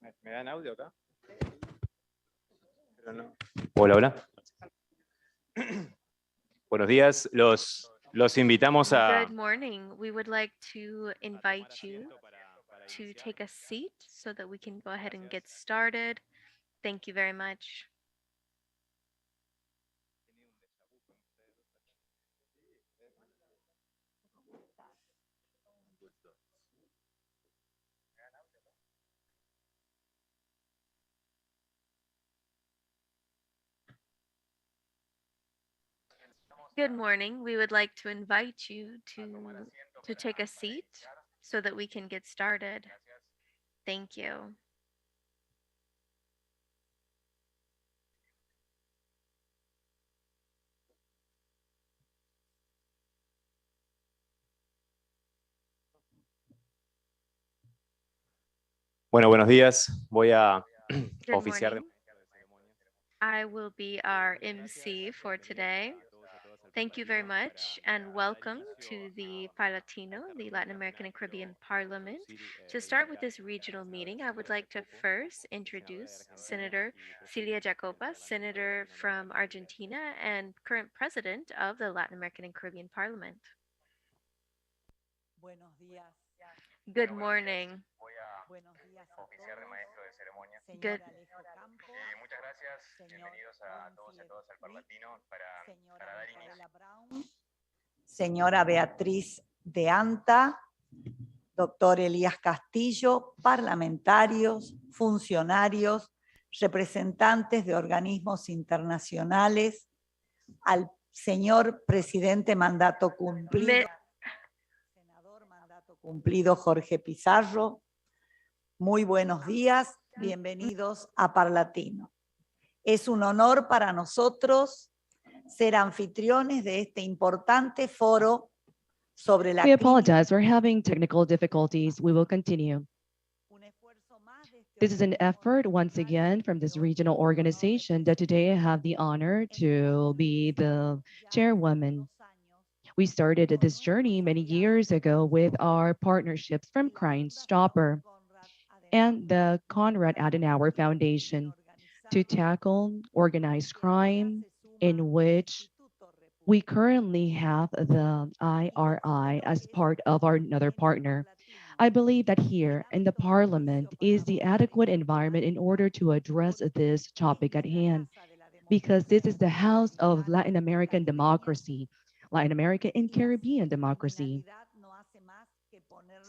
¿Me dan audio acá? Pero no. Hola, hola. Buenos días. Los invitamos a... Good morning. We would like to invite you to take a seat so that we can go ahead and get started. Thank you very much. Good morning. We would like to invite you to take a seat so that we can get started. Thank you. Bueno, buenos días. Voy a Good oficiar de... morning. I will be our MC for today. Thank you very much and welcome to the Parlatino, the Latin American and Caribbean Parliament. To start with this regional meeting, I would like to first introduce Senator Cilia Jacoba, Senator from Argentina and current President of the Latin American and Caribbean Parliament. Buenos días. Good morning. Buenos días a Oficiar de todos. maestro de ceremonia. Good. Señor Alejo Campos, Muchas gracias. señor Bienvenidos a todos y a todas al Parlatino para señora dar inicio. Micaela Brown, señora Beatriz de Anta, doctor Elías Castillo, parlamentarios, funcionarios, representantes de organismos internacionales, al señor presidente mandato cumplido, senador mandato cumplido Jorge Pizarro. Muy buenos días, bienvenidos a Parlatino. Es un honor para nosotros ser anfitriones de este importante foro sobre la We apologize, we're having technical difficulties. We will continue. This is an effort once again from this regional organization that today I have the honor to be the chairwoman. We started this journey many years ago with our partnerships from Crime Stopper and the Konrad Adenauer Foundation to tackle organized crime, in which we currently have the IRI as part of our another partner. I believe that here in the Parliament is the adequate environment in order to address this topic at hand, because this is the house of Latin American democracy, Latin American and Caribbean democracy.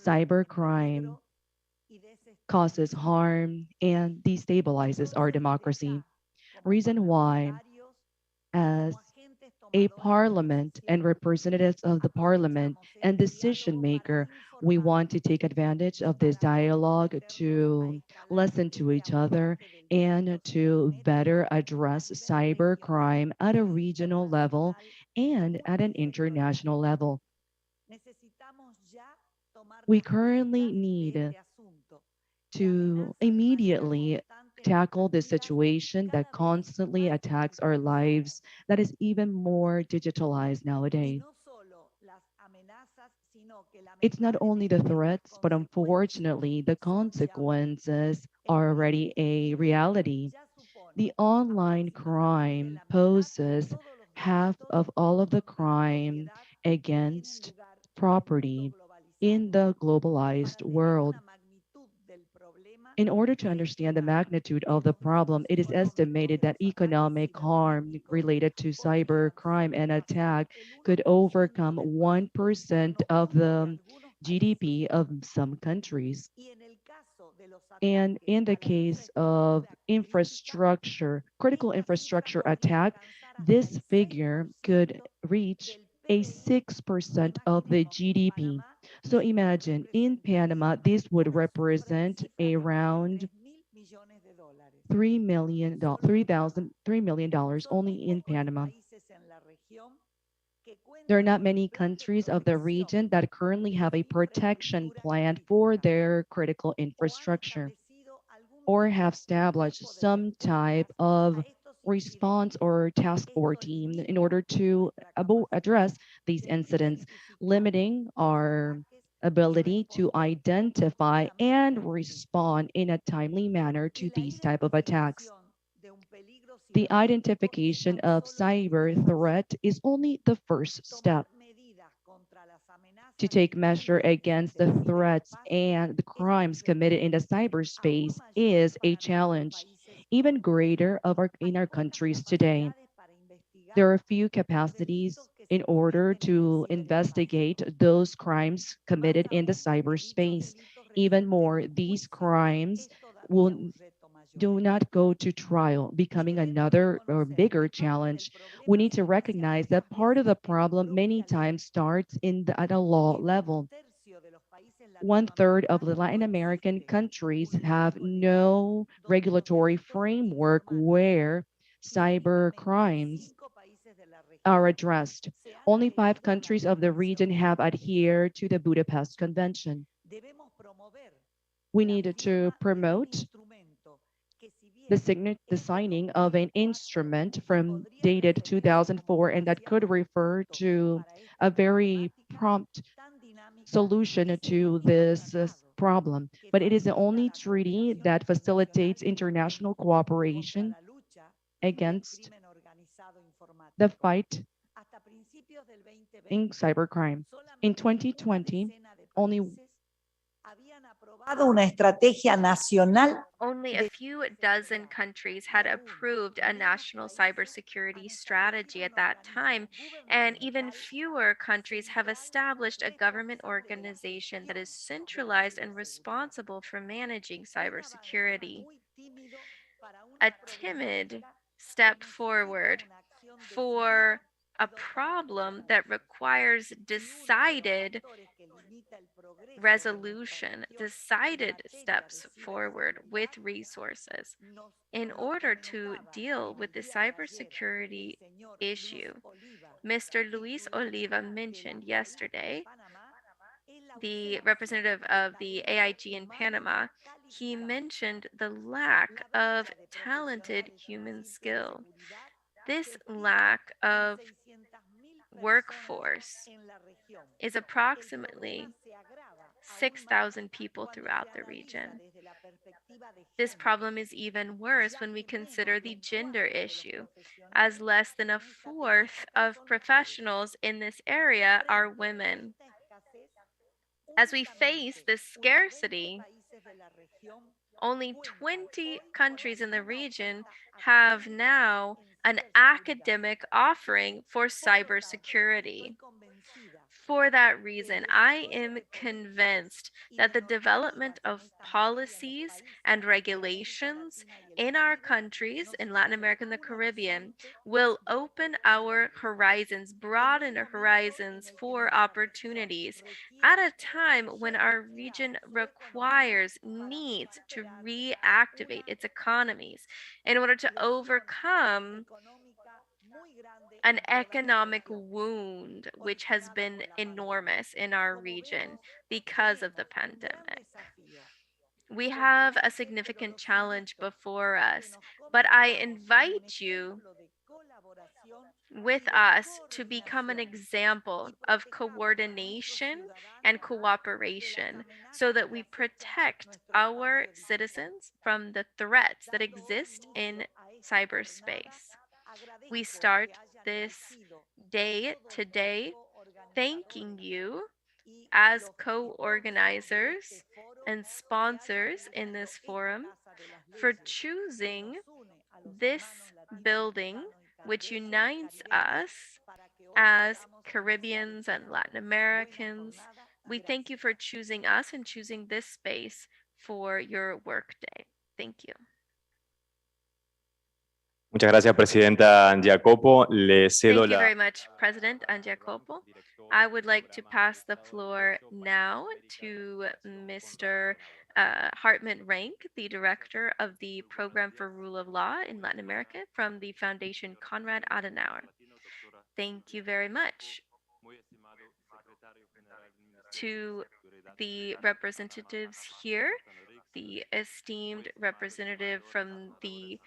Cybercrime causes harm and destabilizes our democracy. Reason why, as a parliament and representatives of the parliament and decision maker, we want to take advantage of this dialogue to listen to each other and to better address cybercrime at a regional level and at an international level. We currently need to immediately tackle this situation that constantly attacks our lives, that is even more digitalized nowadays. It's not only the threats, but unfortunately, the consequences are already a reality. The online crime poses half of all of the crime against property in the globalized world. In order to understand the magnitude of the problem, it is estimated that economic harm related to cyber crime and attack could overcome 1% of the GDP of some countries. And in the case of infrastructure, critical infrastructure attack, this figure could reach a 6% of the GDP. So imagine in Panama, this would represent around $3 million, $3 million only in Panama. There are not many countries of the region that currently have a protection plan for their critical infrastructure or have established some type of response or task force team in order to address these incidents, limiting our ability to identify and respond in a timely manner to these type of attacks. The identification of cyber threat is only the first step. To take measure against the threats and the crimes committed in the cyberspace is a challenge, even greater in our countries today. There are few capacities in order to investigate those crimes committed in the cyberspace. Even more, these crimes will do not go to trial, becoming another or bigger challenge. We need to recognize that part of the problem many times starts at a law level. One third of the Latin American countries have no regulatory framework where cyber crimes are addressed. Only 5 countries of the region have adhered to the Budapest Convention. We need to promote the signing of an instrument from dated 2004, and that could refer to a very prompt solution to this problem. But it is the only treaty that facilitates international cooperation against the fight in cybercrime. In 2020, only Una estrategia nacional. Only a few dozen countries had approved a national cybersecurity strategy at that time, and even fewer countries have established a government organization that is centralized and responsible for managing cybersecurity. A timid step forward for a problem that requires decided resolution, decided steps forward with resources in order to deal with the cybersecurity issue. Mr. Luis Oliva mentioned yesterday, the representative of the AIG in Panama, he mentioned the lack of talented human skill. This lack of workforce is approximately 6,000 people throughout the region. This problem is even worse when we consider the gender issue, as less than a fourth of professionals in this area are women. As we face this scarcity, only 20 countries in the region have now an academic offering for cybersecurity. For that reason, I am convinced that the development of policies and regulations in our countries in Latin America and the Caribbean will open our horizons, broaden our horizons for opportunities at a time when our region needs to reactivate its economies in order to overcome an economic wound which has been enormous in our region because of the pandemic. We have a significant challenge before us, but I invite you with us to become an example of coordination and cooperation so that we protect our citizens from the threats that exist in cyberspace. We start this day today thanking you as co organizers and sponsors in this forum for choosing this building, which unites us as Caribbeans and Latin Americans. We thank you for choosing us and choosing this space for your workday. Thank you. Muchas gracias, Presidenta Giacopo. Le cedo Thank you la... very much, President Angiacopo. I would like to pass the floor now to Mr. Hartmut Rank, the Director of the Program for Rule of Law in Latin America from the Foundation Konrad Adenauer. Thank you very much. To the representatives here, the esteemed representative from the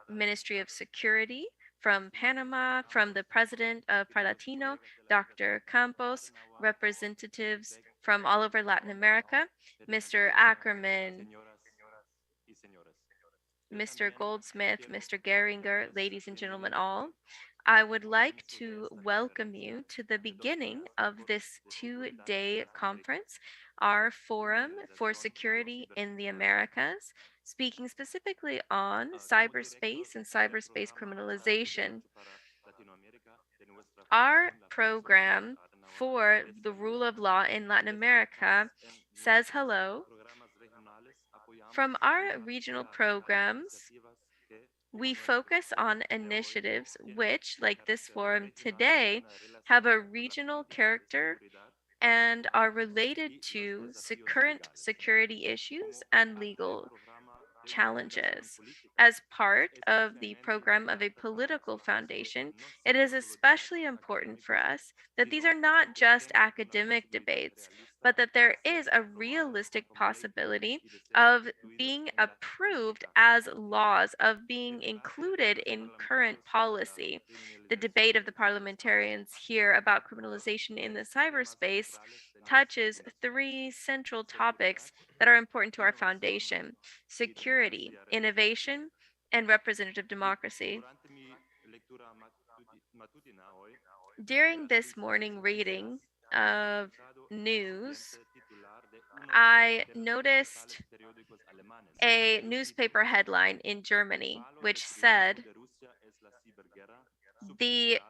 Ministry of Security, from Panama, from the president of Parlatino, Dr. Campos, representatives from all over Latin America, Mr. Ackerman, Mr. Goldsmith, Mr. Geringer, ladies and gentlemen all. I would like to welcome you to the beginning of this 2-day conference, our Forum for Security in the Americas, speaking specifically on cyberspace and cyberspace criminalization. Our program for the rule of law in Latin America says hello. From our regional programs, we focus on initiatives which, like this forum today, have a regional character and are related to current security issues and legal challenges. As part of the program of a political foundation, it is especially important for us that these are not just academic debates, but that there is a realistic possibility of being approved as laws, of being included in current policy. The debate of the parliamentarians here about criminalization in the cyberspace touches three central topics that are important to our foundation: security, innovation, and representative democracy. During this morning reading of news, I noticed a newspaper headline in Germany which said the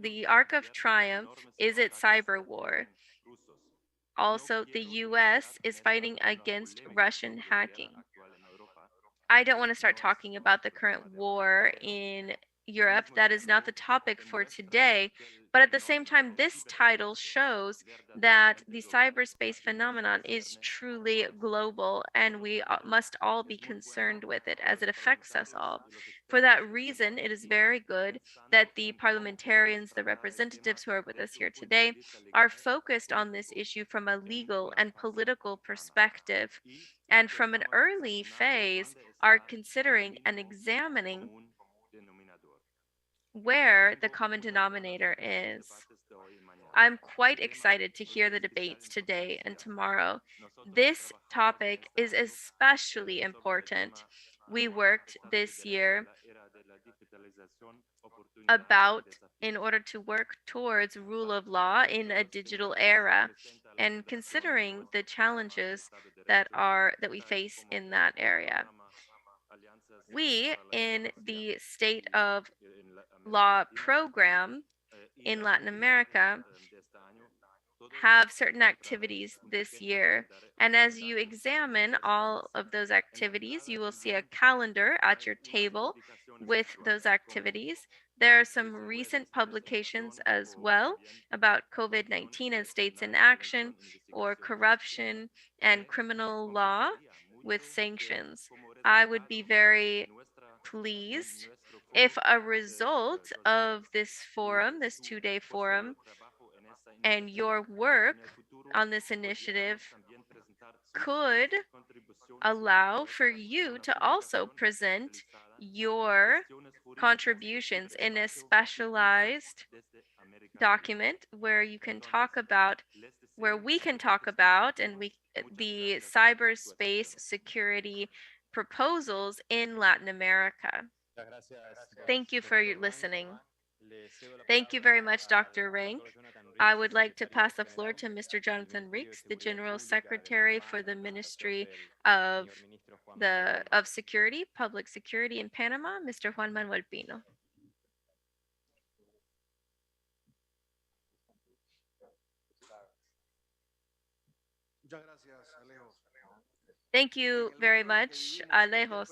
the Arc of Triumph is its cyber war. Also, the US is fighting against Russian hacking. I don't want to start talking about the current war in Europe. That is not the topic for today. But at the same time, this title shows that the cyberspace phenomenon is truly global, and we must all be concerned with it as it affects us all. For that reason, it is very good that the parliamentarians, the representatives who are with us here today, are focused on this issue from a legal and political perspective, and from an early phase are considering and examining where the common denominator is. I'm quite excited to hear the debates today and tomorrow. This topic is especially important. We worked this year about in order to work towards rule of law in a digital era, and considering the challenges that we face in that area. We, in the State of Law program in Latin America, have certain activities this year. And as you examine all of those activities, you will see a calendar at your table with those activities. There are some recent publications as well about COVID-19 and states in action, or corruption and criminal law with sanctions. I would be very pleased if a result of this forum, this 2-day forum, and your work on this initiative could allow for you to also present your contributions in a specialized document where you can talk about where we can talk about and we the cyberspace security proposals in Latin America. Thank you for your listening. Thank you very much, Dr. Rank. I would like to pass the floor to Mr. Jonathan Reeks, the General Secretary for the Ministry of Security, Public Security in Panama, Mr. Juan Manuel Pino. Thank you very much, Alejos.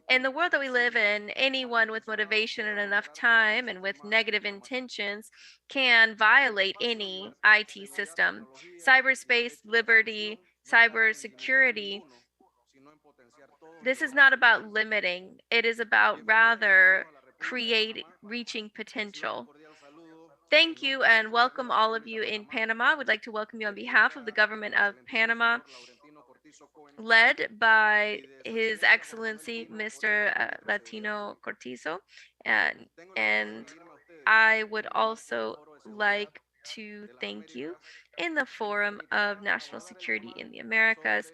In the world that we live in, anyone with motivation and enough time and with negative intentions can violate any IT system. Cyberspace, liberty, cybersecurity, this is not about limiting, it is about rather reaching potential. Thank you and welcome all of you in Panama. I would like to welcome you on behalf of the government of Panama. led by His Excellency Mr. Latino Cortizo. And I would also like to thank you in the Forum of National Security in the Americas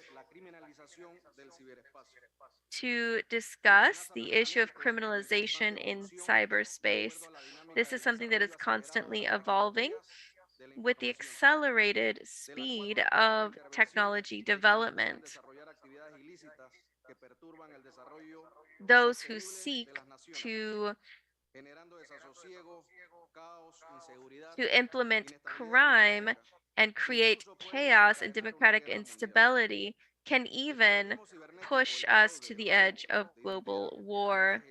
to discuss the issue of criminalization in cyberspace. This is something that is constantly evolving with the accelerated speed of technology development. Those who seek to implement crime and create chaos and democratic instability can even push us to the edge of global war.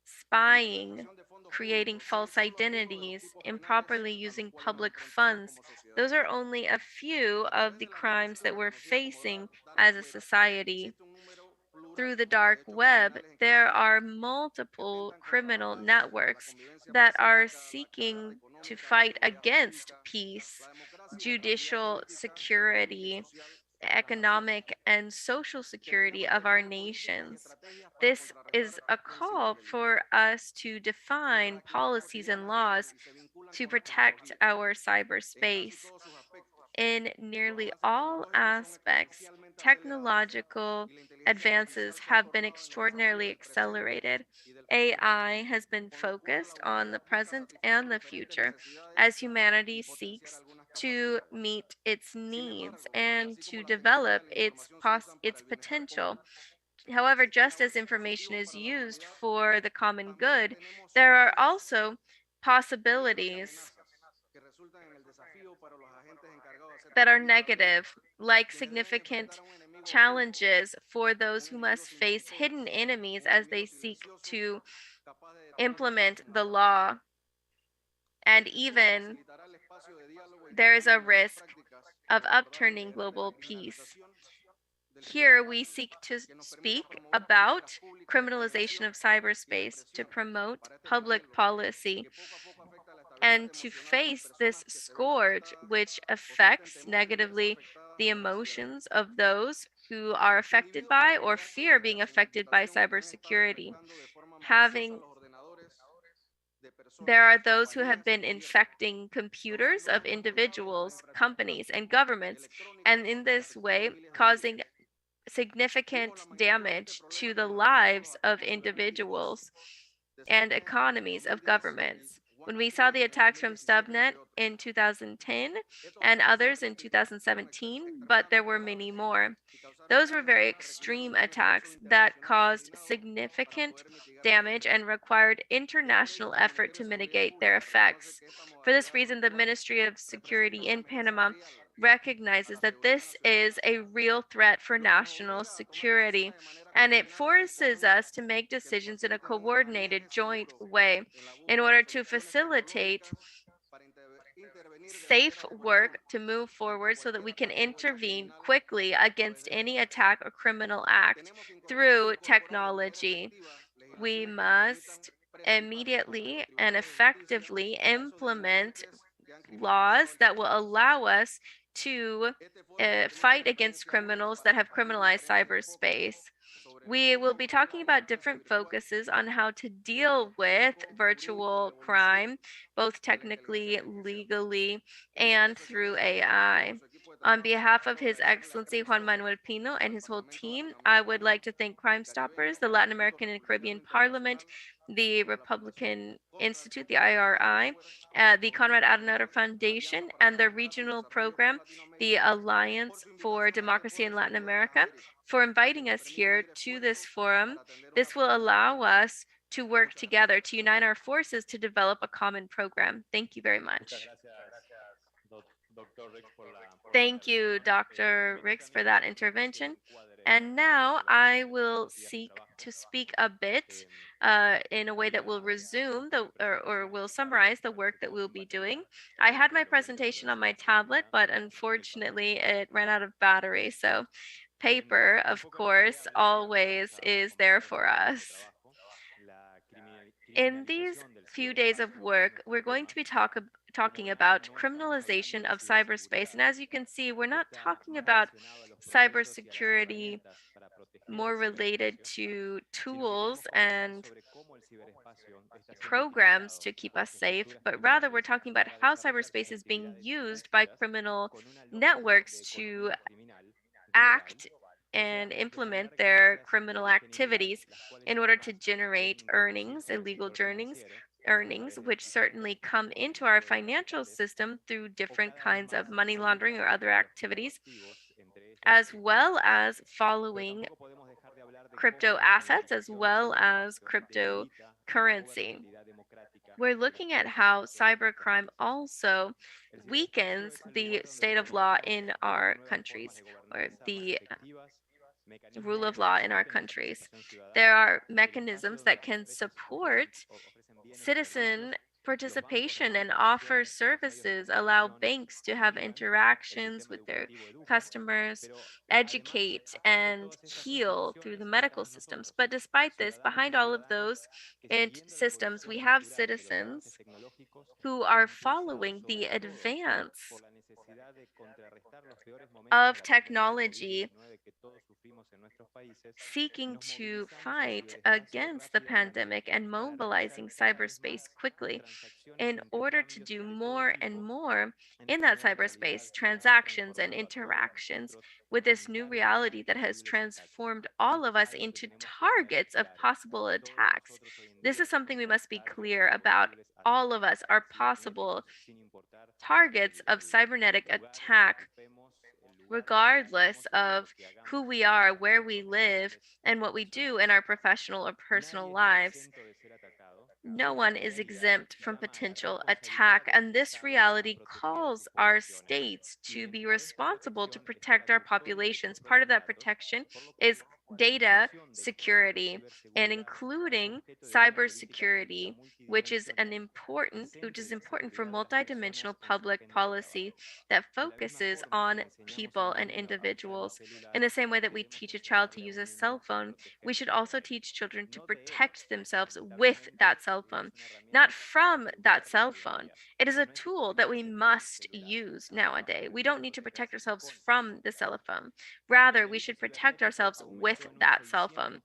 Spying, creating false identities, improperly using public funds. Those are only a few of the crimes that we're facing as a society. Through the dark web, there are multiple criminal networks that are seeking to fight against peace, judicial security, economic and social security of our nations. This is a call for us to define policies and laws to protect our cyberspace. In nearly all aspects, technological advances have been extraordinarily accelerated. AI has been focused on the present and the future as humanity seeks to meet its needs and to develop its potential. However, just as information is used for the common good, there are also possibilities that are negative, like significant challenges for those who must face hidden enemies as they seek to implement the law. And even there is a risk of upturning global peace. Here we seek to speak about criminalization of cyberspace to promote public policy and to face this scourge which affects negatively the emotions of those who are affected by or fear being affected by cybersecurity. Having There are those who have been infecting computers of individuals, companies, and governments, and in this way causing significant damage to the lives of individuals and economies of governments. When we saw the attacks from Stubnet in 2010 and others in 2017, but there were many more. Those were very extreme attacks that caused significant damage and required international effort to mitigate their effects. For this reason, the Ministry of Security in Panama recognizes that this is a real threat for national security, and it forces us to make decisions in a coordinated, joint way in order to facilitate safe work to move forward so that we can intervene quickly against any attack or criminal act through technology. We must immediately and effectively implement laws that will allow us to fight against criminals that have criminalized cyberspace. We will be talking about different focuses on how to deal with virtual crime, both technically, legally, and through AI. On behalf of His Excellency Juan Manuel Pino and his whole team, I would like to thank Crime Stoppers, the Latin American and Caribbean Parliament, the Republican Institute, the IRI, the Conrad Adenauer Foundation, and the regional program, the Alliance for Democracy in Latin America, for inviting us here to this forum. This will allow us to work together, to unite our forces to develop a common program. Thank you very much. Thank you, Dr. Ricks, for that intervention. And now I will seek to speak a bit in a way that will resume or will summarize the work that we'll be doing. I had my presentation on my tablet, but unfortunately it ran out of battery. So paper, of course, always is there for us. In these few days of work, we're going to be talking about criminalization of cyberspace. And as you can see, we're not talking about cybersecurity more related to tools and programs to keep us safe, but rather we're talking about how cyberspace is being used by criminal networks to act and implement their criminal activities in order to generate earnings, illegal earnings, which certainly come into our financial system through different kinds of money laundering or other activities, as well as following crypto assets, as well as cryptocurrency. We're looking at how cybercrime also weakens the state of law in our countries, or the rule of law in our countries. There are mechanisms that can support citizen participation and offer services, allow banks to have interactions with their customers, educate and heal through the medical systems. But despite this, behind all of those systems, we have citizens who are following the advance of technology, seeking to fight against the pandemic and mobilizing cyberspace quickly in order to do more and more in that cyberspace, transactions and interactions with this new reality that has transformed all of us into targets of possible attacks. This is something we must be clear about. All of us are possible targets of cybernetic attack, regardless of who we are, where we live, and what we do in our professional or personal lives. No one is exempt from potential attack, and this reality calls our states to be responsible to protect our populations. Part of that protection is data security and including cybersecurity, which is important for multidimensional public policy that focuses on people and individuals. In the same way that we teach a child to use a cell phone, we should also teach children to protect themselves with that cell phone, not from that cell phone. It is a tool that we must use nowadays. We don't need to protect ourselves from the cell phone. Rather, we should protect ourselves with that cell phone.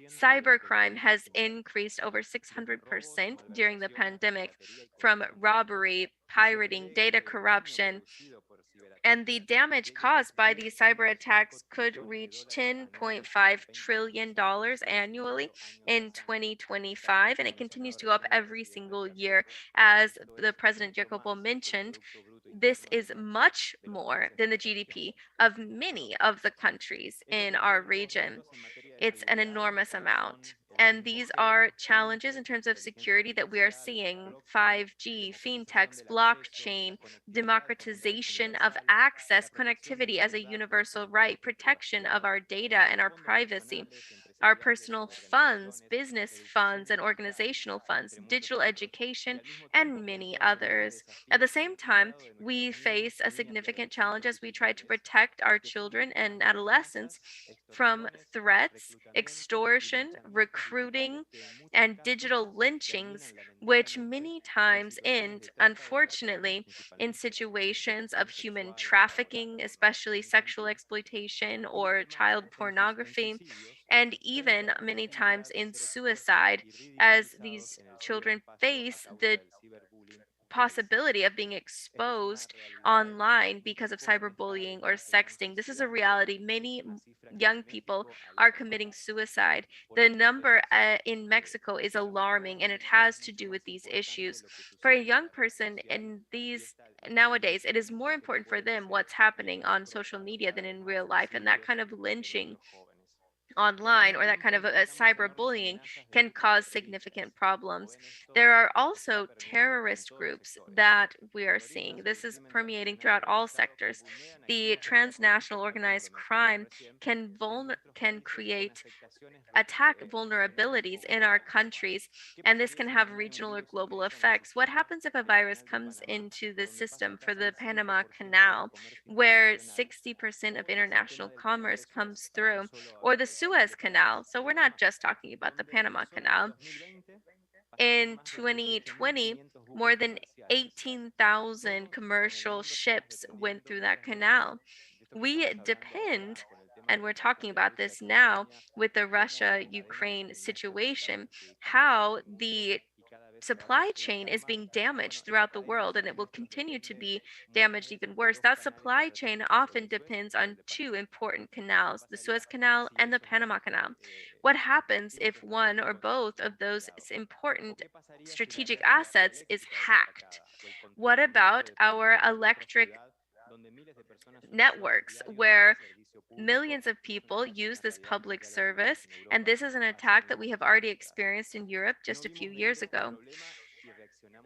Cybercrime has increased over 600% during the pandemic, from robbery, pirating, data corruption, and the damage caused by these cyber attacks could reach $10.5 trillion annually in 2025, and it continues to go up every single year. As the President Jacobo mentioned, this is much more than the GDP of many of the countries in our region. It's an enormous amount. And these are challenges in terms of security that we are seeing: 5G, fintechs, blockchain, democratization of access, connectivity as a universal right, protection of our data and our privacy, our personal funds, business funds, and organizational funds, digital education, and many others. At the same time, we face a significant challenge as we try to protect our children and adolescents from threats, extortion, recruiting, and digital lynchings, which many times end, unfortunately, in situations of human trafficking, especially sexual exploitation or child pornography, and even many times in suicide, as these children face the possibility of being exposed online because of cyberbullying or sexting. This is a reality. Many young people are committing suicide. The number in Mexico is alarming, and it has to do with these issues. For a young person in these nowadays, it is more important for them what's happening on social media than in real life, and that kind of lynching online or that kind of cyberbullying can cause significant problems. There are also terrorist groups that we are seeing. This is permeating throughout all sectors. The transnational organized crime can create attack vulnerabilities in our countries, and this can have regional or global effects. What happens if a virus comes into the system for the Panama Canal, where 60% of international commerce comes through, or the Suez Canal? So we're not just talking about the Panama Canal. In 2020, more than 18,000 commercial ships went through that canal. We depend, and we're talking about this now with the Russia Ukraine situation, how the supply chain is being damaged throughout the world and it will continue to be damaged even worse. That supply chain often depends on two important canals, the Suez Canal and the Panama Canal. What happens if one or both of those important strategic assets is hacked? What about our electric networks where millions of people use this public service? And this is an attack that we have already experienced in Europe just a few years ago.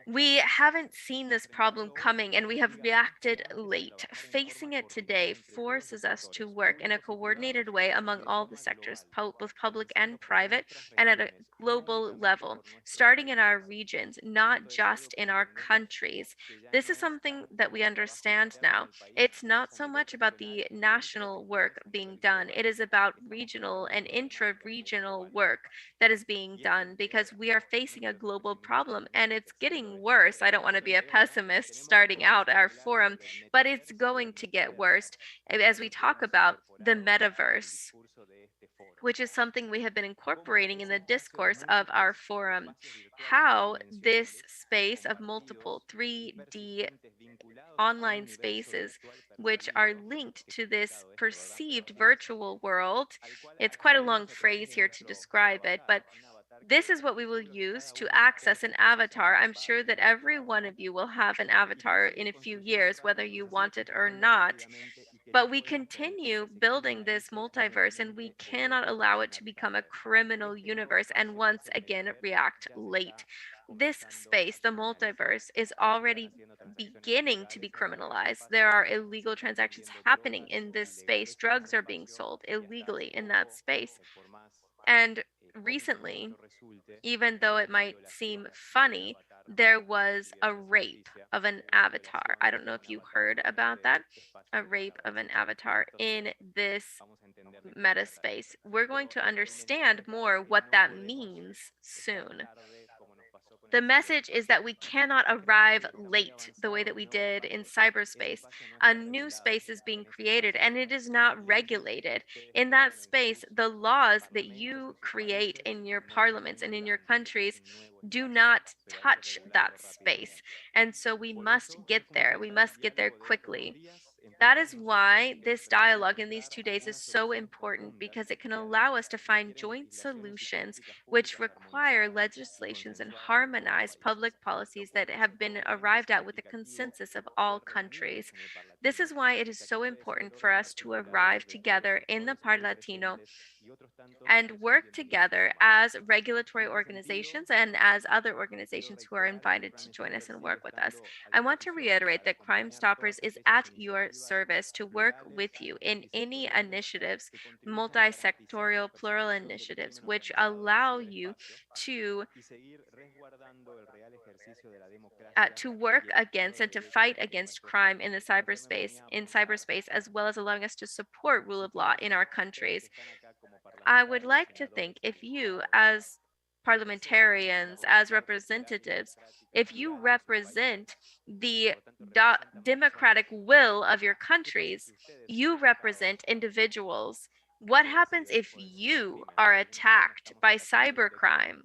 We haven't seen this problem coming and we have reacted late. Facing it today forces us to work in a coordinated way among all the sectors, both public and private, and at a global level, starting in our regions, not just in our countries. This is something that we understand now. It's not so much about the national work being done, it is about regional and intra regional work that is being done because we are facing a global problem and it's getting worse. I don't want to be a pessimist starting out our forum, but it's going to get worse as we talk about the metaverse, which is something we have been incorporating in the discourse of our forum. How this space of multiple 3D online spaces, which are linked to this perceived virtual world. It's quite a long phrase here to describe it, but this is what we will use to access an avatar. I'm sure that every one of you will have an avatar in a few years, whether you want it or not. But we continue building this multiverse and we cannot allow it to become a criminal universe and once again react late. This space, the multiverse, is already beginning to be criminalized. There are illegal transactions happening in this space. Drugs are being sold illegally in that space. And recently, even though it might seem funny, there was a rape of an avatar. I don't know if you heard about that. A rape of an avatar in this meta space. We're going to understand more what that means soon. The message is that we cannot arrive late the way that we did in cyberspace. A new space is being created and it is not regulated. In that space, the laws that you create in your parliaments and in your countries do not touch that space. And so we must get there. We must get there quickly. That is why this dialogue in these 2 days is so important because it can allow us to find joint solutions which require legislations and harmonized public policies that have been arrived at with a consensus of all countries. This is why it is so important for us to arrive together in the Parlatino and work together as regulatory organizations and as other organizations who are invited to join us and work with us. I want to reiterate that Crime Stoppers is at your service to work with you in any initiatives, multi-sectorial, plural initiatives, which allow you to work against and to fight against crime in the cyberspace, as well as allowing us to support rule of law in our countries. I would like to think if you, as parliamentarians, as representatives, if you represent the democratic will of your countries, you represent individuals. What happens if you are attacked by cybercrime?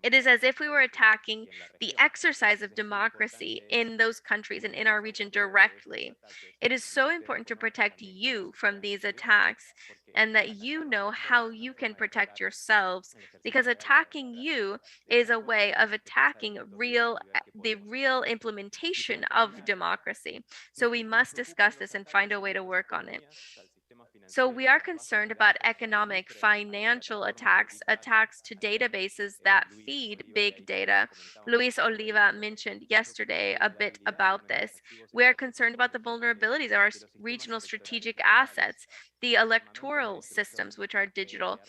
It is as if we were attacking the exercise of democracy in those countries and in our region directly. It is so important to protect you from these attacks and that you know how you can protect yourselves because attacking you is a way of attacking the real implementation of democracy. So we must discuss this and find a way to work on it. So we are concerned about economic, financial attacks, attacks to databases that feed big data. Luis Oliva mentioned yesterday a bit about this. We are concerned about the vulnerabilities of our regional strategic assets, the electoral systems, which are digital.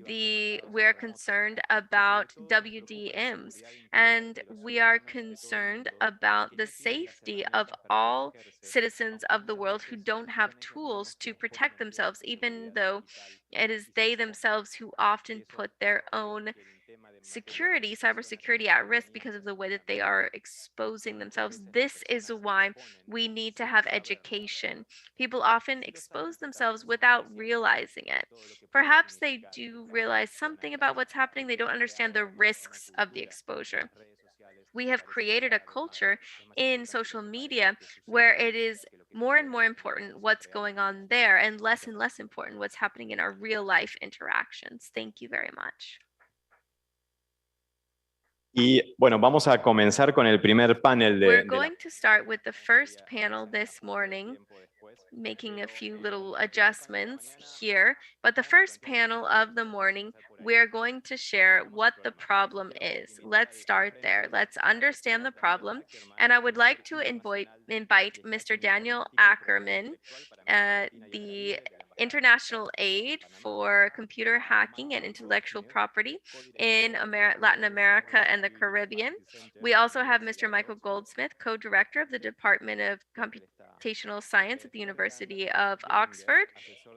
We're concerned about WDMs, and we are concerned about the safety of all citizens of the world who don't have tools to protect themselves, even though it is they themselves who often put their own security, cybersecurity at risk because of the way that they are exposing themselves. This is why we need to have education. People often expose themselves without realizing it. Perhaps they do realize something about what's happening, they don't understand the risks of the exposure. We have created a culture in social media where it is more and more important what's going on there and less important what's happening in our real life interactions. Thank you very much. Y bueno, vamos a comenzar con el primer panel We're de going to start with the first panel this morning, making a few little adjustments here. But the first panel of the morning, we're going to share what the problem is. Let's start there. Let's understand the problem. And I would like to invite Mr. Daniel Ackerman, the international aid for computer hacking and intellectual property in Latin America and the Caribbean. We also have Mr. Michael Goldsmith, co-director of the Department of Computational Science at the University of Oxford.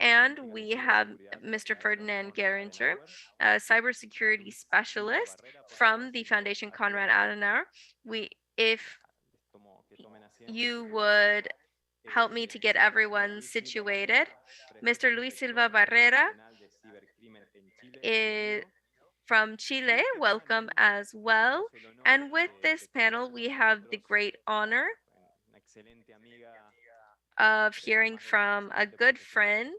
And we have Mr. Ferdinand Gerinter, a cybersecurity specialist from the Foundation Konrad Adenauer. If you would help me to get everyone situated. Mr. Luis Silva Barrera is from Chile, welcome as well. And with this panel, we have the great honor of hearing from a good friend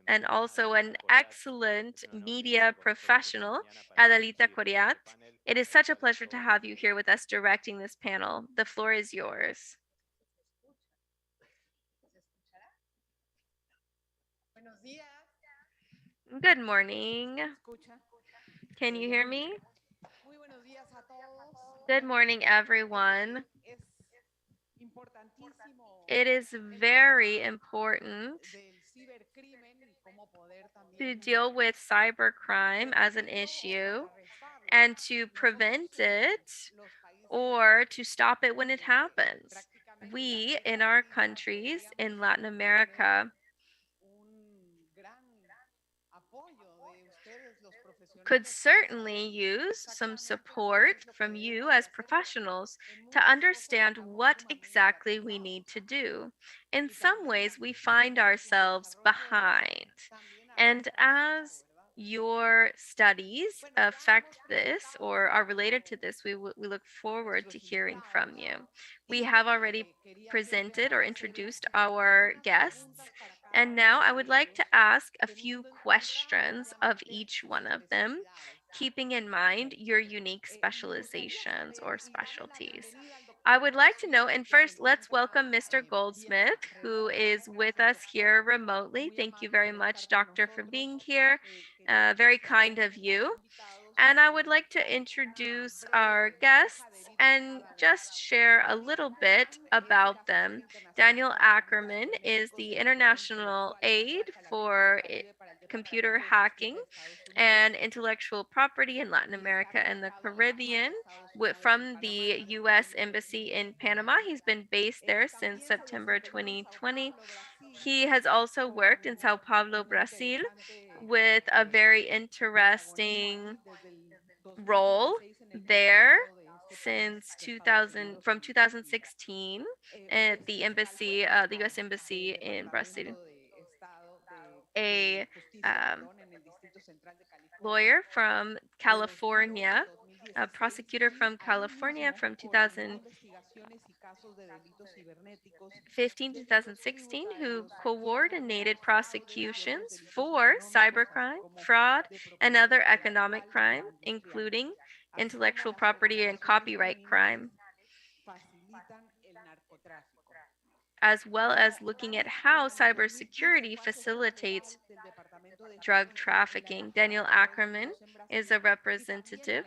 and also an excellent media professional, Adelita Coriat. It is such a pleasure to have you here with us directing this panel. The floor is yours. Good morning. Can you hear me? Good morning, everyone. It is very important to deal with cybercrime as an issue and to prevent it or to stop it when it happens. We, in our countries in Latin America, could certainly use some support from you as professionals to understand what exactly we need to do. In some ways, we find ourselves behind. And as your studies affect this or are related to this, we look forward to hearing from you. We have already presented or introduced our guests. And now I would like to ask a few questions of each one of them, keeping in mind your unique specializations or specialties. I would like to know, and first, let's welcome Mr. Goldsmith, who is with us here remotely. Thank you very much, Doctor, for being here. Very kind of you. And I would like to introduce our guests and just share a little bit about them. Daniel Ackerman is the International Aid for Computer Hacking and Intellectual Property in Latin America and the Caribbean from the U.S. Embassy in Panama. He's been based there since September 2020. He has also worked in Sao Paulo, Brazil, with a very interesting role there since 2000, from 2016 at the embassy, the U.S. Embassy in Brazil. A lawyer from California, a prosecutor from California from 2015 to 2016, who coordinated prosecutions for cybercrime, fraud, and other economic crime, including intellectual property and copyright crime, as well as looking at how cybersecurity facilitates drug trafficking. Daniel Ackerman is a representative,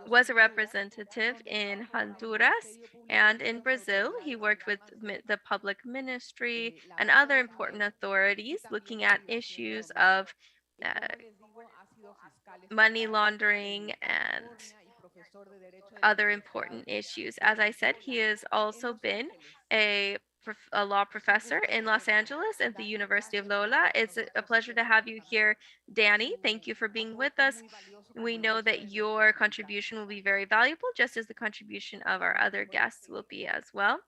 was a representative in Honduras and in Brazil. He worked with the public ministry and other important authorities looking at issues of money laundering and other important issues. As I said, he has also been a law professor in Los Angeles at the University of Loyola. It's a pleasure to have you here, Danny. Thank you for being with us. We know that your contribution will be very valuable, just as the contribution of our other guests will be as well.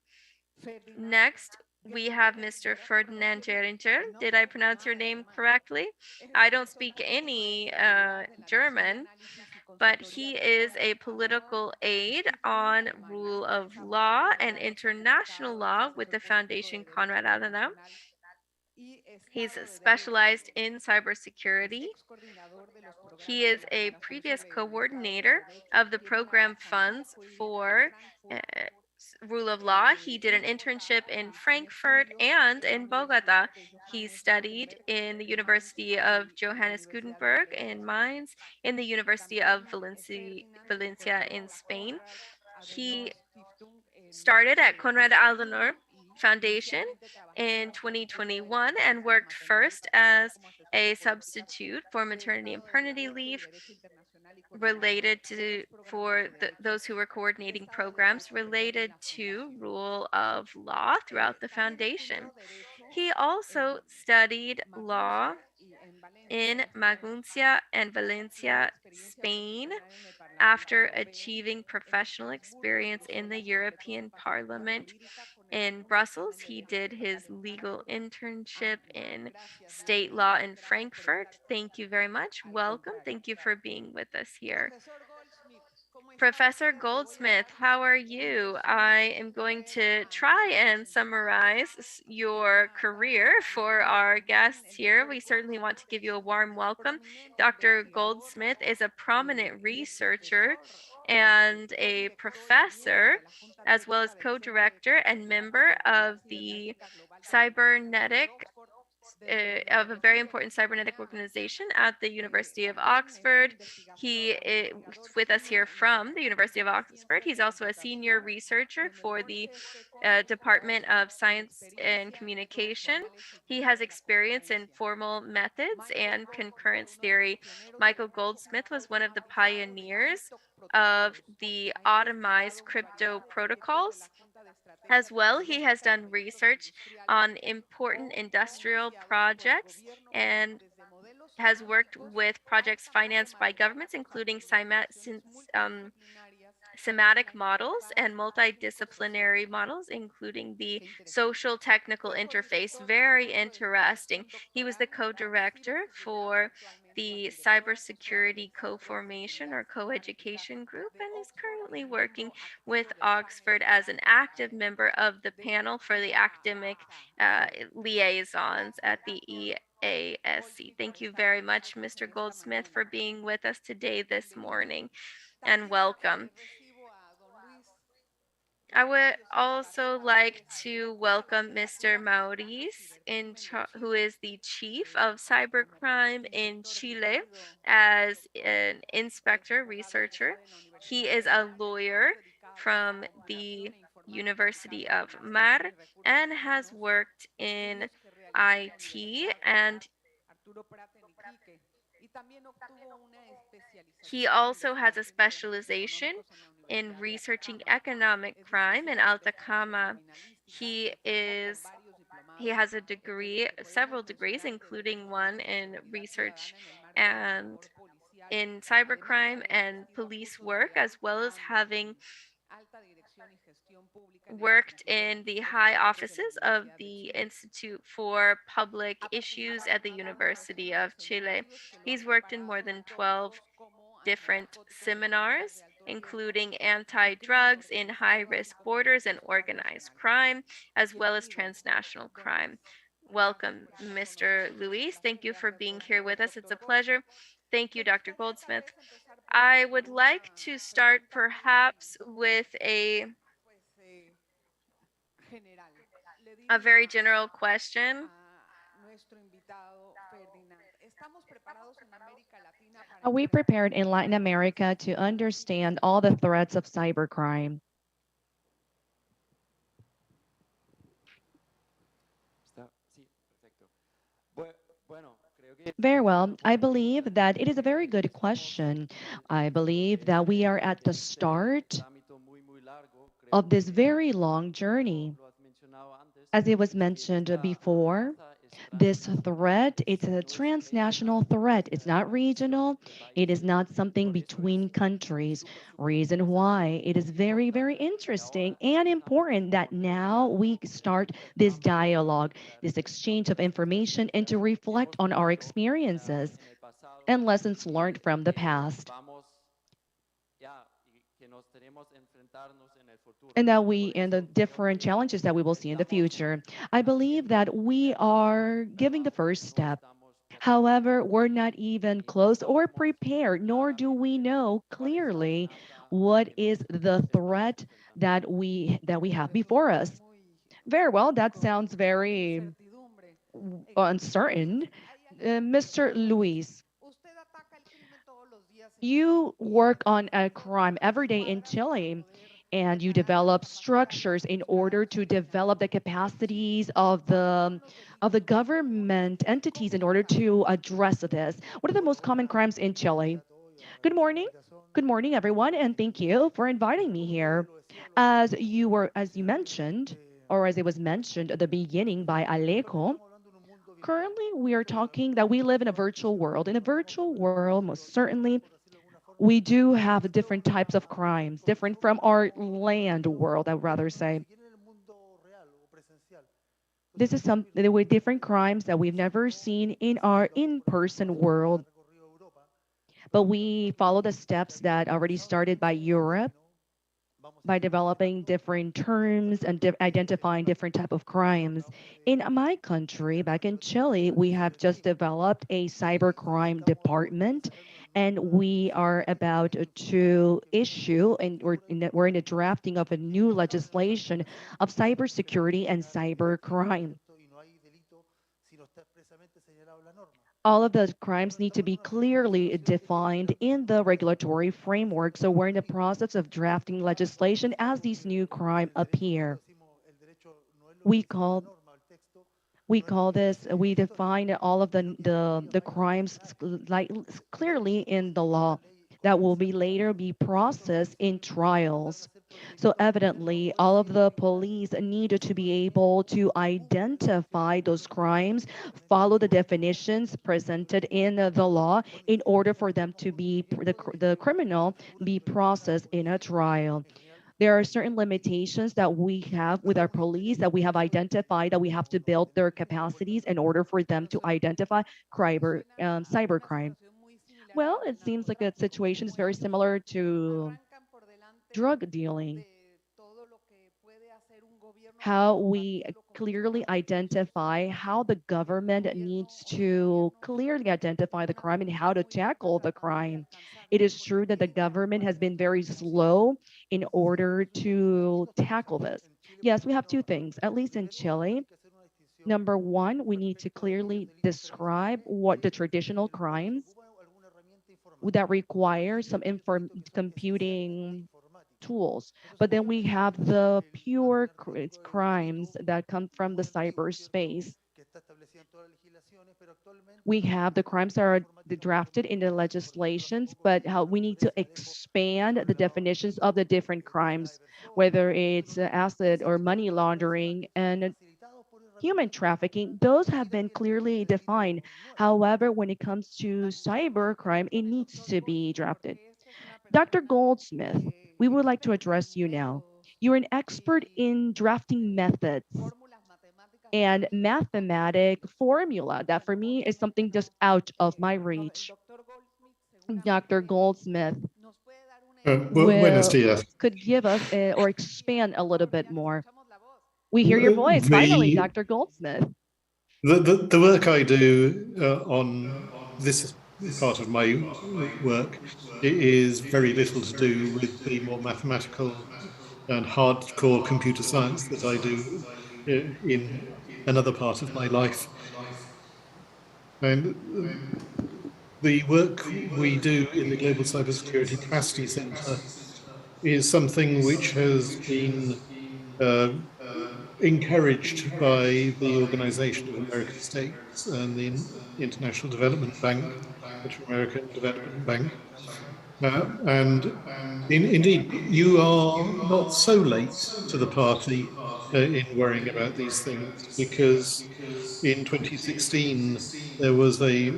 Next, we have Mr. Ferdinand Geringer. Did I pronounce your name correctly? I don't speak any German, but he is a political aide on rule of law and international law with the Foundation Konrad Adenauer. He's specialized in cybersecurity. He is a previous coordinator of the program funds for rule of law. He did an internship in Frankfurt and in Bogota. He studied in the University of Johannes Gutenberg in Mainz, in the University of Valencia in Spain. He started at Konrad Adenauer Foundation in 2021 and worked first as a substitute for maternity and paternity leave related to those who were coordinating programs related to rule of law throughout the foundation. He also studied law in Maguncia and Valencia, Spain, after achieving professional experience in the European Parliament in Brussels. He did his legal internship in state law in Frankfurt. Thank you very much. Welcome. Thank you for being with us here. Professor Goldsmith, how are you? I am going to try and summarize your career for our guests here. We certainly want to give you a warm welcome. Dr. Goldsmith is a prominent researcher and a professor, as well as co-director and member of the cybernetic of a very important cybernetic organization at the University of Oxford. He is with us here from the University of Oxford. He's also a senior researcher for the Department of Science and Communication. He has experience in formal methods and concurrence theory. Michael Goldsmith was one of the pioneers of the automized crypto protocols. As well, he has done research on important industrial projects and has worked with projects financed by governments, including semantic models and multidisciplinary models, including the social technical interface. Very interesting. He was the co-director for the cybersecurity co-formation or co-education group and is currently working with Oxford as an active member of the panel for the academic liaisons at the EASC. Thank you very much, Mr. Goldsmith, for being with us today this morning, and welcome. I would also like to welcome Mr. Maurice, who is the chief of cybercrime in Chile, as an inspector researcher. He is a lawyer from the University of Mar and has worked in IT, and he also has a specialization in researching economic crime in Altacama. He is he has a degree, several degrees, including one in research and in cybercrime and police work, as well as having worked in the high offices of the Institute for Public Issues at the University of Chile. He's worked in more than 12 different seminars, including anti-drugs in high-risk borders and organized crime, as well as transnational crime. Welcome, Mr. Luis. Thank you for being here with us. It's a pleasure. Thank you, Dr. Goldsmith. I would like to start perhaps with a very general question. Are we prepared in Latin America to understand all the threats of cybercrime? Very well. I believe that it is a very good question. I believe that we are at the start of this very long journey. As it was mentioned before, This threat, it's a transnational threat. It's not regional. It is not something between countries. Reason why it is very, very interesting and important that now we start this dialogue, this exchange of information, and to reflect on our experiences and lessons learned from the past. And the different challenges that we will see in the future. I believe that we are giving the first step. However, we're not even close or prepared, nor do we know clearly what is the threat that we have before us. Very well, that sounds very uncertain. Mr. Luis, you work on a crime every day in Chile and you develop structures in order to develop the capacities of the government entities in order to address this. What are the most common crimes in Chile? Good morning. Good morning, everyone, and thank you for inviting me here. As you mentioned, or as it was mentioned at the beginning by Alejo, currently we are talking that we live in a virtual world. In a virtual world, most certainly, we do have different types of crimes, different from our land world, I would rather say. This is some there were different crimes that we've never seen in our in-person world, but we follow the steps that already started by Europe by developing different terms and identifying different type of crimes. In my country, back in Chile, we have just developed a cybercrime department, and we are about to issue, and we're in the drafting of a new legislation of cybersecurity and cybercrime. All of the crimes need to be clearly defined in the regulatory framework. So we're in the process of drafting legislation as these new crimes appear. We call we define all of the crimes like clearly in the law that will be later be processed in trials. So evidently, all of the police needed to be able to identify those crimes, follow the definitions presented in the law in order for them to be the criminal be processed in a trial. There are certain limitations that we have with our police that we have identified that we have to build their capacities in order for them to identify cybercrime. Well, it seems like a situation is very similar to drug dealing. How we clearly identify how the government needs to clearly identify the crime and how to tackle the crime. It is true that the government has been very slow in order to tackle this. Yes, we have two things, at least in Chile. Number one, we need to clearly describe what the traditional crimes that require some computing tools. But then we have the pure crimes that come from the cyberspace. We have the crimes that are drafted in the legislations, but how we need to expand the definitions of the different crimes, whether it's asset or money laundering and human trafficking. Those have been clearly defined. However, when it comes to cybercrime, it needs to be drafted. Dr. Goldsmith, we would like to address you now. You're an expert in drafting methods and mathematic formula. That for me is something just out of my reach. Dr. Goldsmith Buenos will dias. could give us or expand a little bit more. We hear your voice finally, The, Dr. Goldsmith. the work I do on this part of my work is very little to do with the more mathematical and hardcore computer science that I do in another part of my life. And the work we do in the Global Cybersecurity Capacity Center is something which has been uh, encouraged by the Organization of American States and the International Development Bank, Inter-American Development Bank. And indeed, you are not so late to the party in worrying about these things, because in 2016 there was a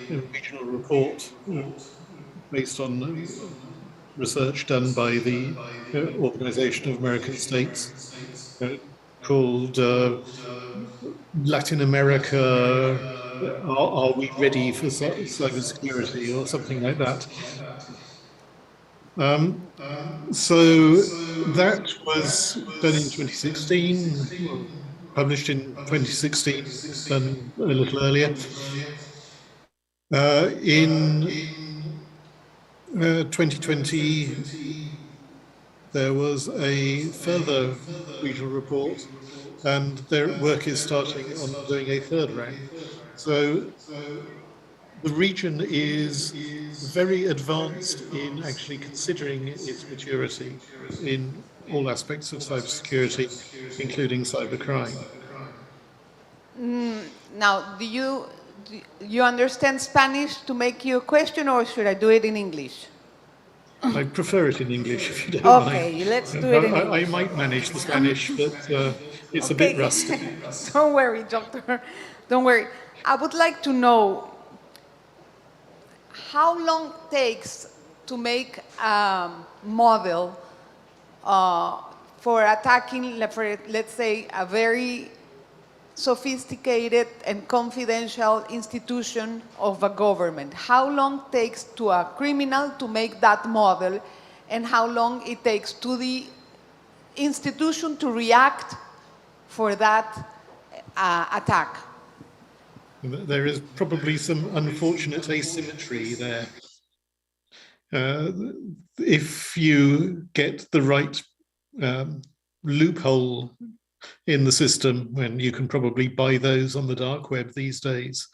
regional report based on research done by the Organization of American States called Latin America, are we ready for cybersecurity, or something like that. So that was done in 2016, well, published in 2016, done a little earlier. In 2020, there was a further regional report, and their work is starting on doing a third round. So the region is very advanced in actually considering its maturity in all aspects of cybersecurity, including cybercrime. Now, do you understand Spanish to make your question, or should I do it in English? I prefer it in English, if you don't mind. Okay, let's do it in English. I might manage the Spanish, but it's a bit rusty. Don't worry, doctor. Don't worry. I would like to know how long it takes to make a model for attacking, let's say, a very sophisticated and confidential institution of a government. How long it takes to a criminal to make that model, and how long it takes to the institution to react for that attack? There is probably some unfortunate asymmetry there. If you get the right loophole in the system, when you can probably buy those on the dark web these days,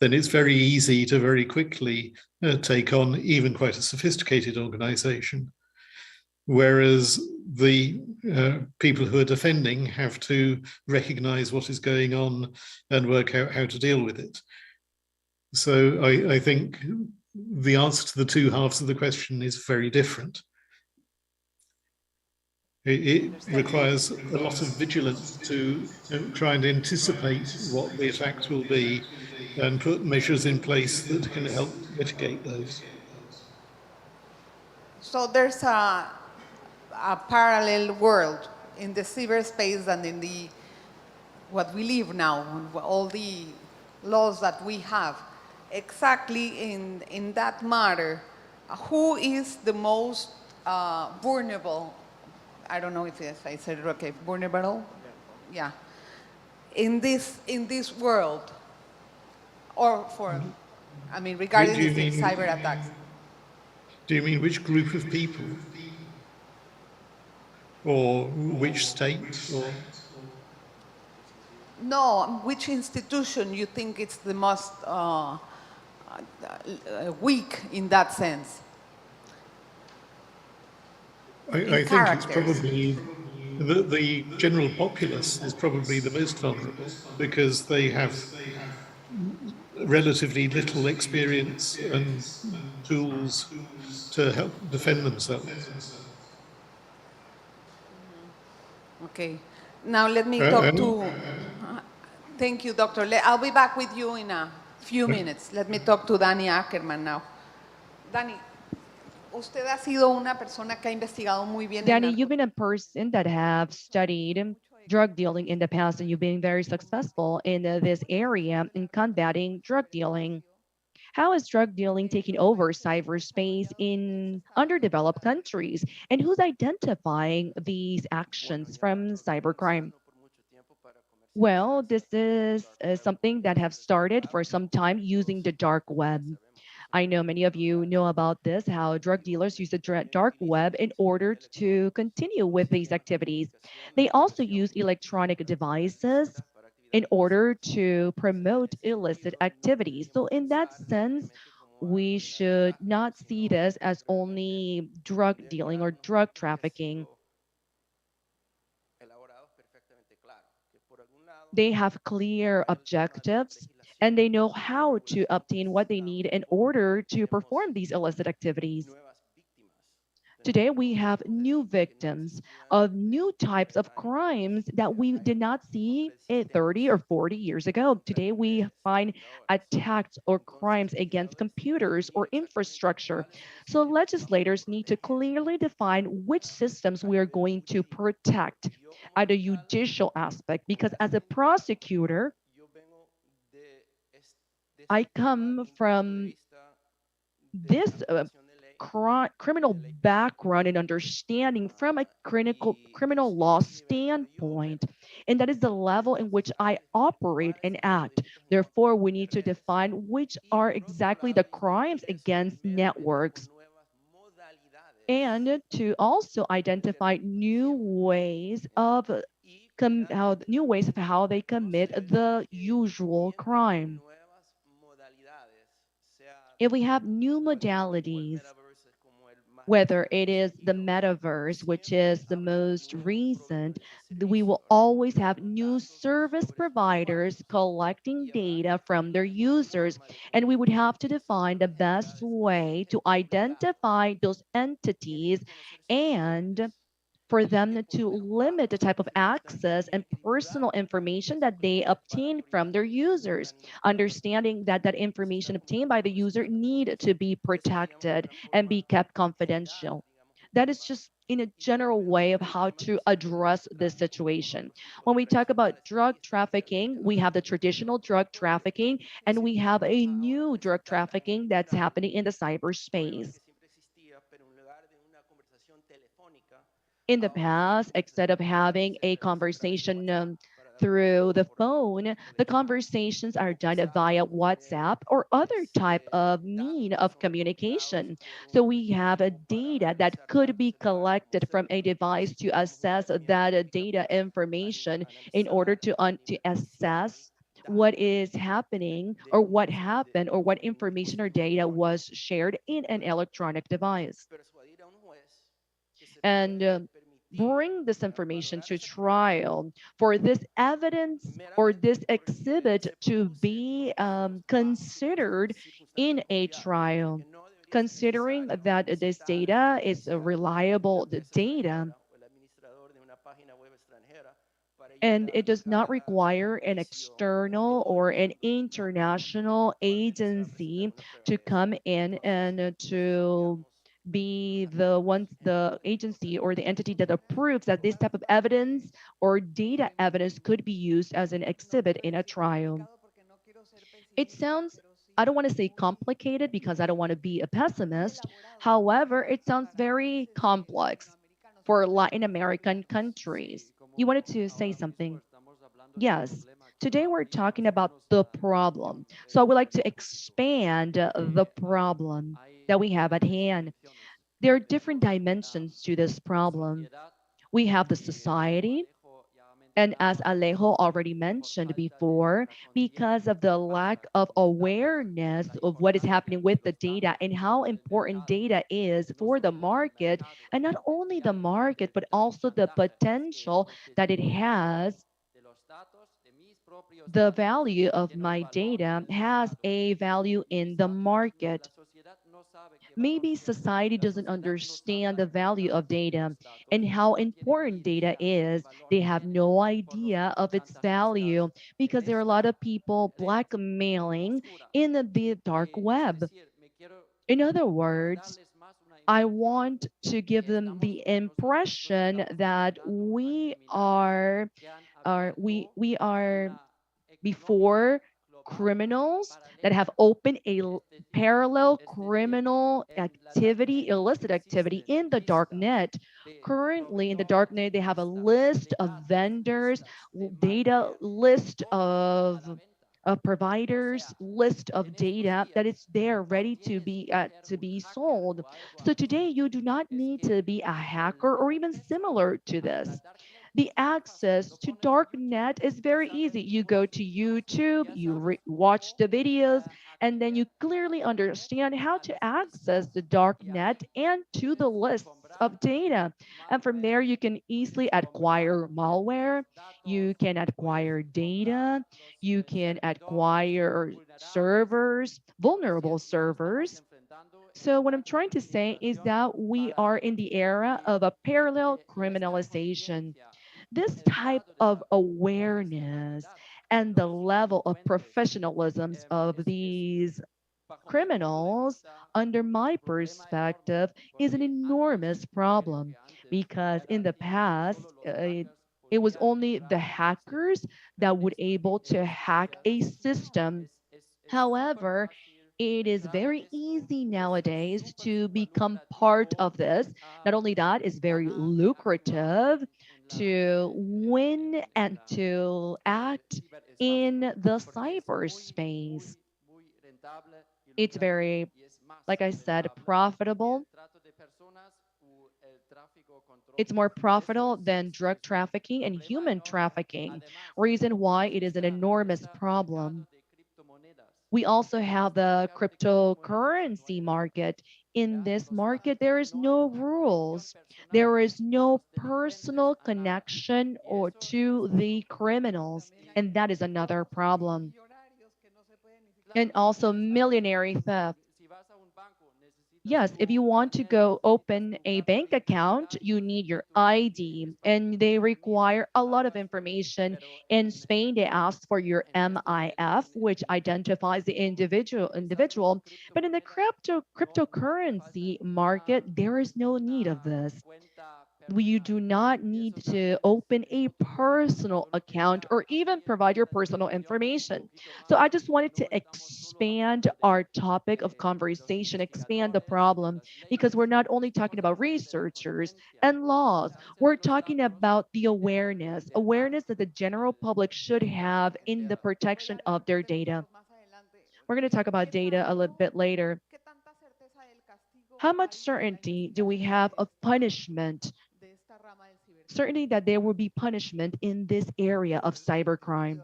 then it's very easy to very quickly take on even quite a sophisticated organization. Whereas the people who are defending have to recognize what is going on and work out how to deal with it. So I think the answer to the two halves of the question is very different. It requires a lot of vigilance to try and anticipate what the attacks will be and put measures in place that can help mitigate those. So there's a parallel world in the cyberspace and in the what we live now, all the laws that we have. Exactly in that matter, who is the most vulnerable? I don't know if I said it okay. Vulnerable, yeah. In this world, or for, I mean, regarding the cyber attacks. Do you mean which group of people, or which state, or? No, which institution you think it's the most weak in that sense? I think it's probably the general populace is probably the most vulnerable, because they have relatively little experience and tools to help defend themselves. Okay. Now let me talk to... Thank you, Doctor. I'll be back with you in a few minutes. Let me talk to Danny Ackerman now. Danny, usted ha sido una persona que ha investigado muy bien. Danny, you've been a person that have studied drug dealing in the past, and you've been very successful in this area in combating drug dealing. How is drug dealing taking over cyberspace in underdeveloped countries? And who's identifying these actions from cybercrime? Well, this is something that have started for some time using the dark web. I know many of you know about this, how drug dealers use the dark web in order to continue with these activities. They also use electronic devices in order to promote illicit activities. So in that sense, we should not see this as only drug dealing or drug trafficking. They have clear objectives, and they know how to obtain what they need in order to perform these illicit activities. Today, we have new victims of new types of crimes that we did not see 30 or 40 years ago. Today, we find attacks or crimes against computers or infrastructure. So legislators need to clearly define which systems we are going to protect at a judicial aspect, because as a prosecutor, I come from this criminal background and understanding from a criminal law standpoint, and that is the level in which I operate and act. Therefore, we need to define which are exactly the crimes against networks, and to also identify new ways of new ways of how they commit the usual crime. If we have new modalities, whether it is the metaverse, which is the most recent, we will always have new service providers collecting data from their users. And we would have to define the best way to identify those entities and for them to limit the type of access and personal information that they obtain from their users, understanding that that information obtained by the user need to be protected and be kept confidential. That is just in a general way of how to address this situation. When we talk about drug trafficking, we have the traditional drug trafficking and we have a new drug trafficking that's happening in the cyberspace. In the past, instead of having a conversation through the phone, the conversations are done via WhatsApp or other type of mean of communication. So we have a data that could be collected from a device to assess that data information in order to assess what is happening or what happened or what information or data was shared in an electronic device. And bring this information to trial for this evidence or this exhibit to be considered in a trial, considering that this data is a reliable data and it does not require an external or an international agency to come in and to be the agency or the entity that approves that this type of evidence or data evidence could be used as an exhibit in a trial. It sounds, I don't want to say complicated because I don't want to be a pessimist. However, it sounds very complex for Latin American countries. You wanted to say something? Yes. Today we're talking about the problem. So I would like to expand the problem that we have at hand. There are different dimensions to this problem. We have the society, and as Alejo already mentioned before, because of the lack of awareness of what is happening with the data and how important data is for the market, and not only the market, but also the potential that it has, the value of my data has a value in the market. Maybe society doesn't understand the value of data and how important data is. They have no idea of its value because there are a lot of people blackmailing in the dark web. In other words, I want to give them the impression that we are before criminals that have opened a parallel criminal activity, illicit activity in the dark net. Currently in the dark net, they have a list of vendors, data list of providers, list of data that is there ready to be sold. So today you do not need to be a hacker or even similar to this. The access to darknet is very easy. You go to YouTube, you watch the videos, and then you clearly understand how to access the darknet and to the lists of data. And from there, you can easily acquire malware, you can acquire data, you can acquire servers, vulnerable servers. So what I'm trying to say is that we are in the era of a parallel criminalization. This type of awareness and the level of professionalisms of these criminals, under my perspective, is an enormous problem because in the past, it was only the hackers that would able to hack a system. However, it is very easy nowadays to become part of this. Not only that, it's very lucrative to win and to act in the cyberspace. It's very, like I said, profitable. It's more profitable than drug trafficking and human trafficking. Reason why it is an enormous problem. We also have the cryptocurrency market. In this market, there is no rules. There is no personal connection or to the criminals, and that is another problem. And also millionary theft. Yes, if you want to go open a bank account, you need your ID, and they require a lot of information. In Spain, they ask for your MIF, which identifies the individual. But in the cryptocurrency market, there is no need of this. You do not need to open a personal account or even provide your personal information. So I just wanted to expand our topic of conversation, expand the problem, because we're not only talking about researchers and laws, we're talking about the awareness that the general public should have in the protection of their data. We're going to talk about data a little bit later. How much certainty do we have of punishment? Certainly that there will be punishment in this area of cybercrime.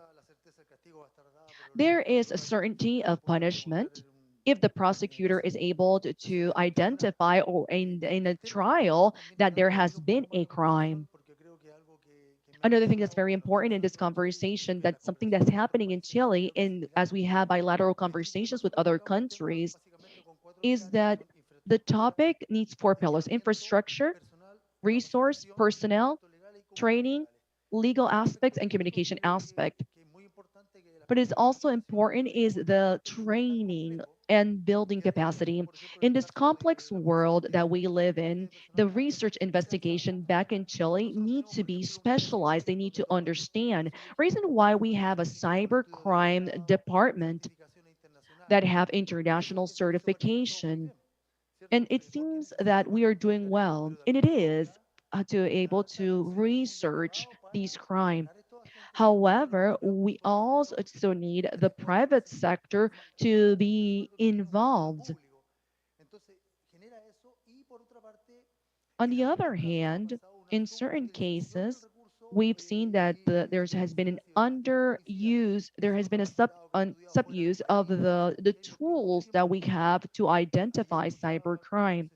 There is a certainty of punishment if the prosecutor is able to identify or in a trial that there has been a crime. Another thing that's very important in this conversation, that's something that's happening in Chile, and as we have bilateral conversations with other countries, is that the topic needs four pillars: infrastructure, resource, personnel, training, legal aspects, and communication aspect. But it's also important is the training and building capacity. In this complex world that we live in, the research investigation back in Chile needs to be specialized. They need to understand. Reason why we have a cyber crime department that have international certification. And it seems that we are doing well, and it is to able to research these crime. However, we also need the private sector to be involved. On the other hand, in certain cases, we've seen that there has been an underuse, there has been a subuse of the tools that we have to identify cybercrime.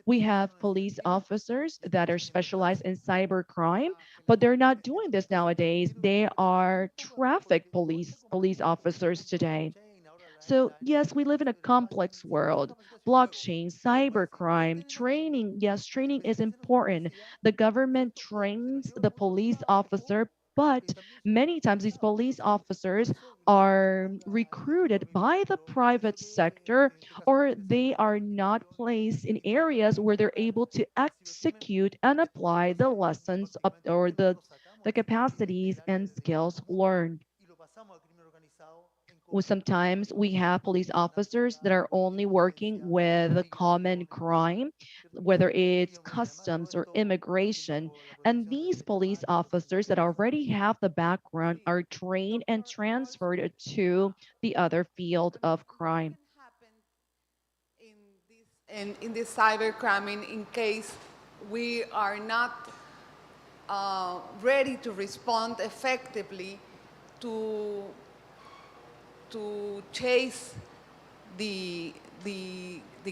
We have police officers that are specialized in cybercrime, but they're not doing this nowadays. They are traffic police officers today. So yes, we live in a complex world. Blockchain, cybercrime, training. Yes, training is important. The government trains the police officer, but many times these police officers are recruited by the private sector, or they are not placed in areas where they're able to execute and apply the lessons of, or the capacities and skills learned. Well, sometimes we have police officers that are only working with a common crime, whether it's customs or immigration. And these police officers that already have the background are trained and transferred to the other field of crime. In this cybercrime in case we are not ready to respond effectively to chase the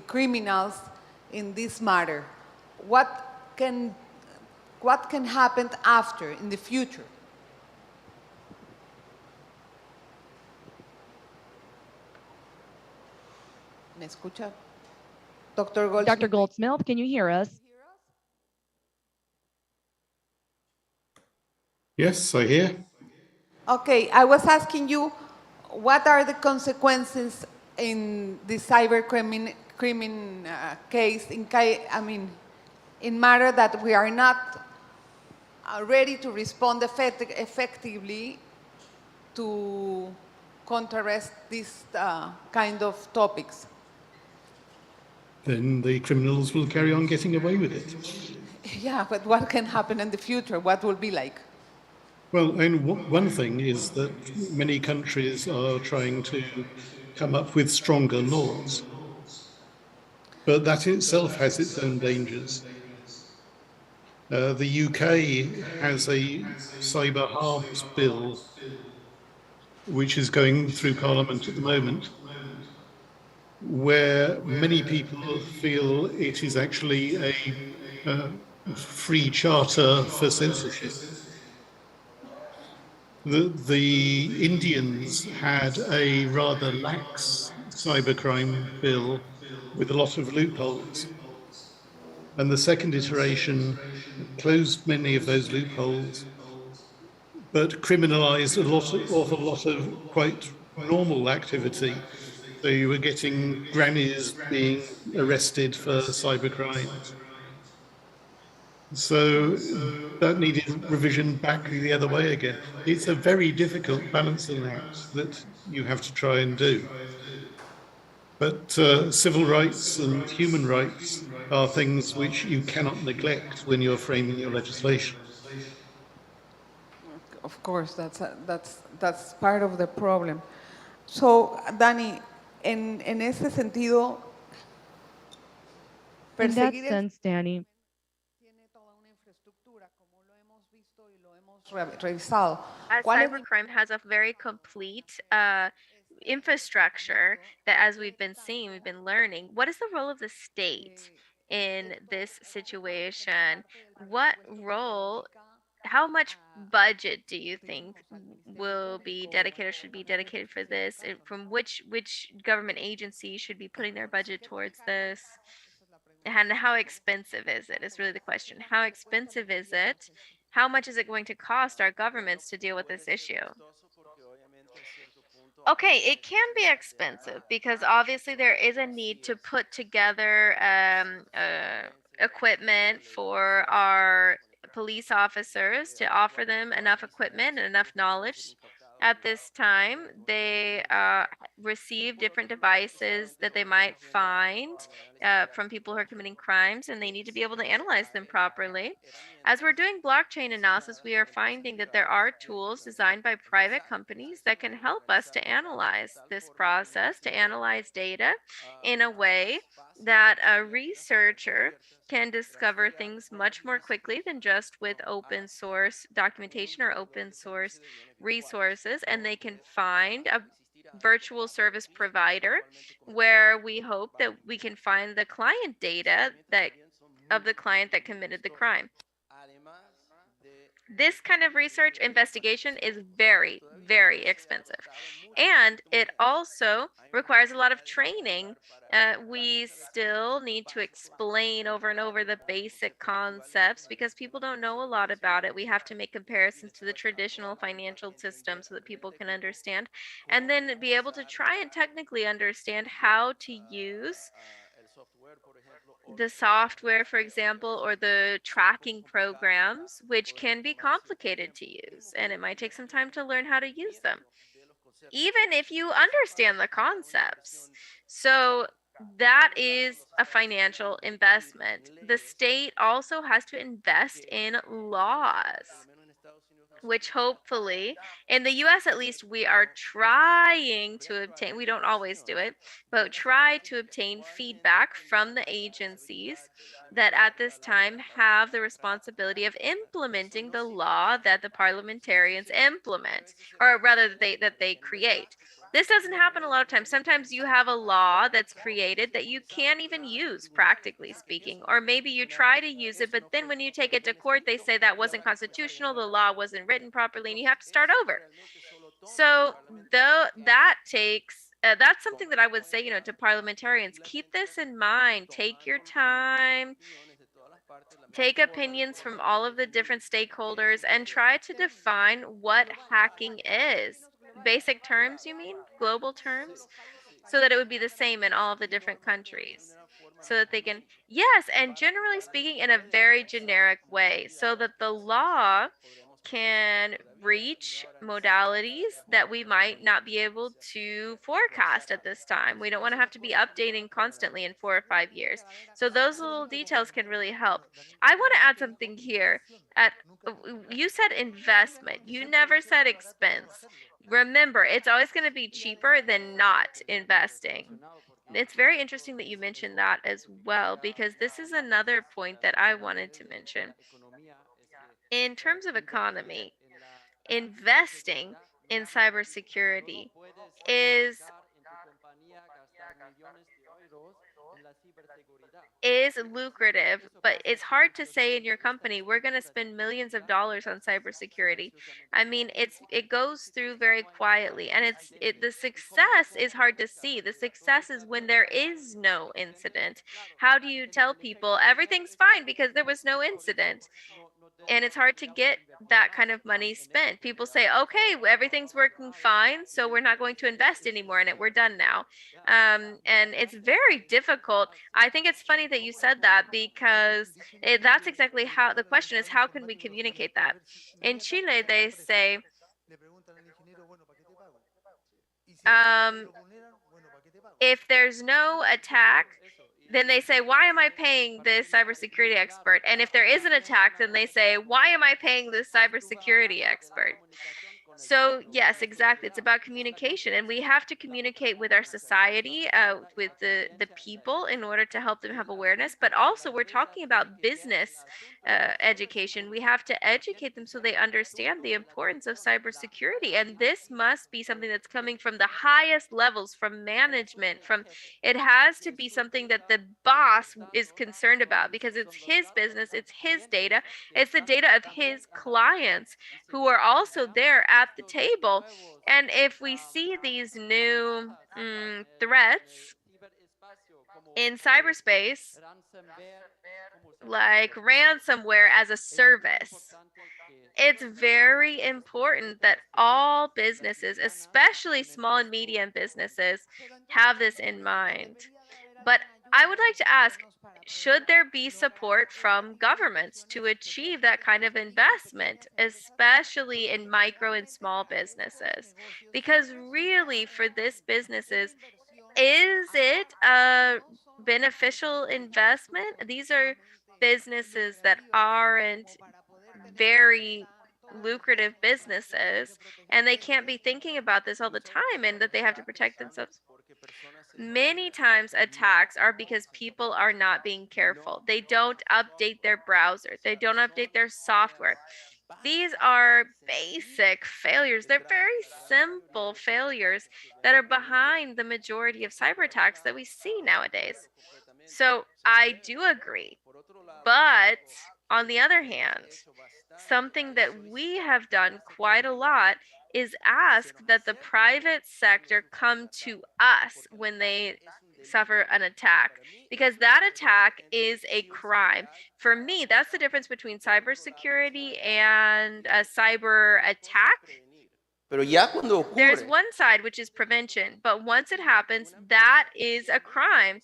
criminals in this matter. What can happen after in the future? ¿Me escucha? Dr. Goldsmith. Dr. Goldsmith, can you hear us? Yes, I hear. Okay, I was asking you, what are the consequences in the cyber crimin case, in matter that we are not ready to respond effectively to contrast these kind of topics? Then the criminals will carry on getting away with it. Yeah, but what can happen in the future? What will be like? Well, and one thing is that many countries are trying to come up with stronger laws, but that itself has its own dangers. The UK has a cyber harms bill, which is going through Parliament at the moment, where many people feel it is actually a free charter for censorship. The Indians had a rather lax cybercrime bill with a lot of loopholes. And the second iteration closed many of those loopholes, but criminalized an awful lot of quite normal activity. So you were getting grannies being arrested for cybercrimes. So that needed revision back the other way again. It's a very difficult balancing act that you have to try and do. But civil rights and human rights are things which you cannot neglect when you're framing your legislation. Of course, that's part of the problem. So, Dani, en ese sentido, In that perseguir sense, Danny, tiene toda una infraestructura, como lo hemos visto y lo hemos revisado. As ¿Cuál es cybercrime has a very complete infrastructure that, as we've been seeing, we've been learning, what is the role of the state in this situation? What role, how much budget do you think will be dedicated or should be dedicated for this? From which government agency should be putting their budget towards this? And how expensive is it? Is really the question. How expensive is it? How much is it going to cost our governments to deal with this issue? Okay, it can be expensive because obviously there is a need to put together equipment for our police officers, to offer them enough equipment and enough knowledge. At this time, they receive different devices that they might find from people who are committing crimes, and they need to be able to analyze them properly. As we're doing blockchain analysis, we are finding that there are tools designed by private companies that can help us to analyze this process, to analyze data in a way that a researcher can discover things much more quickly than just with open source documentation or open source resources, and they can find a virtual service provider where we hope that we can find the client data that of the client that committed the crime. This kind of research investigation is very, very expensive. And it also requires a lot of training. We still need to explain over and over the basic concepts because people don't know a lot about it. We have to make comparisons to the traditional financial system so that people can understand, and then be able to try and technically understand how to use the software, for example, or the tracking programs, which can be complicated to use, and it might take some time to learn how to use them, even if you understand the concepts. So that is a financial investment. The state also has to invest in laws, which hopefully in the US at least we are trying to obtain. We don't always do it, but try to obtain feedback from the agencies that at this time have the responsibility of implementing the law that the parliamentarians implement, or rather that they create. This doesn't happen a lot of times. Sometimes you have a law that's created that you can't even use, practically speaking, or maybe you try to use it, but then when you take it to court, they say that wasn't constitutional, the law wasn't written properly, and you have to start over. So that takes that's something that I would say, to parliamentarians. Keep this in mind. Take your time, take opinions from all of the different stakeholders, and try to define what hacking is. Basic terms, you mean? Global terms? So that it would be the same in all of the different countries. So that they can, yes, and generally speaking, in a very generic way, so that the law can reach modalities that we might not be able to forecast at this time. We don't want to have to be updating constantly in 4 or 5 years. So those little details can really help. I want to add something here. At You said investment. You never said expense. Remember, it's always going to be cheaper than not investing. It's very interesting that you mentioned that as well, because this is another point that I wanted to mention. In terms of economy, investing in cybersecurity is lucrative, but it's hard to say in your company we're going to spend millions of dollars on cybersecurity. I mean, it goes through very quietly, and the success is hard to see. The success is when there is no incident. How do you tell people everything's fine because there was no incident? And it's hard to get that kind of money spent. People say, okay, everything's working fine, so we're not going to invest anymore in it. We're done now. And it's very difficult. I think it's funny that you said that, because that's exactly how the question is, how can we communicate that? In Chile, they say, if there's no attack, then they say, why am I paying this cybersecurity expert? And if there is an attack, then they say, why am I paying this cybersecurity expert? So yes, exactly. It's about communication, and we have to communicate with our society, with the people, in order to help them have awareness. But also, we're talking about business education. We have to educate them so they understand the importance of cybersecurity, and this must be something that's coming from the highest levels, from management. It has to be something that the boss is concerned about, because it's his business, it's his data, it's the data of his clients who are also there at the table. And if we see these new threats in cyberspace, like ransomware as a service, it's very important that all businesses, especially small and medium businesses, have this in mind. But I would like to ask, should there be support from governments to achieve that kind of investment, especially in micro and small businesses? Because really, for this businesses, is it a beneficial investment? These are businesses that aren't very lucrative businesses, and they can't be thinking about this all the time, and that they have to protect themselves. Many times attacks are because people are not being careful. They don't update their browser. They don't update their software. These are basic failures. They're very simple failures that are behind the majority of cyber attacks that we see nowadays. So I do agree. But on the other hand, something that we have done quite a lot is ask that the private sector come to us when they suffer an attack, because that attack is a crime. For me, that's the difference between cybersecurity and a cyber attack. There's one side, which is prevention, but once it happens, that is a crime.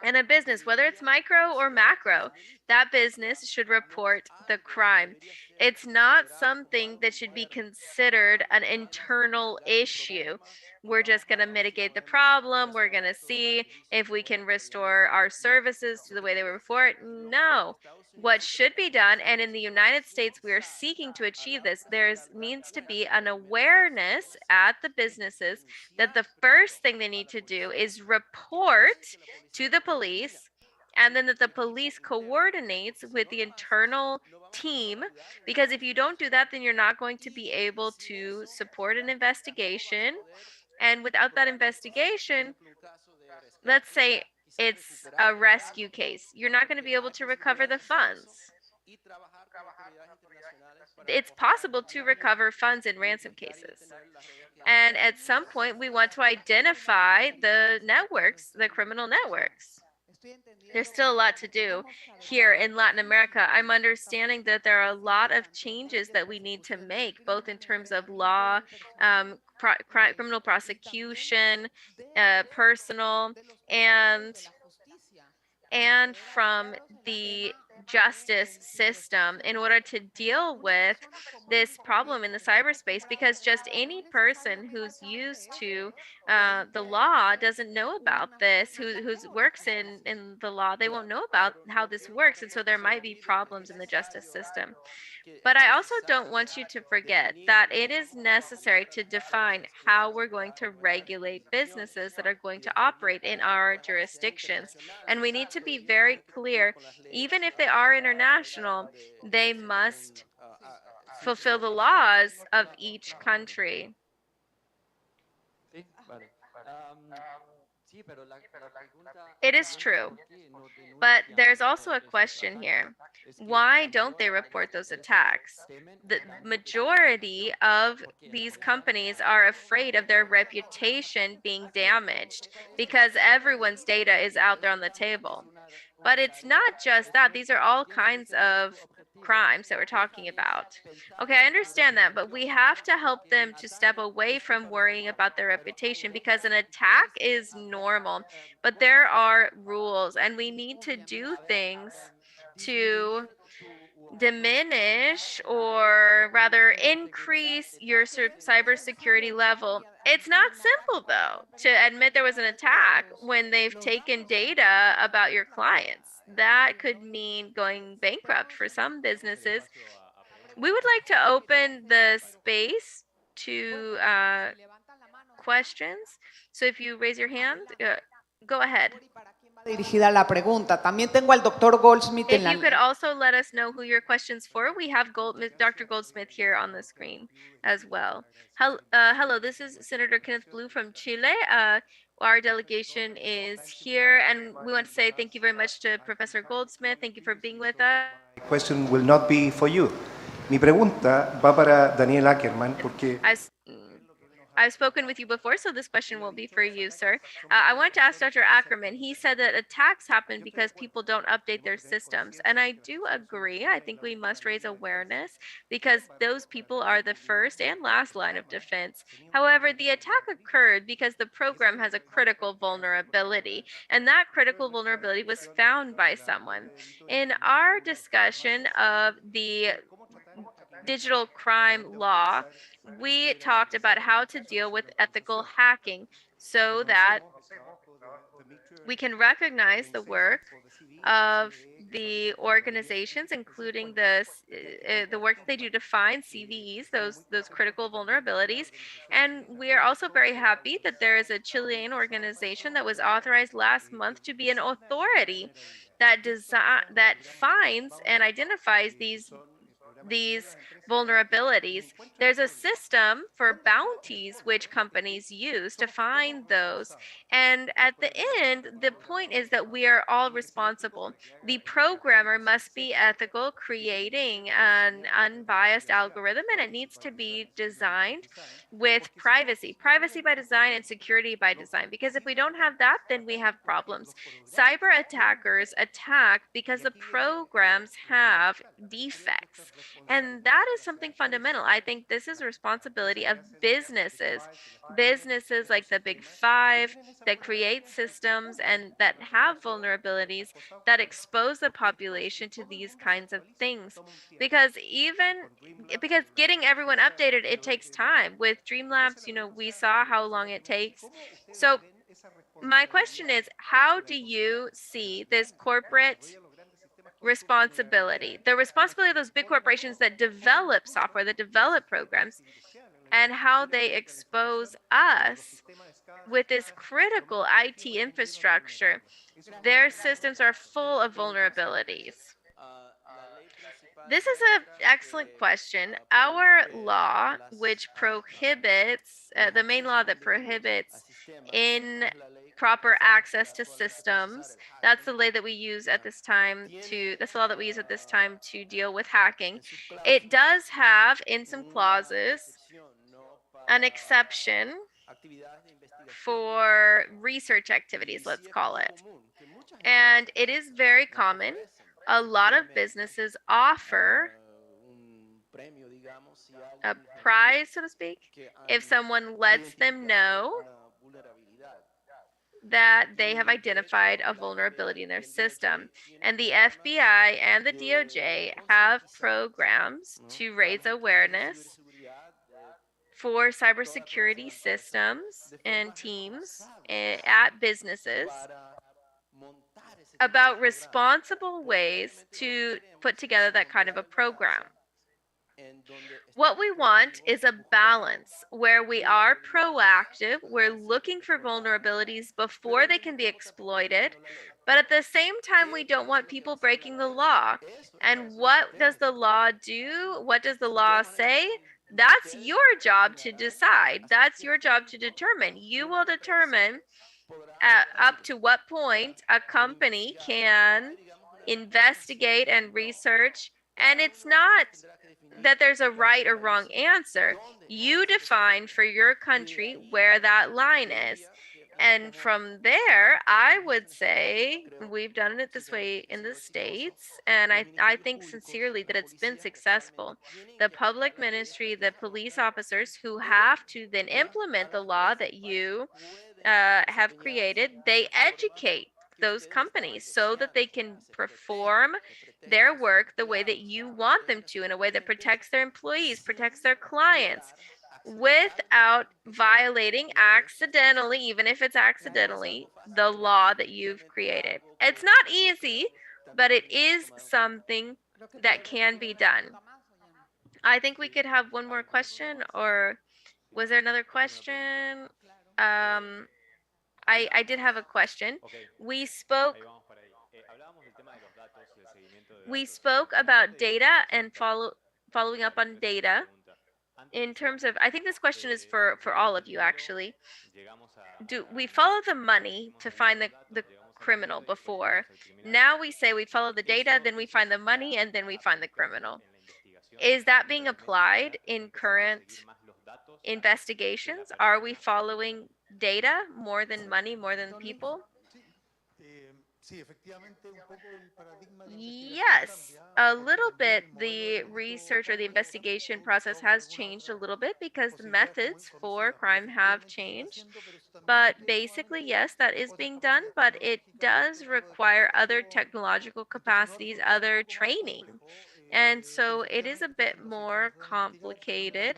And a business, whether it's micro or macro, that business should report the crime. It's not something that should be considered an internal issue. We're just going to mitigate the problem. We're going to see if we can restore our services to the way they were before. No. What should be done, and in the United States, we are seeking to achieve this, there needs to be an awareness at the businesses that the first thing they need to do is report to the police, and then that the police coordinates with the internal team, because if you don't do that, then you're not going to be able to support an investigation. And without that investigation, let's say it's a rescue case, you're not going to be able to recover the funds. it's possible to recover funds in ransom cases. And at some point, we want to identify the networks, the criminal networks. There's still a lot to do here in Latin America. I'm understanding that there are a lot of changes that we need to make, both in terms of law, criminal prosecution, personal, and from the justice system in order to deal with this problem in the cyberspace, because just any person who's used to the law doesn't know about this, who works in the law, they won't know about how this works, and so there might be problems in the justice system. But I also don't want you to forget that it is necessary to define how we're going to regulate businesses that are going to operate in our jurisdictions. And we need to be very clear, even if they are international, they must fulfill the laws of each country. It is true. But there's also a question here. Why don't they report those attacks? The majority of these companies are afraid of their reputation being damaged because everyone's data is out there on the table. But it's not just that. These are all kinds of crimes that we're talking about. Okay, I understand that, but we have to help them to step away from worrying about their reputation, because an attack is normal, but there are rules and we need to do things to diminish, or rather increase, your cybersecurity level. It's not simple though to admit there was an attack when they've taken data about your clients. That could mean going bankrupt for some businesses. We would like to open the space to questions. So if you raise your hand, go ahead. Dirigida la pregunta. También tengo al doctor Goldsmith If you could also let us know who your question's for, we have Dr. Goldsmith here on the screen as well. Hello, this is Senator Kenneth Blue from Chile. Our delegation is here, and we want to say thank you very much to Professor Goldsmith. Thank you for being with us. My question will not be for you. Mi pregunta va para Daniel Ackerman porque I've spoken with you before, so this question will be for you, sir. I want to ask Dr. Ackerman. He said that attacks happen because people don't update their systems. And I do agree. I think we must raise awareness because those people are the first and last line of defense. However, the attack occurred because the program has a critical vulnerability, and that critical vulnerability was found by someone. In our discussion of the digital crime law, we talked about how to deal with ethical hacking so that we can recognize the work of the organizations, including the work that they do to find CVEs, those critical vulnerabilities. And we are also very happy that there is a Chilean organization that was authorized last month to be an authority that finds and identifies these vulnerabilities. There's a system for bounties which companies use to find those. And at the end, the point is that we are all responsible. The programmer must be ethical, creating an unbiased algorithm, and it needs to be designed with privacy by design and security by design. Because if we don't have that, then we have problems. Cyber attackers attack because the programs have defects. And that is something fundamental. I think this is a responsibility of businesses like the big five that create systems and that have vulnerabilities that expose the population to these kinds of things. Because getting everyone updated, it takes time. With Dreamlabs, we saw how long it takes. So my question is, how do you see this corporate responsibility, the responsibility of those big corporations that develop software, that develop programs, and how they expose us with this critical IT infrastructure? Their systems are full of vulnerabilities. This is an excellent question. Our law, which prohibits, the main law that prohibits in proper access to systems. That's the law that we use at this time to deal with hacking. It does have in some clauses an exception for research activities, let's call it. And it is very common. A lot of businesses offer a prize, so to speak, if someone lets them know that they have identified a vulnerability in their system. And the FBI and the DOJ have programs to raise awareness for cybersecurity systems and teams at businesses about responsible ways to put together that kind of a program. What we want is a balance where we are proactive, we're looking for vulnerabilities before they can be exploited, but at the same time, we don't want people breaking the law. And what does the law do? What does the law say? That's your job to decide. That's your job to determine. You will determine up to what point a company can investigate and research. And it's not that there's a right or wrong answer. You define for your country where that line is. And from there, I would say we've done it this way in the States. And I think sincerely that it's been successful. The public ministry, the police officers who have to then implement the law that you have created, they educate those companies so that they can perform their work the way that you want them to, in a way that protects their employees, protects their clients, without violating accidentally, even if it's accidentally, the law that you've created. It's not easy, but it is something that can be done. I think we could have one more question, or was there another question? I did have a question. We spoke about data and following up on data. In terms of, I think this question is for all of you actually. Do we follow the money to find the criminal before? Now we say we follow the data, then we find the money, and then we find the criminal. Is that being applied in current investigations? Are we following data more than money, more than people? Yes, a little bit. The research or the investigation process has changed a little bit because the methods for crime have changed. But basically, yes, that is being done, but it does require other technological capacities, other training. And so it is a bit more complicated.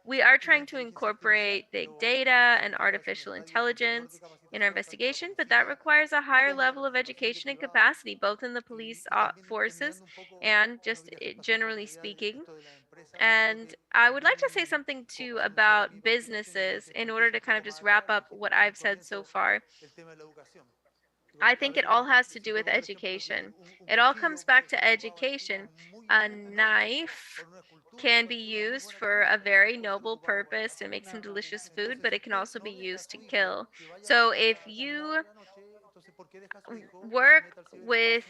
We are trying to incorporate big data and artificial intelligence in our investigation, but that requires a higher level of education and capacity, both in the police forces and just generally speaking. And I would like to say something too about businesses in order to kind of just wrap up what I've said so far. I think it all has to do with education. It all comes back to education. A knife can be used for a very noble purpose to make some delicious food, but it can also be used to kill. So if you work with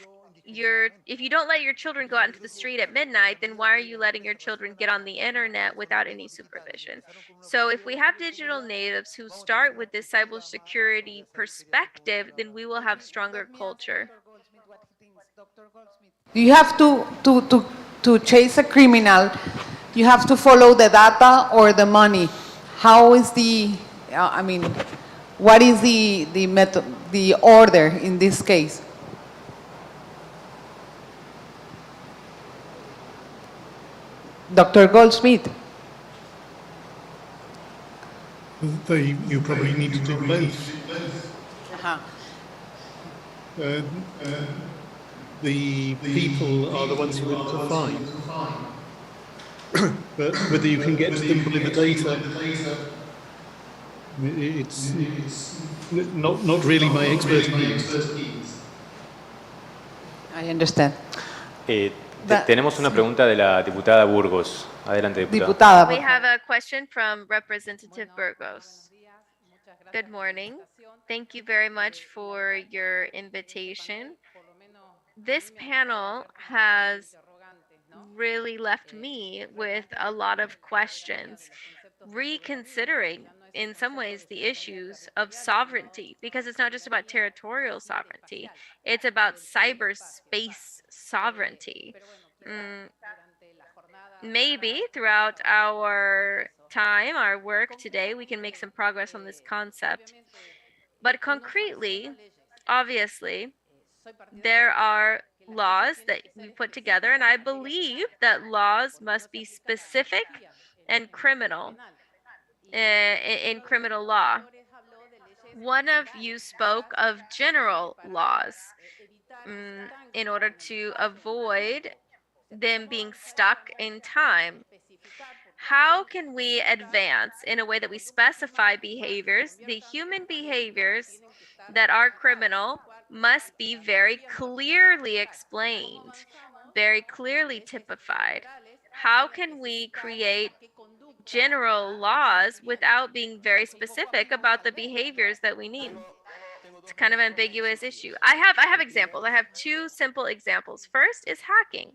if you don't let your children go out into the street at midnight, then why are you letting your children get on the internet without any supervision? So if we have digital natives who start with this cybersecurity perspective, then we will have stronger culture. You have to chase a criminal, you have to follow the data or the money. How is what is the method, the order in this case? Dr. Goldsmith. You probably need to do both. The people are the ones you want to find. But whether you can get to them by the data, it's not really my expertise. I understand. Tenemos una pregunta de la diputada Burgos. Adelante, diputada. We have a question from Representative Burgos. Good morning. Thank you very much for your invitation. This panel has really left me with a lot of questions, reconsidering in some ways the issues of sovereignty, because it's not just about territorial sovereignty, it's about cyberspace sovereignty. Mm, Maybe throughout our time, our work today, we can make some progress on this concept. But concretely, obviously, there are laws that we put together, and I believe that laws must be specific and criminal in criminal law. One of you spoke of general laws in order to avoid them being stuck in time. How can we advance in a way that we specify behaviors? The human behaviors that are criminal must be very clearly explained, very clearly typified. How can we create general laws without being very specific about the behaviors that we need? It's kind of an ambiguous issue. I have examples. I have two simple examples. First is hacking.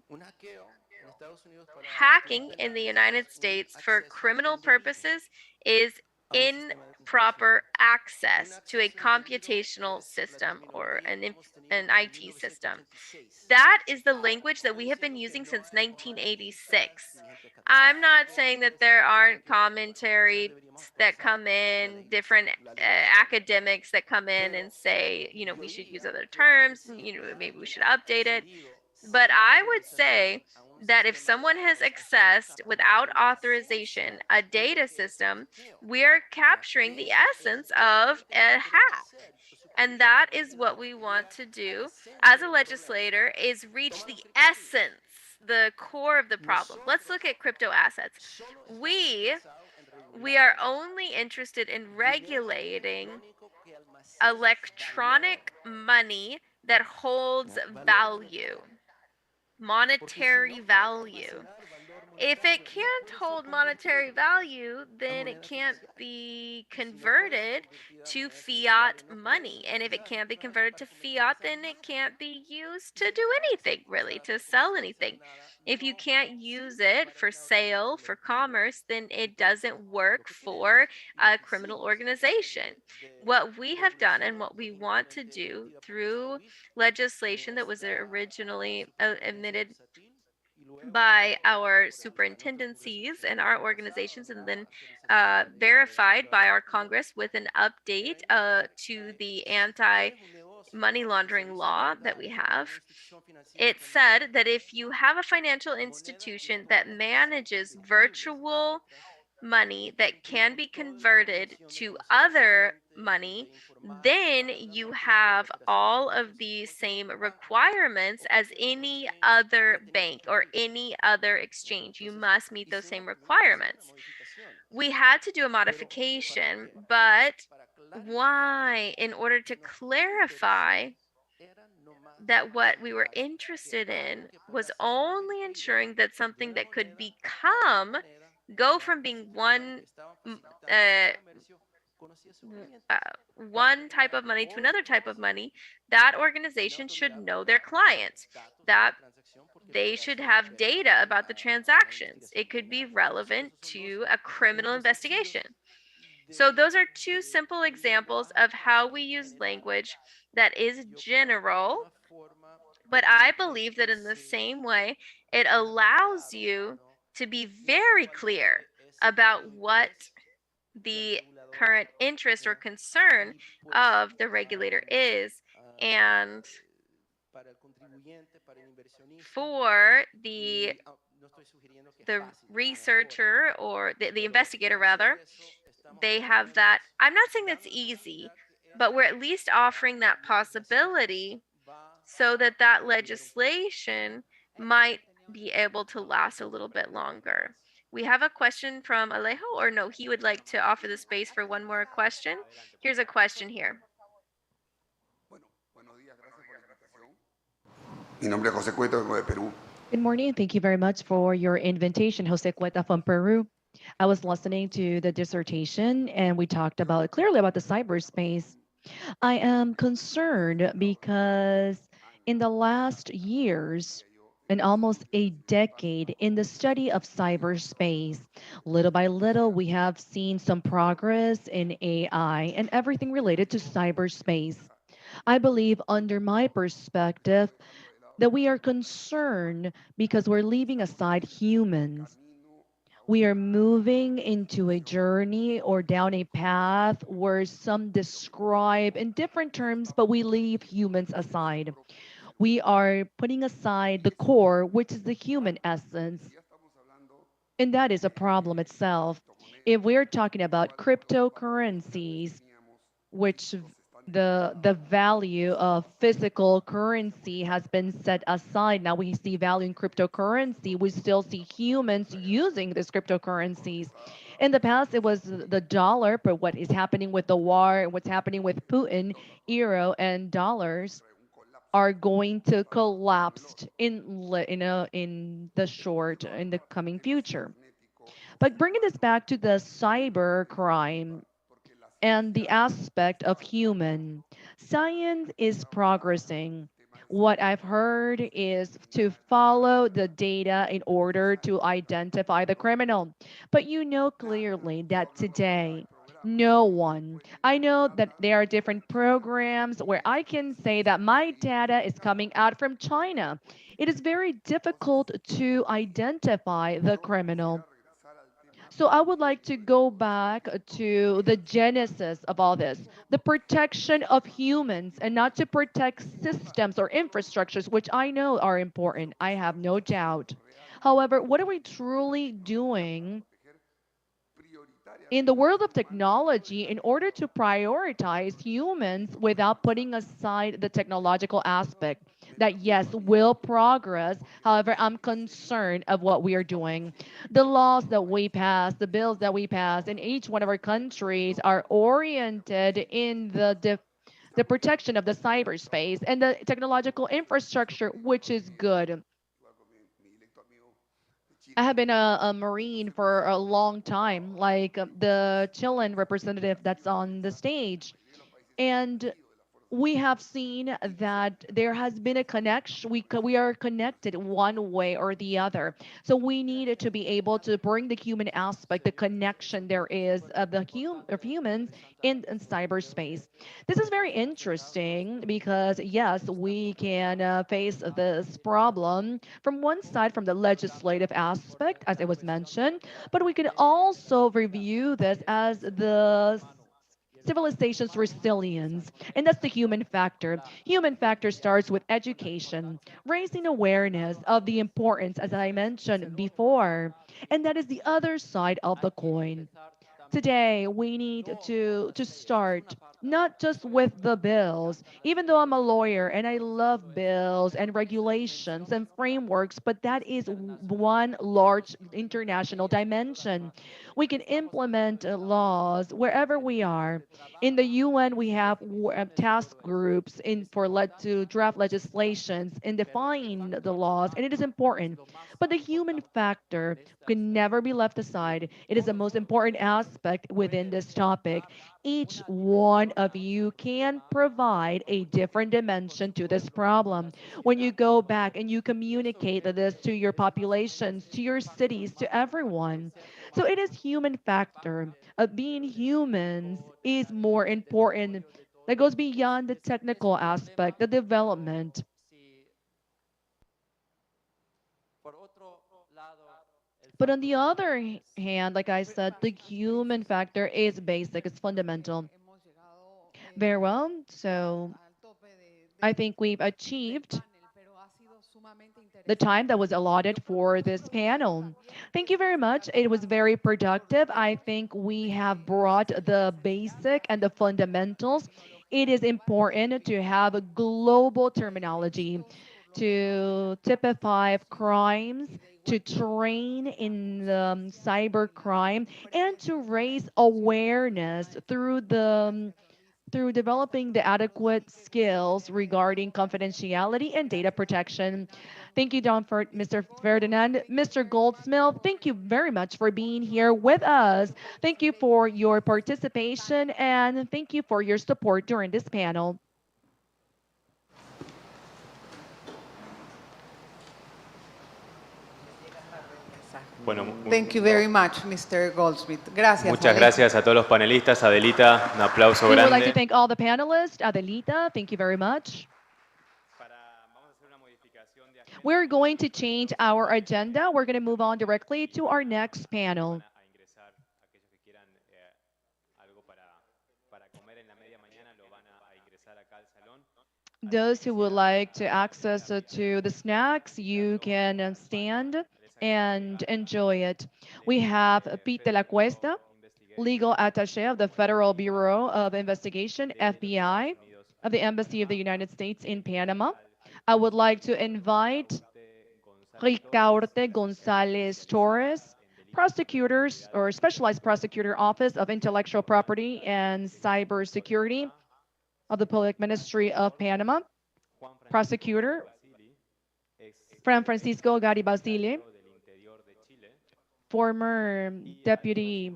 Hacking in the United States for criminal purposes is improper access to a computational system or an IT system. That is the language that we have been using since 1986. I'm not saying that there aren't commentaries that come in, different academics that come in and say, we should use other terms, maybe we should update it. But I would say that if someone has accessed without authorization a data system, we are capturing the essence of a hack. And that is what we want to do as a legislator, is reach the essence, the core of the problem. Let's look at crypto assets. We are only interested in regulating electronic money that holds value, monetary value. If it can't hold monetary value, then it can't be converted to fiat money. And if it can't be converted to fiat, then it can't be used to do anything, really, to sell anything. If you can't use it for sale, for commerce, then it doesn't work for a criminal organization. What we have done and what we want to do through legislation that was originally admitted by our superintendencies and our organizations, and then verified by our Congress with an update to the anti-money laundering law that we have. It said that if you have a financial institution that manages virtual money that can be converted to other money, then you have all of the same requirements as any other bank or any other exchange. You must meet those same requirements. We had to do a modification, but why? In order to clarify that what we were interested in was only ensuring that something that could go from being uh, one type of money to another type of money, that organization should know their clients, that they should have data about the transactions. It could be relevant to a criminal investigation. So those are two simple examples of how we use language that is general, but I believe that in the same way, it allows you to be very clear about what the current interest or concern of the regulator is. And for the researcher or the investigator rather, they have that. I'm not saying that's easy, but we're at least offering that possibility so that that legislation might be able to last a little bit longer. We have a question from Alejo, or no, he would like to offer the space for one more question. Here's a question here. Mi nombre es José Cueto, vengo de Perú. Good morning, and thank you very much for your invitation, Jose Cueta from Peru. I was listening to the dissertation and we talked about clearly about the cyberspace. I am concerned because in the last years, in almost a decade, in the study of cyberspace, little by little, we have seen some progress in AI and everything related to cyberspace. I believe, under my perspective, that we are concerned because we're leaving aside humans. We are moving into a journey or down a path where some describe in different terms, but we leave humans aside. We are putting aside the core, which is the human essence, and that is a problem itself. If we're talking about cryptocurrencies, which the value of physical currency has been set aside. Now we see value in cryptocurrency. We still see humans using these cryptocurrencies. In the past, it was the dollar, but what is happening with the war, what's happening with Putin, euro and dollars are going to collapse in the short in the coming future. But bringing this back to the cyber crime, and the aspect of human. Science is progressing. What I've heard is to follow the data in order to identify the criminal. But you know clearly that today, no one, I know that there are different programs where I can say that my data is coming out from China. It is very difficult to identify the criminal. So I would like to go back to the genesis of all this, the protection of humans and not to protect systems or infrastructures, which I know are important. I have no doubt. However, what are we truly doing in the world of technology in order to prioritize humans without putting aside the technological aspect? That yes, will progress. However, I'm concerned of what we are doing. The laws that we pass, the bills that we pass in each one of our countries are oriented in the protection of the cyberspace and the technological infrastructure, which is good. I have been a Marine for a long time, like the Chilean representative that's on the stage. And we have seen that there has been a connection. We are connected one way or the other. So we needed to be able to bring the human aspect, the connection there is of of humans in cyberspace. This is very interesting because yes, we can face this problem from one side, from the legislative aspect, as it was mentioned, but we can also review this as the civilization's resilience, and that's the human factor. Human factor starts with education, raising awareness of the importance, as I mentioned before, and that is the other side of the coin. Today we need to start not just with the bills, even though I'm a lawyer and I love bills and regulations and frameworks, but that is one large international dimension. We can implement laws wherever we are. In the UN we have task groups in for to draft legislations and define the laws, and it is important, but the human factor can never be left aside. It is the most important aspect within this topic. Each one of you can provide a different dimension to this problem. When you go back and you communicate this to your populations, to your cities, to everyone. So it is human factor. Being humans is more important. That goes beyond the technical aspect, the development. But on the other hand, like I said, the human factor is basic, it's fundamental. Very well. So I think we've achieved the time that was allotted for this panel. Thank you very much. It was very productive. I think we have brought the basic and the fundamentals. It is important to have a global terminology to typify crimes, to train in cyber crime, and to raise awareness through through developing the adequate skills regarding confidentiality and data protection. Thank you, Mr. Ferdinand. Mr. Goldsmith, thank you very much for being here with us. Thank you for your participation and thank you for your support during this panel. Bueno, Thank you very much, Mr. Goldsmith. Gracias. muchas Alex. gracias a todos los panelistas. Adelita, un aplauso We would like to grande. thank all the panelists. Adelita, thank you very much. We're going to change our agenda. We're going to move on directly to our next panel. Those who would like to access to the snacks, you can stand and enjoy it. We have Pete de la Cuesta, legal attaché of the Federal Bureau of Investigation, FBI, of the Embassy of the United States in Panama. I would like to invite Ricaurte González Torres, prosecutors or specialized prosecutor office of intellectual property and cybersecurity of the Public Ministry of Panama, prosecutor Fran Francisco Gari Basile, former deputy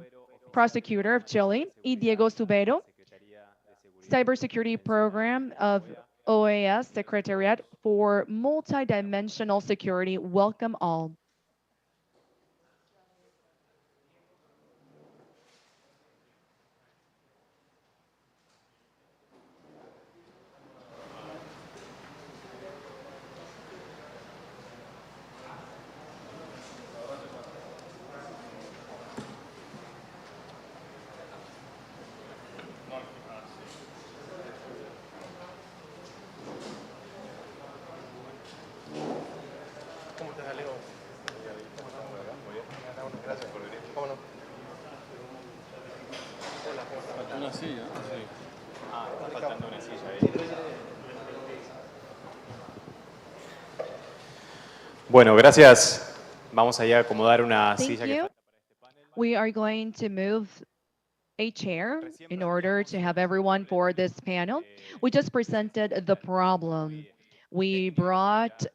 prosecutor of Chile, y Diego Subero, cybersecurity program of OAS Secretariat for Multidimensional Security. Welcome all. Bueno, gracias. Vamos a acomodar una Thank silla que you. We are going to move a chair in order to have everyone for this panel. We just presented the problem. We brought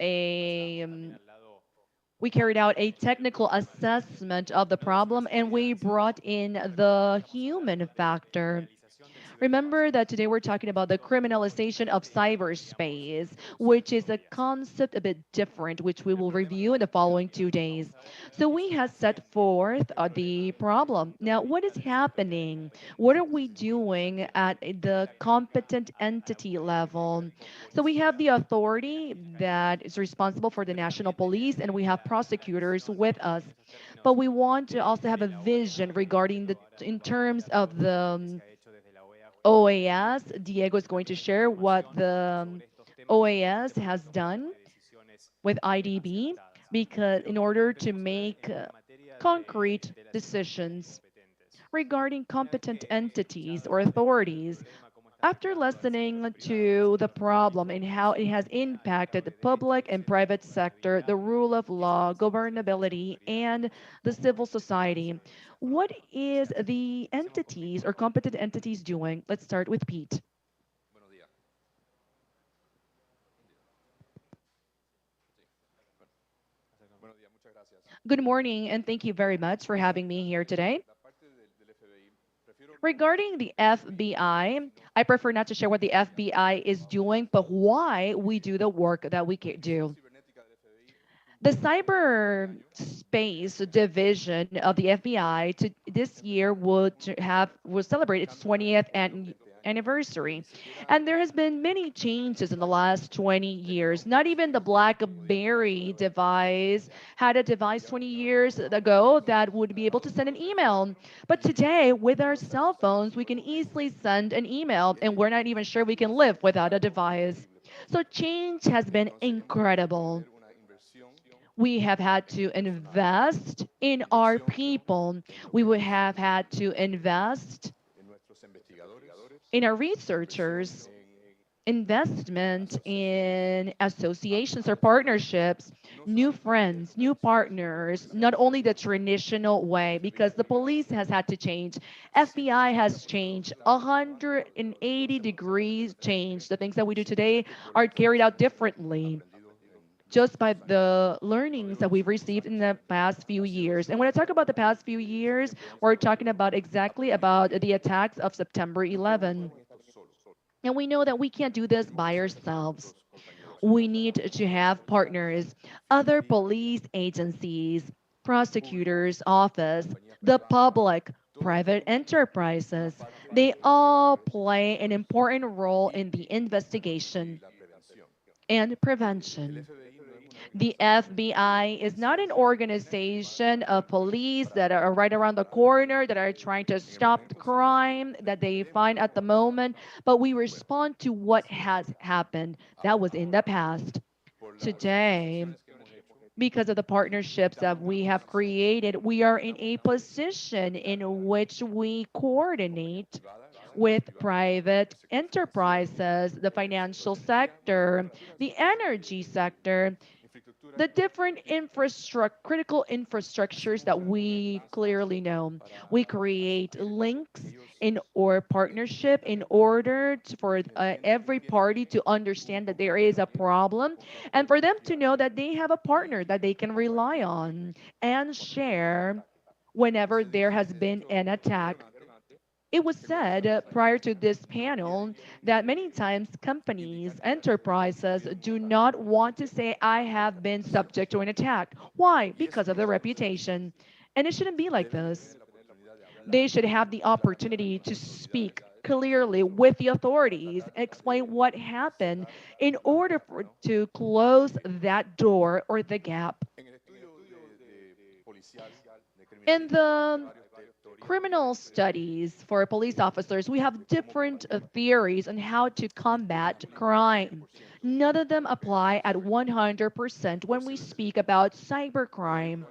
we carried out a technical assessment of the problem and we brought in the human factor. Remember that today we're talking about the criminalization of cyberspace, which is a concept a bit different, which we will review in the following 2 days. So we have set forth the problem. Now, what is happening? What are we doing at the competent entity level? So we have the authority that is responsible for the national police, and we have prosecutors with us. But we want to also have a vision regarding in terms of the OAS. Diego is going to share what the OAS has done with IDB because in order to make concrete decisions regarding competent entities or authorities. After listening to the problem and how it has impacted the public and private sector, the rule of law, governability, and the civil society, what is the entities or competent entities doing? Let's start with Pete. Good morning, and thank you very much for having me here today. Regarding the FBI, I prefer not to share what the FBI is doing, but why we do the work that we do. The cyberspace division of the FBI this year will celebrate its 20th anniversary. And there has been many changes in the last 20 years. Not even the BlackBerry device had a device 20 years ago that would be able to send an email. But today, with our cell phones, we can easily send an email, and we're not even sure we can live without a device. So change has been incredible. We have had to invest in our people. We would have had to invest in our researchers, investment in associations or partnerships, new friends, new partners, not only the traditional way, because the police has had to change, FBI has changed, 180 degrees change. The things that we do today are carried out differently just by the learnings that we've received in the past few years. And when I talk about the past few years, we're talking about exactly about the attacks of September 11. And we know that we can't do this by ourselves. We need to have partners, other police agencies, prosecutors' office, the public, private enterprises. They all play an important role in the investigation and prevention. The FBI is not an organization of police that are right around the corner that are trying to stop the crime that they find at the moment, but we respond to what has happened. That was in the past. Today, because of the partnerships that we have created, we are in a position in which we coordinate with private enterprises, the financial sector, the energy sector, the different critical infrastructures that we clearly know. We create links in or partnership in order for every party to understand that there is a problem and for them to know that they have a partner that they can rely on and share whenever there has been an attack. It was said prior to this panel that many times companies, enterprises do not want to say, I have been subject to an attack. Why? Because of their reputation. And it shouldn't be like this. They should have the opportunity to speak clearly with the authorities, explain what happened in order to close that door or the gap. In the criminal studies for police officers, we have different theories on how to combat crime. None of them apply at 100% when we speak about cybercrime.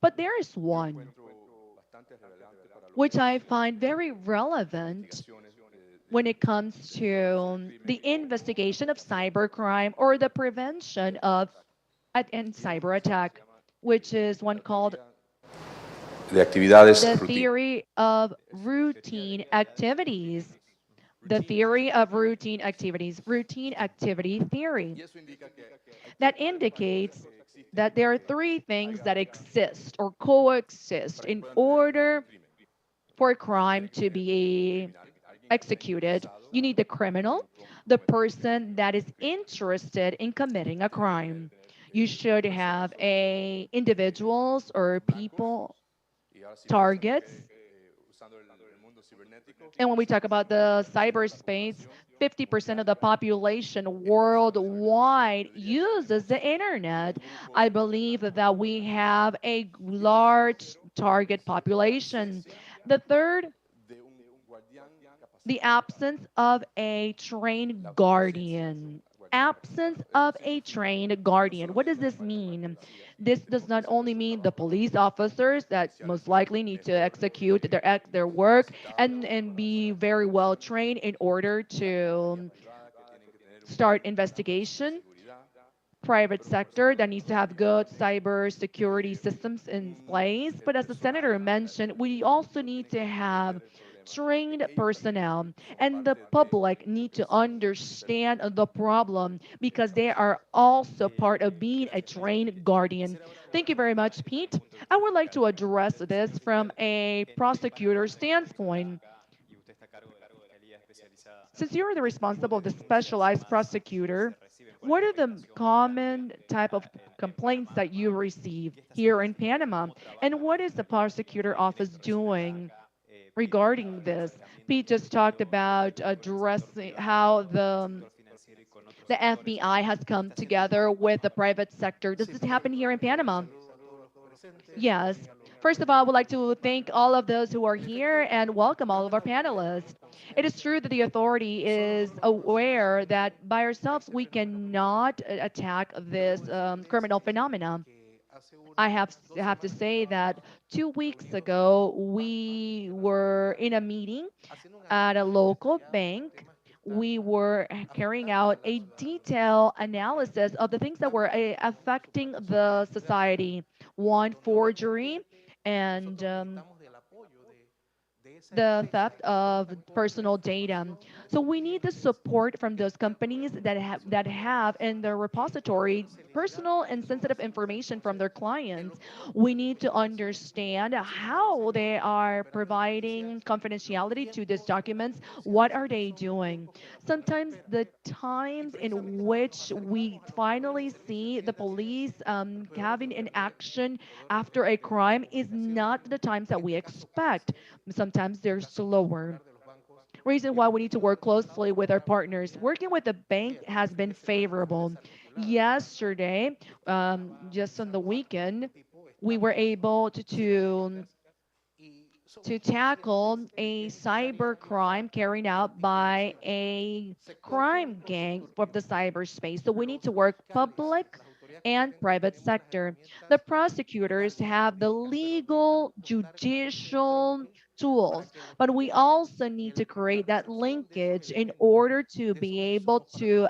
But there is one which I find very relevant when it comes to the investigation of cybercrime or the prevention of and cyber attack, which is one called de actividades the rutinas. theory of routine activities. The theory of routine activity theory. That indicates that there are three things that exist or coexist in order for a crime to be executed. You need the criminal, the person that is interested in committing a crime. You should have individuals or people targets. And when we talk about the cyberspace, 50% of the population worldwide uses the internet. I believe that we have a large target population. The third, the absence of a trained guardian. Absence of a trained guardian. What does this mean? This does not only mean the police officers that most likely need to execute their work and be very well trained in order to start investigation, private sector that needs to have good cyber security systems in place. But as the senator mentioned, we also need to have trained personnel, and the public need to understand the problem because they are also part of being a trained guardian. Thank you very much, Pete. I would like to address this from a prosecutor standpoint. Since you're the responsible of the specialized prosecutor, what are the common type of complaints that you receive here in Panama? And what is the prosecutor office doing regarding this? Pete just talked about addressing how the FBI has come together with the private sector. Does this happen here in Panama? Yes. First of all, I would like to thank all of those who are here and welcome all of our panelists. It is true that the authority is aware that by ourselves we cannot attack this criminal phenomena. I have to say that 2 weeks ago we were in a meeting at a local bank we were carrying out a detailed analysis of the things that were affecting the society. One, forgery, and the theft of personal data. So we need the support from those companies that have in their repository personal and sensitive information from their clients. We need to understand how they are providing confidentiality to these documents. What are they doing? Sometimes the times in which we finally see the police having an action after a crime is not the times that we expect. Sometimes they're slower. Reason why we need to work closely with our partners. Working with the bank has been favorable. Yesterday, just on the weekend, we were able to tackle a cyber crime carried out by a crime gang of the cyberspace. So we need to work public and private sector. The prosecutors have the legal, judicial tools, but we also need to create that linkage in order to be able to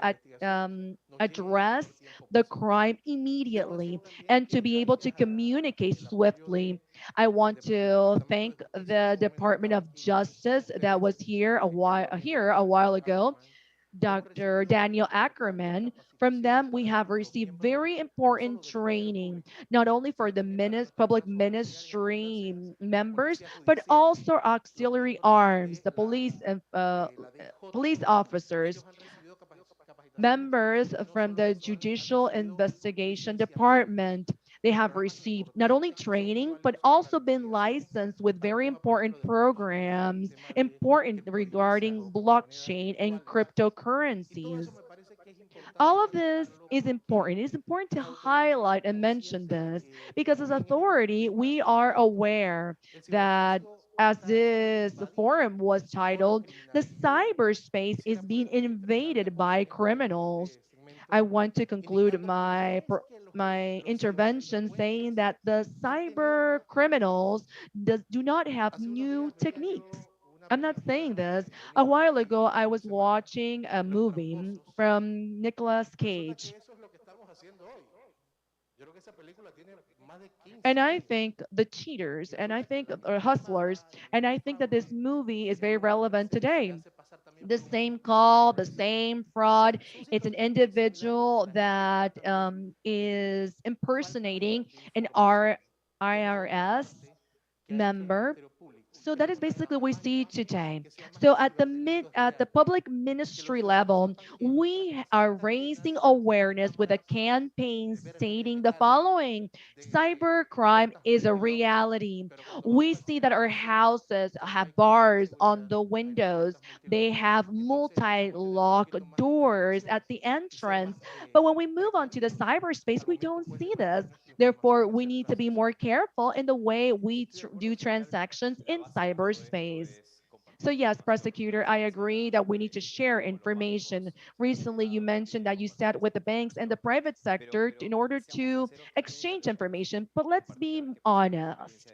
address the crime immediately and to be able to communicate swiftly. I want to thank the Department of Justice that was here a while ago, Dr. Daniel Ackerman. From them, we have received very important training, not only for the public ministry members, but also auxiliary arms, the police officers, members from the Judicial Investigation Department. They have received not only training, but also been licensed with very important programs, important regarding blockchain and cryptocurrencies. All of this is important. It's important to highlight and mention this because as authority, we are aware that as this forum was titled, the cyberspace is being invaded by criminals. I want to conclude my intervention saying that the cyber criminals do not have new techniques. I'm not saying this. A while ago, I was watching a movie from Nicolas Cage, and I think the cheaters, and I think or hustlers, and I think that this movie is very relevant today. The same call, the same fraud. It's an individual that is impersonating an IRS member. So that is basically what we see today. So at the public ministry level, we are raising awareness with a campaign stating the following: cybercrime is a reality. We see that our houses have bars on the windows. They have multi-lock doors at the entrance. But when we move on to the cyberspace, we don't see this. Therefore, we need to be more careful in the way we do transactions in cyberspace. So yes, prosecutor, I agree that we need to share information. Recently, you mentioned that you sat with the banks and the private sector in order to exchange information, but let's be honest.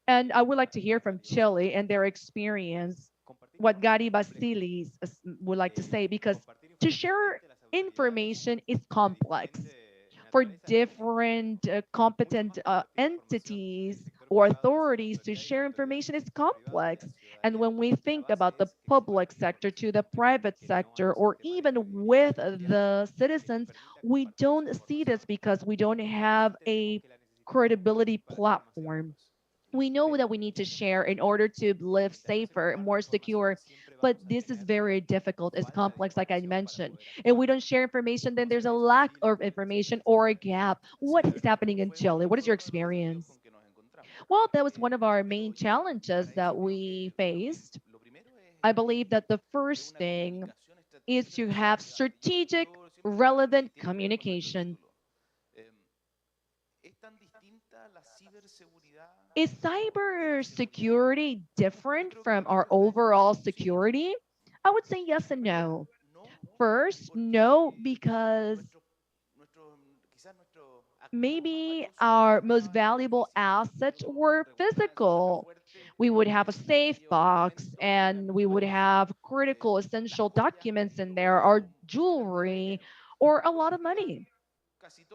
And I would like to hear from Chile and their experience, what Gary Basilis would like to say, because to share information is complex for different competent entities or authorities to share information is complex. And when we think about the public sector to the private sector, or even with the citizens, we don't see this because we don't have a credibility platform. We know that we need to share in order to live safer, more secure, but this is very difficult. It's complex, like I mentioned. If we don't share information, then there's a lack of information or a gap. What is happening in Chile? What is your experience? Well, that was one of our main challenges that we faced. I believe that the first thing is to have strategic, relevant communication. Is cybersecurity different from our overall security? I would say yes and no. First, no, because maybe our most valuable assets were physical. We would have a safe box and we would have critical essential documents in there, or jewelry, or a lot of money.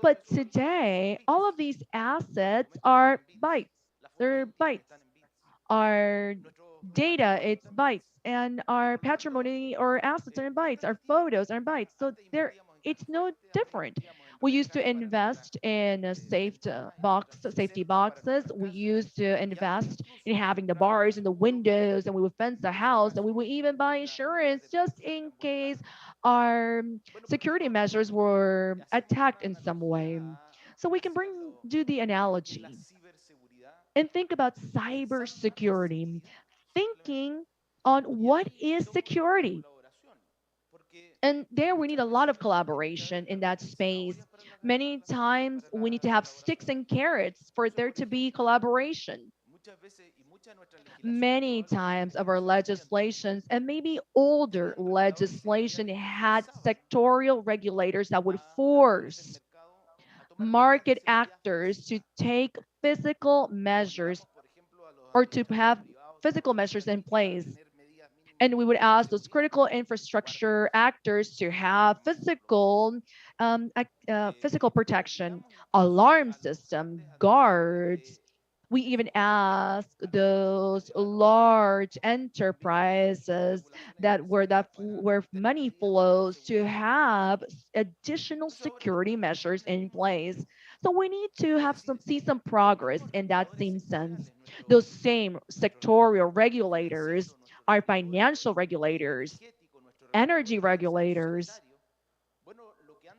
But today, all of these assets are bytes. They're bytes. Our data, it's bytes, and our patrimony or assets are in bytes, our photos are in bytes. So there, it's no different. We used to invest in a safety boxes. We used to invest in having the bars and the windows, and we would fence the house, and we would even buy insurance just in case our security measures were attacked in some way. So we can do the analogy and think about cybersecurity, thinking on what is security. And there we need a lot of collaboration in that space. Many times we need to have sticks and carrots for there to be collaboration. Many times of our legislations, and maybe older legislation, had sectorial regulators that would force market actors to take physical measures, or to have physical measures in place. And we would ask those critical infrastructure actors to have physical protection, alarm system, guards. We even ask those large enterprises where money flows to have additional security measures in place. So we need to see some progress in that same sense. Those same sectorial regulators, our financial regulators, energy regulators,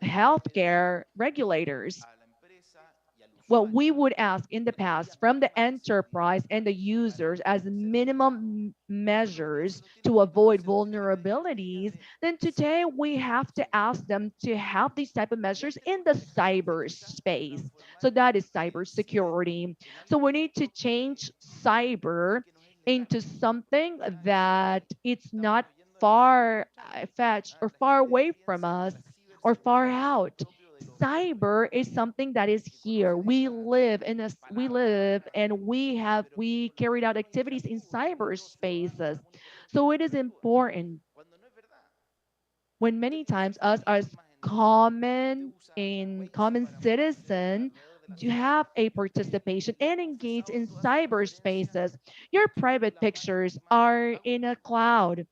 healthcare regulators. What we would ask in the past from the enterprise and the users as minimum measures to avoid vulnerabilities, then today we have to ask them to have these type of measures in the cyberspace. So that is cybersecurity. So we need to change cyber into something that it's not far fetched or far away from us or far out. Cyber is something that is here. We carried out activities in cyberspaces. So it is important when many times us as common citizen to have a participation and engage in cyberspaces. Your private pictures are in a cloud.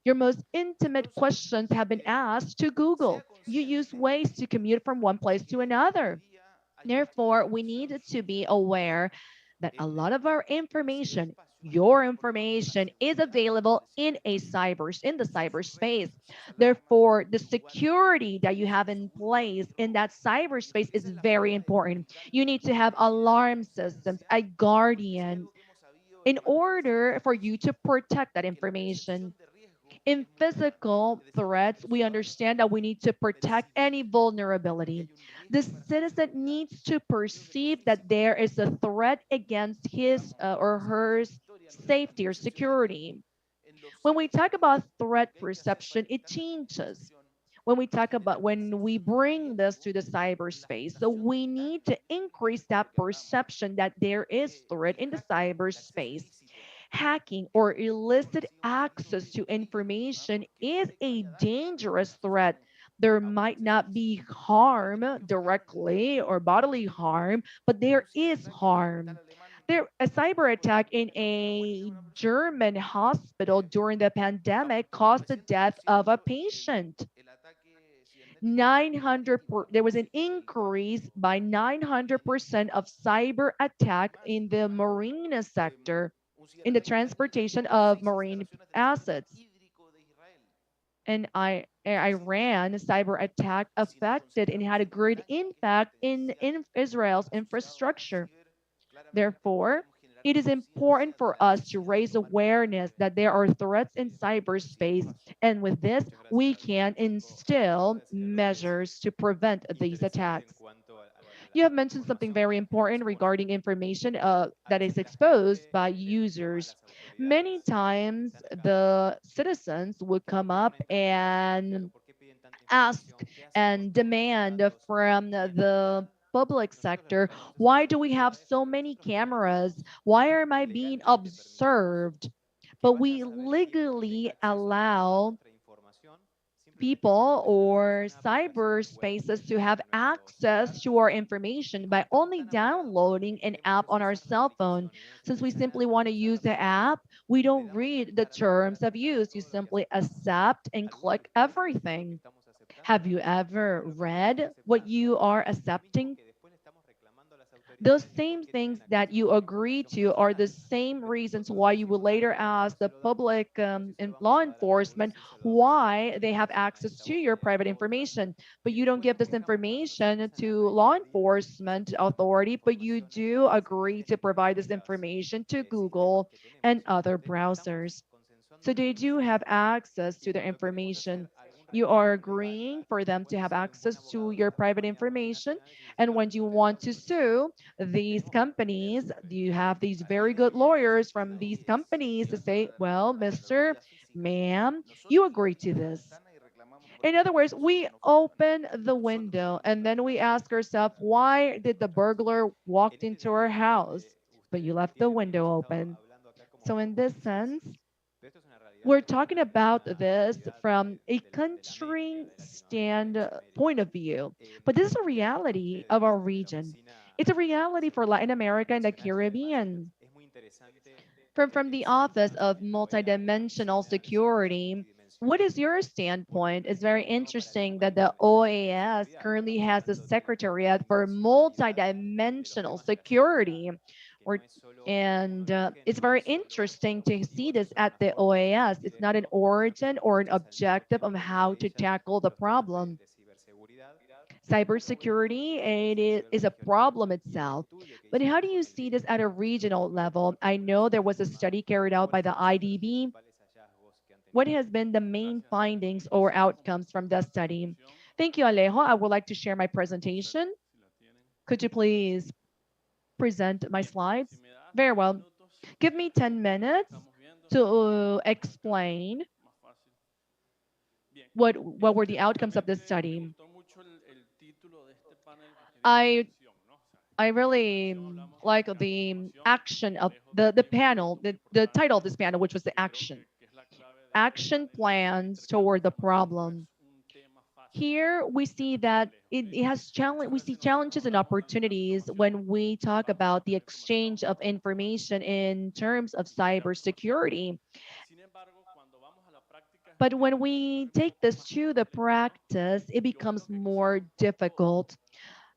Your most intimate questions have been asked to Google. You use ways to commute from one place to another. Therefore, we need to be aware that a lot of our information, your information, is available in the cyberspace. Therefore, the security that you have in place in that cyberspace is very important. You need to have alarm systems, a guardian, in order for you to protect that information. In physical threats, we understand that we need to protect any vulnerability. The citizen needs to perceive that there is a threat against his or her safety or security. When we talk about threat perception, it changes. When we bring this to the cyberspace, so we need to increase that perception that there is threat in the cyberspace. Hacking or illicit access to information is a dangerous threat. There might not be harm directly or bodily harm, but there is harm. A cyber attack in a German hospital during the pandemic caused the death of a patient. There was an increase by 900% of cyber attack in the marine sector, in the transportation of marine assets. And Iran cyber attack affected and had a great impact in Israel's infrastructure. Therefore, it is important for us to raise awareness that there are threats in cyberspace, and with this, we can instill measures to prevent these attacks. You have mentioned something very important regarding information that is exposed by users. Many times, the citizens would come up and ask and demand from the public sector? Why do we have so many cameras? Why am I being observed? But we legally allow people or cyberspaces to have access to our information by only downloading an app on our cell phone. Since we simply want to use the app, we don't read the terms of use. You simply accept and click everything. Have you ever read what you are accepting? Those same things that you agree to are the same reasons why you will later ask the public and law enforcement why they have access to your private information. But you don't give this information to law enforcement authority, but you do agree to provide this information to Google and other browsers. So they do have access to their information. You are agreeing for them to have access to your private information. And when you want to sue these companies, you have these very good lawyers from these companies to say, well, Mr. Ma'am, you agree to this. In other words, we open the window and then we ask ourselves, why did the burglar walk into our house? But you left the window open. So in this sense, we're talking about this from a country point of view, but this is a reality of our region. It's a reality for Latin America and the Caribbean. From the Office of Multidimensional Security, what is your standpoint? It's very interesting that the OAS currently has a secretariat for multidimensional security. Or, and it's very interesting to see this at the OAS. It's not an origin or an objective of how to tackle the problem. Cybersecurity, is a problem itself. But how do you see this at a regional level? I know there was a study carried out by the IDB. What has been the main findings or outcomes from the study? Thank you, Alejo. I would like to share my presentation. Could you please present my slides? Very well. Give me 10 minutes to explain what were the outcomes of this study. I I really like the action of the panel, the title of this panel, which was the action plans toward the problem. Here we see that it has challenge. We see challenges and opportunities when we talk about the exchange of information in terms of cybersecurity. But when we take this to the practice, it becomes more difficult.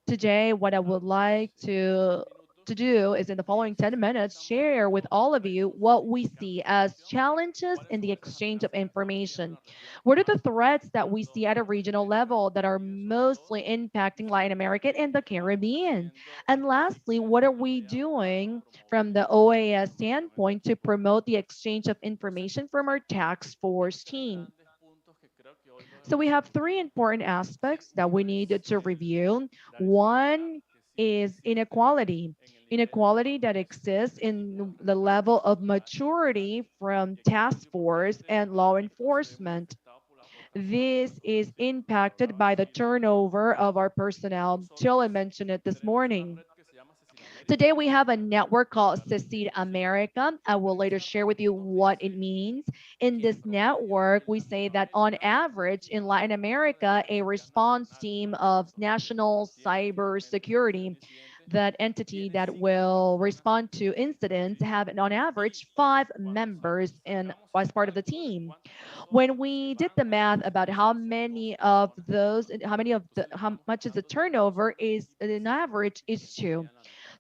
Today, what I would like to do is in the following 10 minutes, share with all of you what we see as challenges in the exchange of information. What are the threats that we see at a regional level that are mostly impacting Latin America and the Caribbean? And lastly, what are we doing from the OAS standpoint to promote the exchange of information from our task force team? So we have three important aspects that we need to review. One is inequality that exists in the level of maturity from task force and law enforcement. This is impacted by the turnover of our personnel. Chile mentioned it this morning. Today we have a network called CICID America. I will later share with you what it means. In this network, we say that on average in Latin America, a response team of national cybersecurity, that entity that will respond to incidents, have on average 5 members as part of the team. When we did the math about how many of those, how much is the turnover, is an average is 2.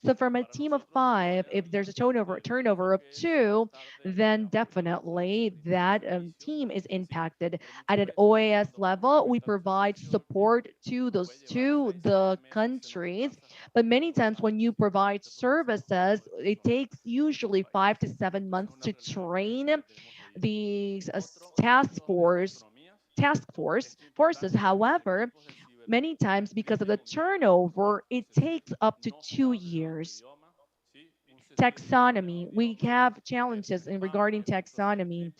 So from a team of 5, if there's a turnover of 2, then definitely that team is impacted. At an OAS level, we provide support to the countries, but many times when you provide services, it takes usually 5 to 7 months to train these task forces. However, many times because of the turnover, it takes up to 2 years. Taxonomy, we have challenges in regarding taxonomy.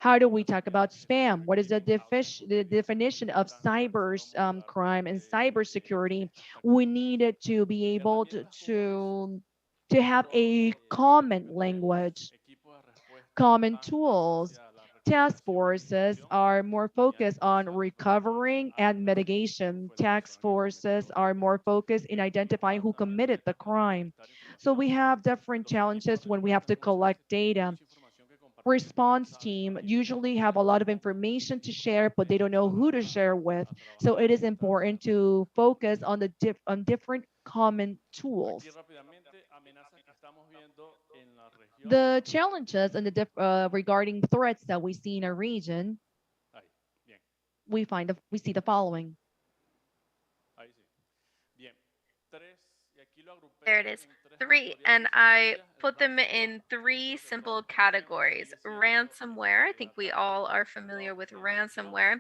How do we talk about spam? What is the definition of cyber crime and cybersecurity? We needed to be able to have a common language, common tools. Task forces are more focused on recovering and mitigation. Task forces are more focused in identifying who committed the crime. So we have different challenges when we have to collect data. Response team usually have a lot of information to share, but they don't know who to share with. So it is important to focus on on different common tools. The challenges and regarding threats that we see in our region, we see the following. There it is. Three, and I put them in three simple categories. Ransomware, I think we all are familiar with ransomware.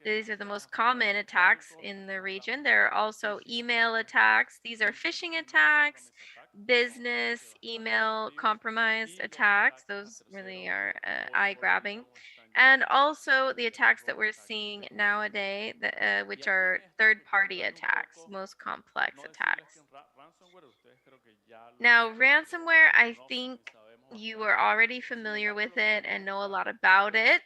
These are the most common attacks in the region. There are also email attacks. These are phishing attacks, business email compromised attacks. Those really are eye-grabbing. And also the attacks that we're seeing nowadays, which are third-party attacks, most complex attacks. Now, ransomware, I think you are already familiar with it and know a lot about it,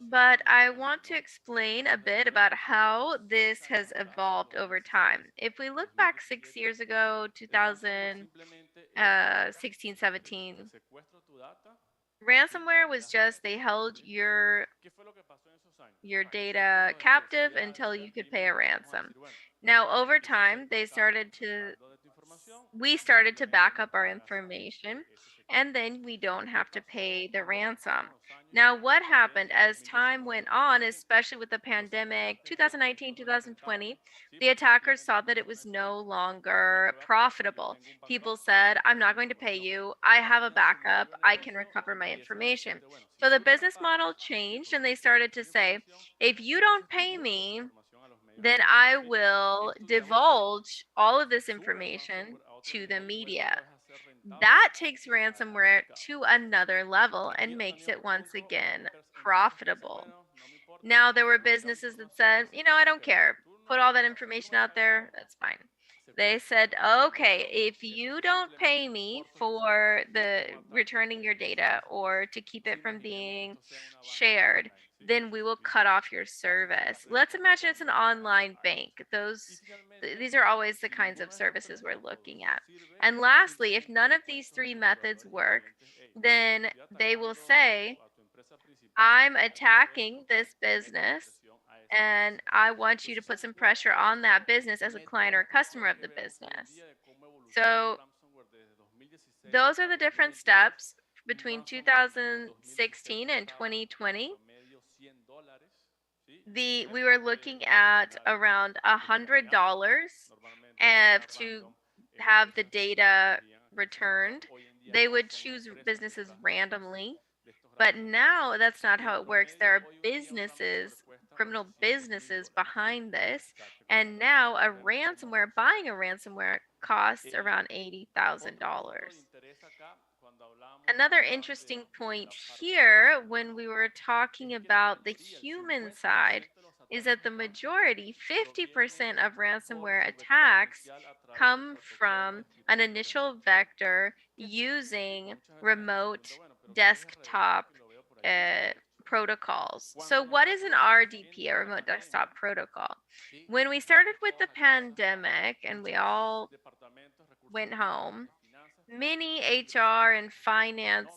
but I want to explain a bit about how this has evolved over time. If we look back 6 years ago, 2016, 17, ransomware was just they held your data captive until you could pay a ransom. Now, over time, we started to back up our information, and then we don't have to pay the ransom. Now, what happened as time went on, especially with the pandemic, 2019, 2020, the attackers saw that it was no longer profitable. People said, I'm not going to pay you. I have a backup. I can recover my information. So the business model changed, and they started to say, if you don't pay me, then I will divulge all of this information to the media. That takes ransomware to another level and makes it once again profitable. Now, there were businesses that said, I don't care. Put all that information out there. That's fine. They said, okay, if you don't pay me for the returning your data or to keep it from being shared, then we will cut off your service. Let's imagine it's an online bank. These are always the kinds of services we're looking at. And lastly, if none of these three methods work, then they will say, I'm attacking this business and I want you to put some pressure on that business as a client or a customer of the business. So those are the different steps between 2016 and 2020. We were looking at around $100 to have the data returned. They would choose businesses randomly, but now that's not how it works. There are businesses, criminal businesses behind this, and now buying a ransomware costs around $80,000. Another interesting point here, when we were talking about the human side, is that the majority, 50% of ransomware attacks, come from an initial vector using remote desktop uh, protocols. So, what is an RDP, a remote desktop protocol? When we started with the pandemic and we all went home, many HR and finance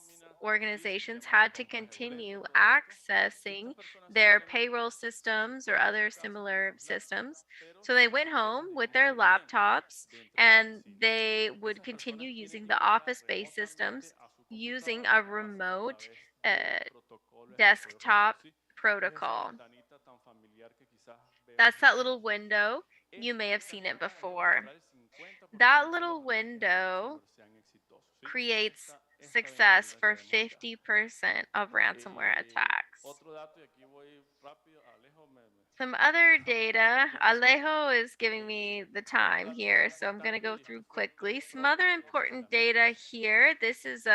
organizations had to continue accessing their payroll systems or other similar systems. So they went home with their laptops and they would continue using the office based systems using a remote uh, desktop protocol. That's that little window. You may have seen it before. That little window creates success for 50% of ransomware attacks. Some other data, Alejo is giving me the time here, so I'm going to go through quickly. Some other important data here. This is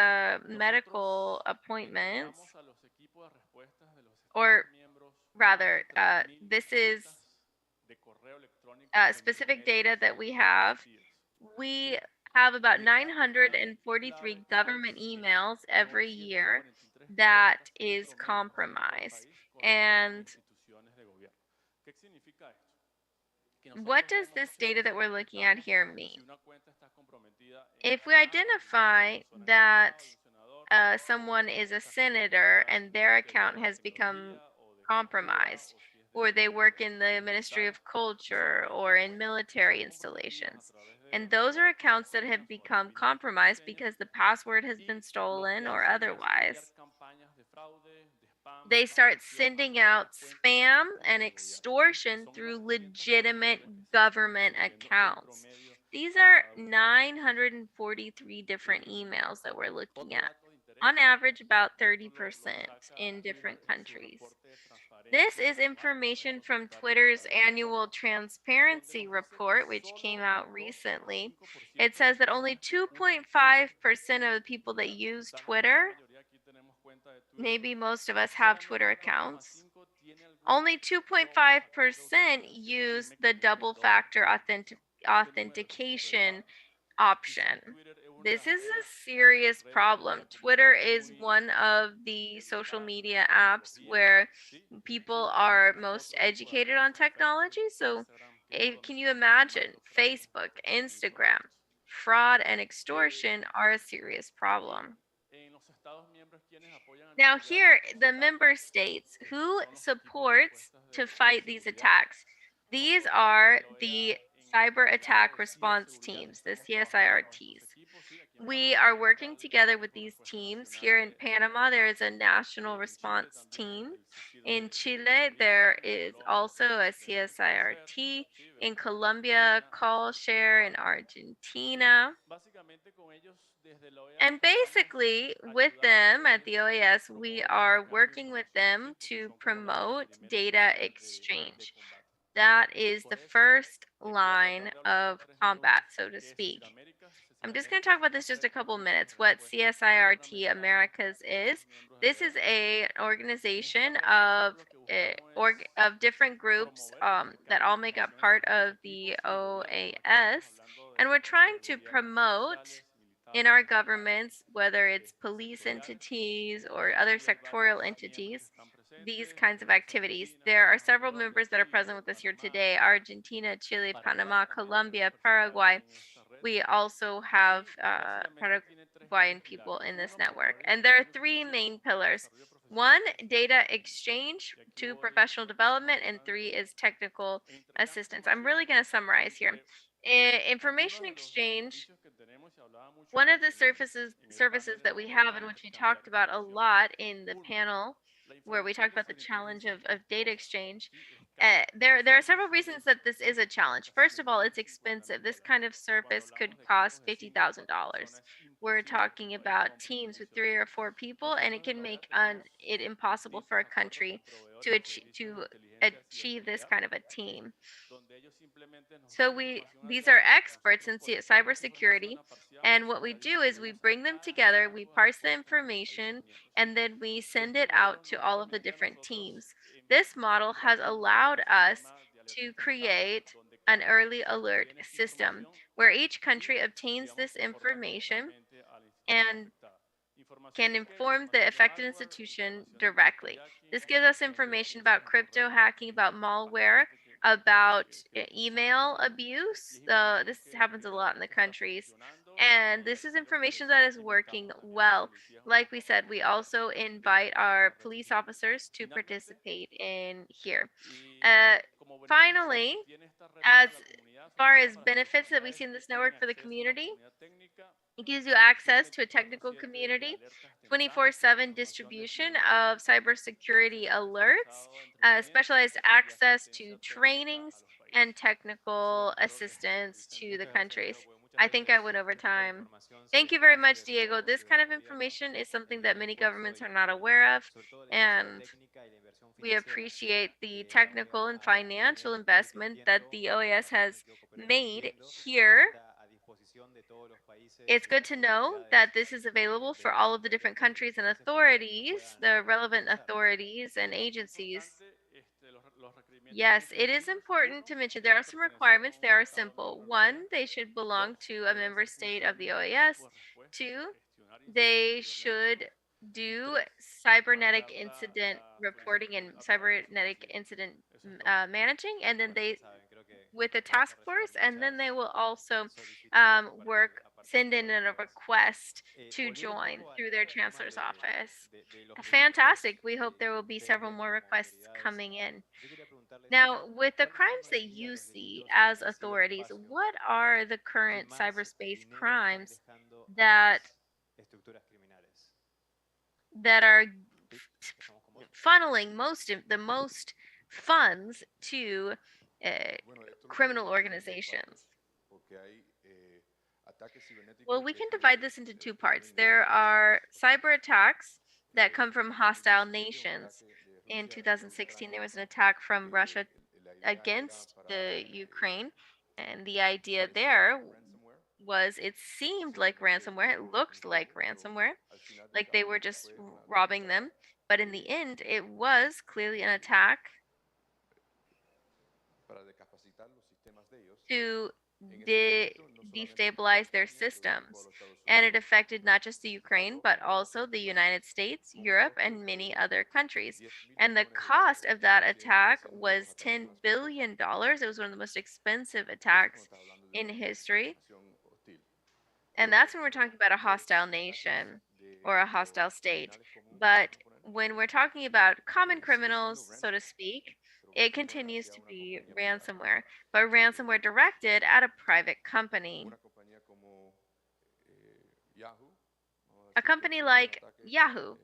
medical appointments. or rather, this is specific data that we have. We have about 943 government emails every year that is compromised. And what does this data that we're looking at here mean? If we identify that someone is a senator and their account has become compromised, or they work in the Ministry of Culture or in military installations, and those are accounts that have become compromised because the password has been stolen or otherwise, they start sending out spam and extortion through legitimate government accounts. These are 943 different emails that we're looking at. On average, about 30% in different countries. This is information from Twitter's annual transparency report, which came out recently. It says that only 2.5% of the people that use Twitter, maybe most of us have Twitter accounts, only 2.5% use the double factor authentication option. This is a serious problem. Twitter is one of the social media apps where people are most educated on technology. So, can you imagine Facebook, Instagram, fraud and extortion are a serious problem. Now, here, the member states who supports to fight these attacks. These are the cyber attack response teams, the CSIRTs. We are working together with these teams. Here in Panama, there is a national response team. In Chile, there is also a CSIRT. In Colombia, Call Share. In Argentina. And basically, with them at the OAS, we are working with them to promote data exchange. That is the first line of combat, so to speak. I'm just going to talk about this just a couple minutes. What CSIRT Americas is. This is an organization of different groups that all make up part of the OAS, and we're trying to promote in our governments, whether it's police entities or other sectorial entities, these kinds of activities. There are several members that are present with us here today: Argentina, Chile, Panama, Colombia, Paraguay. We also have Paraguayan people in this network. And there are three main pillars. One, data exchange, two, professional development, and three is technical assistance. I'm really going to summarize here. Information exchange, one of the services that we have and which we talked about a lot in the panel where we talked about the challenge of data exchange. There are several reasons that this is a challenge. First of all, it's expensive. This kind of service could cost $50,000. We're talking about teams with 3 or 4 people, and it can make it impossible for a country to achieve this kind of a team. So these are experts in cybersecurity, and what we do is we bring them together, we parse the information, and then we send it out to all of the different teams. This model has allowed us to create an early alert system where each country obtains this information and can inform the affected institution directly. This gives us information about crypto hacking, about malware, about email abuse. This happens a lot in the countries. And this is information that is working well. Like we said, we also invite our police officers to participate in here. Finally, as far as benefits that we see in this network for the community, it gives you access to a technical community, 24/7 distribution of cybersecurity alerts, specialized access to trainings, and technical assistance to the countries. I think I went over time. Thank you very much, Diego. This kind of information is something that many governments are not aware of, and we appreciate the technical and financial investment that the OAS has made here It's good to know that this is available for all of the different countries and authorities, the relevant authorities and agencies. Yes, it is important to mention there are some requirements. They are simple. One, they should belong to a member state of the OAS. Two, they should do cybernetic incident reporting and cybernetic incident managing, and then they with a task force, and then they will also send in a request to join through their chancellor's office. Fantastic. We hope there will be several more requests coming in. Now, with the crimes that you see as authorities, what are the current cyberspace crimes that are funneling the most funds to criminal organizations? Well, we can divide this into two parts. There are cyber attacks that come from hostile nations. In 2016, there was an attack from Russia against the Ukraine, and the idea there was it seemed like ransomware, it looked like ransomware, like they were just robbing them, but in the end, it was clearly an attack to destabilize their systems. And it affected not just the Ukraine, but also the United States, Europe, and many other countries. And the cost of that attack was $10 billion. It was one of the most expensive attacks in history. And that's when we're talking about a hostile nation or a hostile state. But when we're talking about common criminals, so to speak, it continues to be ransomware, but ransomware directed at a private company. A company like Yahoo,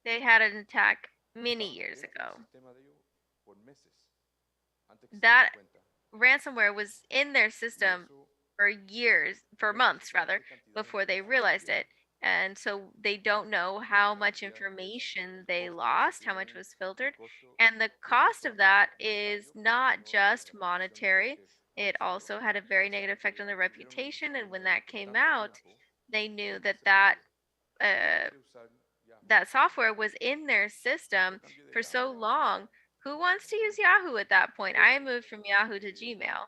they had an attack many years ago. That ransomware was in their system for years, for months rather, before they realized it. And so they don't know how much information they lost, how much was filtered. And the cost of that is not just monetary, it also had a very negative effect on their reputation. And when that came out, they knew that uh, that software was in their system for so long. Who wants to use Yahoo at that point? I moved from Yahoo to Gmail.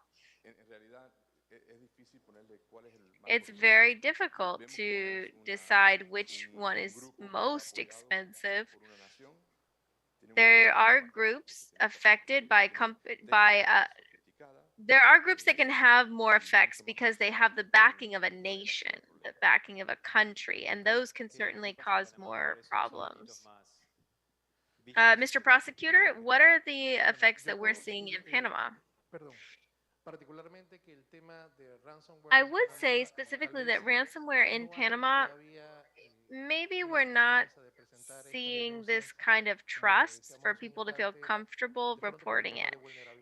It's very difficult to decide which one is most expensive. There are groups affected there are groups that can have more effects because they have the backing of a nation, the backing of a country, and those can certainly cause more problems. Mr. Prosecutor, what are the effects that we're seeing in Panama? I would say specifically that ransomware in Panama, maybe we're not seeing this kind of trust for people to feel comfortable reporting it.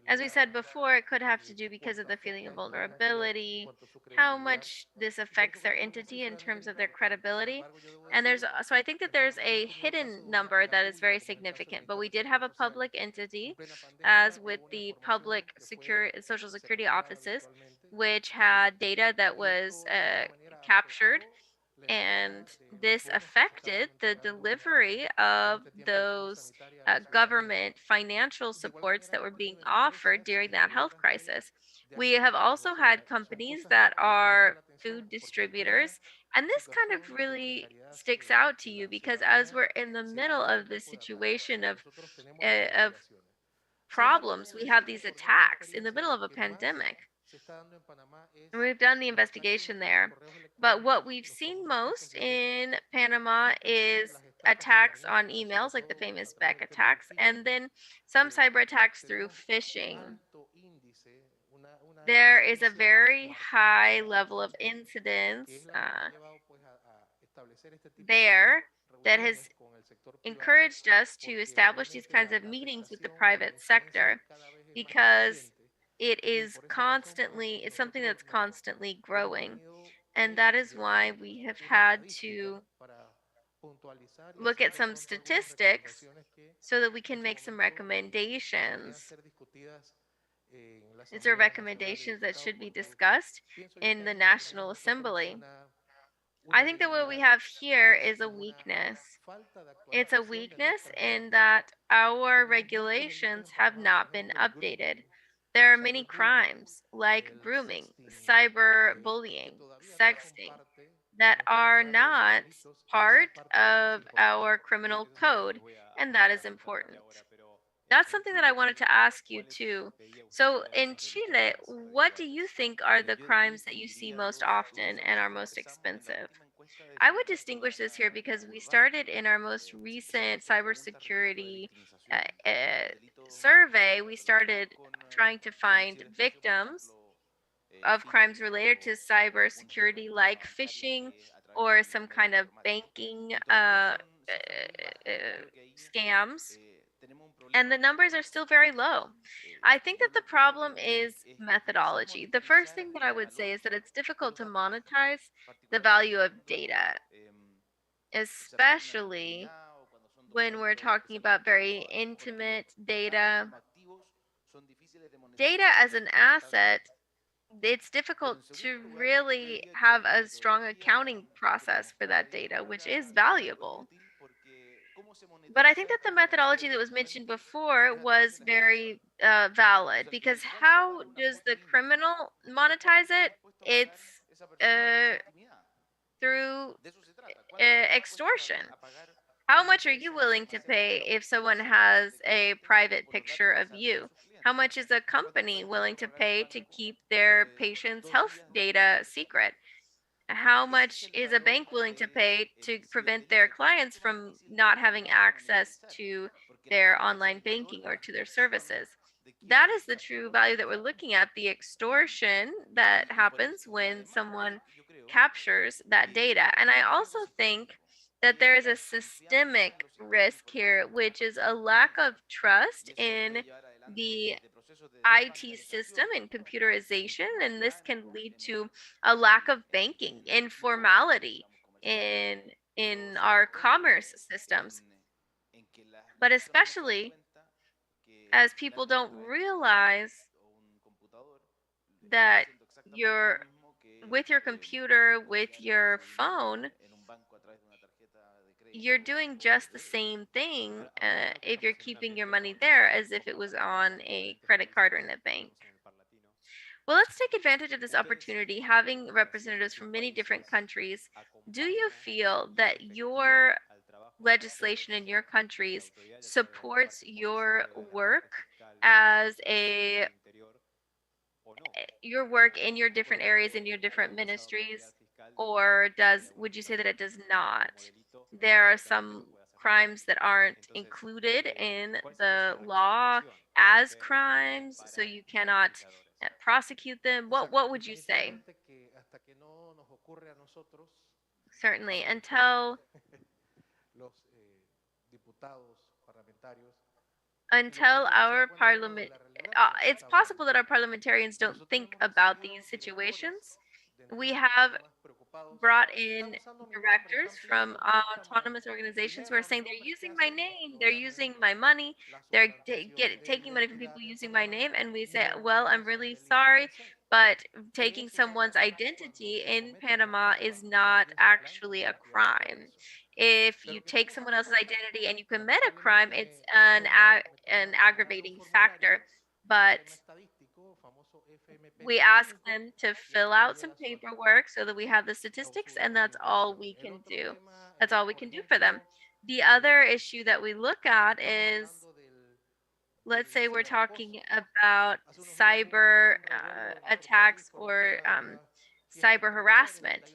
As we said before, it could have to do because of the feeling of vulnerability, how much this affects their entity in terms of their credibility. And so I think that there's a hidden number that is very significant, but we did have a public entity, as with the public social security offices, which had data that was captured, and this affected the delivery of those government financial supports that were being offered during that health crisis. We have also had companies that are food distributors, and this kind of really sticks out to you because as we're in the middle of this situation of problems, we have these attacks in the middle of a pandemic. We've done the investigation there. But what we've seen most in Panama is attacks on emails, like the famous Beck attacks, and then some cyber attacks through phishing. There is a very high level of incidence there that has encouraged us to establish these kinds of meetings with the private sector because it's something that's constantly growing. And that is why we have had to look at some statistics so that we can make some recommendations. These are recommendations that should be discussed in the National Assembly. I think that what we have here is a weakness. It's a weakness in that our regulations have not been updated. There are many crimes like grooming, cyberbullying, sexting that are not part of our criminal code, and that is important. That's something that I wanted to ask you too. So, in Chile, what do you think are the crimes that you see most often and are most expensive? I would distinguish this here because we started in our most recent cybersecurity survey, we started trying to find victims of crimes related to cybersecurity, like phishing or some kind of banking scams. And the numbers are still very low. I think that the problem is methodology. The first thing that I would say is that it's difficult to monetize the value of data, especially when we're talking about very intimate data. Data as an asset, it's difficult to really have a strong accounting process for that data, which is valuable. But I think that the methodology that was mentioned before was very valid, because how does the criminal monetize it? It's uh, through extortion. How much are you willing to pay if someone has a private picture of you? How much is a company willing to pay to keep their patients' health data secret? How much is a bank willing to pay to prevent their clients from not having access to their online banking or to their services? That is the true value that we're looking at, the extortion that happens when someone captures that data. And I also think that there is a systemic risk here, which is a lack of trust in the IT system and computerization, and this can lead to a lack of banking, informality in our commerce systems. But especially as people don't realize that you're with your computer, with your phone, you're doing just the same thing if you're keeping your money there as if it was on a credit card or in a bank. Well, let's take advantage of this opportunity, having representatives from many different countries. Do you feel that your legislation in your countries supports your work as a your work in your different areas in your different ministries, or does would you say that it does not? There are some crimes that aren't included in the law as crimes, so you cannot prosecute them. What would you say? Certainly, until our parliament, it's possible that our parliamentarians don't think about these situations. We have brought in directors from autonomous organizations who are saying they're using my name, they're using my money, they're taking money from people using my name, and we say, well, I'm really sorry, but taking someone's identity in Panama is not actually a crime. If you take someone else's identity and you commit a crime, it's an aggravating factor. But we ask them to fill out some paperwork so that we have the statistics, and that's all we can do. That's all we can do for them. The other issue that we look at is, let's say we're talking about cyber attacks or cyber harassment.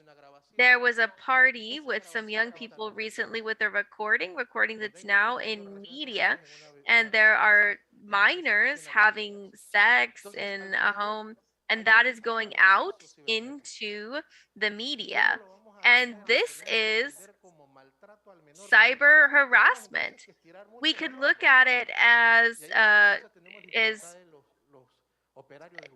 There was a party with some young people recently with a recording that's now in media, and there are minors having sex in a home, and that is going out into the media. And this is cyber harassment. We could look at it as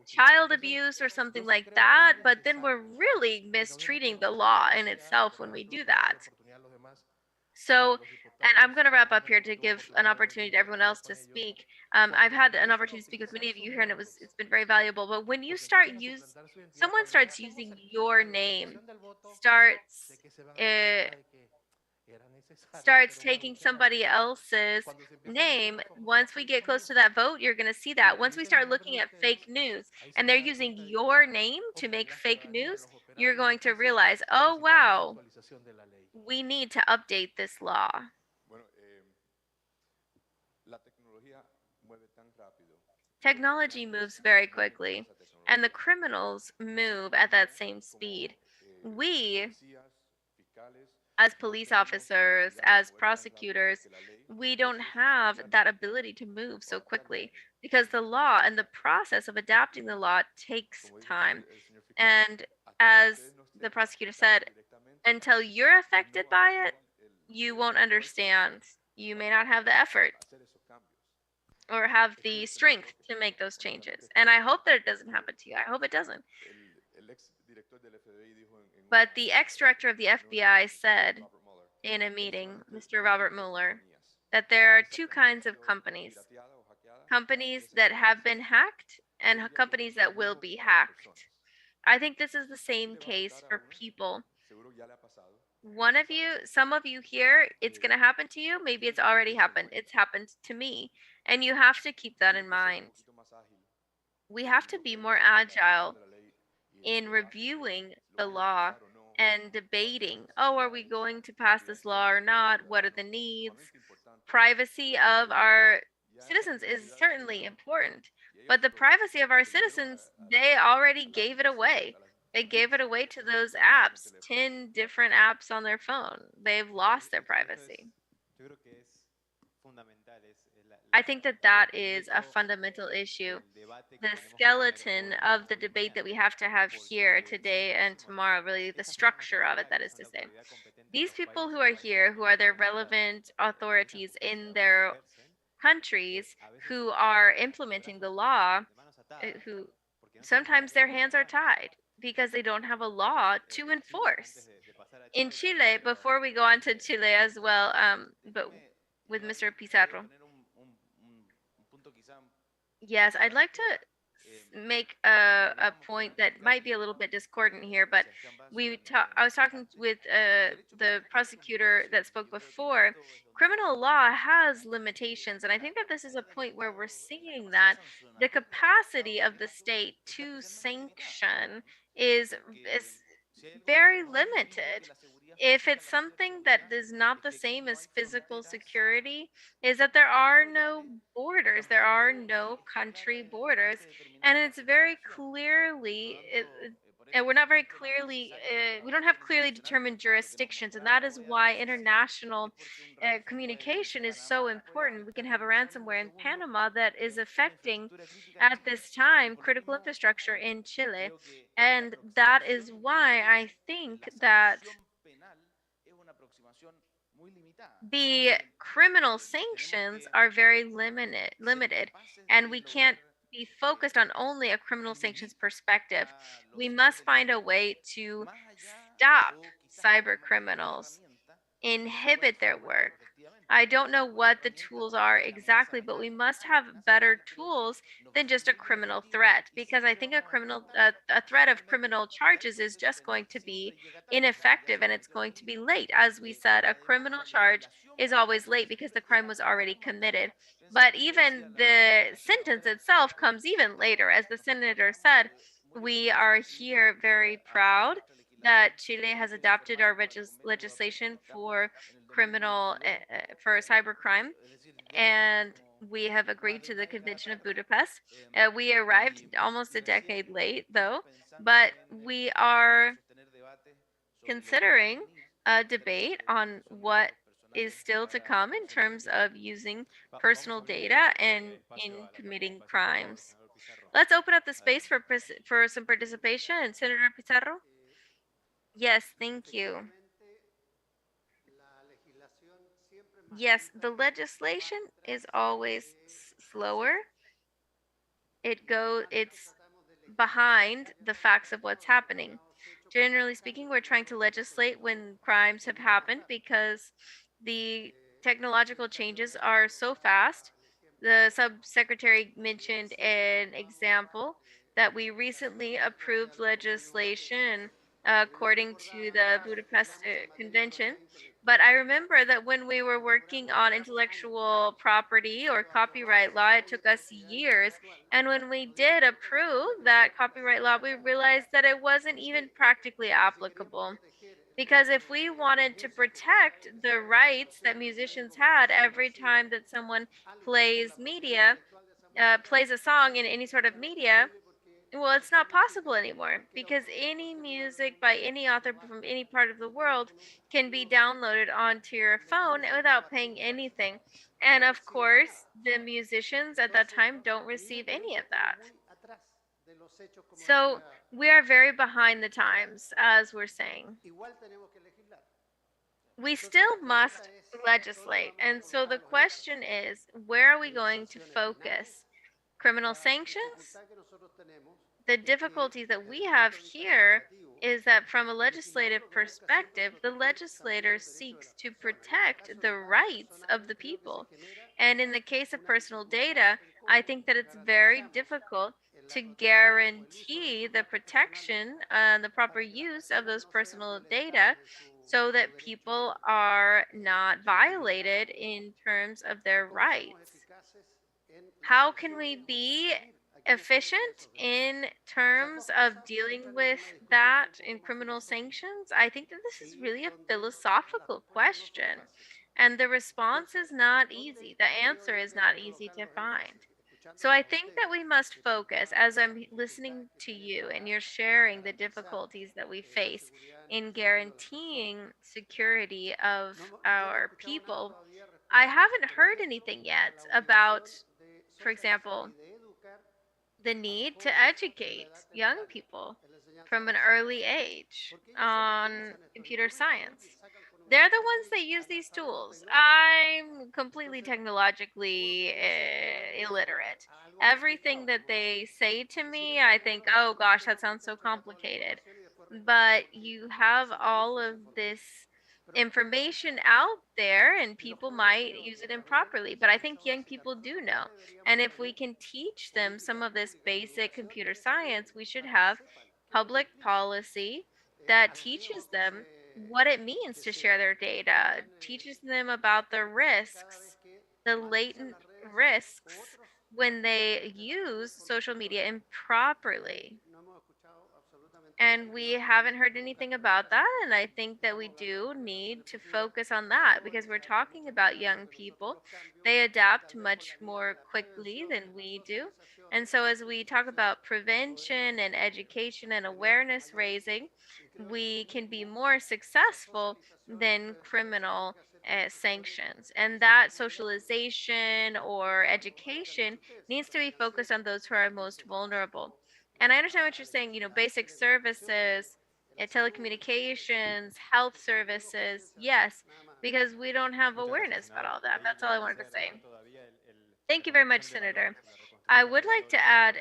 child abuse or something like that, but then we're really mistreating the law in itself when we do that. So And I'm going to wrap up here to give an opportunity to everyone else to speak. I've had an opportunity to speak with many of you here, and it's been very valuable. But when you someone starts using your name, starts uh, starts taking somebody else's name, once we get close to that vote, you're going to see that. Once we start looking at fake news and they're using your name to make fake news, you're going to realize, oh, wow, we need to update this law. Technology moves very quickly, and the criminals move at that same speed. We, as police officers, as prosecutors, we don't have that ability to move so quickly because the law and the process of adapting the law takes time. And as the prosecutor said, until you're affected by it, you won't understand. You may not have the effort or have the strength to make those changes. And I hope that it doesn't happen to you. I hope it doesn't. But the ex-director of the FBI said in a meeting, Mr. Robert Mueller, that there are two kinds of companies. Companies that have been hacked and companies that will be hacked. I think this is the same case for people. Some of you here, it's going to happen to you. Maybe it's already happened. It's happened to me. And you have to keep that in mind. We have to be more agile in reviewing the law and debating, oh, are we going to pass this law or not? What are the needs? Privacy of our citizens is certainly important, but the privacy of our citizens, they already gave it away. They gave it away to those apps, 10 different apps on their phone. They've lost their privacy. I think that that is a fundamental issue. The skeleton of the debate that we have to have here today and tomorrow, really the structure of it, that is to say. These people who are here, who are their relevant authorities in their countries, who are implementing the law, who sometimes their hands are tied because they don't have a law to enforce. In Chile, before we go on to Chile as well, but with Mr. Pizarro. Yes, I'd like to make a point that might be a little bit discordant here, but I was talking with the prosecutor that spoke before. Criminal law has limitations, and I think that this is a point where we're seeing that the capacity of the state to sanction is very limited. If it's something that is not the same as physical security, is that there are no borders, there are no country borders, and it's very clearly, and we're not very clearly, we don't have clearly determined jurisdictions, and that is why international communication is so important. We can have a ransomware in Panama that is affecting, at this time, critical infrastructure in Chile, and that is why I think that the criminal sanctions are very limited, and we can't be focused on only a criminal sanctions perspective. We must find a way to stop cyber criminals, inhibit their work. I don't know what the tools are exactly, but we must have better tools than just a criminal threat, because I think a threat of criminal charges is just going to be ineffective, and it's going to be late. As we said, a criminal charge is always late because the crime was already committed. But even the sentence itself comes even later. As the senator said, we are here very proud that Chile has adopted our legislation for for cybercrime, and we have agreed to the Convention of Budapest. We arrived almost a decade late, though, but we are considering a debate on what is still to come in terms of using personal data and in committing crimes. Let's open up the space for some participation. And Senator Pizarro? Yes, thank you. Yes, the legislation is always slower. It's behind the facts of what's happening. Generally speaking, we're trying to legislate when crimes have happened because the technological changes are so fast. The subsecretary mentioned an example that we recently approved legislation according to the Budapest Convention. But I remember that when we were working on intellectual property or copyright law, it took us years. And when we did approve that copyright law, we realized that it wasn't even practically applicable. Because if we wanted to protect the rights that musicians had every time that someone plays media, plays a song in any sort of media, well, it's not possible anymore because any music by any author from any part of the world can be downloaded onto your phone without paying anything. And of course, the musicians at that time don't receive any of that. So we are very behind the times, as we're saying. We still must legislate. And so the question is, where are we going to focus? Criminal sanctions? The difficulty that we have here is that from a legislative perspective, the legislator seeks to protect the rights of the people. And in the case of personal data, I think that it's very difficult to guarantee the protection and the proper use of those personal data so that people are not violated in terms of their rights. How can we be efficient in terms of dealing with that in criminal sanctions? I think that this is really a philosophical question. And the response is not easy. The answer is not easy to find. So I think that we must focus as I'm listening to you and you're sharing the difficulties that we face in guaranteeing security of our people. I haven't heard anything yet about, for example, the need to educate young people from an early age on computer science. They're the ones that use these tools. I'm completely technologically illiterate. Everything that they say to me, I think, oh gosh, that sounds so complicated. But you have all of this information out there and people might use it improperly, but I think young people do know. And if we can teach them some of this basic computer science, we should have public policy that teaches them what it means to share their data, teaches them about the risks, the latent risks when they use social media improperly. And we haven't heard anything about that. And I think that we do need to focus on that because we're talking about young people. They adapt much more quickly than we do. And so, as we talk about prevention and education and awareness raising, we can be more successful than criminal sanctions. And that socialization or education needs to be focused on those who are most vulnerable. And I understand what you're saying, basic services, telecommunications, health services. Yes, because we don't have awareness about all that. That's all I wanted to say. Thank you very much, Senator. I would like to add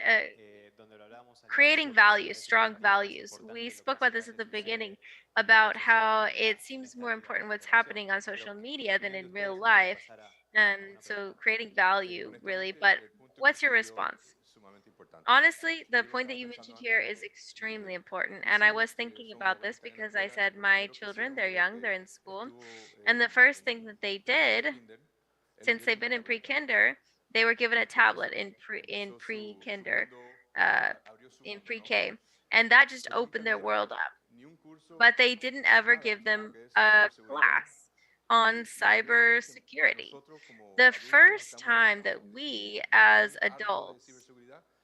creating values, strong values. We spoke about this at the beginning about how it seems more important what's happening on social media than in real life. And so creating value, really. But what's your response? Honestly, the point that you mentioned here is extremely important. And I was thinking about this because I said my children, they're young, they're in school. And the first thing that they did, since they've been in pre-kinder, they were given a tablet in pre-kinder, uh, in pre-K. And that just opened their world up. But they didn't ever give them a class on cybersecurity. The first time that we as adults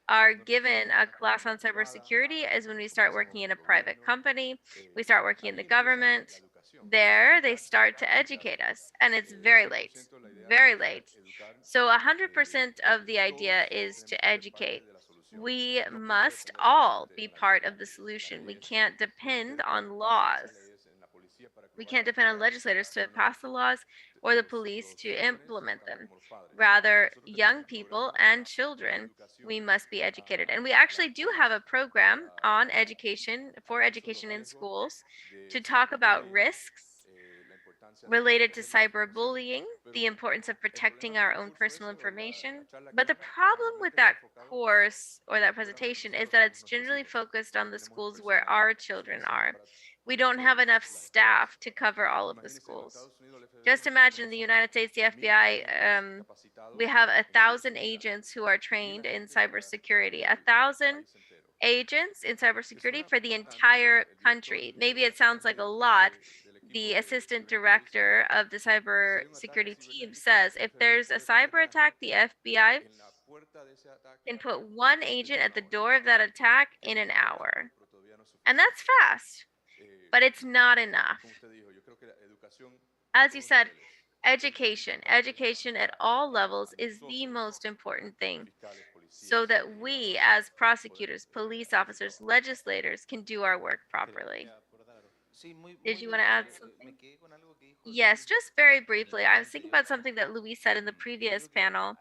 are given a class on cybersecurity is when we start working in a private company, we start working in the government. There, they start to educate us, and it's very late, very late. So, 100% of the idea is to educate. We must all be part of the solution. We can't depend on laws. We can't depend on legislators to pass the laws or the police to implement them. Rather, young people and children, we must be educated. And we actually do have a program on education for education in schools to talk about risks related to cyberbullying, the importance of protecting our own personal information. But the problem with that course or that presentation is that it's generally focused on the schools where our children are. We don't have enough staff to cover all of the schools. Just imagine the United States, the FBI, we have 1,000 agents who are trained in cybersecurity, 1,000 agents in cybersecurity for the entire country. Maybe it sounds like a lot. The assistant director of the cybersecurity team says if there's a cyber attack, the FBI can put one agent at the door of that attack in an hour. And that's fast, but it's not enough. As you said, education at all levels is the most important thing so that we as prosecutors, police officers, legislators can do our work properly. Did you want to add something? Yes, just very briefly. I was thinking about something that Luis said in the previous panel,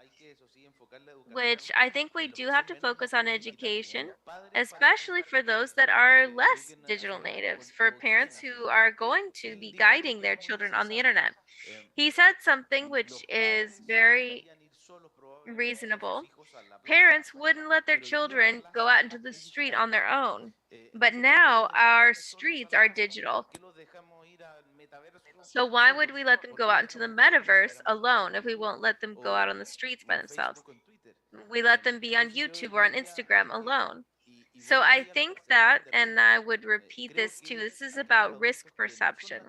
which I think we do have to focus on education, especially for those that are less digital natives, for parents who are going to be guiding their children on the internet. He said something which is very reasonable. Parents wouldn't let their children go out into the street on their own. But now our streets are digital. So why would we let them go out into the metaverse alone if we won't let them go out on the streets by themselves? We let them be on YouTube or on Instagram alone. So I think that, and I would repeat this too, this is about risk perception.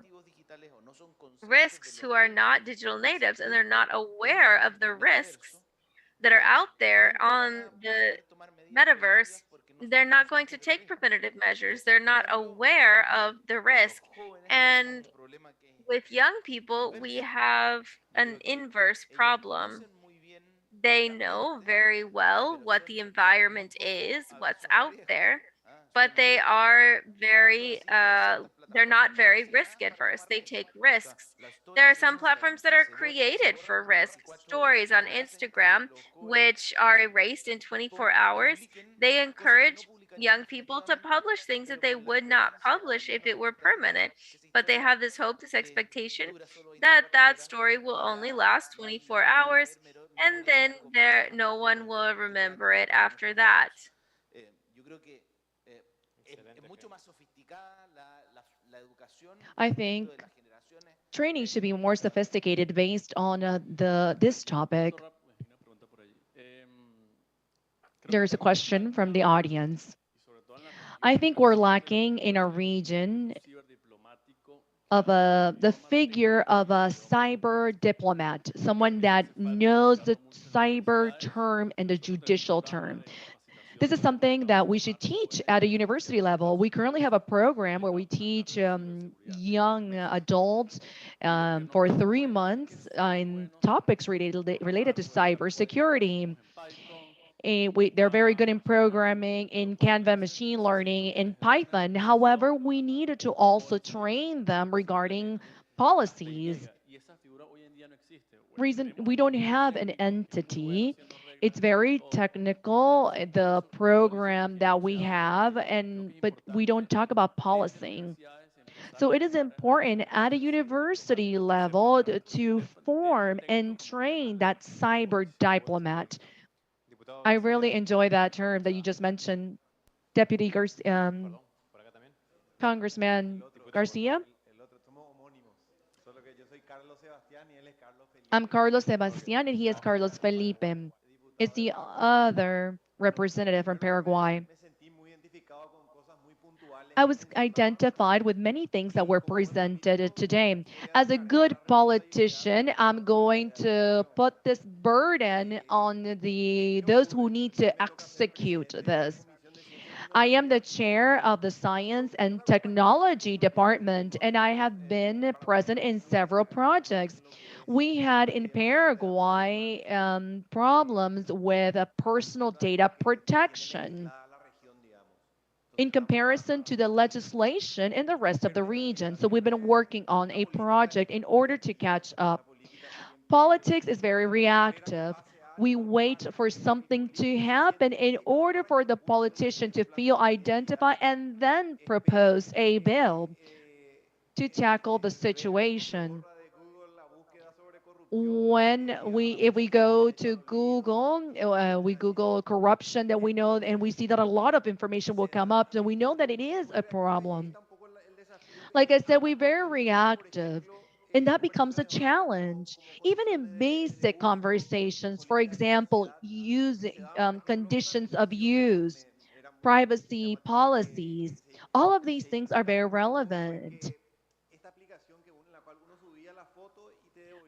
Risks who are not digital natives and they're not aware of the risks that are out there on the metaverse, they're not going to take preventative measures. They're not aware of the risk. And with young people, we have an inverse problem. They know very well what the environment is, what's out there, but they are they're not very risk adverse. They take risks. There are some platforms that are created for risk. Stories on Instagram, which are erased in 24 hours, they encourage young people to publish things that they would not publish if it were permanent. But they have this hope, this expectation that that story will only last 24 hours and then no one will remember it after that. I think training should be more sophisticated based on this topic. There's a question from the audience. I think we're lacking in our region of the figure of a cyber diplomat, someone that knows the cyber term and the judicial term. This is something that we should teach at a university level. We currently have a program where we teach young adults for 3 months in topics related to cybersecurity. They're very good in programming, in Canva machine learning, in Python. However, we needed to also train them regarding policies. Reason we don't have an entity. It's very technical, the program that we have, but we don't talk about policing. So it is important at a university level to form and train that cyber diplomat. I really enjoy that term that you just mentioned, Congressman Garcia. I'm Carlos Sebastian, and he is Carlos Felipe. Is the other representative from Paraguay. I was identified with many things that were presented today. As a good politician, I'm going to put this burden on those who need to execute this. I am the chair of the Science and Technology Department, and I have been present in several projects. We had in Paraguay problems with personal data protection in comparison to the legislation in the rest of the region. So we've been working on a project in order to catch up. Politics is very reactive. We wait for something to happen in order for the politician to feel identified and then propose a bill. to tackle the situation. When if we go to Google, we Google corruption, that we know, and we see that a lot of information will come up, so we know that it is a problem. Like I said, we're very reactive, and that becomes a challenge. Even in basic conversations, for example, using conditions of use, privacy policies, all of these things are very relevant.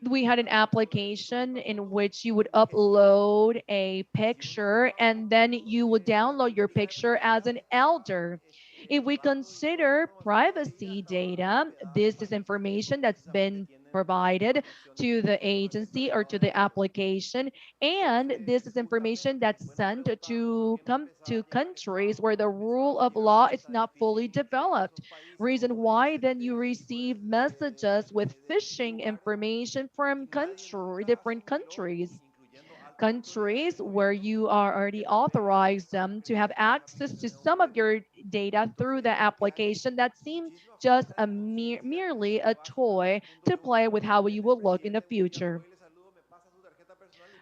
We had an application in which you would upload a picture and then you would download your picture as an elder. If we consider privacy data, this is information that's been provided to the agency or to the application, and this is information that's sent to come to countries where the rule of law is not fully developed. Reason why then you receive messages with phishing information from different countries where you are already authorized them to have access to some of your data through the application that seem just merely a toy to play with how you will look in the future.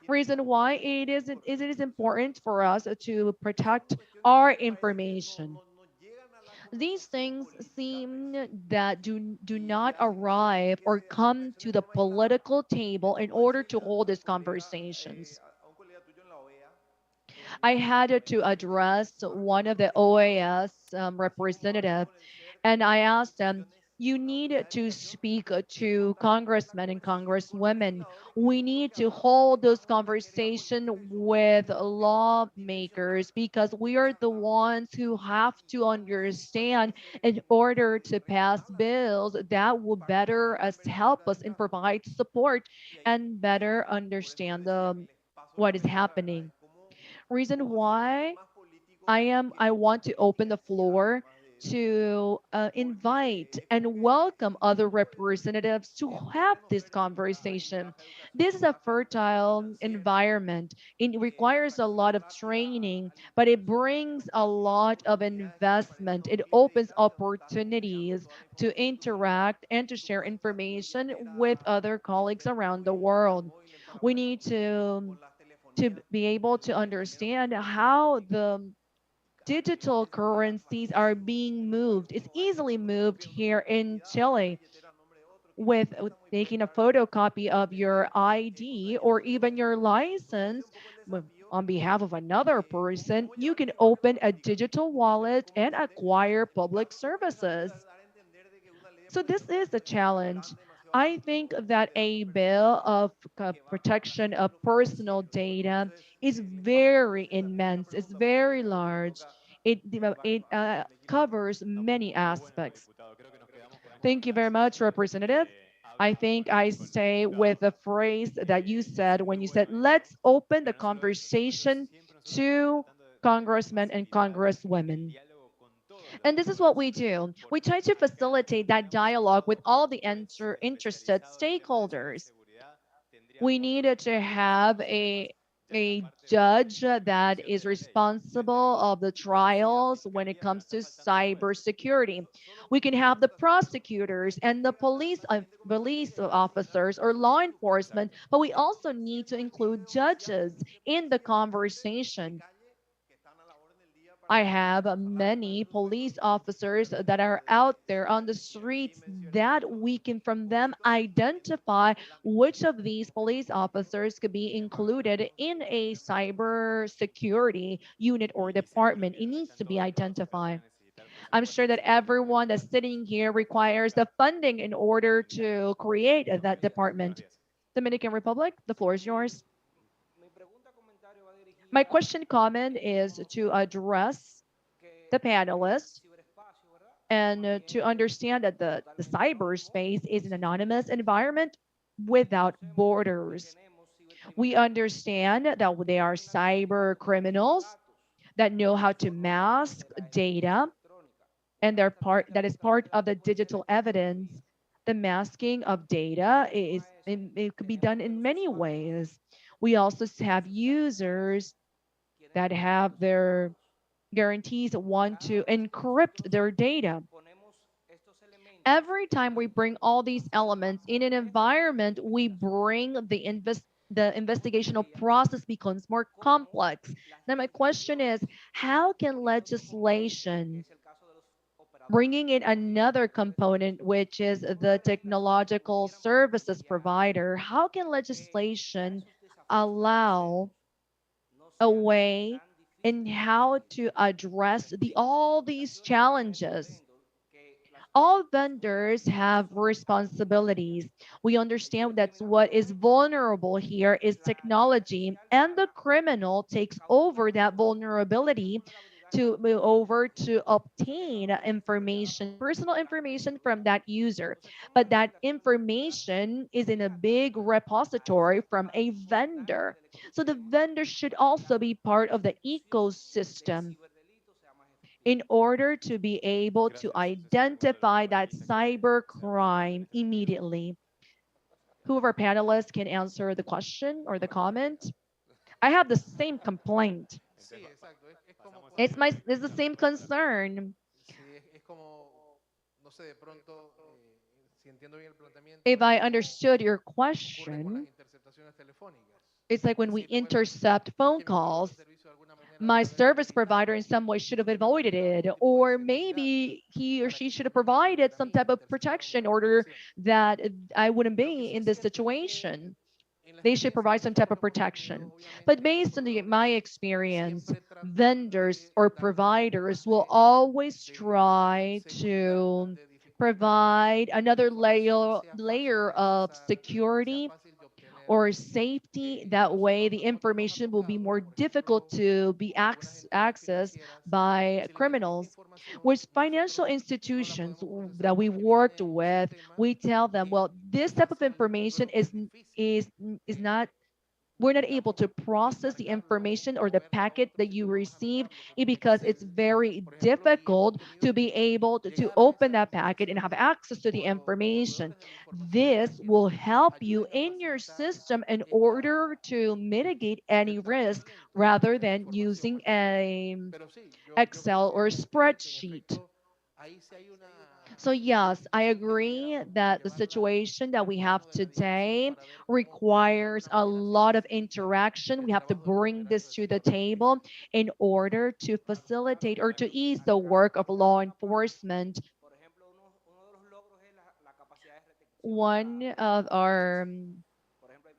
Reason why it is important for us to protect our information. These things seem that do not arrive or come to the political table in order to hold these conversations. I had to address one of the OAS representative, and I asked them, you need to speak to congressmen and congresswomen. We need to hold those conversations with lawmakers because we are the ones who have to understand in order to pass bills that will better us help us and provide support and better understand what is happening. Reason why I want to open the floor to invite and welcome other representatives to have this conversation. This is a fertile environment. It requires a lot of training, but it brings a lot of investment. It opens opportunities to interact and to share information with other colleagues around the world. We need to be able to understand how the digital currencies are being moved. It's easily moved here in Chile with taking a photocopy of your ID or even your license on behalf of another person. You can open a digital wallet and acquire public services. So this is a challenge. I think that a bill of protection of personal data is very immense. It's very large. It covers many aspects. Thank you very much, Representative. I think I stay with the phrase that you said when you said, let's open the conversation to congressmen and congresswomen. And this is what we do. We try to facilitate that dialogue with all the interested stakeholders. We needed to have a judge that is responsible of the trials when it comes to cybersecurity. We can have the prosecutors and the police officers or law enforcement, but we also need to include judges in the conversation. I have many police officers that are out there on the streets that we can from them identify which of these police officers could be included in a cyber security unit or department. It needs to be identified. I'm sure that everyone that's sitting here requires the funding in order to create that department. Dominican Republic, the floor is yours. My question comment is to address the panelists and to understand that the cyberspace is an anonymous environment without borders. We understand that they are cyber criminals that know how to mask data, and that is part of the digital evidence. The masking of data it could be done in many ways. We also have users that have their guarantees want to encrypt their data. Every time we bring all these elements in an environment, we bring the investigational process becomes more complex. Now, my question is, how can legislation, bringing in another component, which is the technological services provider, how can legislation allow a way in how to address all these challenges? All vendors have responsibilities. We understand that's what is vulnerable here is technology, and the criminal takes over that vulnerability to move over to obtain information, personal information from that user. But that information is in a big repository from a vendor. So the vendor should also be part of the ecosystem in order to be able to identify that cyber crime immediately. Who of our panelists can answer the question or the comment? I have the same complaint. It's the same concern. If I understood your question, it's like when we intercept phone calls, my service provider in some way should have avoided it, or maybe he or she should have provided some type of protection order that I wouldn't be in this situation. They should provide some type of protection. But based on my experience, vendors or providers will always try to provide another layer of security or safety. That way, the information will be more difficult to be accessed by criminals. With financial institutions that we worked with, we tell them, well, this type of information is is not, we're not able to process the information or the packet that you receive because it's very difficult to be able to open that packet and have access to the information. This will help you in your system in order to mitigate any risk rather than using a Excel or spreadsheet. So yes, I agree that the situation that we have today requires a lot of interaction. We have to bring this to the table in order to facilitate or to ease the work of law enforcement. One of our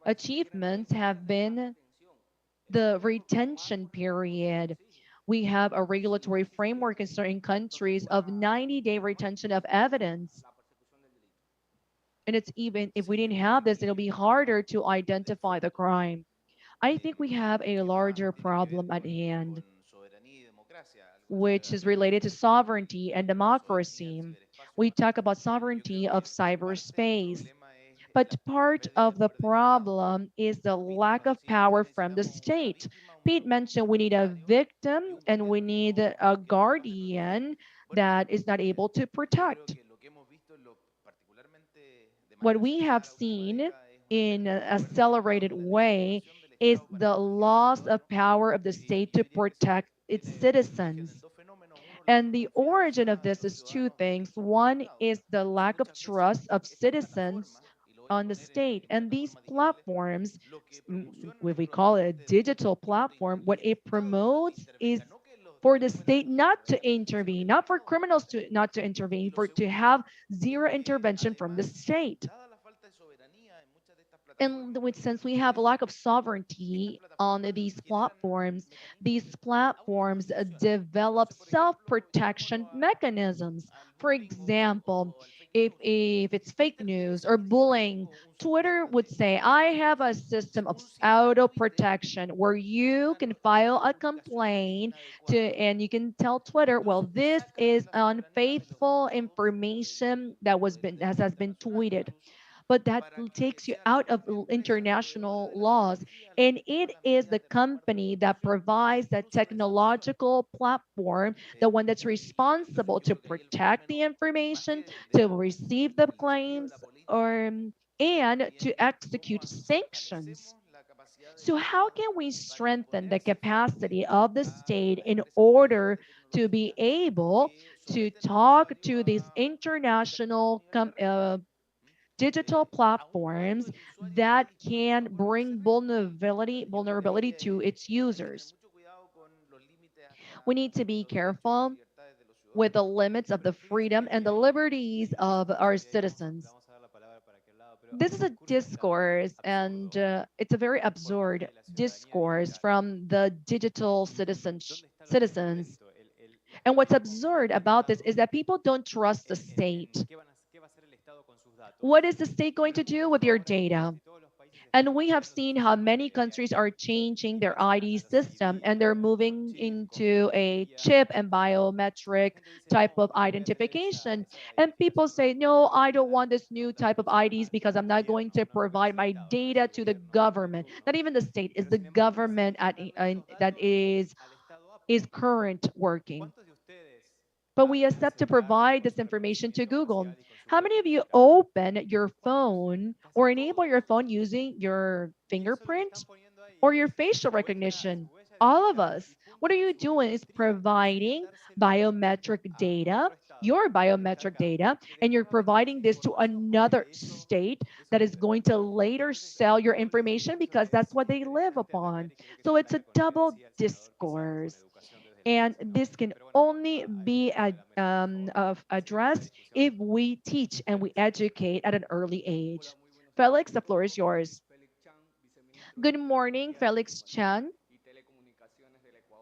achievements have been the retention period. We have a regulatory framework in certain countries of 90-day retention of evidence. And it's even if we didn't have this, it'll be harder to identify the crime. I think we have a larger problem at hand, which is related to sovereignty and democracy. We talk about sovereignty of cyberspace, but part of the problem is the lack of power from the state. Pete mentioned we need a victim and we need a guardian that is not able to protect. What we have seen in an accelerated way is the loss of power of the state to protect its citizens. And the origin of this is two things. One is the lack of trust of citizens on the state. And these platforms, if we call it a digital platform, what it promotes is for the state not to intervene, not for criminals to not to intervene, for to have zero intervention from the state. And with, since we have a lack of sovereignty on these platforms develop self-protection mechanisms. For example, if it's fake news or bullying, Twitter would say, I have a system of auto protection where you can file a complaint to, and you can tell Twitter, well, this is unfaithful information that has been tweeted, but that takes you out of international laws. And it is the company that provides that technological platform, the one that's responsible to protect the information, to receive the claims, or and to execute sanctions. So how can we strengthen the capacity of the state in order to be able to talk to these international digital platforms that can bring vulnerability to its users. We need to be careful with the limits of the freedom and the liberties of our citizens. This is a discourse, and it's a very absurd discourse from the digital citizens. And what's absurd about this is that people don't trust the state. What is the state going to do with your data? And we have seen how many countries are changing their ID system and they're moving into a chip and biometric type of identification. And people say, no, I don't want this new type of IDs because I'm not going to provide my data to the government. Not even the state, is the government that is current working. But we accept to provide this information to Google. How many of you open your phone or enable your phone using your fingerprint or your facial recognition? All of us. What are you doing is providing biometric data, your biometric data, and you're providing this to another state that is going to later sell your information because that's what they live upon. So it's a double discourse. And this can only be addressed if we teach and we educate at an early age. Felix, the floor is yours. Good morning, Felix Chan,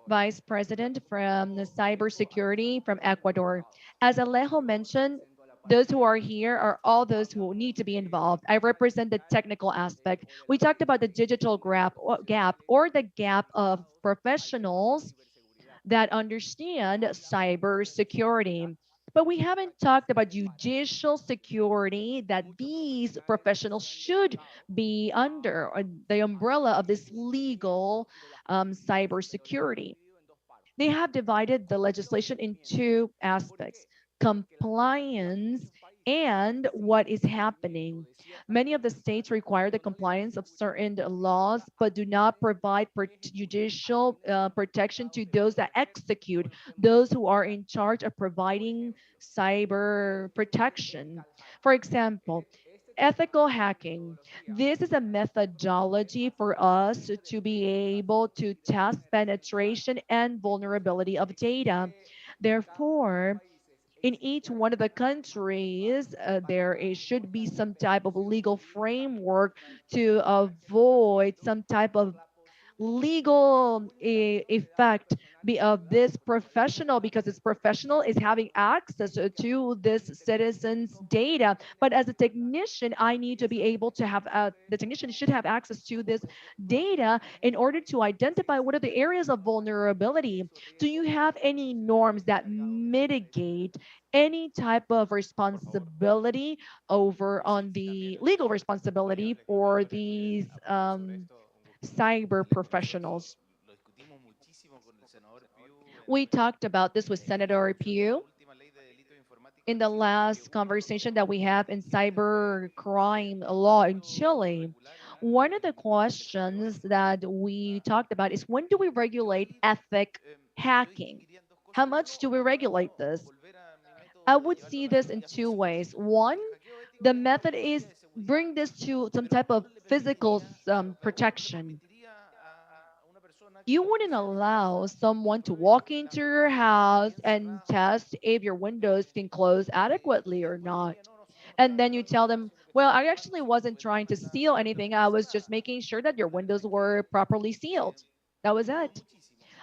Vice President from the Cybersecurity from Ecuador. As Alejo mentioned, those who are here are all those who need to be involved. I represent the technical aspect. We talked about the digital gap or the gap of professionals that understand cybersecurity. But we haven't talked about judicial security that these professionals should be under the umbrella of this legal cybersecurity. They have divided the legislation in two aspects: compliance and what is happening. Many of the states require the compliance of certain laws, but do not provide judicial protection to those that execute, those who are in charge of providing cyber protection. For example, ethical hacking. This is a methodology for us to be able to test penetration and vulnerability of data. Therefore, in each one of the countries, should be some type of legal framework to avoid some type of legal effect of this professional, because this professional is having access to this citizen's data. But as a technician, I need to be able to have the technician should have access to this data in order to identify what are the areas of vulnerability. Do you have any norms that mitigate any type of responsibility over on the legal responsibility for these cyber professionals? We talked about this with Senator Pugh in the last conversation that we have in cyber crime law in Chile. One of the questions that we talked about is, when do we regulate ethic hacking? How much do we regulate this? I would see this in two ways. One, the method is bring this to some type of physical protection. You wouldn't allow someone to walk into your house and test if your windows can close adequately or not. And then you tell them, well, I actually wasn't trying to steal anything. I was just making sure that your windows were properly sealed. That was it.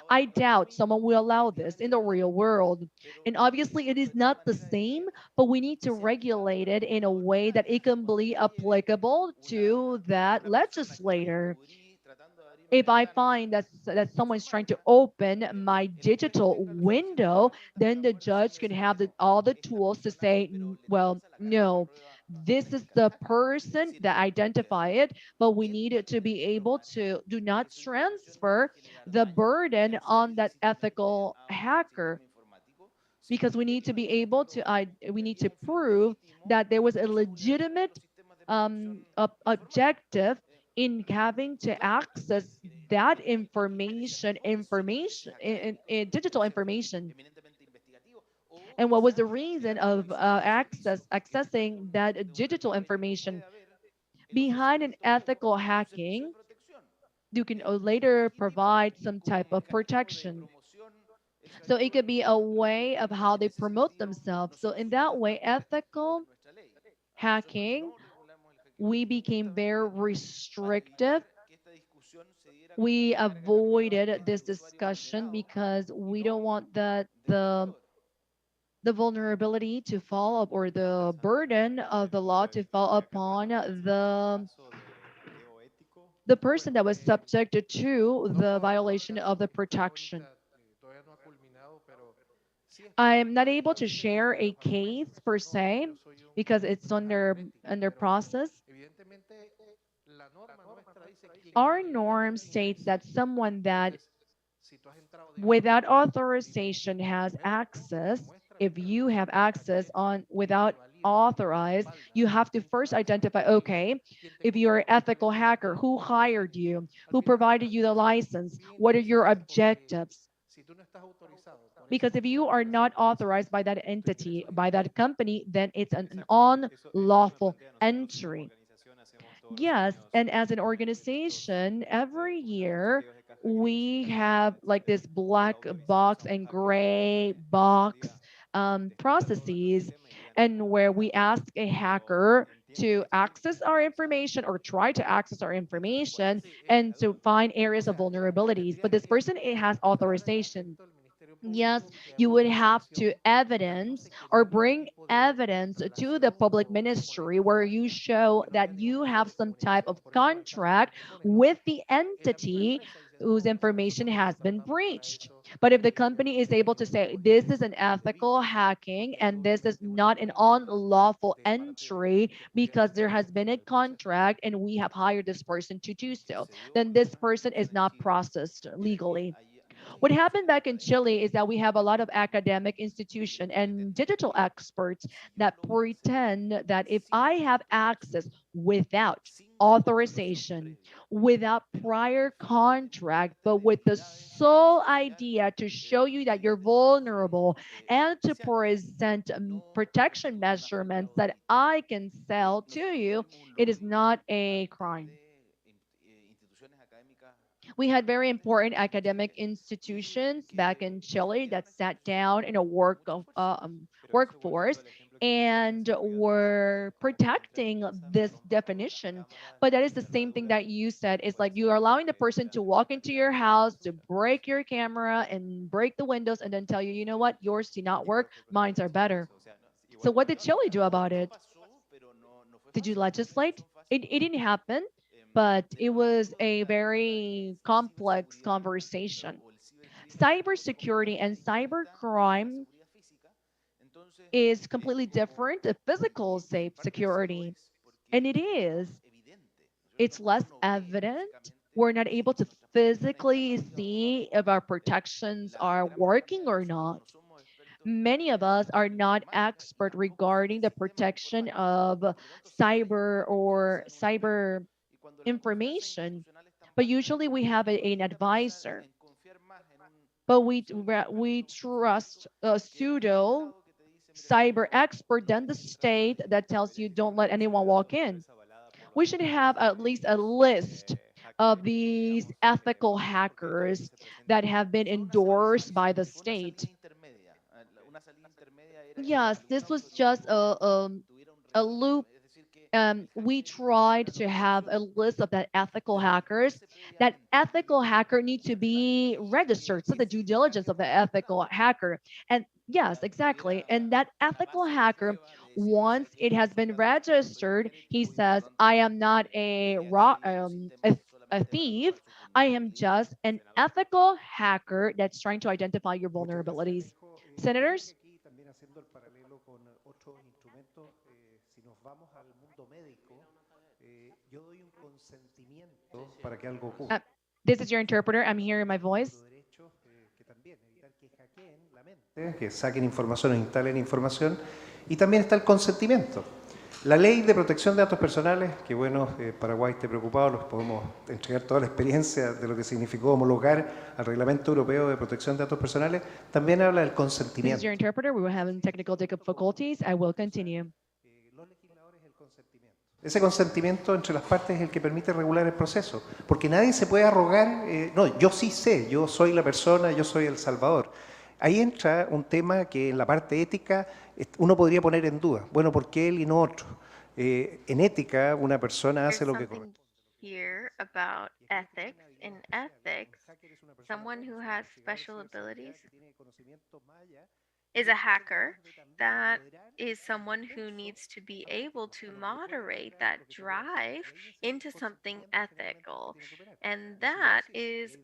I doubt someone will allow this in the real world. And obviously, it is not the same, but we need to regulate it in a way that it can be applicable to that legislator. If I find that someone's trying to open my digital window, then the judge can have all the tools to say, well, no, this is the person that identify it, but we need it to be able to do not transfer the burden on that ethical hacker, because we need to be able to we need to prove that there was a legitimate objective in having to access that information, digital information. And what was the reason of accessing that digital information? Behind an ethical hacking, you can later provide some type of protection. So it could be a way of how they promote themselves. So in that way, ethical hacking, we became very restrictive. We avoided this discussion because we don't want that the vulnerability to fall up, or the burden of the law to fall upon the person that was subjected to the violation of the protection. I'm not able to share a case per se because it's under process. Our norm states that someone that without authorization has access, if you have access on without authorized, you have to first identify, okay, if you're an ethical hacker, who hired you, who provided you the license, what are your objectives? Because if you are not authorized by that entity, by that company, then it's an unlawful entry. Yes, and as an organization, every year we have like this black box and gray box processes, and where we ask a hacker to access our information or try to access our information and to find areas of vulnerabilities. But this person, it has authorization. Yes, you would have to evidence or bring evidence to the public ministry where you show that you have some type of contract with the entity whose information has been breached. But if the company is able to say this is an ethical hacking and this is not an unlawful entry because there has been a contract and we have hired this person to do so, then this person is not processed legally. What happened back in Chile is that we have a lot of academic institution and digital experts that pretend that if I have access without authorization, without prior contract, but with the sole idea to show you that you're vulnerable and to present protection measurements that I can sell to you, it is not a crime. We had very important academic institutions back in Chile that sat down in a workforce and were protecting this definition. But that is the same thing that you said. It's like you are allowing the person to walk into your house, to break your camera and break the windows, and then tell you, you know what, yours do not work, mine's are better. So what did Chile do about it? Did you legislate? It didn't happen, but it was a very complex conversation. Cybersecurity and cybercrime is completely different to physical safe security. And it is. It's less evident. We're not able to physically see if our protections are working or not. Many of us are not expert regarding the protection of cyber information, but usually we have an advisor. But we trust a pseudo cyber expert than the state that tells you don't let anyone walk in. We should have at least a list of these ethical hackers that have been endorsed by the state. Yes, this was just a loop. We tried to have a list of that ethical hackers. That ethical hacker needs to be registered, so the due diligence of the ethical hacker. And yes, exactly. And that ethical hacker, once it has been registered, he says, I am not a thief. I am just an ethical hacker that's trying to identify your vulnerabilities. Senators? Uh, this is your interpreter. I'm hearing my voice. Que saquen información o instalen información, y también está el consentimiento. La ley de protección de datos personales, que bueno, Paraguay esté preocupado, los podemos entregar toda la experiencia de lo que significó homologar al Reglamento Europeo de Protección de Datos Personales, también habla del This is consentimiento. your interpreter. We were having technical difficulties. I will continue. Ese consentimiento entre las partes es el que permite regular el proceso, porque nadie se puede arrogar, no, yo sí sé, yo soy la persona, yo soy el salvador. Ahí entra un tema que en la parte ética uno podría poner en duda. Bueno, ¿por qué él y no otro? En ética, una persona There's hace lo que something corresponde. here about ethics. In ethics, someone who has special abilities is a hacker. That is someone who needs to be able to moderate that drive into something ethical. And that is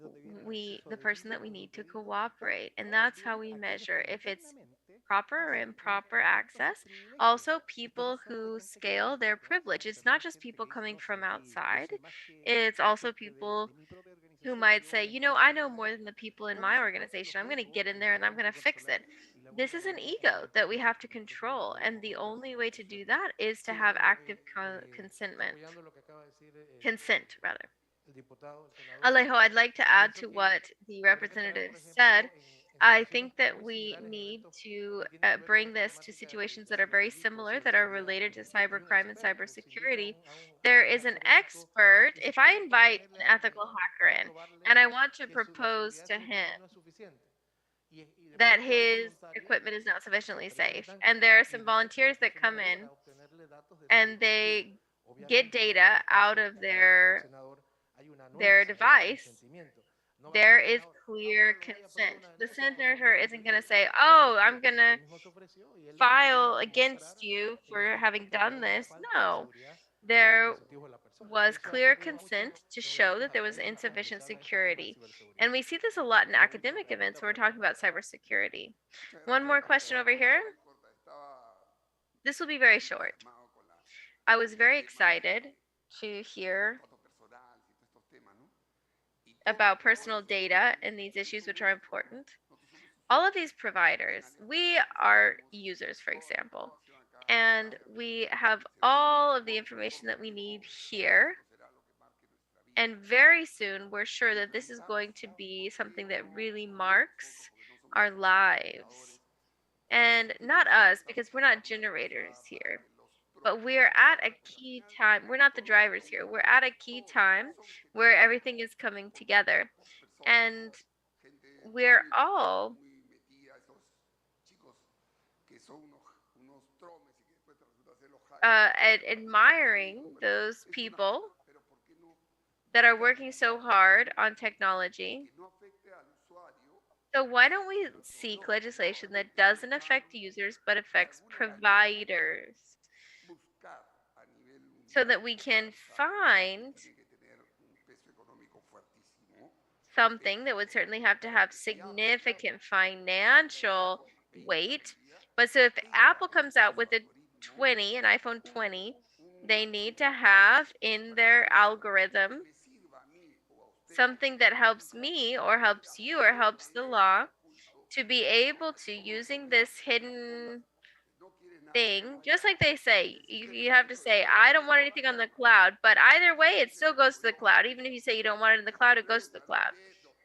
the person that we need to cooperate. And that's how we measure if it's proper or improper access. Also, people who scale their privilege. It's not just people coming from outside, it's also people who might say, you know, I know more than the people in my organization. I'm going to get in there and I'm going to fix it. This is an ego that we have to control. And the only way to do that is to have active consentment. Consent, rather. Alejo, I'd like to add to what the representative said. I think that we need to bring this to situations that are very similar, that are related to cybercrime and cybersecurity. There is an expert. If I invite an ethical hacker in and I want to propose to him that his equipment is not sufficiently safe, and there are some volunteers that come in and they get data out of their device, there is clear consent. The senator isn't going to say, oh, I'm going to file against you for having done this. No, there was clear consent to show that there was insufficient security. And we see this a lot in academic events when we're talking about cybersecurity. One more question over here. This will be very short. I was very excited to hear about personal data and these issues, which are important. All of these providers, we are users, for example, and we have all of the information that we need here. And very soon, we're sure that this is going to be something that really marks our lives. And not us, because we're not generators here, but we're at a key time. We're not the drivers here. We're at a key time where everything is coming together. And we're all admiring those people that are working so hard on technology. So why don't we seek legislation that doesn't affect users but affects providers so that we can find something that would certainly have to have significant financial weight. But so if Apple comes out with a 20, an iPhone 20, they need to have in their algorithm something that helps me or helps you or helps the law to be able to, using this hidden thing, just like they say, you have to say, I don't want anything on the cloud, but either way, it still goes to the cloud. Even if you say you don't want it in the cloud, it goes to the cloud.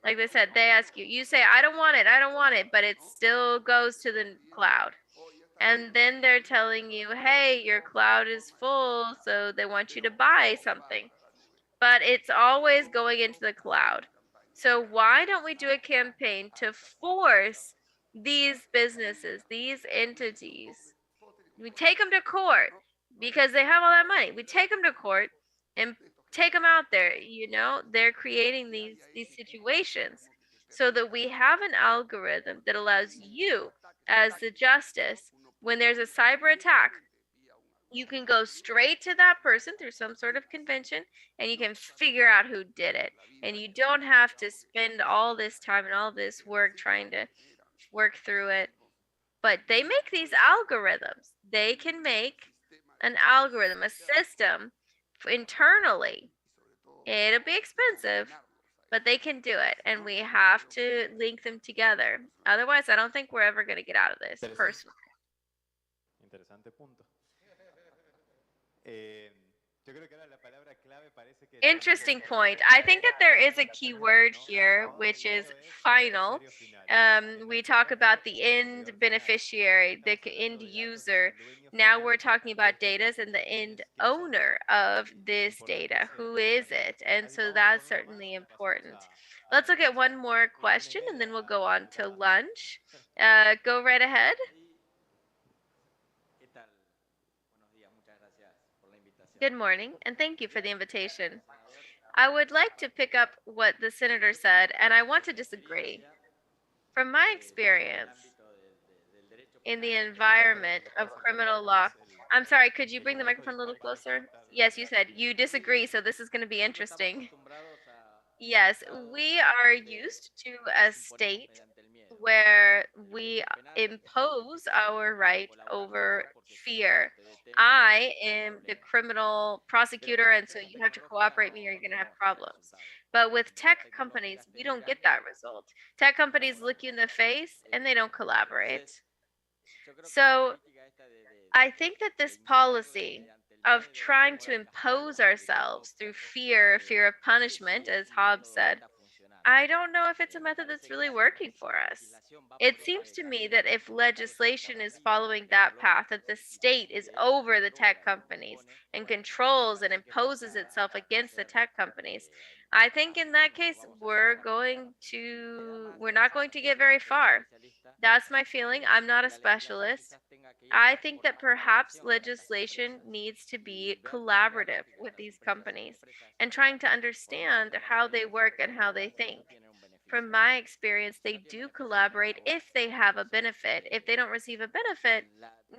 Like they said, they ask you, you say, I don't want it, but it still goes to the cloud. And then they're telling you, hey, your cloud is full, so they want you to buy something. But it's always going into the cloud. So why don't we do a campaign to force these businesses, these entities? We take them to court because they have all that money. We take them to court and take them out there. You know, they're creating these situations so that we have an algorithm that allows you, as the justice, when there's a cyber attack, you can go straight to that person through some sort of convention and you can figure out who did it. And you don't have to spend all this time and all this work trying to work through it. But they make these algorithms. They can make an algorithm, a system internally. It'll be expensive, but they can do it. And we have to link them together. Otherwise, I don't think we're ever going to get out of this, personally. Interesante punto. Interesting point. I think that there is a key word here, which is final. We talk about the end beneficiary, the end user. Now we're talking about data and the end owner of this data. Who is it? And so that's certainly important. Let's look at one more question and then we'll go on to lunch. Go right ahead. Good morning, and thank you for the invitation. I would like to pick up what the senator said, and I want to disagree. From my experience in the environment of criminal law, I'm sorry, could you bring the microphone a little closer? Yes, you said you disagree, so this is going to be interesting. Yes, we are used to a state where we impose our right over fear. I am the criminal prosecutor, and so you have to cooperate me or you're going to have problems. But with tech companies, we don't get that result. Tech companies look you in the face and they don't collaborate. So I think that this policy of trying to impose ourselves through fear of punishment, as Hobbes said, I don't know if it's a method that's really working for us. It seems to me that if legislation is following that path, that the state is over the tech companies and controls and imposes itself against the tech companies, I think in that case we're not going to get very far. That's my feeling. I'm not a specialist. I think that perhaps legislation needs to be collaborative with these companies and trying to understand how they work and how they think. From my experience, they do collaborate if they have a benefit. If they don't receive a benefit,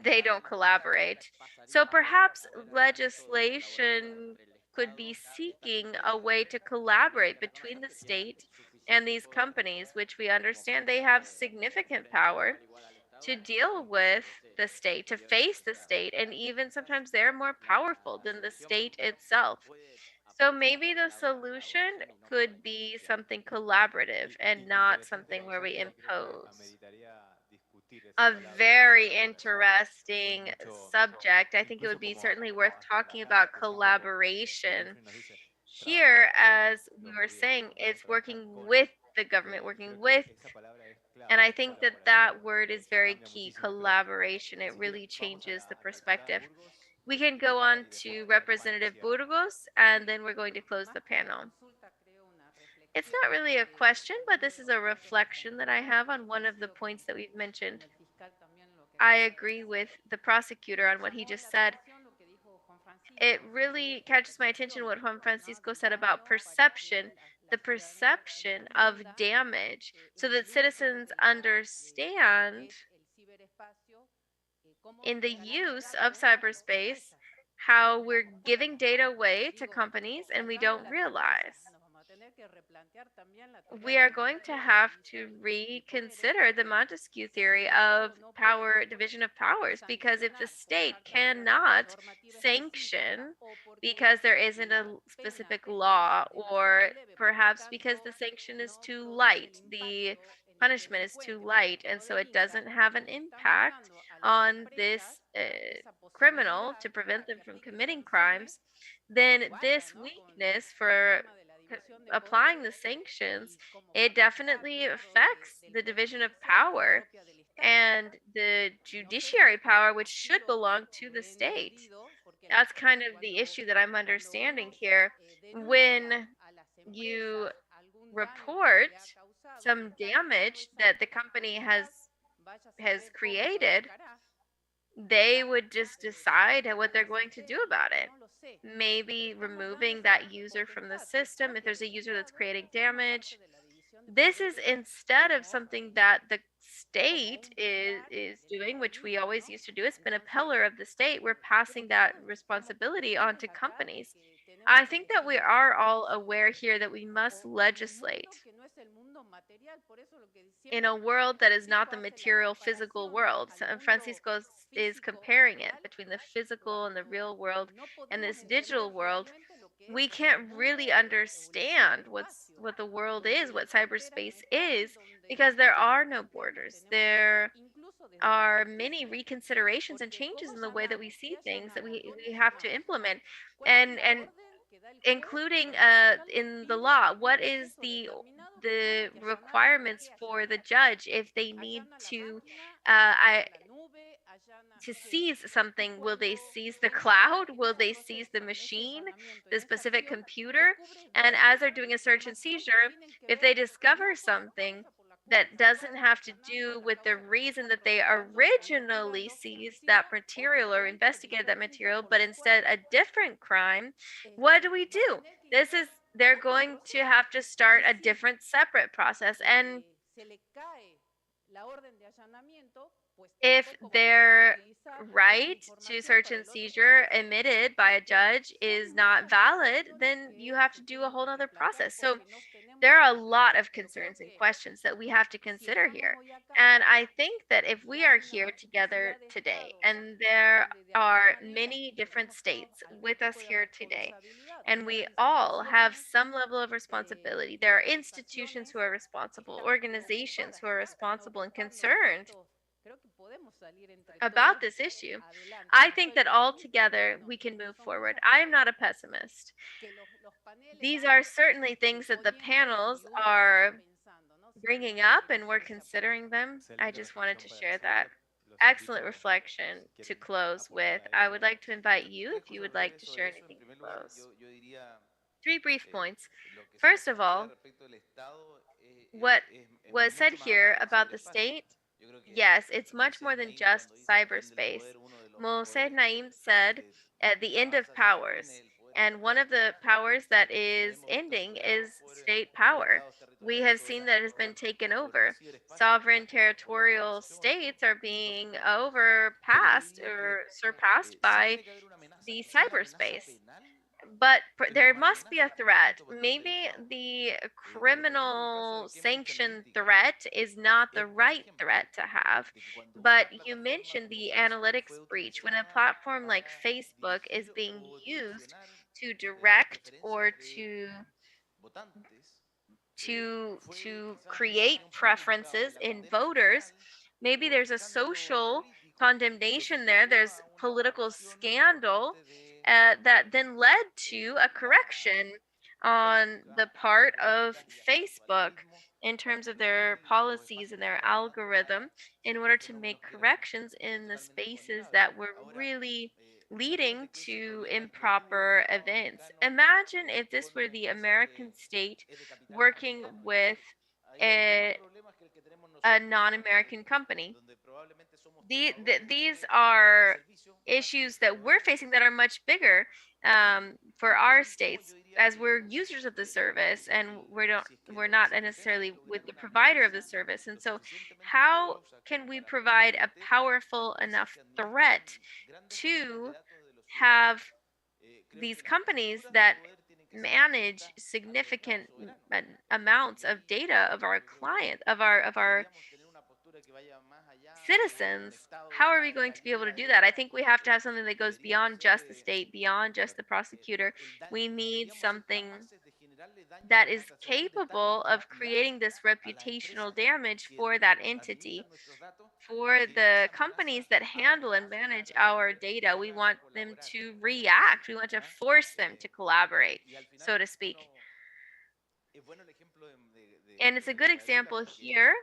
they don't collaborate. So perhaps legislation could be seeking a way to collaborate between the state and these companies, which we understand they have significant power to deal with the state, to face the state, and even sometimes they're more powerful than the state itself. So maybe the solution could be something collaborative and not something where we impose. A very interesting subject. I think it would be certainly worth talking about collaboration. Here, as we were saying, it's working with the government, working with, and I think that that word is very key, collaboration. It really changes the perspective. We can go on to Representative Burgos, and then we're going to close the panel. It's not really a question, but this is a reflection that I have on one of the points that we've mentioned. I agree with the prosecutor on what he just said. It really catches my attention what Juan Francisco said about perception, the perception of damage, so that citizens understand in the use of cyberspace how we're giving data away to companies and we don't realize. We are going to have to reconsider the Montesquieu theory of power, division of powers, because if the state cannot sanction because there isn't a specific law, or perhaps because the sanction is too light, the punishment is too light, and so it doesn't have an impact on this criminal to prevent them from committing crimes, then this weakness for applying the sanctions, it definitely affects the division of power and the judiciary power, which should belong to the state. That's kind of the issue that I'm understanding here. When you report some damage that the company has created, they would just decide what they're going to do about it. Maybe removing that user from the system if there's a user that's creating damage. This is instead of something that the state is doing, which we always used to do. It's been a pillar of the state. We're passing that responsibility on to companies. I think that we are all aware here that we must legislate in a world that is not the material physical world. Francisco is comparing it between the physical and the real world and this digital world. We can't really understand what the world is, what cyberspace is, because there are no borders. There are many reconsiderations and changes in the way that we see things that we have to implement, and including in the law, what is the requirements for the judge if they need to seize something? Will they seize the cloud? Will they seize the machine, the specific computer? And as they're doing a search and seizure, if they discover something that doesn't have to do with the reason that they originally seized that material or investigated that material, but instead a different crime, what do we do? This is, they're going to have to start a different separate process. And if their right to search and seizure admitted by a judge is not valid, then you have to do a whole other process. So there are a lot of concerns and questions that we have to consider here. And I think that if we are here together today, and there are many different states with us here today, and we all have some level of responsibility, there are institutions who are responsible, organizations who are responsible and concerned about this issue, I think that all together we can move forward. I am not a pessimist. These are certainly things that the panels are bringing up, and we're considering them. I just wanted to share that excellent reflection to close with. I would like to invite you, if you would like to share anything to close. 3 brief points. First of all, what was said here about the state, yes, it's much more than just cyberspace. Mohsen Naim said at the end of powers, and one of the powers that is ending is state power. We have seen that it has been taken over. Sovereign territorial states are being overpassed or surpassed by the cyberspace. But there must be a threat. Maybe the criminal sanction threat is not the right threat to have. But you mentioned the analytics breach. When a platform like Facebook is being used to direct or to create preferences in voters, maybe there's a social condemnation there, there's political scandal that then led to a correction on the part of Facebook in terms of their policies and their algorithm, in order to make corrections in the spaces that were really leading to improper events. Imagine if this were the American state working with a non-American company. These are issues that we're facing that are much bigger for our states, as we're users of the service, and we're not necessarily with the provider of the service. And so how can we provide a powerful enough threat to have these companies that manage significant amounts of data of our client, of our citizens? How are we going to be able to do that? I think we have to have something that goes beyond just the state, beyond just the prosecutor. We need something that is capable of creating this reputational damage for that entity. For the companies that handle and manage our data, we want them to react. We want to force them to collaborate, so to speak. And it's a good example here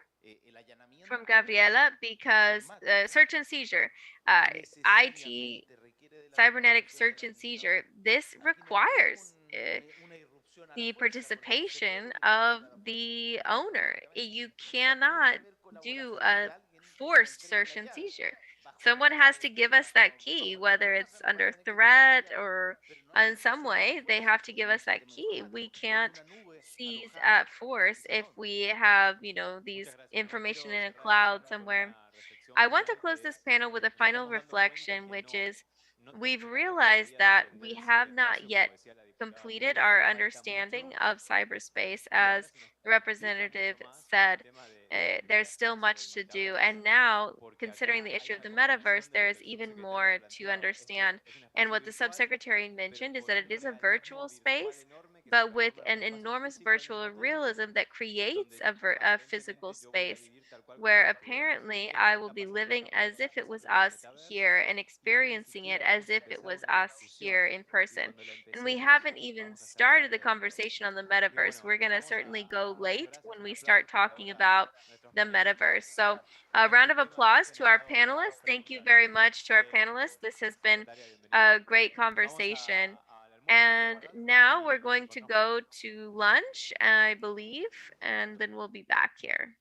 from Gabriela, because search and seizure, IT, cybernetic search and seizure, this requires the participation of the owner. You cannot do a forced search and seizure. Someone has to give us that key, whether it's under threat or in some way, they have to give us that key. We can't seize at force if we have, these information in a cloud somewhere. I want to close this panel with a final reflection, which is we've realized that we have not yet completed our understanding of cyberspace. As the representative said, there's still much to do. And now, considering the issue of the metaverse, there is even more to understand. And what the subsecretary mentioned is that it is a virtual space, but with an enormous virtual realism that creates a physical space where apparently I will be living as if it was us here and experiencing it as if it was us here in person. And we haven't even started the conversation on the metaverse. We're going to certainly go late when we start talking about the metaverse. So, a round of applause to our panelists. Thank you very much to our panelists. This has been a great conversation. And now we're going to go to lunch, I believe, and then we'll be back here.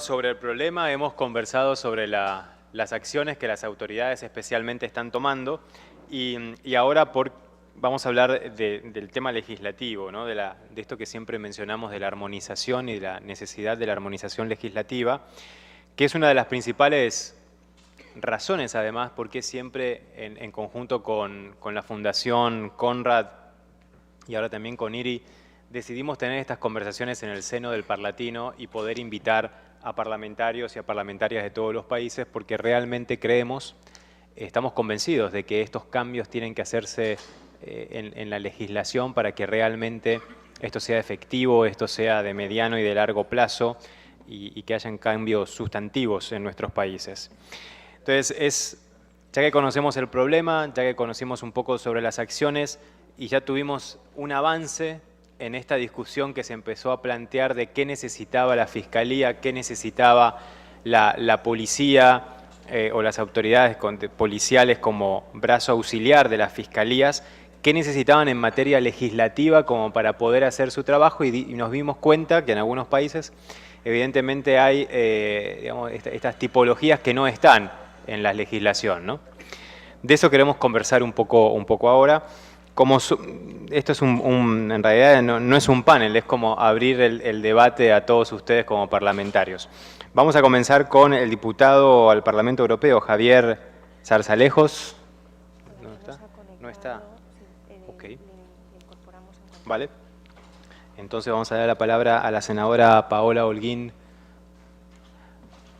Sobre el problema, hemos conversado sobre las acciones que las autoridades especialmente están tomando y ahora vamos a hablar del tema legislativo, ¿no? de esto que siempre mencionamos de la armonización y de la necesidad de la armonización legislativa, que es una de las principales razones, además, porque siempre en conjunto con la Fundación Conrad y ahora también con IRI, decidimos tener estas conversaciones en el seno del Parlatino y poder invitar a parlamentarios y a parlamentarias de todos los países, porque realmente creemos, estamos convencidos de que estos cambios tienen que hacerse en la legislación para que realmente esto sea efectivo, esto sea de mediano y de largo plazo y que hayan cambios sustantivos en nuestros países. Entonces, ya que conocemos el problema, ya que conocimos un poco sobre las acciones y ya tuvimos un avance en esta discusión que se empezó a plantear de qué necesitaba la Fiscalía, qué necesitaba la policía o las autoridades policiales como brazo auxiliar de las fiscalías, qué necesitaban en materia legislativa como para poder hacer su trabajo y nos dimos cuenta que en algunos países evidentemente hay digamos, estas tipologías que no están en la legislación, ¿no? De eso queremos conversar un poco ahora. Esto es en realidad no es un panel, es como abrir el debate a todos ustedes como parlamentarios. Vamos a comenzar con el diputado al Parlamento Europeo, Javier Zarzalejos. ¿No está? ¿No está? Ok. Vale. Entonces vamos a dar la palabra a la senadora Paola Holguín.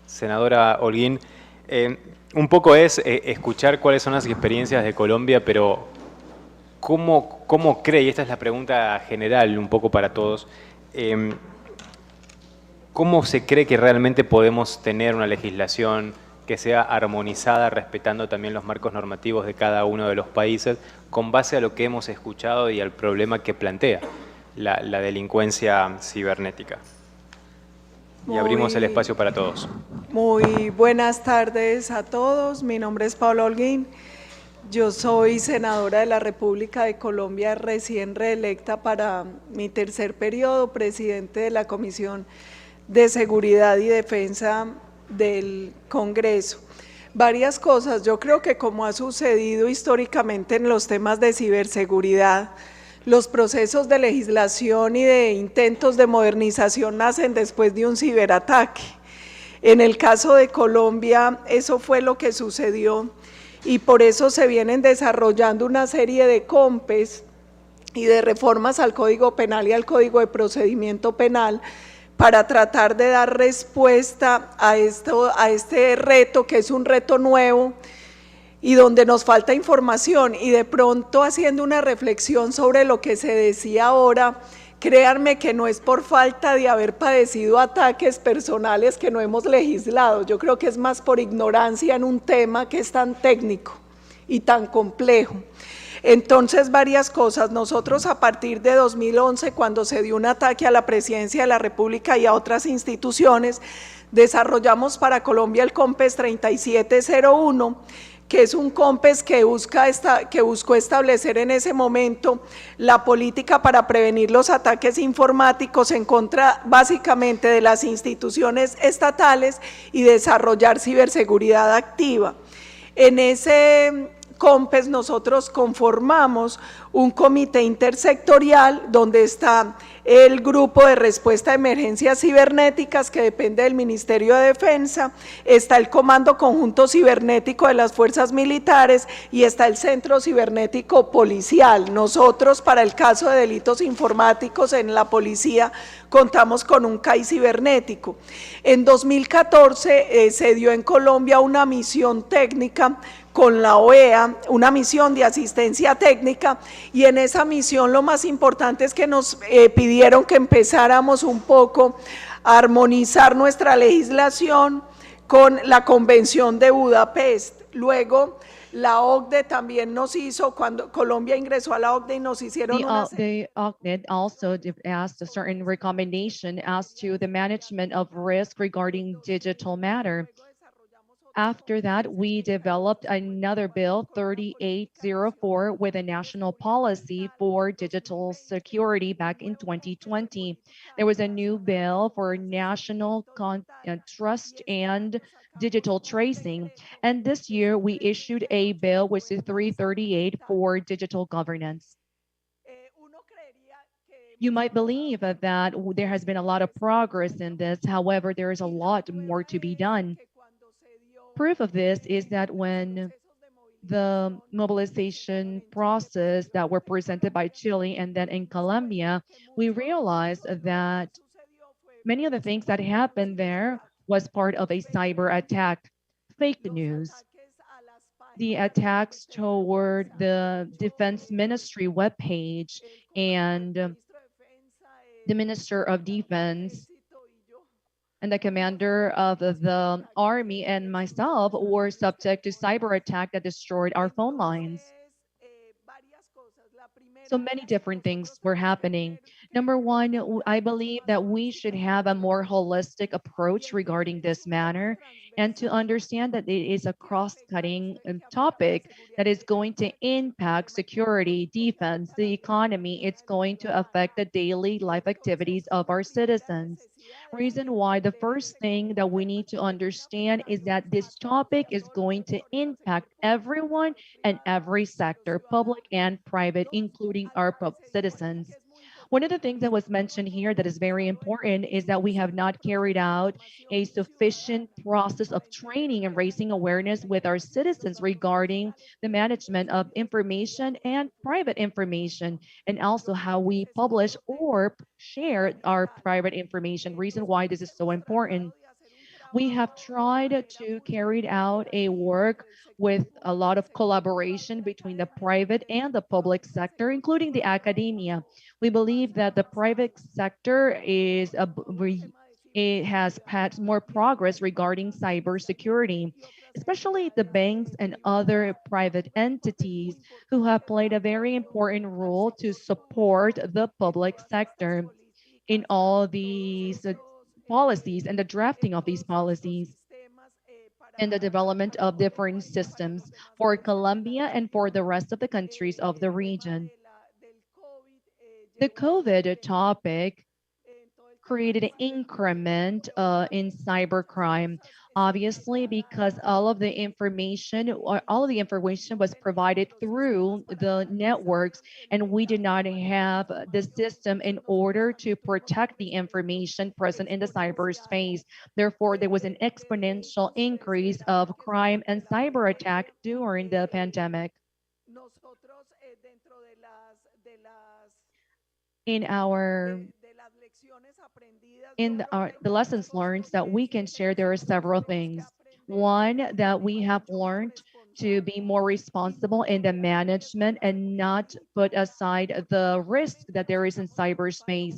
Senadora Holguín, un poco es escuchar cuáles son las experiencias de Colombia, pero ¿cómo cree, y esta es la pregunta general un poco para todos, cómo se cree que realmente podemos tener una legislación que sea armonizada, respetando también los marcos normativos de cada uno de los países, con base a lo que hemos escuchado y al problema que plantea la delincuencia cibernética? Y abrimos el espacio para todos. Muy buenas tardes a todos. Mi nombre es Paola Holguín. Yo soy senadora de la República de Colombia, recién reelecta para mi tercer periodo, presidente de la Comisión de Seguridad y Defensa del Congreso. Varias cosas. Yo creo que, como ha sucedido históricamente en los temas de ciberseguridad, los procesos de legislación y de intentos de modernización nacen después de un ciberataque. En el caso de Colombia, eso fue lo que sucedió y por eso se vienen desarrollando una serie de COMPES y de reformas al Código Penal y al Código de Procedimiento Penal para tratar de dar respuesta a este reto, que es un reto nuevo y donde nos falta información. Y de pronto, haciendo una reflexión sobre lo que se decía ahora, créanme que no es por falta de haber padecido ataques personales que no hemos legislado. Yo creo que es más por ignorancia en un tema que es tan técnico y tan complejo. Entonces, varias cosas. Nosotros, a partir de 2011, cuando se dio un ataque a la Presidencia de la República y a otras instituciones, desarrollamos para Colombia el COMPES 3701, que es un COMPES que buscó establecer en ese momento la política para prevenir los ataques informáticos en contra básicamente de las instituciones estatales y desarrollar ciberseguridad activa. En ese COMPES nosotros conformamos un comité intersectorial donde está el Grupo de Respuesta a Emergencias Cibernéticas, que depende del Ministerio de Defensa, está el Comando Conjunto Cibernético de las Fuerzas Militares y está el Centro Cibernético Policial. Nosotros, para el caso de delitos informáticos en la policía, contamos con un CAI cibernético. En 2014 se dio en Colombia una misión técnica con la OEA, una misión de asistencia técnica, y en esa misión lo más importante es que nos pidieron que empezáramos un poco a armonizar nuestra legislación con la Convención de Budapest. Luego, la OCDE también nos hizo, cuando Colombia ingresó a la OCDE, y nos hicieron The OCDE also asked a certain recommendation as to the management of risk regarding digital matter. After that, we developed another bill, 3804, with a national policy for digital security back in 2020. There was a new bill for national trust and digital tracing. And this year, we issued a bill, which is 338 for digital governance. You might believe that there has been a lot of progress in this. However, there is a lot more to be done. Proof of this is that when the mobilization process that were presented by Chile and then in Colombia, we realized that many of the things that happened there was part of a cyber attack, fake news, the attacks toward the Defense Ministry webpage and the Minister of Defense and the commander of the army and myself were subject to cyber attack that destroyed our phone lines. So many different things were happening. Number one, I believe that we should have a more holistic approach regarding this matter and to understand that it is a cross-cutting topic that is going to impact security, defense, the economy. It's going to affect the daily life activities of our citizens. Reason why the first thing that we need to understand is that this topic is going to impact everyone and every sector, public and private, including our citizens. One of the things that was mentioned here that is very important is that we have not carried out a sufficient process of training and raising awareness with our citizens regarding the management of information and private information, and also how we publish or share our private information. Reason why this is so important. We have tried to carry out a work with a lot of collaboration between the private and the public sector, including the academia. We believe that the private sector it has had more progress regarding cybersecurity, especially the banks and other private entities who have played a very important role to support the public sector in all these policies and the drafting of these policies and the development of different systems for Colombia and for the rest of the countries of the region. The COVID topic created an increment in cybercrime, obviously because all of the information was provided through the networks, and we did not have the system in order to protect the information present in the cyberspace. Therefore, there was an exponential increase of crime and cyber attack during the pandemic. In the lessons learned that we can share, there are several things. One, that we have learned to be more responsible in the management and not put aside the risk that there is in cyberspace.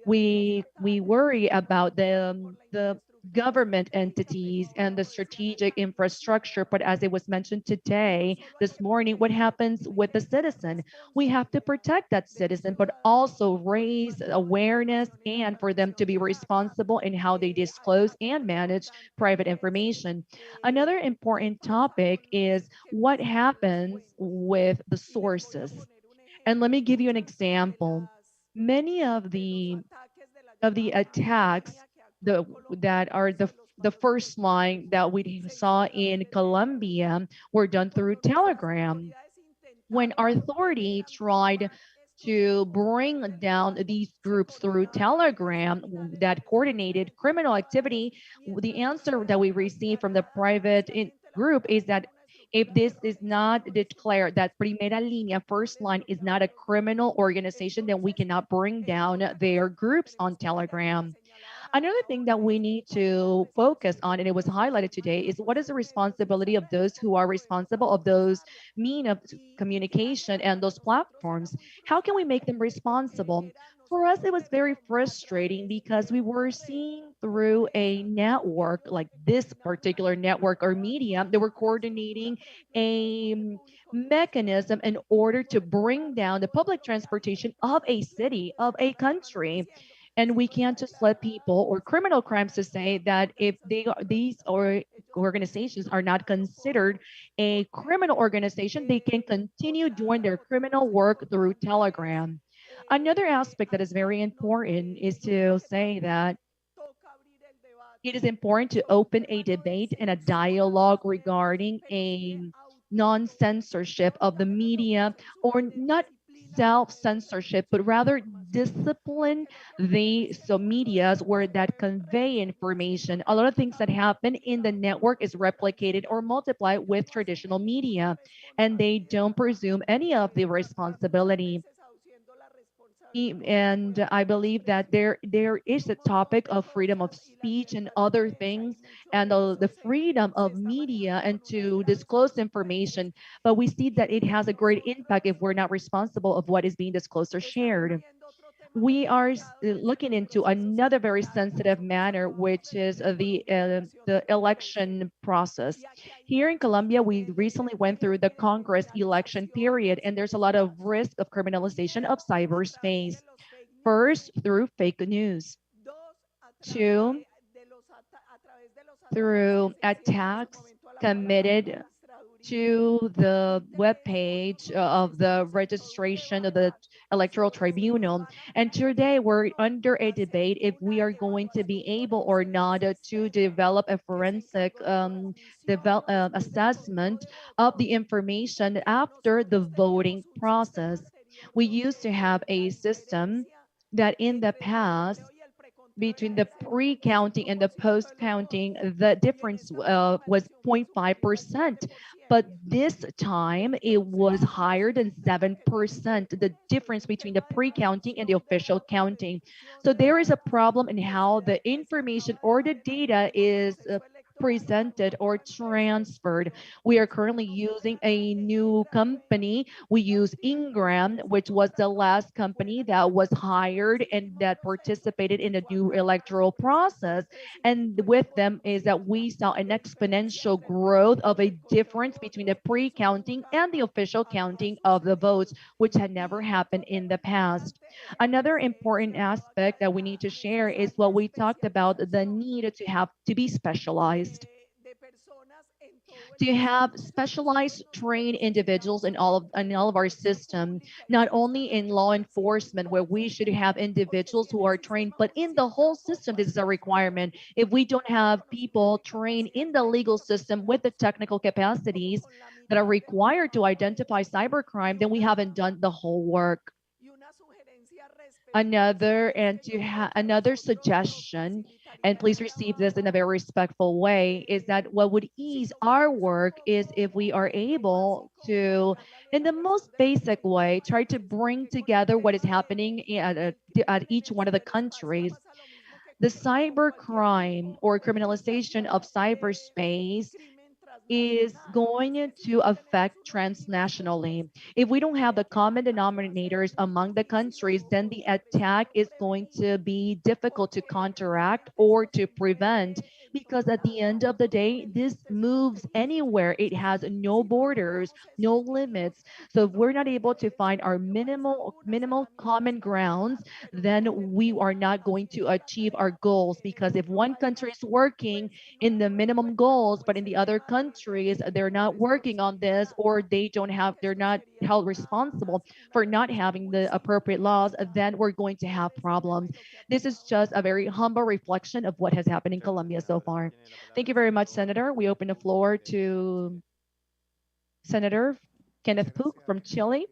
We worry about the government entities and the strategic infrastructure, but as it was mentioned today, this morning, what happens with the citizen? We have to protect that citizen, but also raise awareness and for them to be responsible in how they disclose and manage private information. Another important topic is what happens with the sources. And let me give you an example. Many of the attacks that are the first line that we saw in Colombia were done through Telegram. When our authority tried to bring down these groups through Telegram that coordinated criminal activity, the answer that we received from the private group is that if this is not declared that Primera Línea, first line, is not a criminal organization, then we cannot bring down their groups on Telegram. Another thing that we need to focus on, and it was highlighted today, is what is the responsibility of those who are responsible of those mean of communication and those platforms? How can we make them responsible? For us, it was very frustrating because we were seeing through a network, like this particular network or media, they were coordinating a mechanism in order to bring down the public transportation of a city, of a country. And we can't just let people or criminal crimes to say that if these or organizations are not considered a criminal organization, they can continue doing their criminal work through Telegram. Another aspect that is very important is to say that it is important to open a debate and a dialogue regarding a non-censorship of the media, or not self-censorship, but rather discipline the medias where that convey information. A lot of things that happen in the network is replicated or multiplied with traditional media, and they don't presume any of the responsibility. And I believe that there is a topic of freedom of speech and other things, and the freedom of media and to disclose information. But we see that it has a great impact if we're not responsible of what is being disclosed or shared. We are looking into another very sensitive matter, which is the election process. Here in Colombia, we recently went through the Congress election period, and there's a lot of risk of criminalization of cyberspace. First, through fake news. Two, through attacks committed to the web page of the registration of the electoral tribunal. And today we're under a debate if we are going to be able or not to develop a forensic assessment of the information after the voting process. We used to have a system that in the past, between the pre-counting and the post-counting, the difference was 0.5%. But this time it was higher than 7%, the difference between the pre-counting and the official counting. So there is a problem in how the information or the data is presented or transferred. We are currently using a new company. We use Ingram, which was the last company that was hired and that participated in the new electoral process. And with them is that we saw an exponential growth of a difference between the pre-counting and the official counting of the votes, which had never happened in the past. Another important aspect that we need to share is what we talked about, the need to be specialized, to have specialized trained individuals in all of our system, not only in law enforcement where we should have individuals who are trained, but in the whole system. This is a requirement. If we don't have people trained in the legal system with the technical capacities that are required to identify cybercrime, then we haven't done the whole work. Another suggestion, and please receive this in a very respectful way, is that what would ease our work is if we are able to, in the most basic way, try to bring together what is happening at each one of the countries. The cybercrime or criminalization of cyberspace is going to affect transnationally. If we don't have the common denominators among the countries, then the attack is going to be difficult to counteract or to prevent, because at the end of the day, this moves anywhere. It has no borders, no limits. So if we're not able to find our minimal common grounds, then we are not going to achieve our goals. Because if one country is working in the minimum goals, but in the other countries, they're not working on this, or they're not held responsible for not having the appropriate laws, then we're going to have problems. This is just a very humble reflection of what has happened in Colombia so far. Thank you very much, Senator. We open the floor to Senator Kenneth Pook from Chile.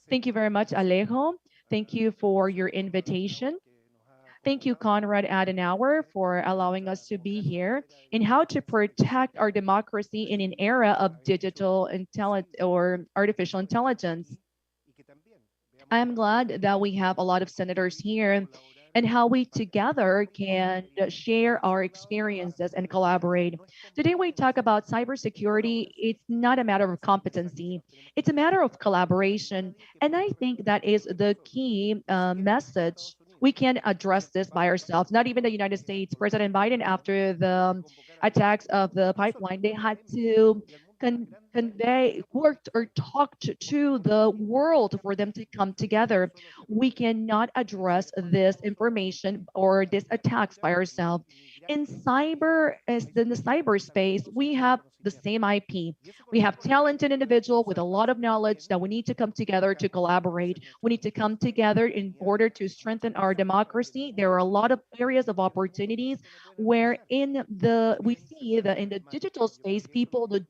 Thank you very much, Alejo. Thank you for your invitation. Thank you, Conrad Adenauer, for allowing us to be here in how to protect our democracy in an era of digital intelligence or artificial intelligence. I am glad that we have a lot of senators here and how we together can share our experiences and collaborate. Today we talk about cybersecurity. It's not a matter of competency, it's a matter of collaboration. And I think that is the key message. We can't address this by ourselves, not even the United States. President Biden, after the attacks of the pipeline, they had to convey, worked or talked to the world for them to come together. We cannot address this information or these attacks by ourselves. In the cyberspace, we have the same IP. We have talented individual with a lot of knowledge that we need to come together to collaborate. We need to come together in order to strengthen our democracy. There are a lot of areas of opportunities where we see that in the digital space, people that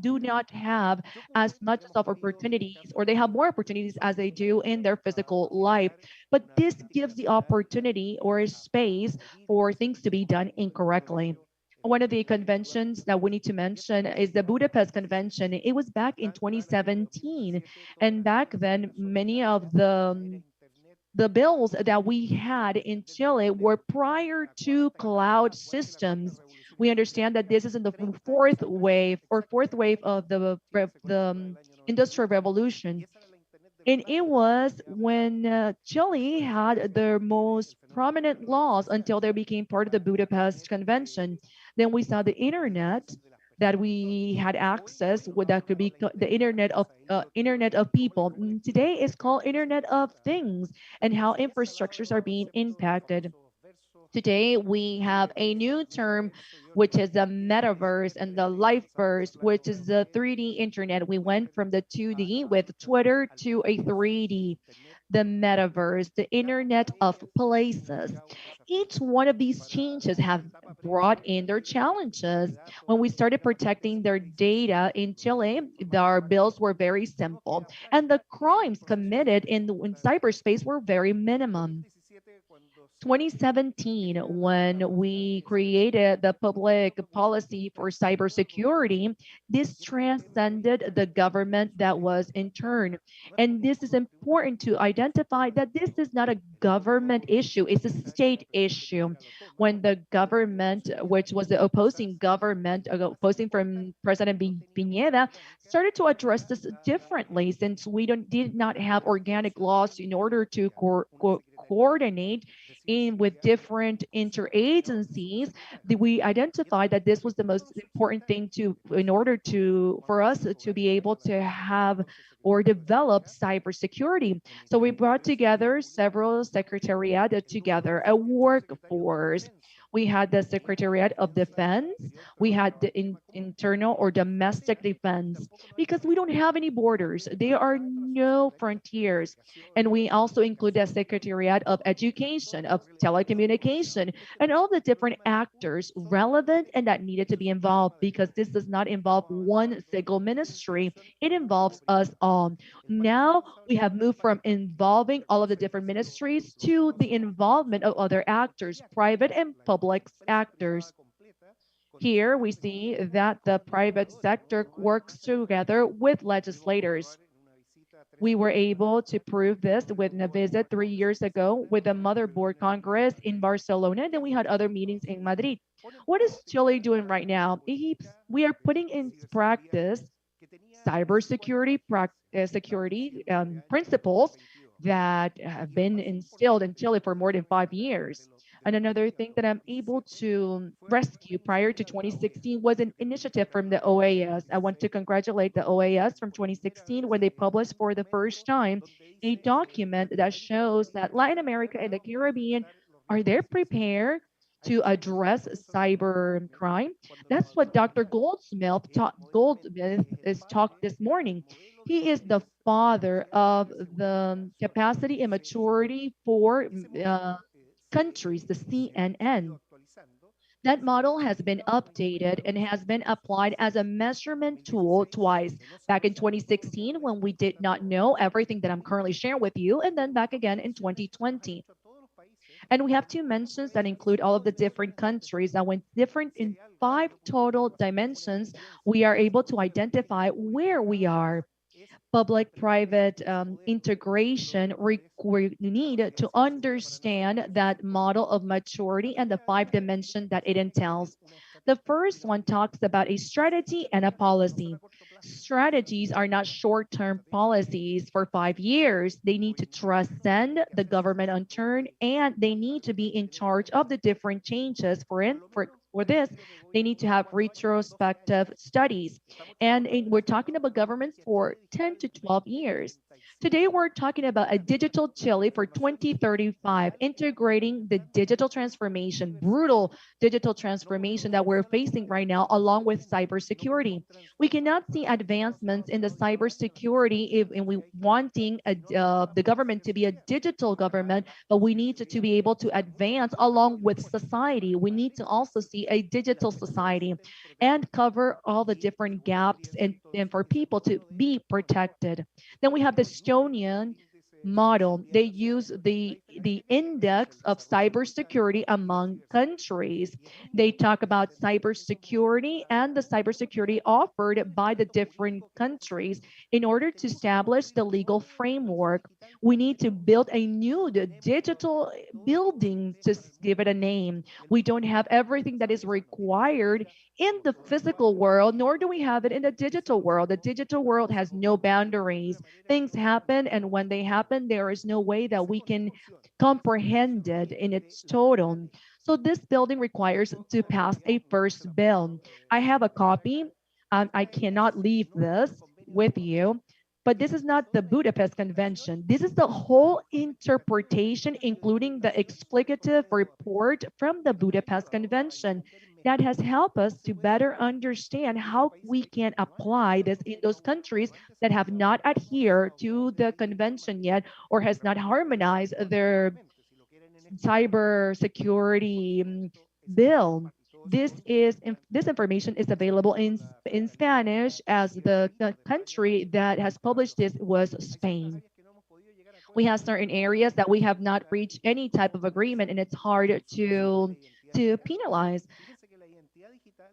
do not have as much of opportunities, or they have more opportunities as they do in their physical life. But this gives the opportunity or a space for things to be done incorrectly. One of the conventions that we need to mention is the Budapest Convention. It was back in 2017. And back then, many of the bills that we had in Chile were prior to cloud systems. We understand that this is in the fourth wave of the industrial revolution. And it was when Chile had the most prominent laws until they became part of the Budapest Convention. Then we saw the internet that we had access with, that could be the internet of people. Today it's called Internet of Things, and how infrastructures are being impacted. Today, we have a new term, which is the metaverse and the lifeverse, which is the 3D internet. We went from the 2D with Twitter to a 3D, the metaverse, the internet of places. Each one of these changes have brought in their challenges. When we started protecting their data in Chile, our bills were very simple, and the crimes committed in cyberspace were very minimum. 2017, when we created the public policy for cybersecurity, this transcended the government that was in turn. And this is important to identify that this is not a government issue, it's a state issue. When the government, which was the opposing government, opposing from President Piñera, started to address this differently, since we did not have organic laws in order to coordinate in with different interagencies, we identified that this was the most important thing in order for us to be able to have or develop cybersecurity. So we brought together several secretariat together, a workforce. We had the Secretariat of Defense, we had the internal or domestic defense, because we don't have any borders. There are no frontiers. And we also include the Secretariat of Education, of Telecommunication, and all the different actors relevant and that needed to be involved, because this does not involve one single ministry. It involves us all. Now we have moved from involving all of the different ministries to the involvement of other actors, private and public actors. Here we see that the private sector works together with legislators. We were able to prove this with a visit 3 years ago with the Motherboard Congress in Barcelona, and then we had other meetings in Madrid. What is Chile doing right now? We are putting in practice cybersecurity principles that have been instilled in Chile for more than 5 years. And another thing that I'm able to rescue prior to 2016 was an initiative from the OAS. I want to congratulate the OAS from 2016 when they published for the first time a document that shows that Latin America and the Caribbean are they prepared to address cyber crime. That's what Dr. Goldsmith is talked this morning. He is the father of the capacity and maturity for countries, the CNN. That model has been updated and has been applied as a measurement tool twice, back in 2016 when we did not know everything that I'm currently sharing with you, and then back again in 2020. And we have two mentions that include all of the different countries, and when different in 5 total dimensions, we are able to identify where we are. Public-private integration, we need to understand that model of maturity and the 5 dimensions that it entails. The first one talks about a strategy and a policy. Strategies are not short-term policies for 5 years. They need to transcend the government on turn, and they need to be in charge of the different changes. For this, they need to have retrospective studies. And we're talking about governments for 10 to 12 years. Today, we're talking about a digital Chile for 2035, integrating the digital transformation, brutal digital transformation that we're facing right now, along with cybersecurity. We cannot see advancements in the cybersecurity if we wanting the government to be a digital government, but we need to be able to advance along with society. We need to also see a digital society and cover all the different gaps and for people to be protected. Then we have the Estonian model. They use the index of cybersecurity among countries. They talk about cybersecurity and the cybersecurity offered by the different countries. In order to establish the legal framework, we need to build a new digital building, to give it a name. We don't have everything that is required in the physical world, nor do we have it in the digital world. The digital world has no boundaries. Things happen, and when they happen, there is no way that we can comprehend it in its total. So this building requires to pass a first bill. I have a copy. I cannot leave this with you, but this is not the Budapest Convention. This is the whole interpretation, including the explicative report from the Budapest Convention that has helped us to better understand how we can apply this in those countries that have not adhered to the convention yet or has not harmonized their cyber security bill. This information is available in Spanish, as the country that has published this was Spain. We have certain areas that we have not reached any type of agreement, and it's hard to penalize.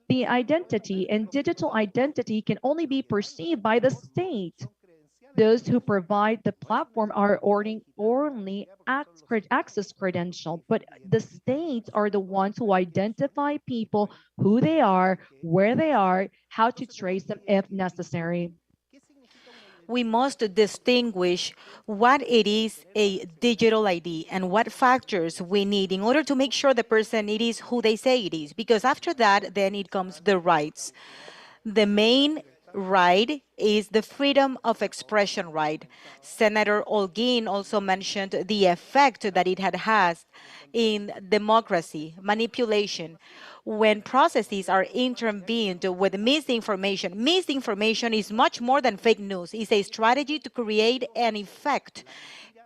The identity and digital identity can only be perceived by the state. Those who provide the platform are only access credential, but the states are the ones who identify people, who they are, where they are, how to trace them if necessary. We must distinguish what it is a digital ID and what factors we need in order to make sure the person it is who they say it is, because after that, then it comes the rights. The main right is the freedom of expression right. Senator Olguin also mentioned the effect that it has in democracy, manipulation. When processes are intervened with misinformation is much more than fake news. It's a strategy to create an effect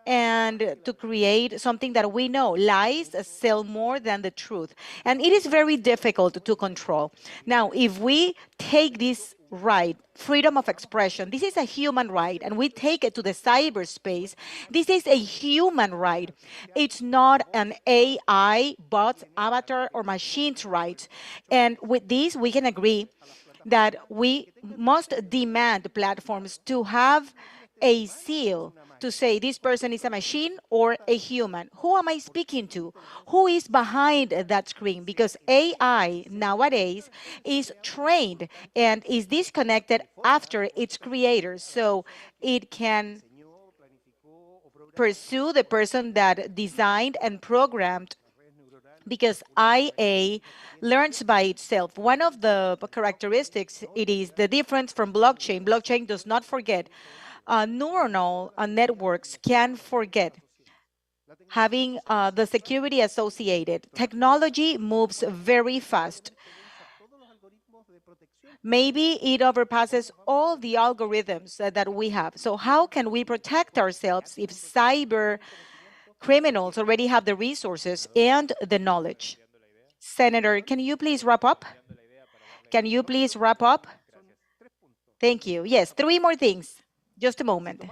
and to create something that we know. Lies sell more than the truth. And it is very difficult to control. Now, if we take this right, freedom of expression, this is a human right, and we take it to the cyberspace, this is a human right. It's not an AI, bot, avatar, or machine's right. And with this, we can agree that we must demand platforms to have a seal to say this person is a machine or a human. Who am I speaking to? Who is behind that screen? Because AI nowadays is trained and is disconnected after its creator, so it can pursue the person that designed and programmed, because IA learns by itself. One of the characteristics, it is the difference from blockchain. Blockchain does not forget. Neuronal networks can forget, having the security associated. Technology moves very fast. Maybe it overpasses all the algorithms that we have. So how can we protect ourselves if cyber criminals already have the resources and the knowledge? Senator, can you please wrap up? Can you please wrap up? Thank you. Yes, 3 more things. Just a moment.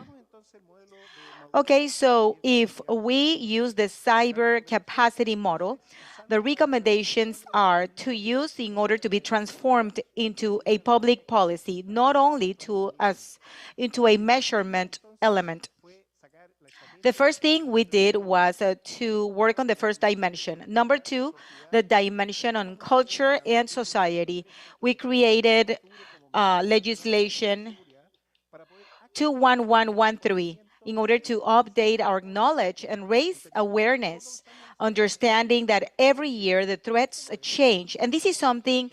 Okay, so if we use the cyber capacity model, the recommendations are to use in order to be transformed into a public policy, not only into a measurement element. The first thing we did was to work on the first dimension. Number 2, the dimension on culture and society. We created legislation 21113 in order to update our knowledge and raise awareness, understanding that every year the threats change. And this is something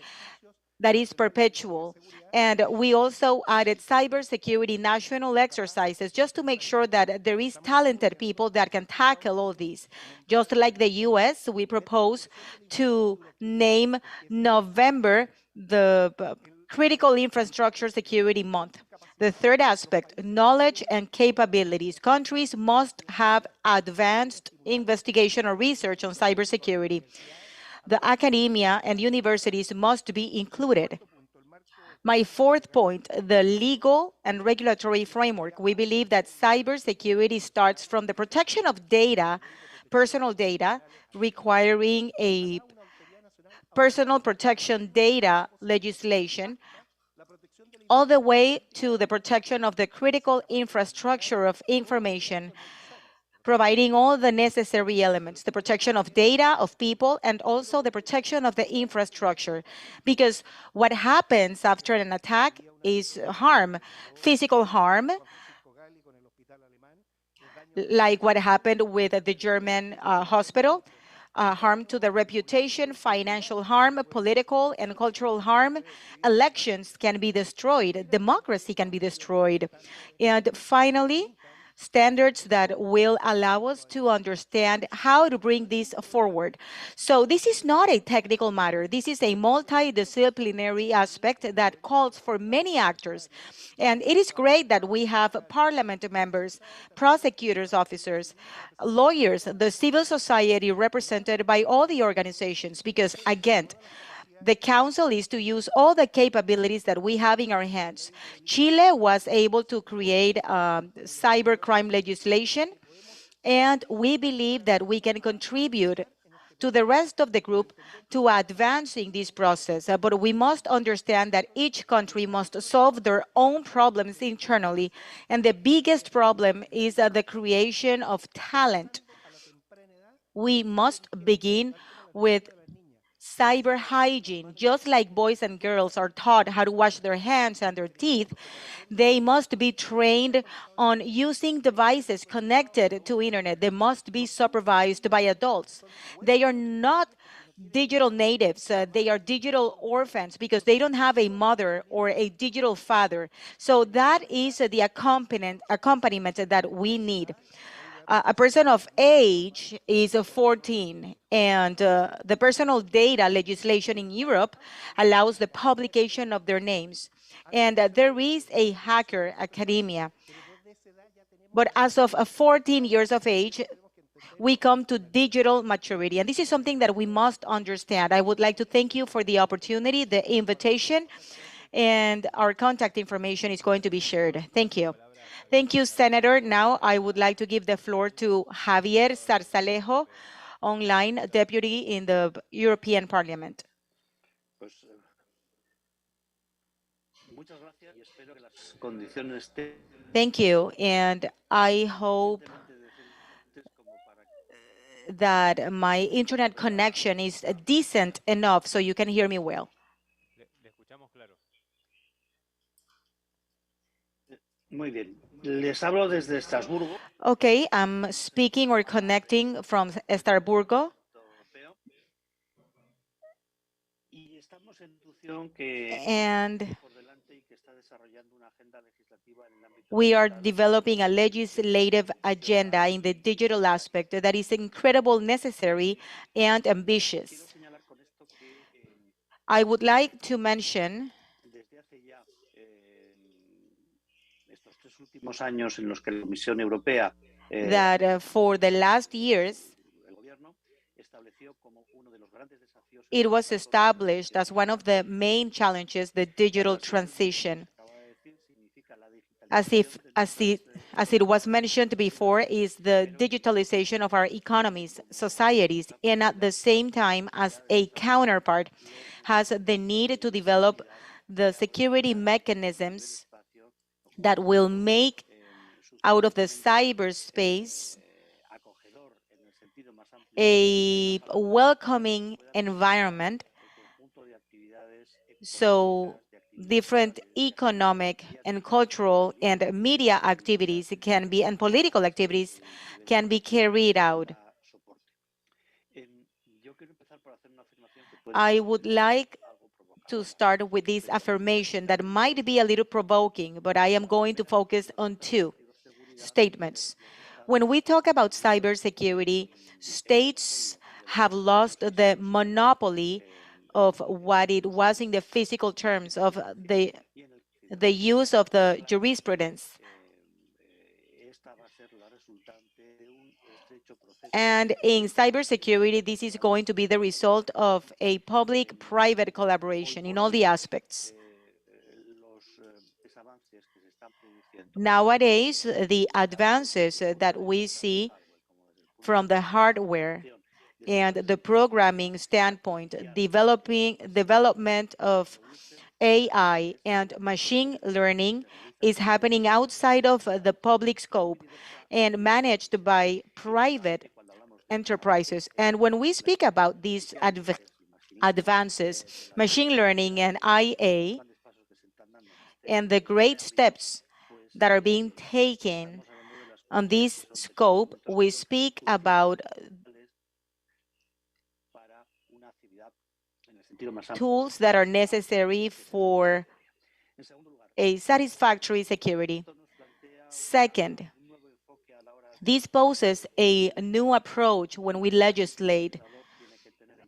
that is perpetual. And we also added cybersecurity national exercises just to make sure that there is talented people that can tackle all these. Just like the US, we propose to name November the Critical Infrastructure Security Month. The third aspect, knowledge and capabilities. Countries must have advanced investigation or research on cybersecurity. The academia and universities must be included. My fourth point, the legal and regulatory framework. We believe that cybersecurity starts from the protection of data, personal data, requiring a personal protection data legislation, all the way to the protection of the critical infrastructure of information, providing all the necessary elements, the protection of data, of people, and also the protection of the infrastructure. Because what happens after an attack is harm, physical harm, like what happened with the German hospital, harm to the reputation, financial harm, political and cultural harm. Elections can be destroyed, democracy can be destroyed. And finally, standards that will allow us to understand how to bring this forward. So this is not a technical matter. This is a multidisciplinary aspect that calls for many actors. And it is great that we have parliament members, prosecutors officers, lawyers, the civil society represented by all the organizations, because again, the council is to use all the capabilities that we have in our hands. Chile was able to create cybercrime legislation, and we believe that we can contribute to the rest of the group to advancing this process. But we must understand that each country must solve their own problems internally. And the biggest problem is the creation of talent. We must begin with cyber hygiene. Just like boys and girls are taught how to wash their hands and their teeth, they must be trained on using devices connected to internet. They must be supervised by adults. They are not digital natives. They are digital orphans because they don't have a mother or a digital father. So that is the accompaniment that we need. A person of age is 14, and the personal data legislation in Europe allows the publication of their names. And there is a hacker academia. But as of 14 years of age, we come to digital maturity. And this is something that we must understand. I would like to thank you for the opportunity, the invitation, and our contact information is going to be shared. Thank you. Thank you, Senator. Now I would like to give the floor to Javier Zarzalejo, online deputy in the European Parliament. Thank you, and I hope that my internet connection is decent enough so you can hear me well. Le escuchamos claro. Muy bien. Les hablo desde Estrasburgo. Okay, I'm speaking or connecting from Estrasburgo. And we are developing a legislative agenda in the digital aspect that is incredibly necessary and ambitious. I would like to mention that for the last years, it was established as one of the main challenges, the digital transition. As it was mentioned before, is the digitalization of our economies, societies, and at the same time, as a counterpart, has the need to develop the security mechanisms that will make out of the cyberspace a welcoming environment, so different economic and cultural and media activities can be, and political activities can be carried out. I would like to start with this affirmation that might be a little provoking, but I am going to focus on two statements. When we talk about cybersecurity, states have lost the monopoly of what it was in the physical terms of the use of the jurisprudence. And in cybersecurity, this is going to be the result of a public-private collaboration in all the aspects. Nowadays, the advances that we see from the hardware and the programming standpoint, development of AI and machine learning is happening outside of the public scope and managed by private enterprises. And when we speak about these advances, machine learning and IA, and the great steps that are being taken on this scope, we speak about tools that are necessary for a satisfactory security. Second, this poses a new approach when we legislate,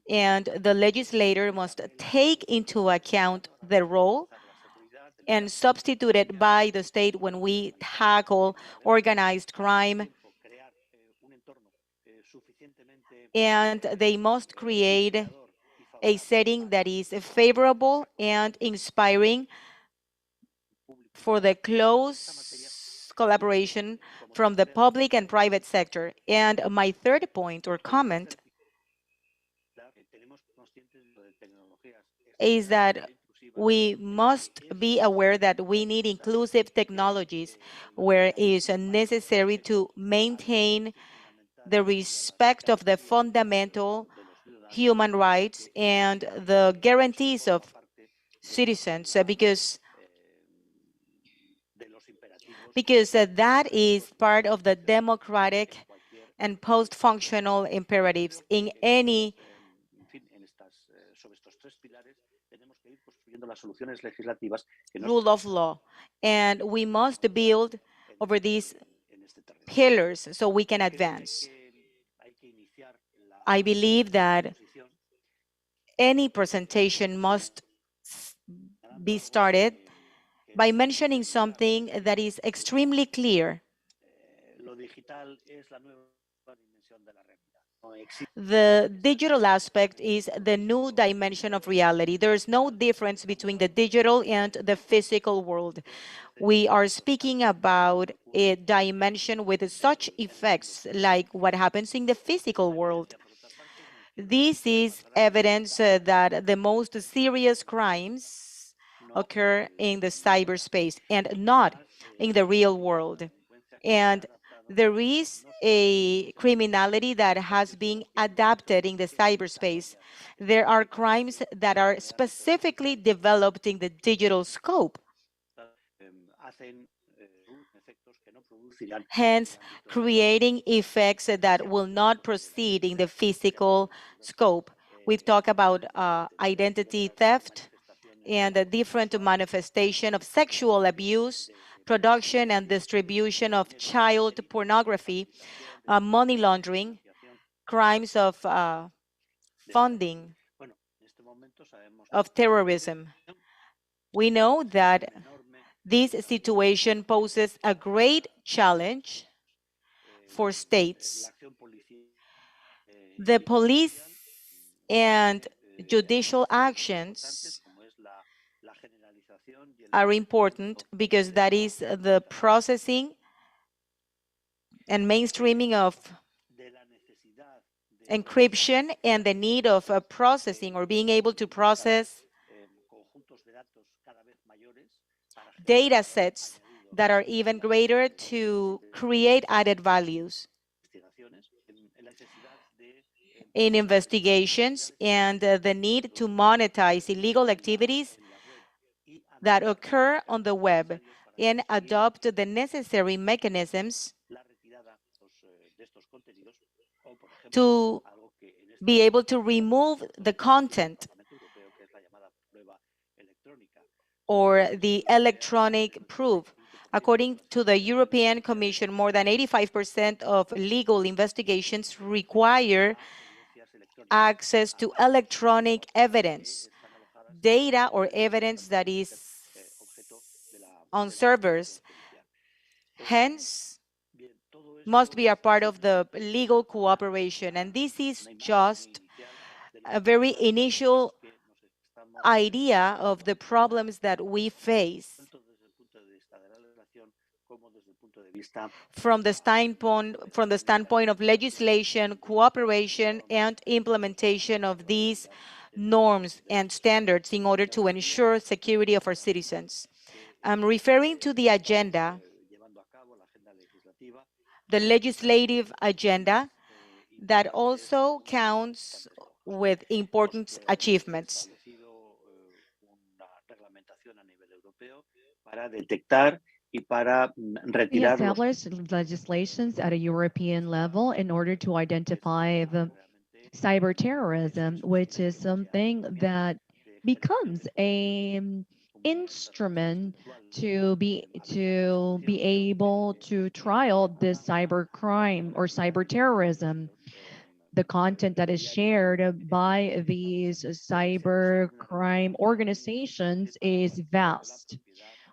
and the legislator must take into account the role and substitute it by the state when we tackle organized crime. And they must create a setting that is favorable and inspiring for the close collaboration from the public and private sector. And my third point or comment is that we must be aware that we need inclusive technologies where it is necessary to maintain the respect of the fundamental human rights and the guarantees of citizens, because that is part of the democratic and post-functional imperatives in any rule of law. And we must build over these pillars so we can advance. I believe that any presentation must be started by mentioning something that is extremely clear. The digital aspect is the new dimension of reality. There is no difference between the digital and the physical world. We are speaking about a dimension with such effects like what happens in the physical world. This is evidence that the most serious crimes occur in the cyberspace and not in the real world. And there is a criminality that has been adapted in the cyberspace. There are crimes that are specifically developed in the digital scope. Hence, creating effects that will not proceed in the physical scope. We've talked about identity theft and the different manifestation of sexual abuse, production and distribution of child pornography, money laundering, crimes of funding of terrorism. We know that this situation poses a great challenge for states. The police and judicial actions are important because that is the processing and mainstreaming of encryption and the need of processing or being able to process data sets that are even greater to create added values in investigations, and the need to monetize illegal activities that occur on the web and adopt the necessary mechanisms to be able to remove the content or the electronic proof. According to the European Commission, more than 85% of legal investigations require access to electronic evidence, data or evidence that is on servers, hence must be a part of the legal cooperation. And this is just a very initial idea of the problems that we face from the standpoint of legislation, cooperation, and implementation of these norms and standards in order to ensure security of our citizens. I'm referring to the agenda, the legislative agenda, that also counts with important achievements. We established legislations at a European level in order to identify the cyber terrorism, which is something that becomes a instrument to be able to trial this cyber crime or cyber terrorism. The content that is shared by these cyber crime organizations is vast.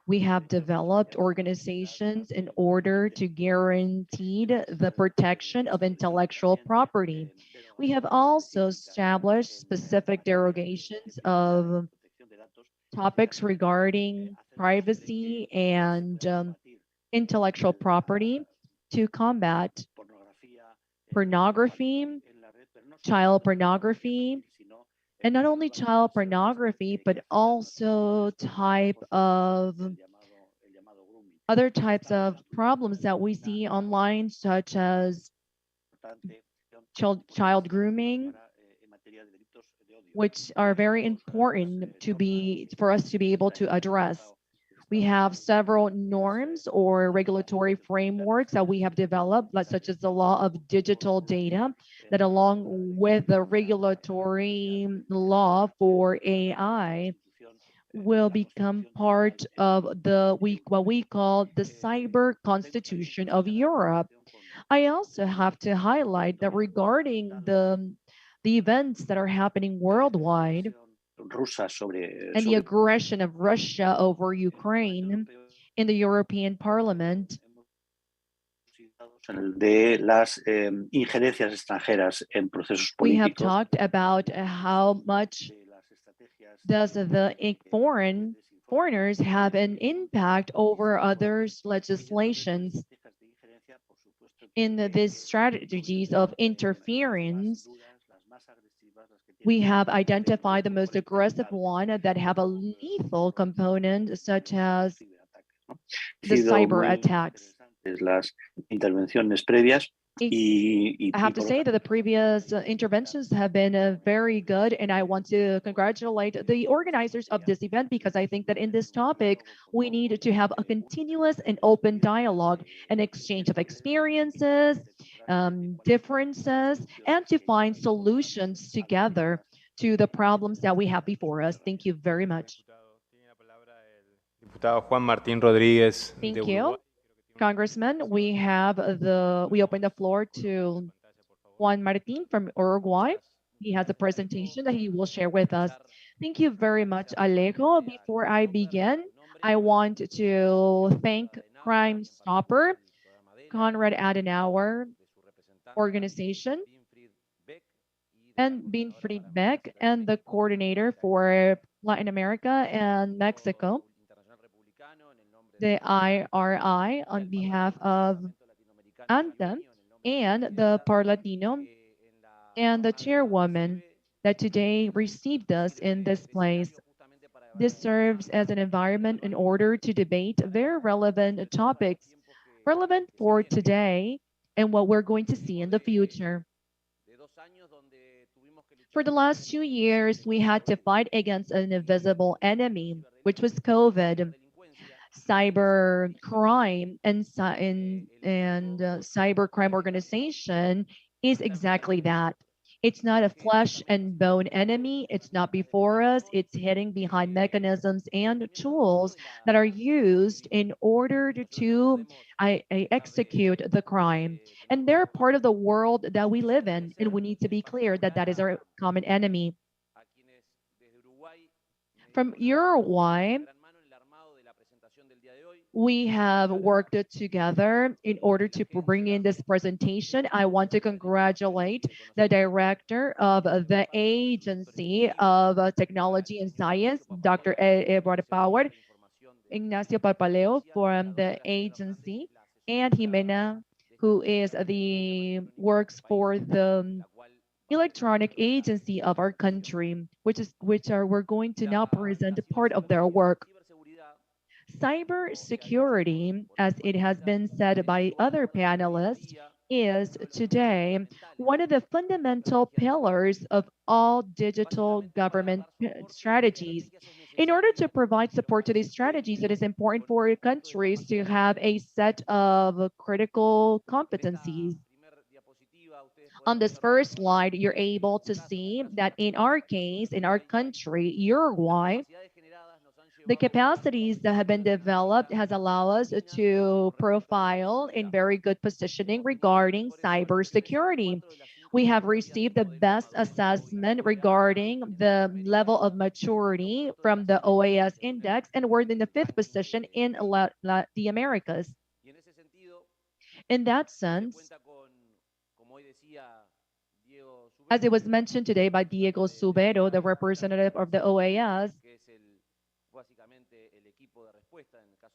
We have developed organizations in order to guarantee the protection of intellectual property. We have also established specific derogations of topics regarding privacy and intellectual property to combat pornography, child pornography, and not only child pornography, but also other types of problems that we see online, such as child grooming, which are very important for us to be able to address. We have several norms or regulatory frameworks that we have developed, such as the law of digital data, that along with the regulatory law for AI, will become part of what we call the cyber constitution of Europe. I also have to highlight that regarding the events that are happening worldwide and the aggression of Russia over Ukraine in the European Parliament, we have talked about how much does the foreigners have an impact over others' legislations in these strategies of interference. We have identified the most aggressive one that have a lethal component, such as the cyber attacks. I have to say that the previous interventions have been very good, and I want to congratulate the organizers of this event, because I think that in this topic, we need to have a continuous and open dialogue, an exchange of experiences, differences, and to find solutions together to the problems that we have before us. Thank you very much. Thank you, Congressman. We open the floor to Juan Martin from Uruguay. He has a presentation that he will share with us. Thank you very much, Alejo. Before I begin, I want to thank Crime Stopper, Konrad Adenauer organization, and Winfried Beck, and the coordinator for Latin America and Mexico, the IRI, on behalf of Anthem and the Parlatino, and the chairwoman that today received us in this place. This serves as an environment in order to debate very relevant topics, relevant for today and what we're going to see in the future. For the last 2 years, we had to fight against an invisible enemy, which was COVID, cyber crime and cyber crime organization is exactly that. It's not a flesh and bone enemy. It's not before us. It's hiding behind mechanisms and tools that are used in order to execute the crime. And they're part of the world that we live in. And we need to be clear that that is our common enemy. From Uruguay, we have worked together in order to bring in this presentation. I want to congratulate the director of the Agency of Technology and Science, Dr. Edward Power, Ignacio Papaleo from the agency, and Jimena, who is the works for the electronic agency of our country, we're going to now present part of their work. Cybersecurity, as it has been said by other panelists, is today one of the fundamental pillars of all digital government strategies. In order to provide support to these strategies, it is important for countries to have a set of critical competencies. On this first slide, you're able to see that in our case, in our country, Uruguay, the capacities that have been developed has allowed us to profile in very good positioning regarding cybersecurity. We have received the best assessment regarding the level of maturity from the OAS index, and we're in the 5th position in the Americas. In that sense, as it was mentioned today by Diego Subero, the representative of the OAS,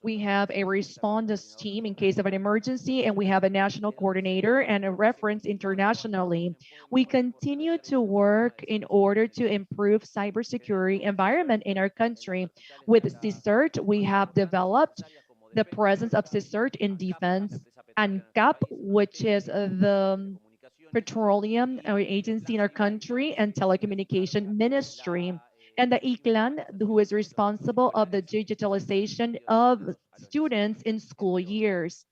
we have a response team in case of an emergency, and we have a national coordinator and a reference internationally. We continue to work in order to improve cybersecurity environment in our country. With CSIRT, we have developed the presence of CSIRT in defense, and CAP, which is the petroleum agency in our country, and telecommunication ministry, and the ICLAN, who is responsible of the digitalization of students in schooling years.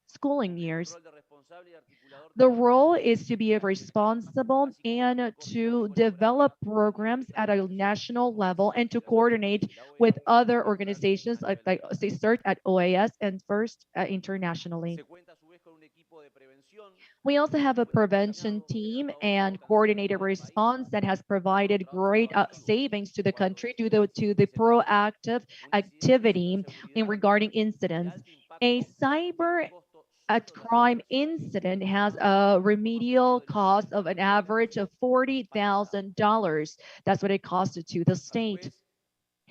The role is to be responsible and to develop programs at a national level and to coordinate with other organizations like CSIRT at OAS and FIRST internationally. We also have a prevention team and coordinated response that has provided great savings to the country due to the proactive activity in regarding incidents. A cyber crime incident has a remedial cost of an average of $40,000. That's what it costed to the state.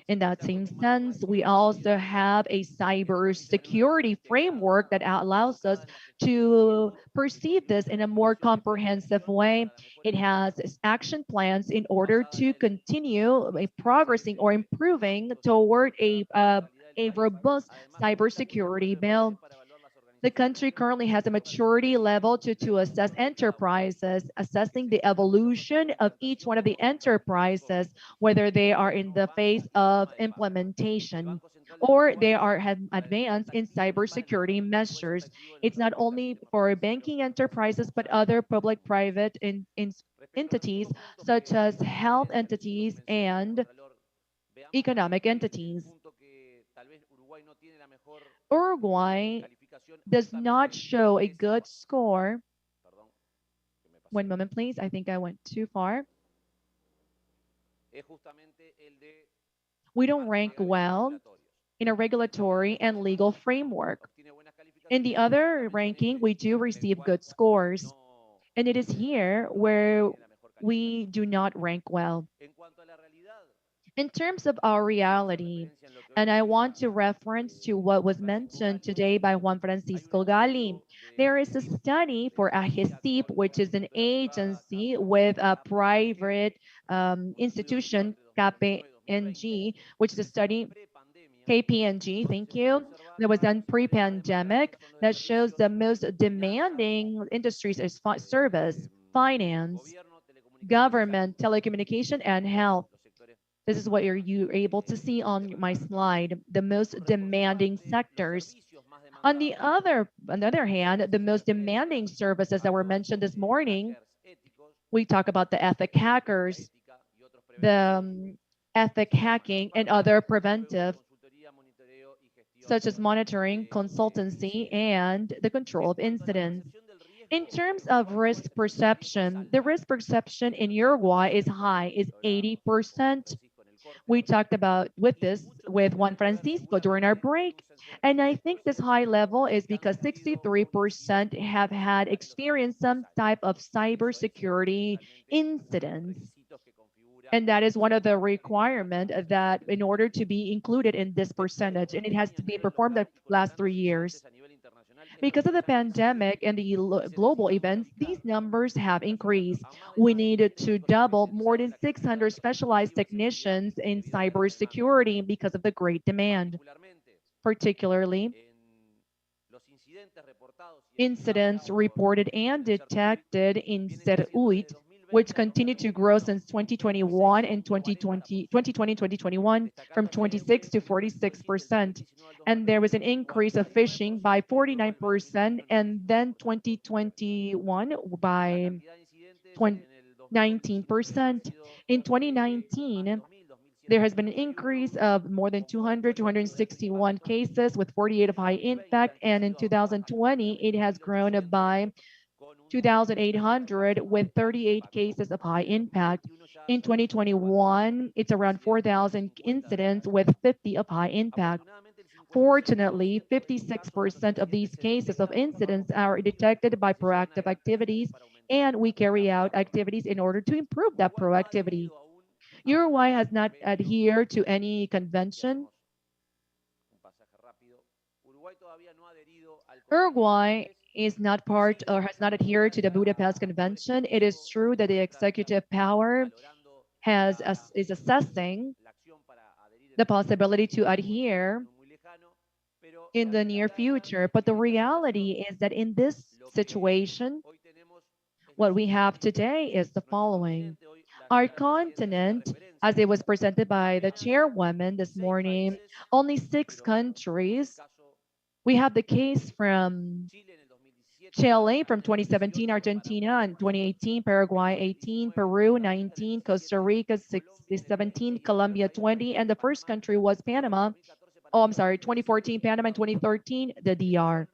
In that same sense, we also have a cybersecurity framework that allows us to perceive this in a more comprehensive way. It has action plans in order to continue progressing or improving toward a robust cybersecurity bill. The country currently has a maturity level to assess enterprises, assessing the evolution of each one of the enterprises, whether they are in the phase of implementation or they have advanced in cybersecurity measures. It's not only for banking enterprises, but other public-private entities, such as health entities and economic entities. Uruguay does not show a good score. One moment, please. I think I went too far. We don't rank well in a regulatory and legal framework. In the other ranking, we do receive good scores. And it is here where we do not rank well. In terms of our reality, and I want to reference to what was mentioned today by Juan Francisco Gali, there is a study for AGESIP, which is an agency with a private institution, KPNG, which is a study, KPNG, thank you, that was done pre-pandemic, that shows the most demanding industries is service, finance, government, telecommunication, and health. This is what you're able to see on my slide, the most demanding sectors. On the other hand, the most demanding services that were mentioned this morning, we talk about the ethic hackers, the ethic hacking, and other preventive, such as monitoring, consultancy, and the control of incidents. In terms of risk perception, the risk perception in Uruguay is high, is 80%. We talked about with Juan Francisco during our break. And I think this high level is because 63% have had experienced some type of cybersecurity incidents. And that is one of the requirement that in order to be included in this percentage, and it has to be performed the last 3 years. Because of the pandemic and the global events, these numbers have increased. We needed to double more than 600 specialized technicians in cybersecurity because of the great demand. Particularly, incidents reported and detected in Insitute, which continued to grow since 2021 and 2021 from 26 to 46%. And there was an increase of phishing by 49%, and then 2021 by 19%. In 2019, there has been an increase of more than 261 cases with 48 of high impact, and in 2020, it has grown by 2,800 with 38 cases of high impact. In 2021, it's around 4,000 incidents with 50 of high impact. Fortunately, 56% of these cases of incidents are detected by proactive activities, and we carry out activities in order to improve that proactivity. Uruguay has not adhered to any convention. Uruguay is not part or has not adhered to the Budapest Convention. It is true that the executive power is assessing the possibility to adhere in the near future. But the reality is that in this situation, what we have today is the following. Our continent, as it was presented by the chairwoman this morning, only 6 countries. We have the case from Chile from 2017, Argentina in 2018, Paraguay 18, Peru 19, Costa Rica 17, Colombia 20, and the first country was Panama. Oh, I'm sorry, 2014 Panama, and 2013 the DR.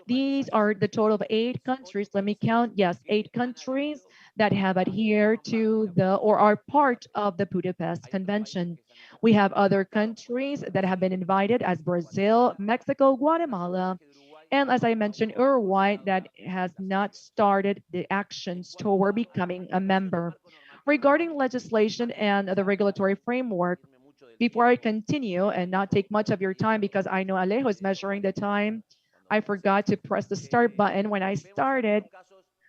These are the total of 8 countries. Let me count. Yes, 8 countries that have adhered to the or are part of the Budapest Convention. We have other countries that have been invited as Brazil, Mexico, Guatemala, and as I mentioned, Uruguay that has not started the actions toward becoming a member. Regarding legislation and the regulatory framework, before I continue and not take much of your time because I know Alejo is measuring the time, I forgot to press the start button when I started.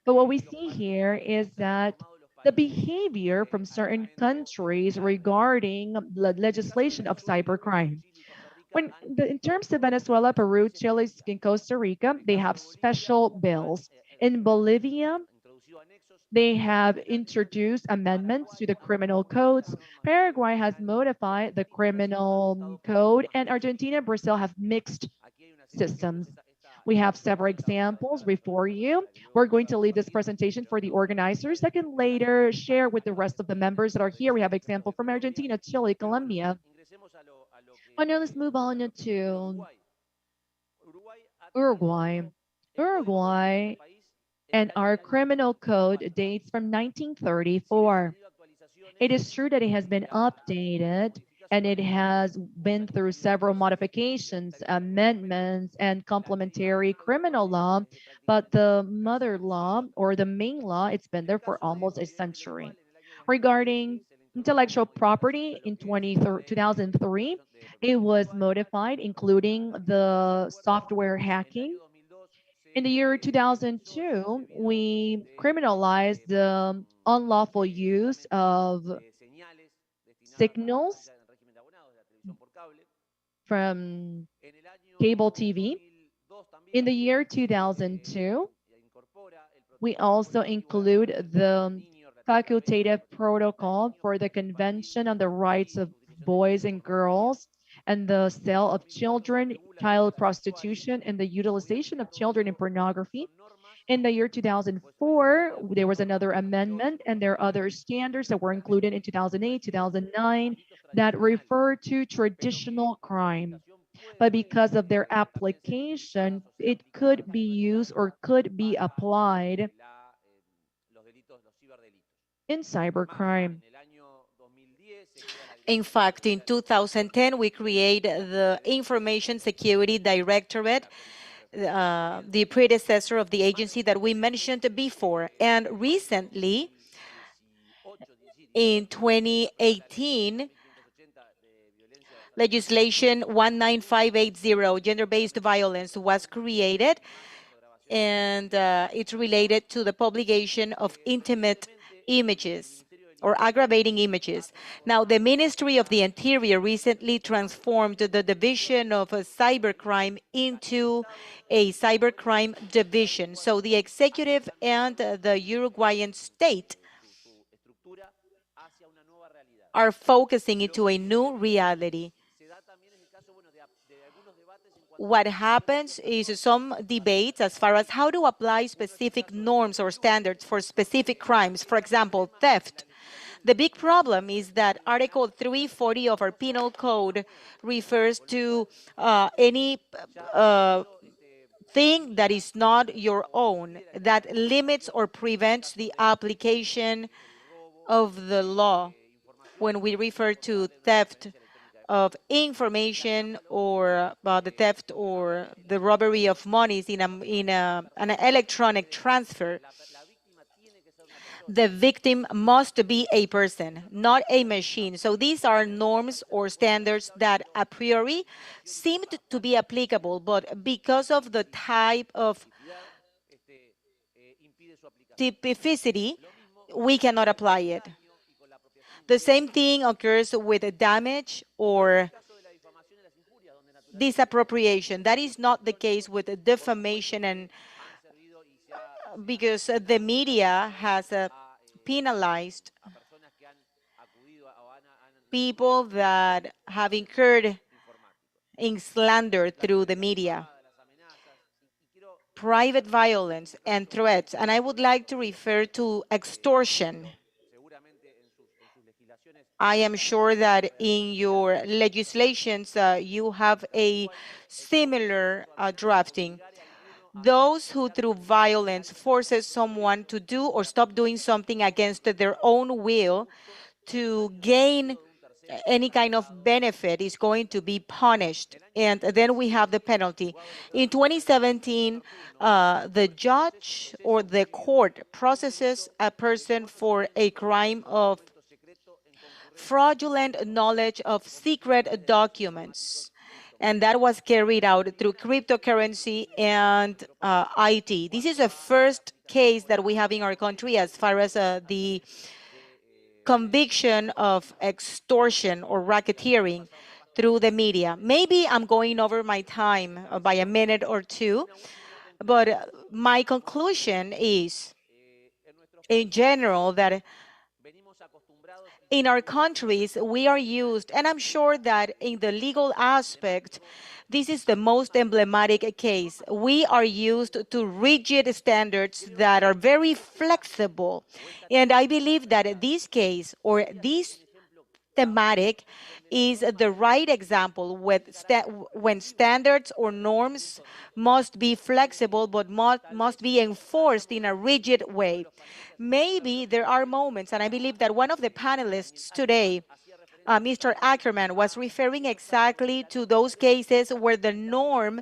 But what we see here is that the behavior from certain countries regarding the legislation of cybercrime. In terms of Venezuela, Peru, Chile, and Costa Rica, they have special bills. In Bolivia, they have introduced amendments to the criminal codes. Paraguay has modified the criminal code, and Argentina and Brazil have mixed systems. We have several examples before you. We're going to leave this presentation for the organizers that can later share with the rest of the members that are here. We have example from Argentina, Chile, Colombia. Oh, now let's move on to Uruguay. Uruguay and our criminal code dates from 1934. It is true that it has been updated and it has been through several modifications, amendments, and complementary criminal law, but the mother law or the main law, it's been there for almost a century. Regarding intellectual property in 2003, it was modified, including the software hacking. In the year 2002, we criminalized the unlawful use of signals from cable TV. In the year 2002, we also include the facultative protocol for the Convention on the Rights of Boys and Girls and the sale of children, child prostitution, and the utilization of children in pornography. In the year 2004, there was another amendment, and there are other standards that were included in 2008, 2009 that refer to traditional crime. But because of their application, it could be used or could be applied in cybercrime. In fact, in 2010, we created the Information Security Directorate, the predecessor of the agency that we mentioned before. And recently, in 2018, legislation 19580, gender-based violence, was created, and it's related to the publication of intimate images or aggravating images. Now, the Ministry of the Interior recently transformed the division of cybercrime into a cybercrime division. So the executive and the Uruguayan state are focusing into a new reality. What happens is some debates as far as how to apply specific norms or standards for specific crimes, for example, theft. The big problem is that Article 340 of our Penal Code refers to any thing that is not your own, that limits or prevents the application of the law when we refer to theft of information or the theft or the robbery of monies in an electronic transfer. The victim must be a person, not a machine. So these are norms or standards that a priori seemed to be applicable, but because of the type of typicity, we cannot apply it. The same thing occurs with damage or disappropriation. That is not the case with defamation, and because the media has penalized people that have incurred in slander through the media, private violence and threats. And I would like to refer to extortion. I am sure that in your legislations you have a similar drafting. Those who through violence forces someone to do or stop doing something against their own will to gain any kind of benefit is going to be punished. And then we have the penalty. In 2017, the judge or the court processes a person for a crime of fraudulent knowledge of secret documents. And that was carried out through cryptocurrency and IT. This is the first case that we have in our country as far as the conviction of extortion or racketeering through the media. Maybe I'm going over my time by a minute or two, but my conclusion is, in general, that in our countries, we are used, and I'm sure that in the legal aspect, this is the most emblematic case. We are used to rigid standards that are very flexible. And I believe that this case or this thematic is the right example when standards or norms must be flexible but must be enforced in a rigid way. Maybe there are moments, and I believe that one of the panelists today, Mr. Ackerman, was referring exactly to those cases where the norm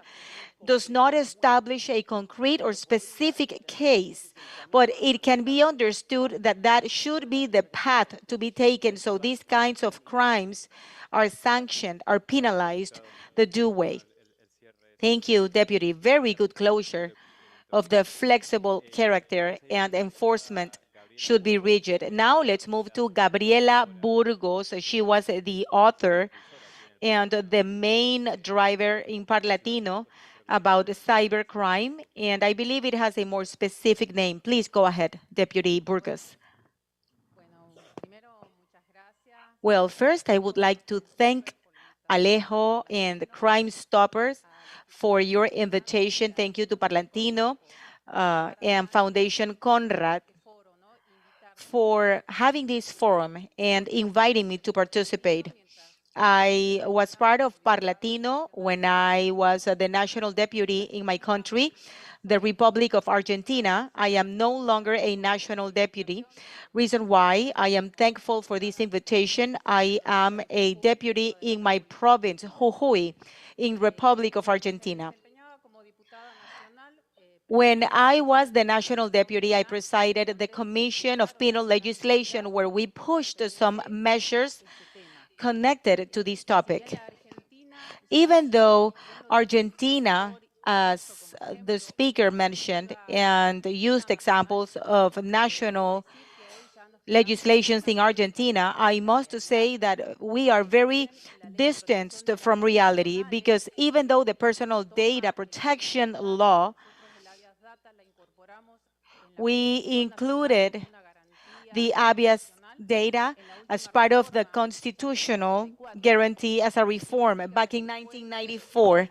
does not establish a concrete or specific case, but it can be understood that that should be the path to be taken. So these kinds of crimes are sanctioned, are penalized the due way. Thank you, Deputy. Very good closure of the flexible character, and enforcement should be rigid. Now let's move to Gabriela Burgos. She was the author and the main driver in Parlatino about cybercrime, and I believe it has a more specific name. Please go ahead, Deputy Burgos. Well, first, I would like to thank Alejo and the Crime Stoppers for your invitation. Thank you to Parlatino and Foundation Conrad for having this forum and inviting me to participate. I was part of Parlatino when I was the national deputy in my country, the Republic of Argentina. I am no longer a national deputy. Reason why I am thankful for this invitation. I am a deputy in my province, Jujuy, in Republic of Argentina. When I was the national deputy, I presided the Commission of Penal Legislation, where we pushed some measures connected to this topic. Even though Argentina, as the speaker mentioned, and used examples of national legislations in Argentina, I must say that we are very distanced from reality, because even though the personal data protection law, we included the habeas data as part of the constitutional guarantee as a reform back in 1994.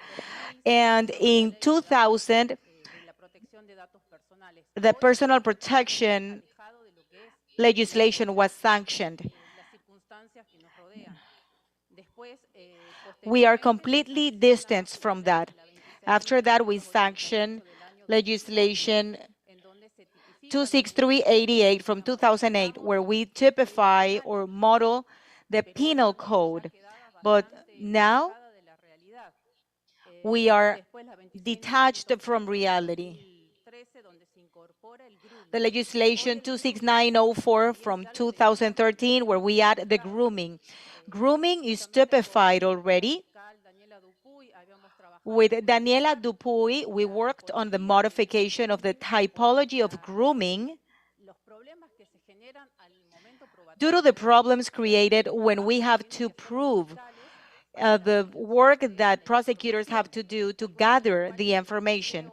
And in 2000, the personal protection legislation was sanctioned. We are completely distanced from that. After that, we sanctioned legislation 26388 from 2008, where we typify or model the penal code. But now we are detached from reality. The legislation 26904 from 2013, where we add the grooming. Grooming is typified already. With Daniela Dupuy, we worked on the modification of the typology of grooming due to the problems created when we have to prove the work that prosecutors have to do to gather the information.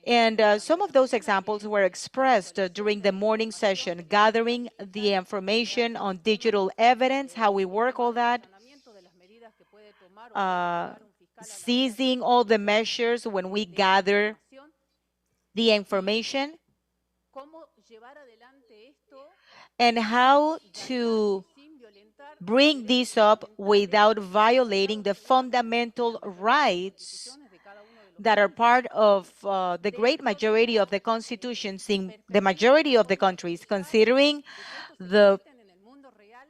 And some of those examples were expressed during the morning session, gathering the information on digital evidence, how we work all that, seizing all the measures when we gather the information, and how to bring this up without violating the fundamental rights that are part of the great majority of the constitutions in the majority of the countries, considering the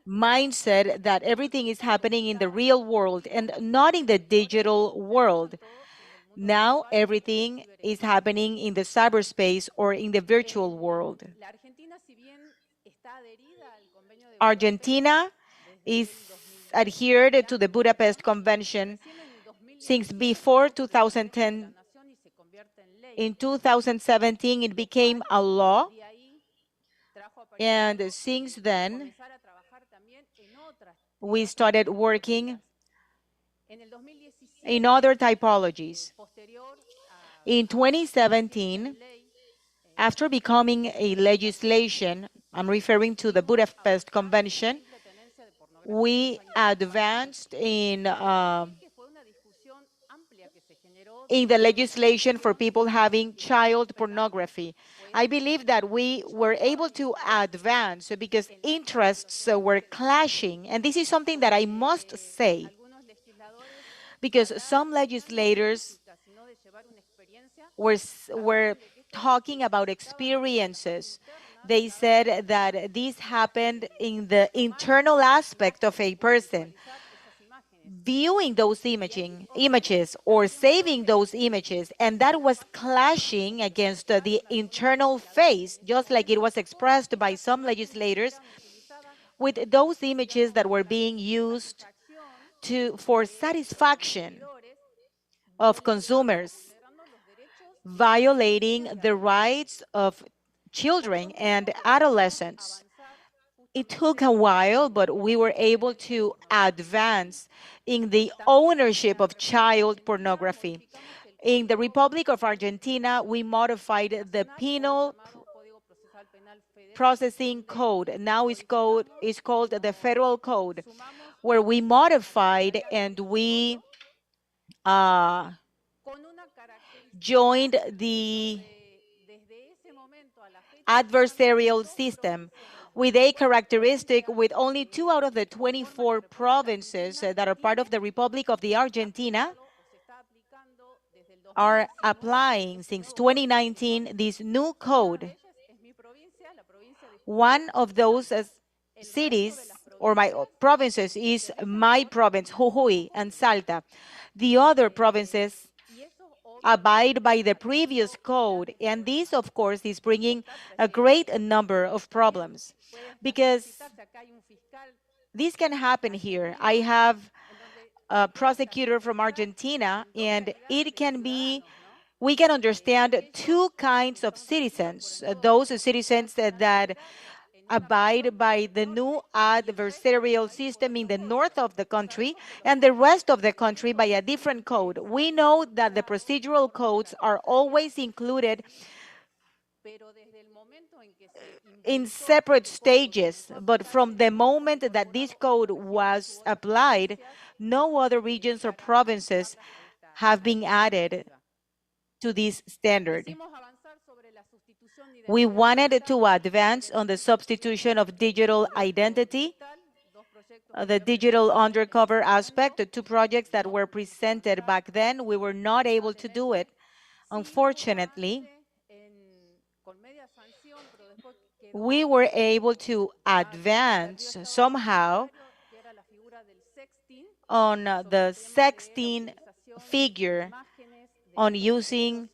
mindset that everything is happening in the real world and not in the digital world. Now everything is happening in the cyberspace or in the virtual world. Argentina is adhered to the Budapest Convention since before 2010. In 2017, it became a law, and since then, we started working in other typologies. In 2017, after becoming a legislation, I'm referring to the Budapest Convention, we advanced in the legislation for people having child pornography. I believe that we were able to advance because interests were clashing. And this is something that I must say, because some legislators were talking about experiences. They said that this happened in the internal aspect of a person. Viewing those images or saving those images, and that was clashing against the internal face, just like it was expressed by some legislators, with those images that were being used for satisfaction of consumers, violating the rights of children and adolescents. It took a while, but we were able to advance in the ownership of child pornography. In the Republic of Argentina, we modified the penal processing code. Now is called the federal code, where we modified and we joined the adversarial system with a characteristic with only 2 out of the 24 provinces that are part of the Republic of the Argentina are applying since 2019 this new code. One of those cities or my provinces is my province, Jujuy and Salta. The other provinces abide by the previous code, and this, of course, is bringing a great number of problems because this can happen here. I have a prosecutor from Argentina, and it can be we can understand two kinds of citizens, those citizens that abide by the new adversarial system in the north of the country and the rest of the country by a different code. We know that the procedural codes are always included in separate stages, but from the moment that this code was applied, no other regions or provinces have been added to this standard. We wanted to advance on the substitution of digital identity, the digital undercover aspect, the two projects that were presented back then. We were not able to do it, unfortunately. We were able to advance somehow on the sexting figure on using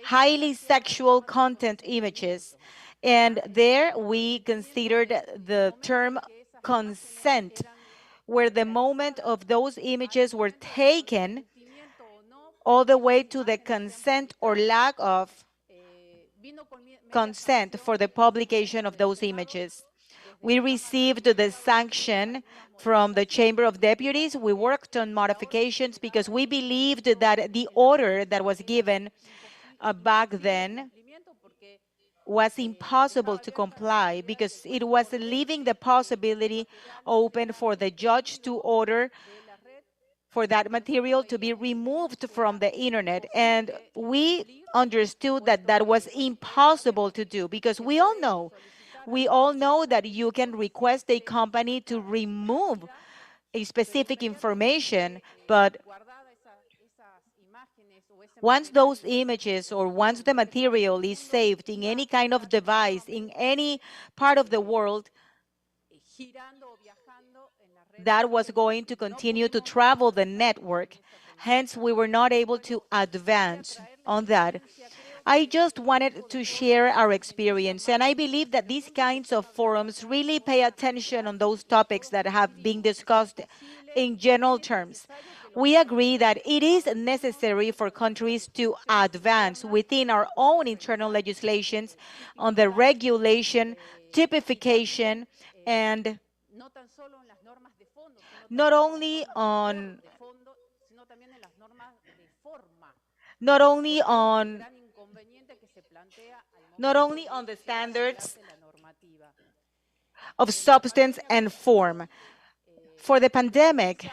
highly sexual content images. And there we considered the term consent, where the moment of those images were taken all the way to the consent or lack of consent for the publication of those images. We received the sanction from the Chamber of Deputies. We worked on modifications because we believed that the order that was given back then was impossible to comply because it was leaving the possibility open for the judge to order for that material to be removed from the internet. And we understood that that was impossible to do because we all know that you can request a company to remove a specific information, but once those images or once the material is saved in any kind of device in any part of the world, that was going to continue to travel the network. Hence, we were not able to advance on that. I just wanted to share our experience, and I believe that these kinds of forums really pay attention on those topics that have been discussed in general terms. We agree that it is necessary for countries to advance within our own internal legislations on the regulation, typification, and not only on the standards of substance and form. For the pandemic,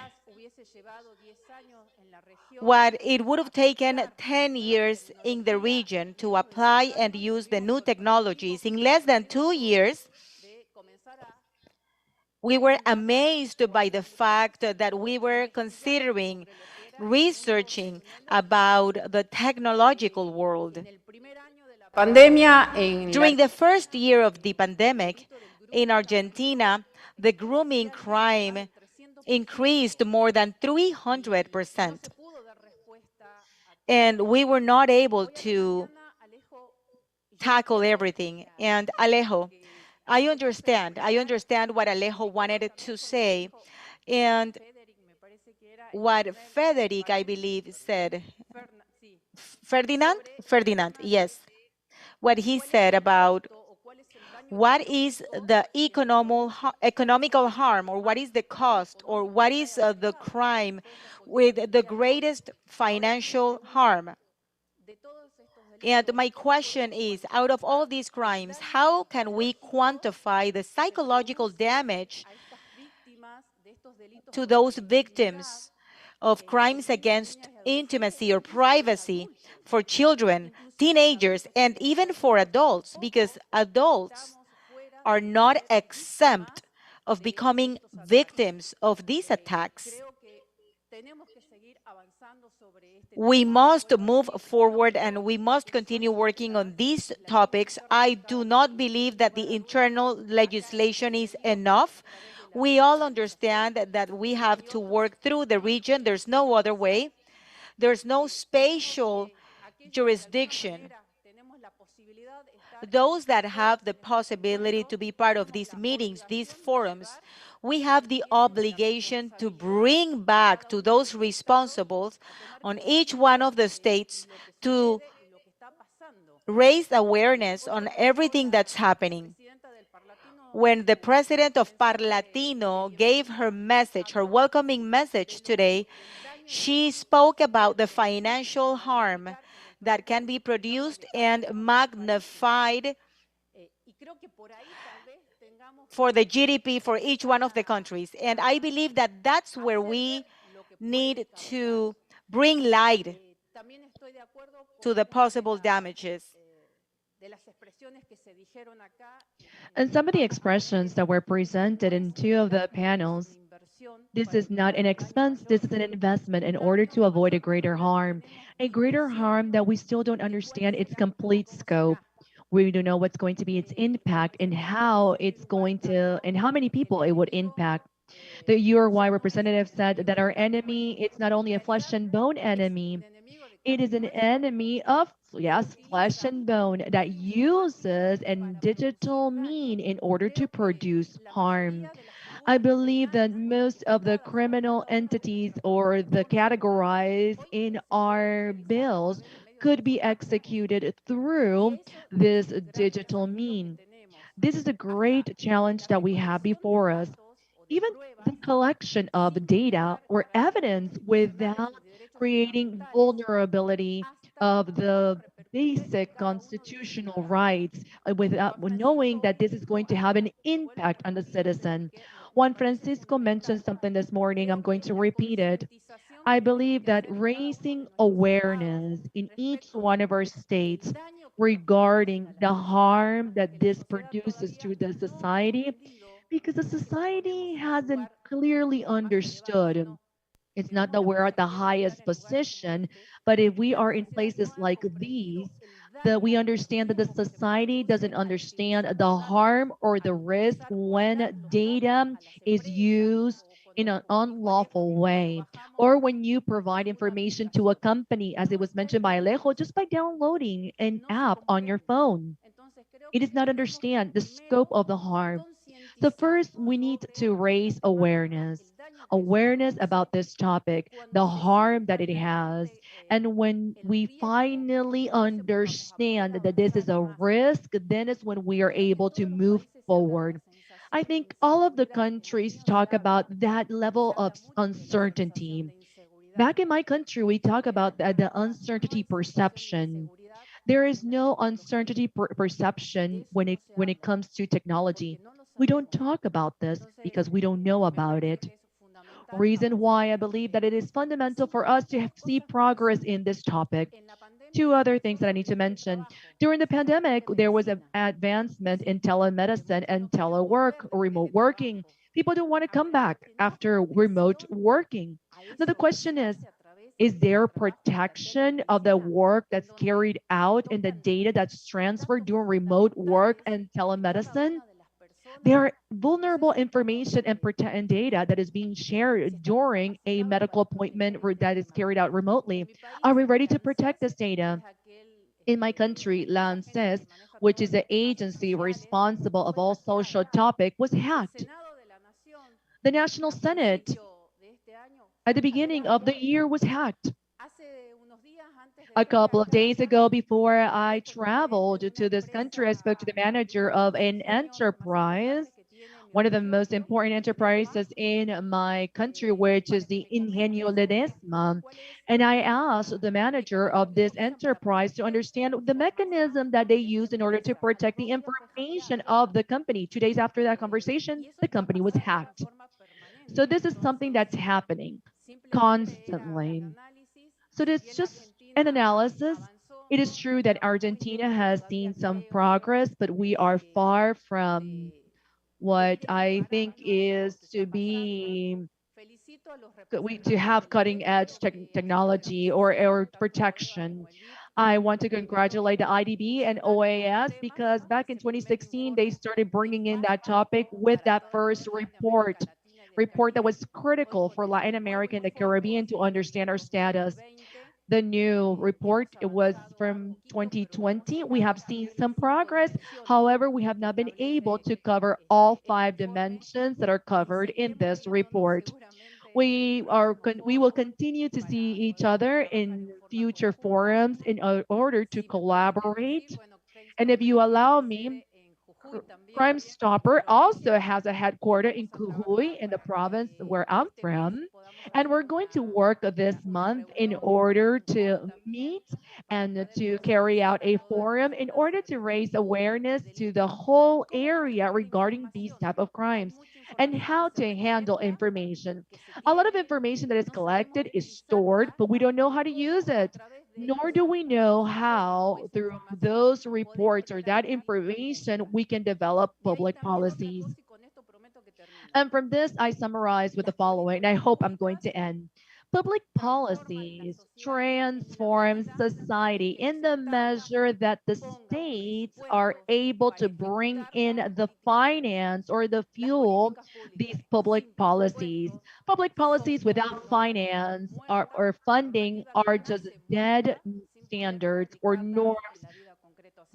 what it would have taken 10 years in the region to apply and use the new technologies, in less than 2 years, we were amazed by the fact that we were considering researching about the technological world. During the first year of the pandemic, in Argentina, the grooming crime increased more than 300%. And we were not able to tackle everything. And Alejo, I understand what Alejo wanted to say. And what Frederick, I believe, said. Ferdinand, yes. What he said about what is the economical harm, or what is the cost, or what is the crime with the greatest financial harm. And my question is, out of all these crimes, how can we quantify the psychological damage to those victims of crimes against intimacy or privacy for children, teenagers, and even for adults? Because adults are not exempt of becoming victims of these attacks. We must move forward and we must continue working on these topics. I do not believe that the internal legislation is enough. We all understand that we have to work through the region. There's no other way. There's no spatial jurisdiction. Those that have the possibility to be part of these meetings, these forums, we have the obligation to bring back to those responsible on each one of the states to raise awareness on everything that's happening. When the president of Parlatino gave her message, her welcoming message today, she spoke about the financial harm that can be produced and magnified for the GDP for each one of the countries. And I believe that that's where we need to bring light to the possible damages. And some of the expressions that were presented in two of the panels, this is not an expense, this is an investment in order to avoid a greater harm that we still don't understand its complete scope. We don't know what's going to be its impact and how it's going to, and how many people it would impact. The URY representative said that our enemy, it's not only a flesh and bone enemy, it is an enemy of, yes, flesh and bone that uses a digital mean in order to produce harm. I believe that most of the criminal entities or the categorized in our bills could be executed through this digital mean. This is a great challenge that we have before us. Even the collection of data or evidence without creating vulnerability of the basic constitutional rights, without knowing that this is going to have an impact on the citizen. Juan Francisco mentioned something this morning. I'm going to repeat it. I believe that raising awareness in each one of our states regarding the harm that this produces to the society, because the society hasn't clearly understood. It's not that we're at the highest position, but if we are in places like these, that we understand that the society doesn't understand the harm or the risk when data is used in an unlawful way, or when you provide information to a company, as it was mentioned by Alejo, just by downloading an app on your phone. It does not understand the scope of the harm. So first, we need to raise awareness about this topic, the harm that it has. And when we finally understand that this is a risk, then is when we are able to move forward. I think all of the countries talk about that level of uncertainty. Back in my country, we talk about the uncertainty perception. There is no uncertainty perception when it comes to technology. We don't talk about this because we don't know about it. Reason why I believe that it is fundamental for us to see progress in this topic. Two other things that I need to mention. During the pandemic, there was an advancement in telemedicine and telework or remote working. People don't want to come back after remote working. Now the question is there protection of the work that's carried out and the data that's transferred during remote work and telemedicine? There are vulnerable information and data that is being shared during a medical appointment that is carried out remotely. Are we ready to protect this data? In my country, LANCES, which is the agency responsible of all social topic, was hacked. The National Senate at the beginning of the year was hacked. A couple of days ago, before I traveled to this country, I spoke to the manager of an enterprise one of the most important enterprises in my country, which is the Ingenio Ledesma. And I asked the manager of this enterprise to understand the mechanism that they use in order to protect the information of the company. 2 days after that conversation, the company was hacked. So this is something that's happening constantly. So it's just an analysis. It is true that Argentina has seen some progress, but we are far from what I think is to be to have cutting edge technology or protection. I want to congratulate the IDB and OAS because back in 2016 they started bringing in that topic with that first report that was critical for Latin America and the Caribbean to understand our status. The new report, it was from 2020. We have seen some progress. However, we have not been able to cover all 5 dimensions that are covered in this report. We will continue to see each other in future forums in order to collaborate. And if you allow me, Crime Stopper also has a headquarters in Jujuy, in the province where I'm from. And we're going to work this month in order to meet and to carry out a forum in order to raise awareness to the whole area regarding these type of crimes and how to handle information. A lot of information that is collected is stored, but we don't know how to use it, nor do we know how, through those reports or that information, we can develop public policies. And from this, I summarize with the following, and I hope I'm going to end. Public policies transform society in the measure that the states are able to bring in the finance or the fuel these public policies. Public policies without finance or funding are just dead standards or norms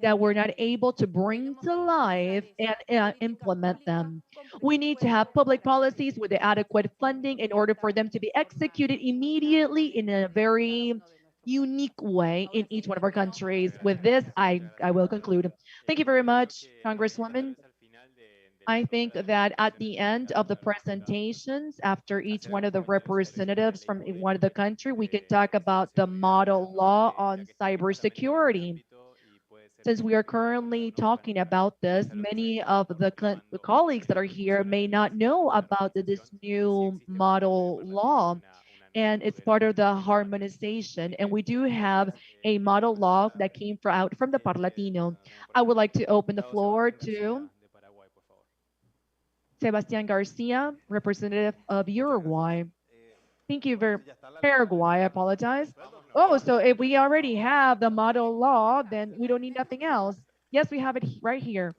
that we're not able to bring to life and implement them. We need to have public policies with the adequate funding in order for them to be executed immediately in a very unique way in each one of our countries. With this, I will conclude. Thank you very much, Congresswoman. I think that at the end of the presentations, after each one of the representatives from one of the country, we can talk about the model law on cybersecurity. Since we are currently talking about this, many of the colleagues that are here may not know about this new model law, and it's part of the harmonization. And we do have a model law that came out from the Parlatino. I would like to open the floor to Sebastián Garcia, representative of Uruguay. Thank you very Paraguay, I apologize. Oh, so if we already have the model law, then we don't need nothing else. Yes, we have it right here.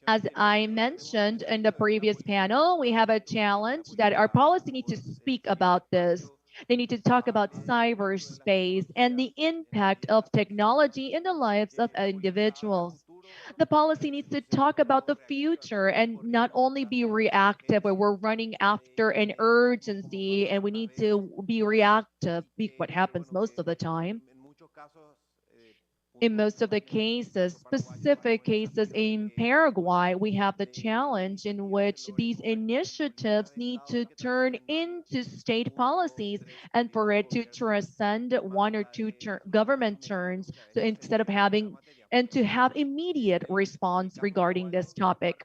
As I mentioned in the previous panel, we have a challenge that our policy needs to speak about this. They need to talk about cyberspace and the impact of technology in the lives of individuals. The policy needs to talk about the future and not only be reactive where we're running after an urgency and we need to be reactive, what happens most of the time. In most of the cases, specific cases in Paraguay, we have the challenge in which these initiatives need to turn into state policies and for it to transcend one or two government turns. So instead of having and to have immediate response regarding this topic.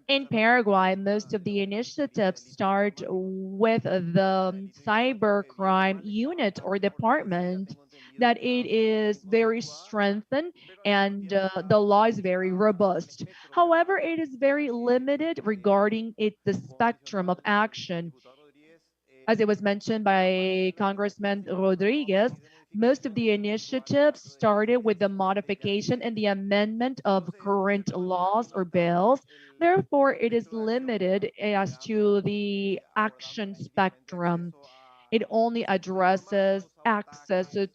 In Paraguay, most of the initiatives start with the cybercrime unit or department that it is very strengthened and the law is very robust. However, it is very limited regarding the spectrum of action. As it was mentioned by Congressman Rodriguez, most of the initiatives started with the modification and the amendment of current laws or bills. Therefore, it is limited as to the action spectrum. It only addresses access to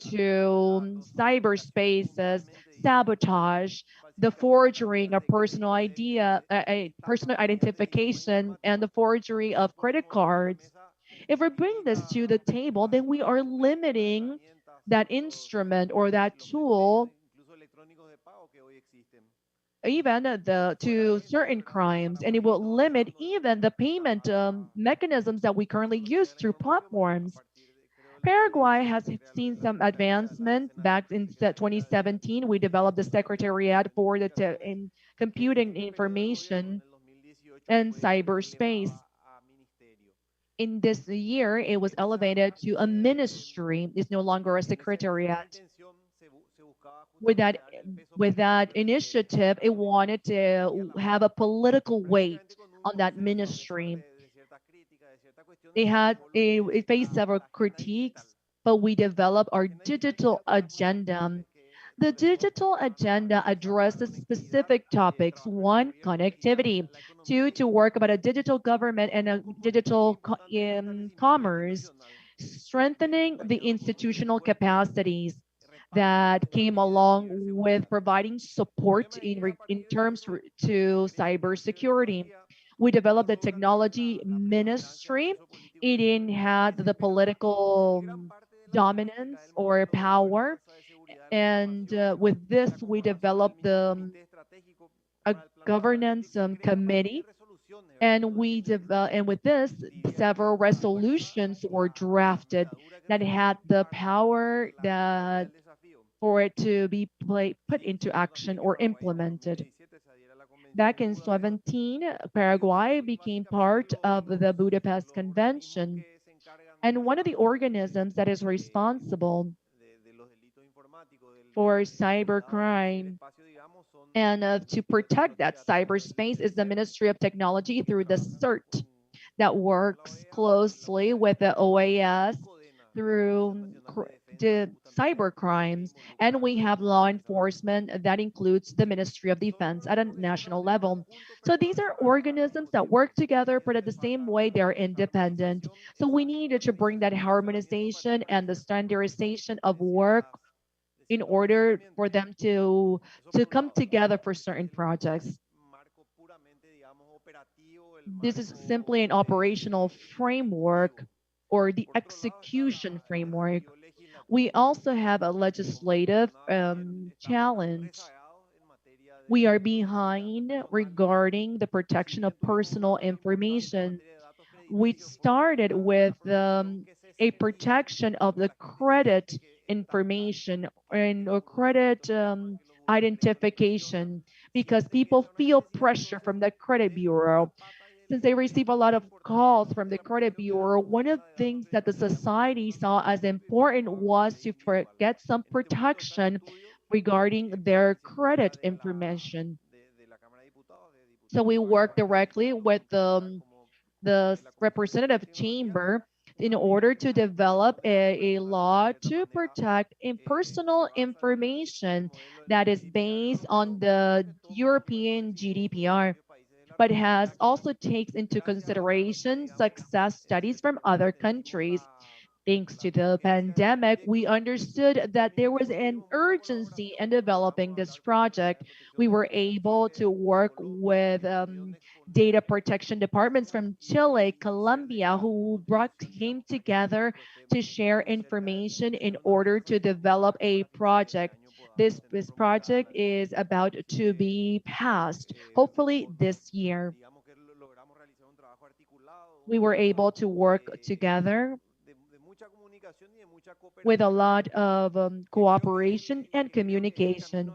cyberspaces, sabotage, the forging of personal personal identification, and the forgery of credit cards. If we bring this to the table, then we are limiting that instrument or that tool even to certain crimes, and it will limit even the payment mechanisms that we currently use through platforms. Paraguay has seen some advancement. Back in 2017, we developed the Secretariat for the in Computing Information and Cyberspace. In this year, it was elevated to a ministry. It's no longer a secretariat. With that initiative, it wanted to have a political weight on that ministry. It faced several critiques, but we developed our digital agenda. The digital agenda addresses specific topics. One, connectivity. Two, to work about a digital government and a digital commerce, strengthening the institutional capacities that came along with providing support in terms to cybersecurity. We developed the technology ministry. It didn't have the political dominance or power. And with this, we developed a governance committee. And and with this, several resolutions were drafted that had the power that for it to be put into action or implemented. Back in 17, Paraguay became part of the Budapest Convention. And one of the organisms that is responsible for cybercrime and to protect that cyberspace is the Ministry of Technology through the CERT that works closely with the OAS through the cyber crimes. And we have law enforcement that includes the Ministry of Defense at a national level. So these are organisms that work together, but at the same way, they're independent. So we needed to bring that harmonization and the standardization of work in order for them to come together for certain projects. This is simply an operational framework or the execution framework. We also have a legislative challenge. We are behind regarding the protection of personal information. We started with a protection of the credit information and or credit identification because people feel pressure from the credit bureau. Since they receive a lot of calls from the credit bureau, one of the things that the society saw as important was to get some protection regarding their credit information. So we work directly with the representative chamber in order to develop a law to protect personal information that is based on the European GDPR, but has also takes into consideration success studies from other countries. Thanks to the pandemic, we understood that there was an urgency in developing this project. We were able to work with data protection departments from Chile, Colombia, who came together to share information in order to develop a project. This project is about to be passed, hopefully this year. We were able to work together with a lot of cooperation and communication.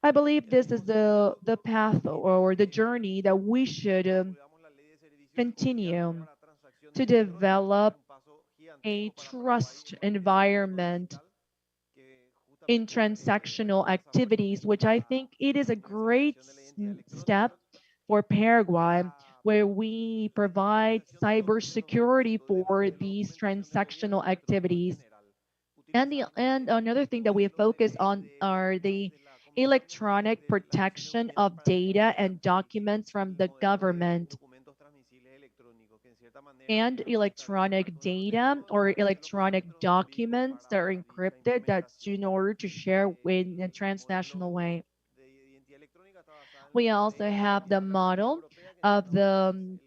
I believe this is the path or the journey that we should continue to develop a trust environment in transactional activities, which I think it is a great step for Paraguay, where we provide cybersecurity for these transactional activities. And another thing that we focus on are the electronic protection of data and documents from the government and electronic data or electronic documents that are encrypted that's in order to share in a transnational way. We also have the model of the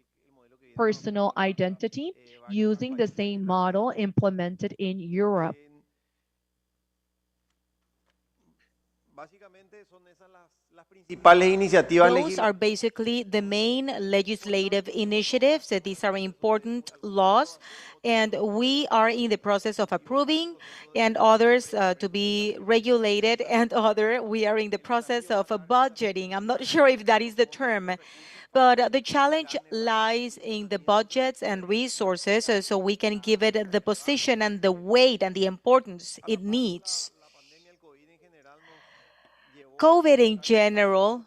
personal identity using the same model implemented in Europe. Those are basically the main legislative initiatives. These are important laws, and we are in the process of approving, and others to be regulated, and other we are in the process of budgeting. I'm not sure if that is the term, but the challenge lies in the budgets and resources, so we can give it the position and the weight and the importance it needs. COVID in general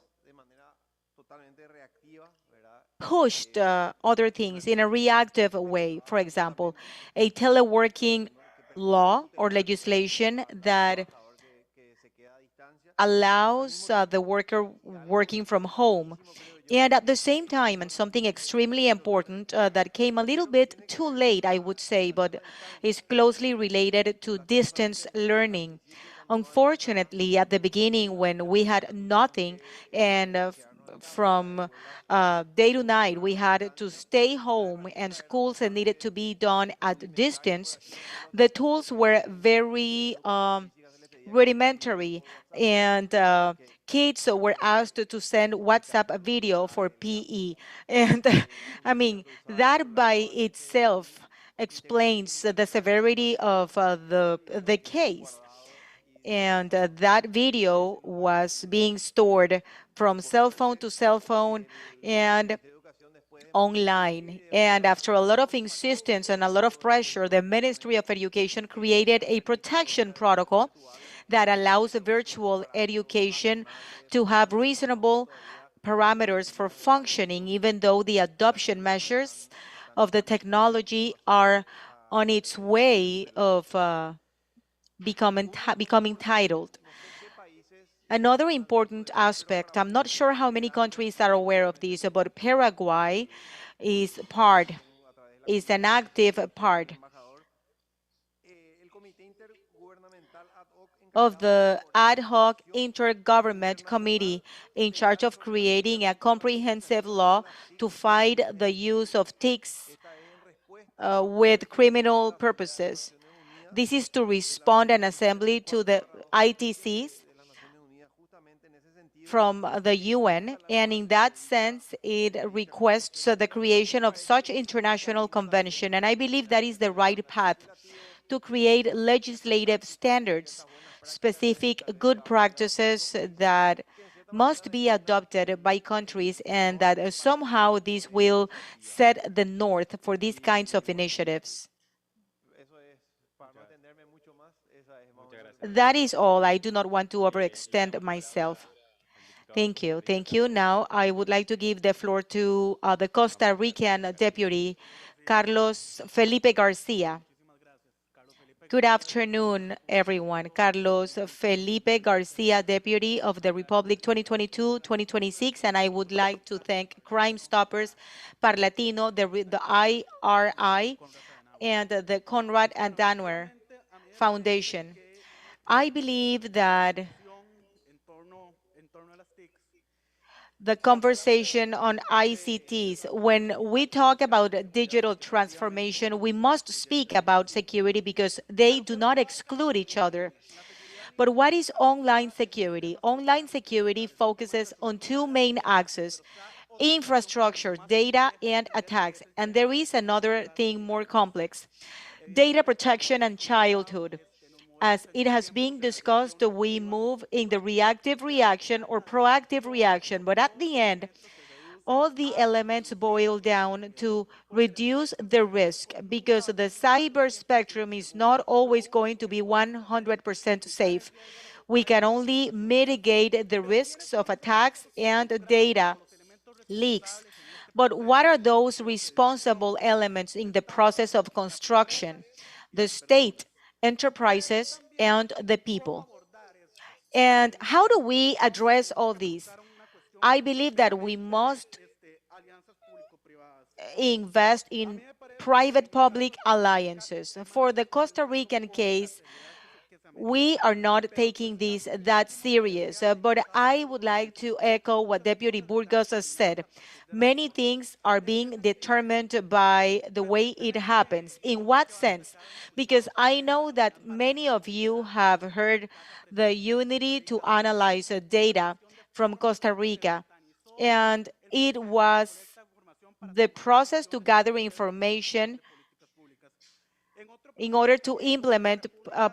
pushed other things in a reactive way. For example, a teleworking law or legislation that allows the worker working from home. And at the same time, and something extremely important that came a little bit too late, I would say, but is closely related to distance learning. Unfortunately, at the beginning, when we had nothing, and from day to night, we had to stay home, and schools needed to be done at distance, the tools were very rudimentary, and kids were asked to send WhatsApp video for PE. And I mean, that by itself explains the severity of the case. And that video was being stored from cell phone to cell phone and online. And after a lot of insistence and a lot of pressure, the Ministry of Education created a protection protocol that allows virtual education to have reasonable parameters for functioning, even though the adoption measures of the technology are on its way of becoming titled. Another important aspect, I'm not sure how many countries are aware of this, but Paraguay is an active part of the ad hoc intergovernment committee in charge of creating a comprehensive law to fight the use of TICs with criminal purposes. This is to respond an assembly to the ITCs from the UN, and in that sense, it requests the creation of such international convention, and I believe that is the right path to create legislative standards, specific good practices that must be adopted by countries, and that somehow this will set the north for these kinds of initiatives. That is all. I do not want to overextend myself. Thank you. Thank you. Now, I would like to give the floor to the Costa Rican deputy, Carlos Felipe Garcia. Good afternoon, everyone. Carlos Felipe Garcia, Deputy of the Republic 2022-2026, and I would like to thank Crime Stoppers, Parlatino, the IRI, and the Konrad Adenauer Foundation. I believe that the conversation on ICTs, when we talk about digital transformation, we must speak about security because they do not exclude each other. But what is online security? Online security focuses on two main axes: infrastructure, data, and attacks. And there is another thing more complex: data protection and childhood. As it has been discussed, we move in the reactive reaction or proactive reaction, but at the end, all the elements boil down to reduce the risk, because the cyber spectrum is not always going to be 100% safe. We can only mitigate the risks of attacks and data leaks. But what are those responsible elements in the process of construction? The state, enterprises, and the people. And how do we address all these? I believe that we must invest in private-public alliances. For the Costa Rican case, we are not taking this that serious. But I would like to echo what Deputy Burgos has said. Many things are being determined by the way it happens. In what sense? Because I know that many of you have heard the unity to analyze data from Costa Rica, and it was the process to gather information in order to implement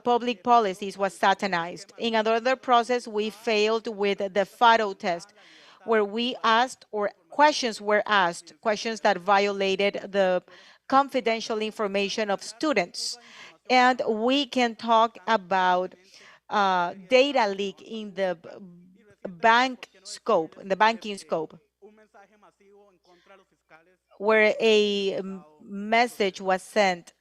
public policies was satanized. In another process, we failed with the FARO test, where we asked, or questions were asked, questions that violated the confidential information of students. And we can talk about data leak in the banking scope, where a message was sent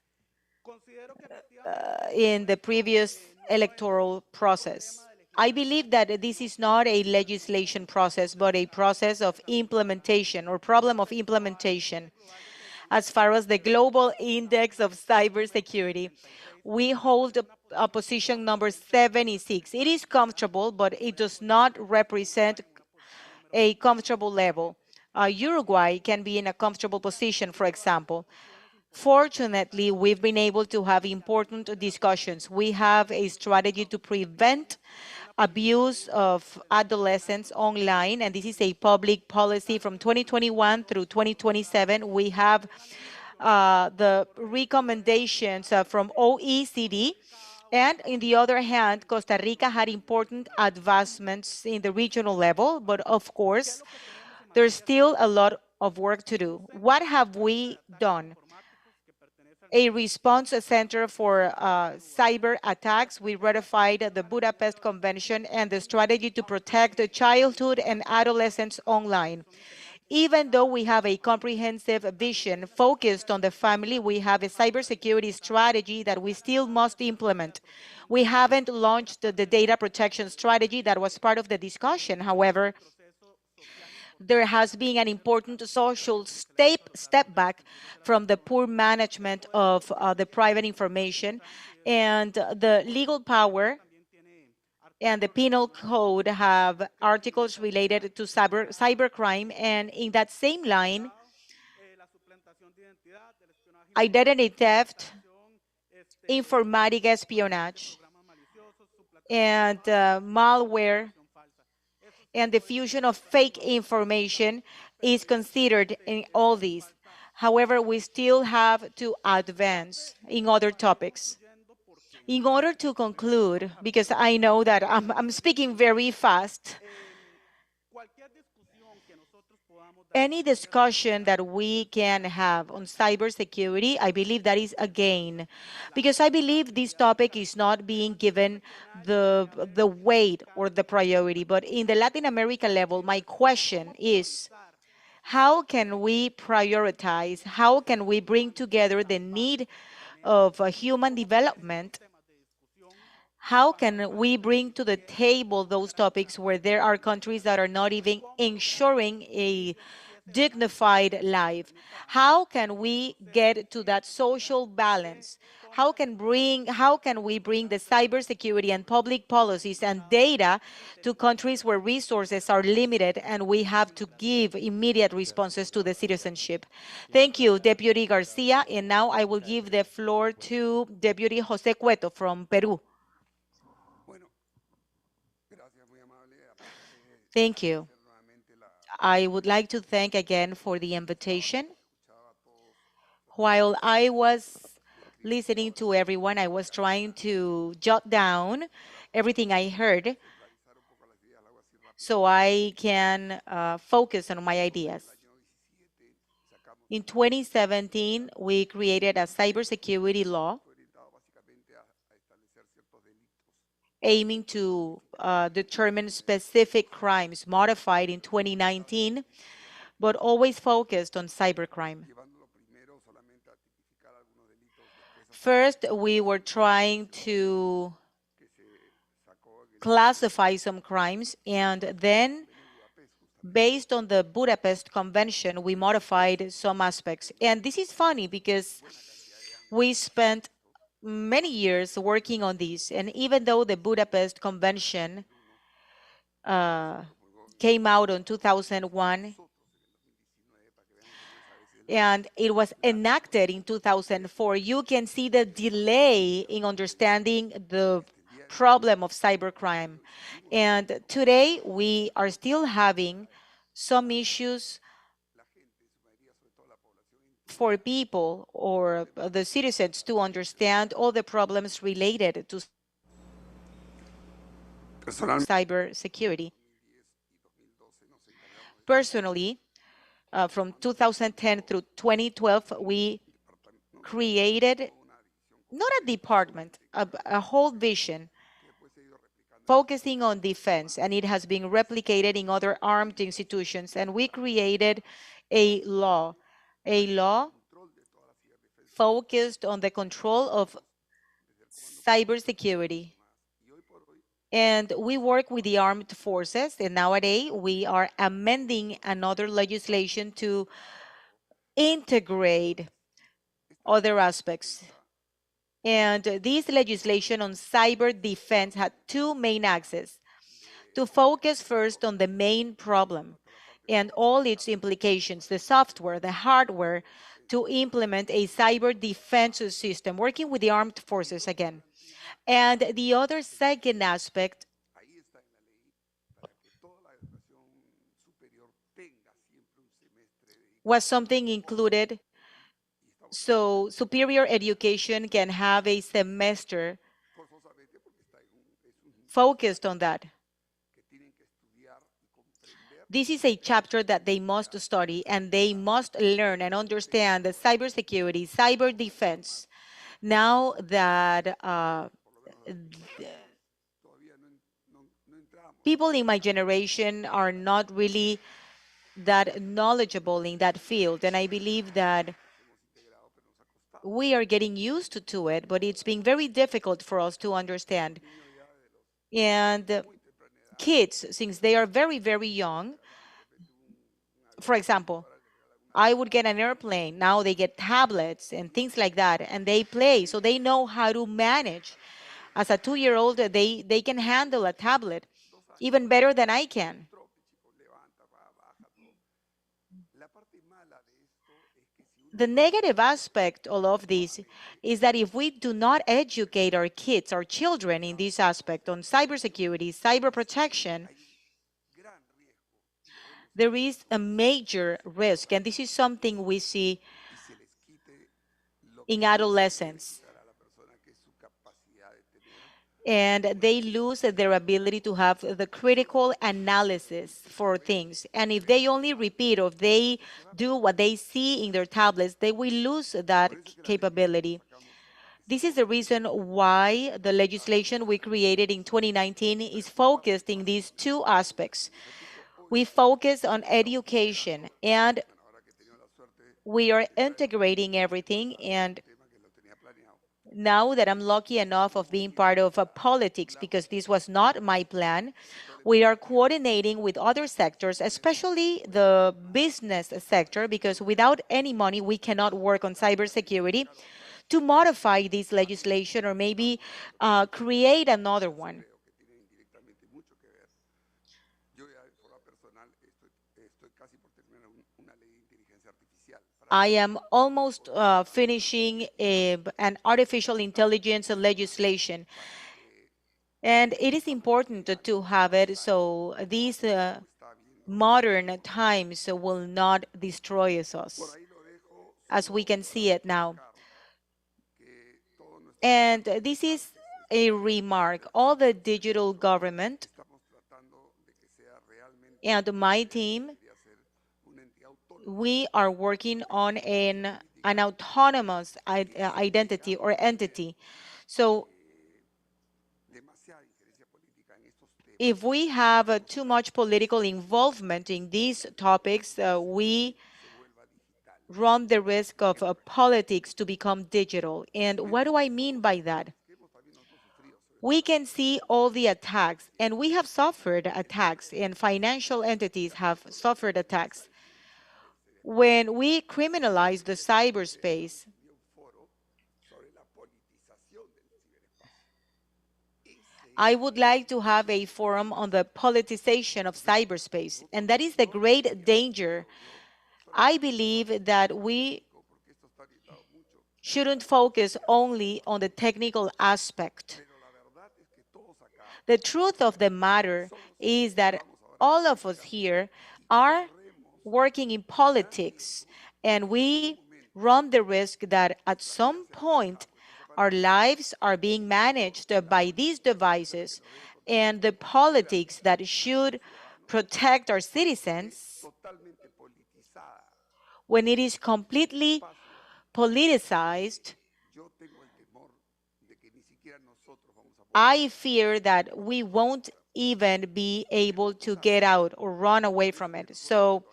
in the previous electoral process. I believe that this is not a legislation process, but a process of implementation or problem of implementation. As far as the global index of cybersecurity, we hold a position number 76. It is comfortable, but it does not represent a comfortable level. Uruguay can be in a comfortable position, for example. Fortunately, we've been able to have important discussions. We have a strategy to prevent abuse of adolescents online, and this is a public policy from 2021 through 2027. We have the recommendations from OECD, and on the other hand, Costa Rica had important advancements in the regional level, but of course, there's still a lot of work to do. What have we done? A response center for cyber attacks. We ratified the Budapest Convention and the strategy to protect the childhood and adolescents online. Even though we have a comprehensive vision focused on the family, we have a cybersecurity strategy that we still must implement. We haven't launched the data protection strategy that was part of the discussion. However, there has been an important social step back from the poor management of the private information, and the legal power and the penal code have articles related to cybercrime, and in that same line, identity theft, informatic espionage, and malware, and the fusion of fake information is considered in all these. However, we still have to advance in other topics. In order to conclude, because I know that I'm speaking very fast, any discussion that we can have on cybersecurity, I believe that is a gain, because I believe this topic is not being given the weight or the priority. But in the Latin America level, my question is, how can we prioritize, how can we bring together the need of human development? How can we bring to the table those topics where there are countries that are not even ensuring a dignified life? How can we get to that social balance? How can we bring the cybersecurity and public policies and data to countries where resources are limited and we have to give immediate responses to the citizenship? Thank you, Deputy Garcia. And now I will give the floor to Deputy Jose Cueto from Peru. Thank you. I would like to thank again for the invitation. While I was listening to everyone, I was trying to jot down everything I heard so I can focus on my ideas. In 2017, we created a cybersecurity law aiming to determine specific crimes, modified in 2019, but always focused on cybercrime. First, we were trying to classify some crimes, and then, based on the Budapest Convention, we modified some aspects. And this is funny because we spent many years working on this. And even though the Budapest Convention came out in 2001, and it was enacted in 2004, you can see the delay in understanding the problem of cybercrime. And today, we are still having some issues for people or the citizens to understand all the problems related to cybersecurity. Personally, from 2010 through 2012, we created not a department, a whole vision focusing on defense, and it has been replicated in other armed institutions. And we created a law focused on the control of cybersecurity. And we work with the armed forces, and nowadays we are amending another legislation to integrate other aspects. And this legislation on cyber defense had two main axes: to focus first on the main problem and all its implications, the software, the hardware, to implement a cyber defense system, working with the armed forces again. And the other second aspect was something included so superior education can have a semester focused on that. This is a chapter that they must study, and they must learn and understand the cybersecurity, cyber defense. Now that people in my generation are not really that knowledgeable in that field, and I believe that we are getting used to it, but it's been very difficult for us to understand. And kids, since they are very, very young, for example, I would get an airplane. Now they get tablets and things like that, and they play, so they know how to manage. As a 2-year-old, they can handle a tablet even better than I can. The negative aspect of all of this is that if we do not educate our kids, our children in this aspect on cybersecurity, cyber protection, there is a major risk, and this is something we see in adolescents. And they lose their ability to have the critical analysis for things. And if they only repeat or they do what they see in their tablets, they will lose that capability. This is the reason why the legislation we created in 2019 is focused in these two aspects. We focus on education, and we are integrating everything. And now that I'm lucky enough of being part of politics, because this was not my plan, we are coordinating with other sectors, especially the business sector, because without any money, we cannot work on cybersecurity, to modify this legislation or maybe create another one. I am almost finishing an artificial intelligence legislation. And it is important to have it so these modern times will not destroy us, as we can see it now. And this is a remark. All the digital government and my team, we are working on an autonomous identity or entity. So if we have too much political involvement in these topics, we run the risk of politics to become digital. And what do I mean by that? We can see all the attacks, and we have suffered attacks, and financial entities have suffered attacks. When we criminalize the cyberspace, I would like to have a forum on the politicization of cyberspace, and that is the great danger. I believe that we shouldn't focus only on the technical aspect. The truth of the matter is that all of us here are working in politics, and we run the risk that at some point our lives are being managed by these devices, and the politics that should protect our citizens, when it is completely politicized, I fear that we won't even be able to get out or run away from it. So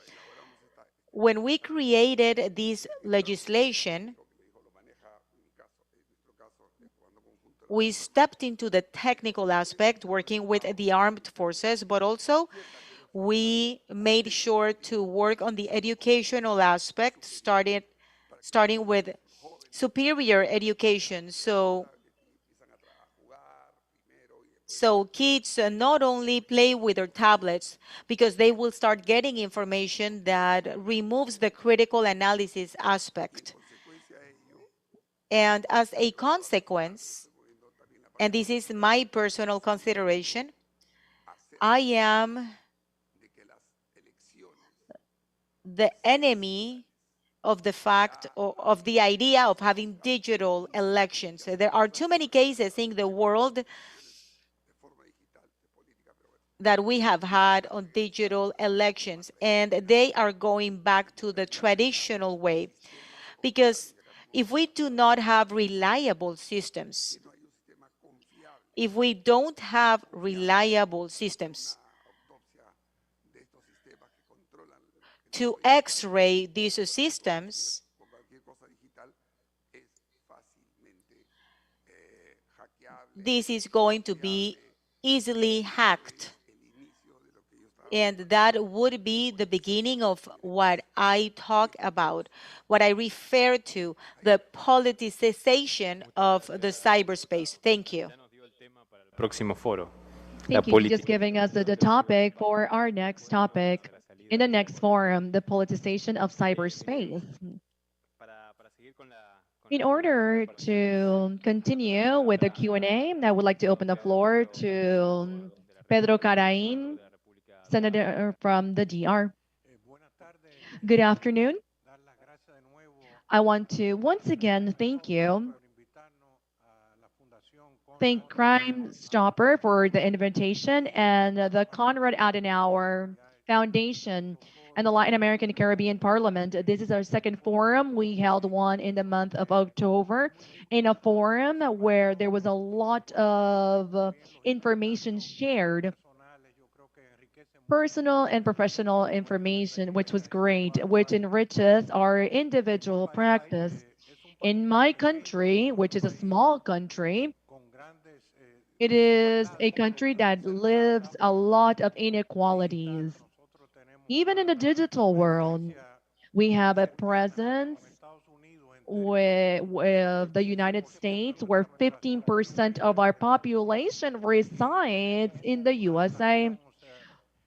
when we created this legislation, we stepped into the technical aspect, working with the armed forces, but also we made sure to work on the educational aspect, starting with superior education. So kids not only play with their tablets, because they will start getting information that removes the critical analysis aspect. And as a consequence, and this is my personal consideration, I am the enemy of the fact of the idea of having digital elections. There are too many cases in the world that we have had on digital elections, and they are going back to the traditional way. Because if we do not have reliable systems, if we don't have reliable systems to X-ray these systems, this is going to be easily hacked. And that would be the beginning of what I talk about, what I refer to, the politicization of the cyberspace. Thank you. Próximo foro. Thank you for just giving us the topic for our next topic in the next forum, the politicization of cyberspace. In order to continue with the Q&A, I would like to open the floor to Pedro Carain, Senator from the DR. Good afternoon. I want to once again thank Crime Stopper for the invitation and the Konrad Adenauer Foundation and the Latin American Caribbean Parliament. This is our second forum. We held one in the month of October in a forum where there was a lot of information shared, personal and professional information, which was great, which enriches our individual practice. In my country, which is a small country, it is a country that lives a lot of inequalities. Even in the digital world, we have a presence with the United States, where 15% of our population resides in the USA.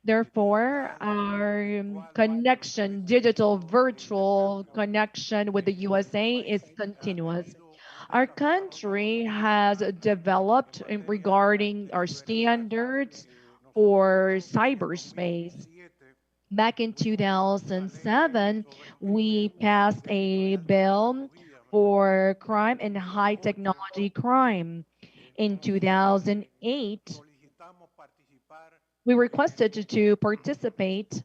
Therefore, our connection, digital virtual connection with the USA is continuous. Our country has developed regarding our standards for cyberspace. Back in 2007, we passed a bill for crime and high technology crime. In 2008, we requested to participate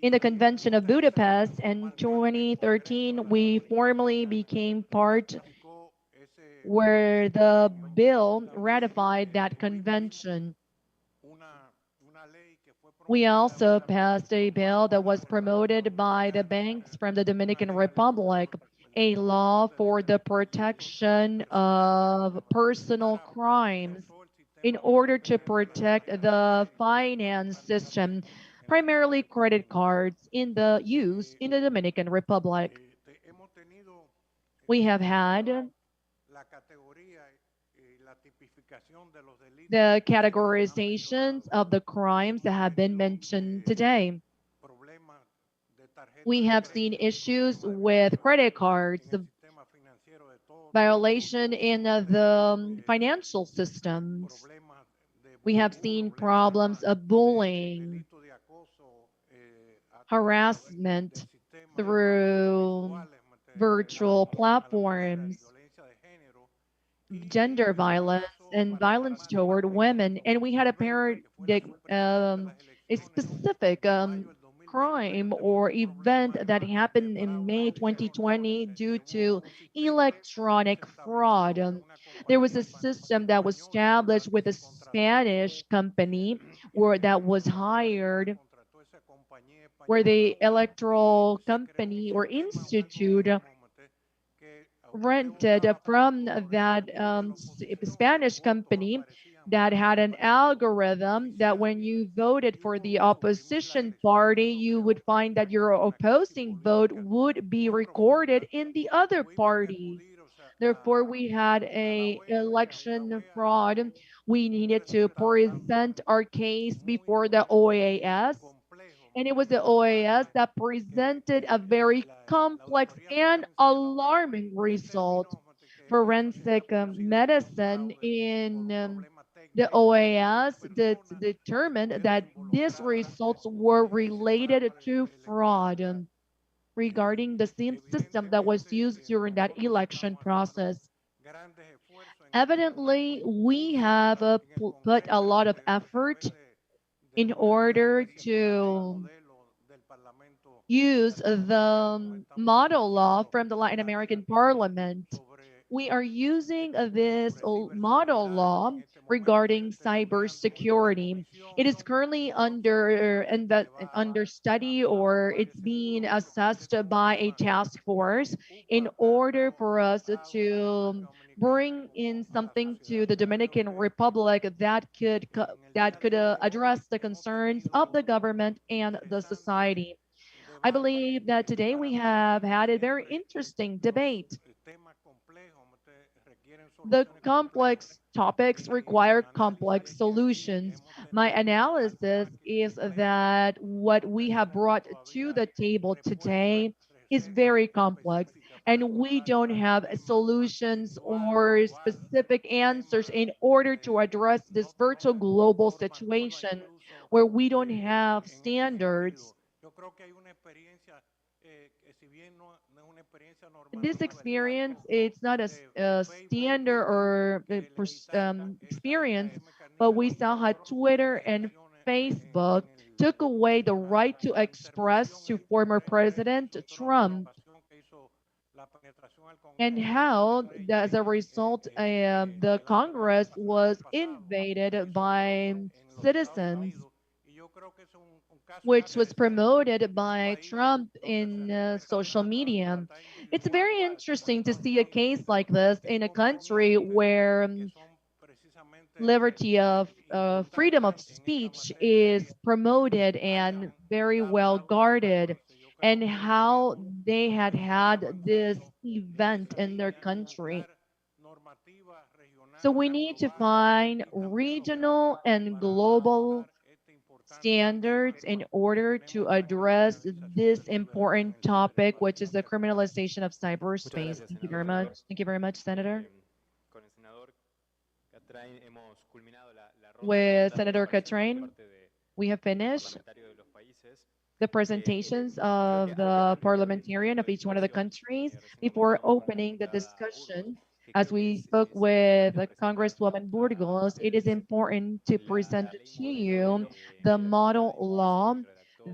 in the Convention of Budapest. In 2013, we formally became part where the bill ratified that convention. We also passed a bill that was promoted by the banks from the Dominican Republic, a law for the protection of personal crimes in order to protect the finance system, primarily credit cards in the use in the Dominican Republic. We have had the categorizations of the crimes that have been mentioned today. We have seen issues with credit cards, the violation in the financial systems. We have seen problems of bullying, harassment through virtual platforms, gender violence, and violence toward women. And we had a specific crime or event that happened in May 2020 due to electronic fraud. There was a system that was established with a Spanish company or that was hired, where the electoral company or institute rented from that Spanish company that had an algorithm that when you voted for the opposition party, you would find that your opposing vote would be recorded in the other party. Therefore, we had a election fraud. We needed to present our case before the OAS, and it was the OAS that presented a very complex and alarming result. Forensic medicine in the OAS determined that these results were related to fraud regarding the same system that was used during that election process. Evidently, we have put a lot of effort in order to use the model law from the Latin American Parliament. We are using this model law regarding cybersecurity. It is currently under study, or it's being assessed by a task force in order for us to bring in something to the Dominican Republic that could address the concerns of the government and the society. I believe that today we have had a very interesting debate. The complex topics require complex solutions. My analysis is that what we have brought to the table today is very complex, and we don't have solutions or specific answers in order to address this virtual global situation where we don't have standards. This experience, it's not a standard or experience, but we saw how Twitter and Facebook took away the right to express to former President Trump, and how, as a result, the Congress was invaded by citizens, which was promoted by Trump in social media. It's very interesting to see a case like this in a country where liberty of freedom of speech is promoted and very well guarded, and how they had this event in their country. So we need to find regional and global standards in order to address this important topic, which is the criminalization of cyberspace. Thank you very much. Thank you very much, Senator. With Senator Catrain, we have finished the presentations of the parliamentarian of each one of the countries. Before opening the discussion, as we spoke with Congresswoman Burgos, it is important to present to you the model law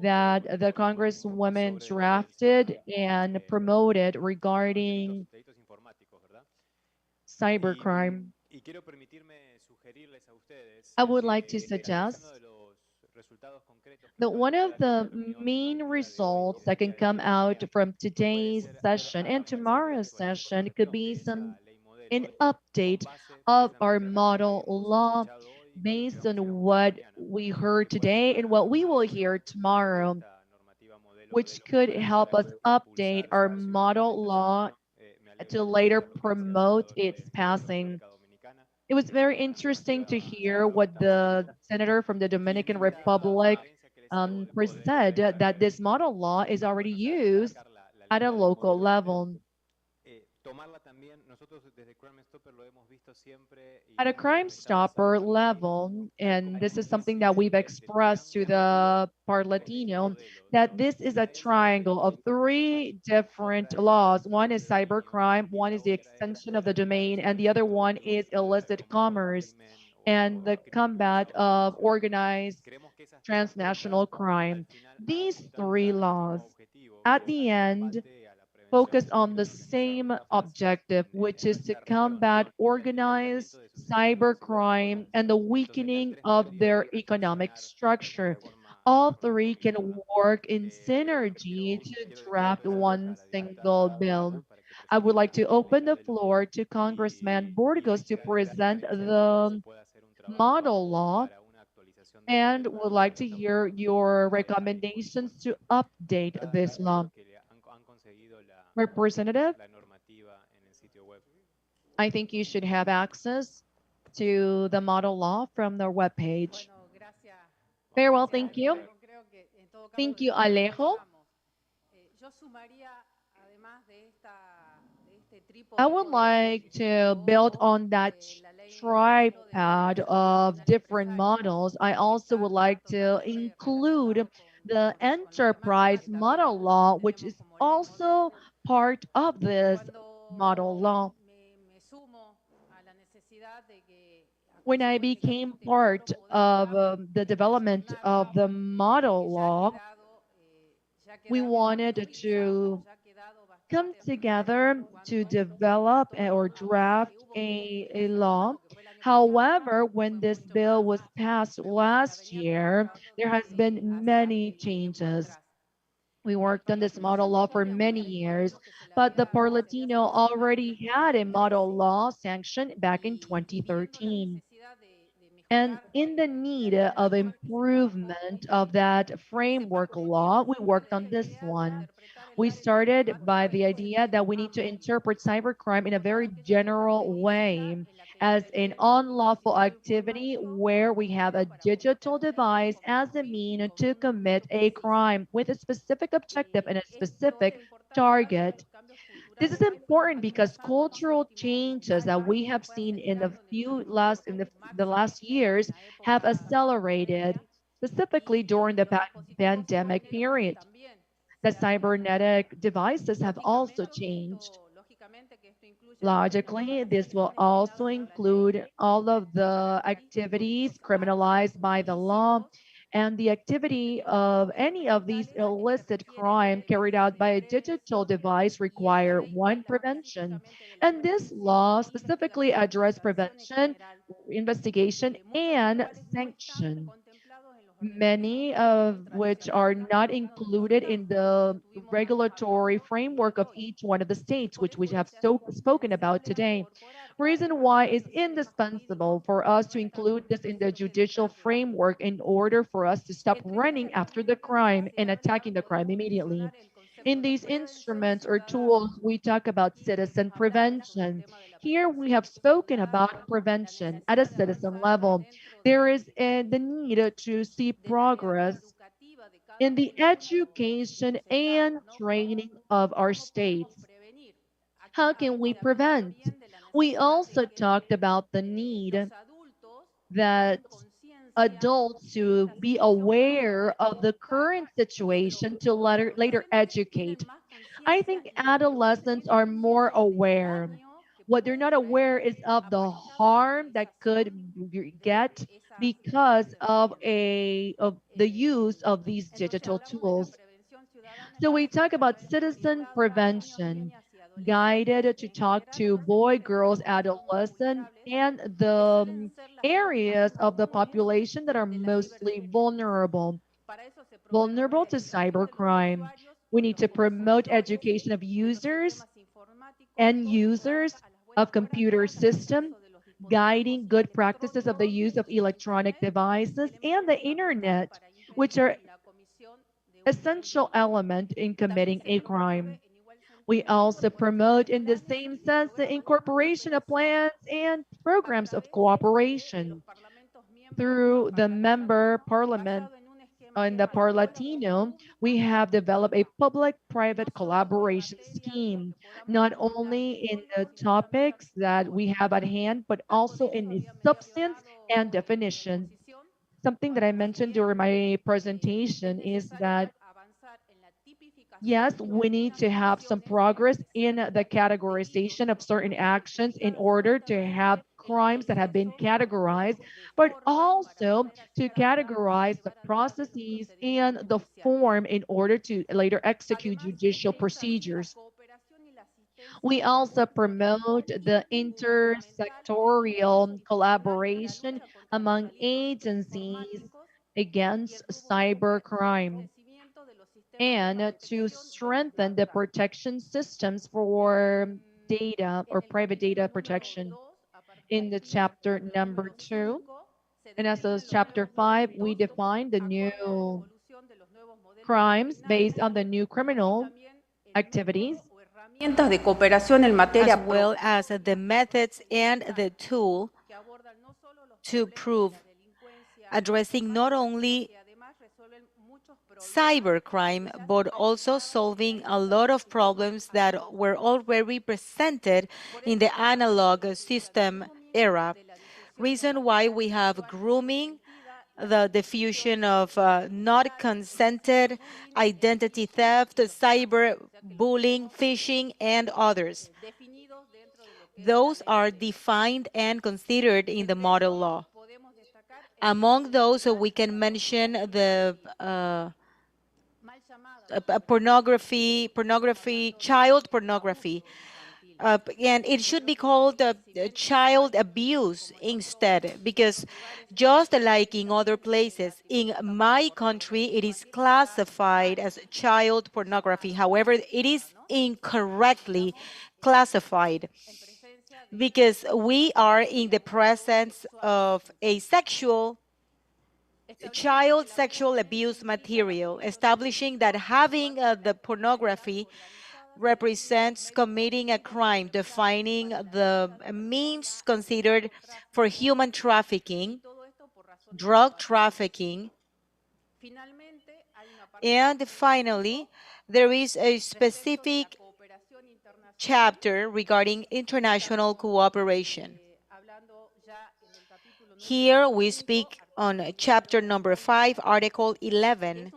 that the Congresswoman drafted and promoted regarding cybercrime. I would like to suggest that one of the main results that can come out from today's session and tomorrow's session could be an update of our model law based on what we heard today and what we will hear tomorrow, which could help us update our model law to later promote its passing. It was very interesting to hear what the senator from the Dominican Republic said that this model law is already used at a local level. At a Crime Stopper level, and this is something that we've expressed to the Parlatino, that this is a triangle of three different laws. One is cybercrime, one is the extension of the domain, and the other one is illicit commerce and the combat of organized transnational crime. These three laws, at the end, focus on the same objective, which is to combat organized cybercrime and the weakening of their economic structure. All three can work in synergy to draft one single bill. I would like to open the floor to Congressman Burgos to present the model law and would like to hear your recommendations to update this law. Representative, I think you should have access to the model law from their webpage. Very well, thank you. Thank you, Alejo. I would like to build on that tripod of different models. I also would like to include the enterprise model law, which is also part of this model law. When I became part of the development of the model law, we wanted to come together to develop or draft a law. However, when this bill was passed last year, there has been many changes. We worked on this model law for many years, but the Parlatino already had a model law sanctioned back in 2013. And in the need of improvement of that framework law, we worked on this one. We started by the idea that we need to interpret cybercrime in a very general way as an unlawful activity where we have a digital device as a mean to commit a crime with a specific objective and a specific target. This is important because cultural changes that we have seen in the last years have accelerated, specifically during the pandemic period. The cybernetic devices have also changed. Logically, this will also include all of the activities criminalized by the law and the activity of any of these illicit crime carried out by a digital device require one prevention. And this law specifically address prevention, investigation, and sanction, many of which are not included in the regulatory framework of each one of the states, which we have spoken about today. Reason why is indispensable for us to include this in the judicial framework in order for us to stop running after the crime and attacking the crime immediately. In these instruments or tools, we talk about citizen prevention. Here we have spoken about prevention at a citizen level. There is the need to see progress in the education and training of our states. How can we prevent? We also talked about the need that adults to be aware of the current situation to later educate. I think adolescents are more aware. What they're not aware is of the harm that could get because of the use of these digital tools. So we talk about citizen prevention, guided to talk to boy, girls, adolescent, and the areas of the population that are mostly vulnerable to cybercrime. We need to promote education of users and users of computer system, guiding good practices of the use of electronic devices and the internet, which are essential element in committing a crime. We also promote, in the same sense, the incorporation of plans and programs of cooperation through the member parliament. In the Parlatino, we have developed a public-private collaboration scheme, not only in the topics that we have at hand, but also in its substance and definition. Something that I mentioned during my presentation is that, yes, we need to have some progress in the categorization of certain actions in order to have crimes that have been categorized, but also to categorize the processes and the form in order to later execute judicial procedures. We also promote the intersectorial collaboration among agencies against cybercrime and to strengthen the protection systems for data or private data protection. In the chapter number 2, and as of chapter 5, we define the new crimes based on the new criminal activities, as well as the methods and the tool to prove addressing not only cybercrime, but also solving a lot of problems that were already presented in the analog system era. Reason why we have grooming, the diffusion of not consented, identity theft, cyber bullying, phishing, and others. Those are defined and considered in the model law. Among those, we can mention the child pornography. And it should be called child abuse instead, because just like in other places, in my country, it is classified as child pornography. However, it is incorrectly classified because we are in the presence of a child sexual abuse material, establishing that having the pornography represents committing a crime, defining the means considered for human trafficking, drug trafficking, and finally, there is a specific chapter regarding international cooperation. Here we speak on chapter number 5, article 11.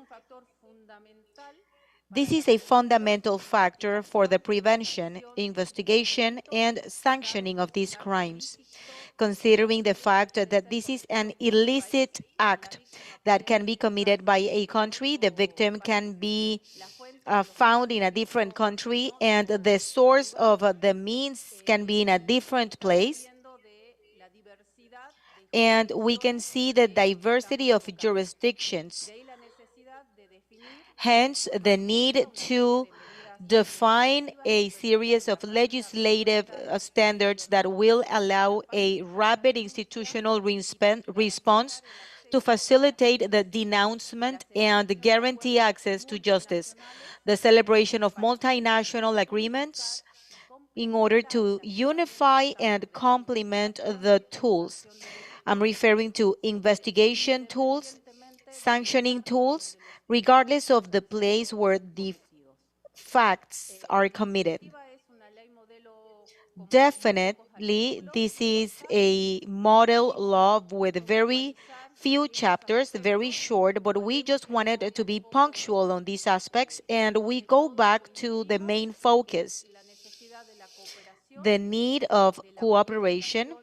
This is a fundamental factor for the prevention, investigation, and sanctioning of these crimes, considering the fact that this is an illicit act that can be committed by a country, the victim can be found in a different country, and the source of the means can be in a different place. And we can see the diversity of jurisdictions. Hence, the need to define a series of legislative standards that will allow a rapid institutional response to facilitate the denouncement and guarantee access to justice, the celebration of multinational agreements in order to unify and complement the tools. I'm referring to investigation tools, sanctioning tools, regardless of the place where the facts are committed. Definitely, this is a model law with very few chapters, very short, but we just wanted to be punctual on these aspects, and we go back to the main focus, the need of cooperation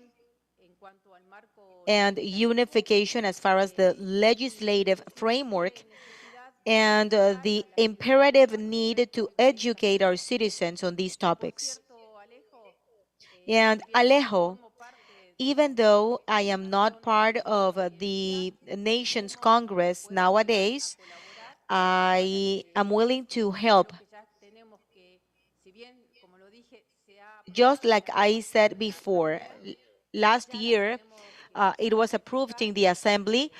and unification as far as the legislative framework, and the imperative need to educate our citizens on these topics. And Alejo, even though I am not part of the nation's Congress nowadays, I am willing to help. Just like I said before, last year, it was approved in the Assembly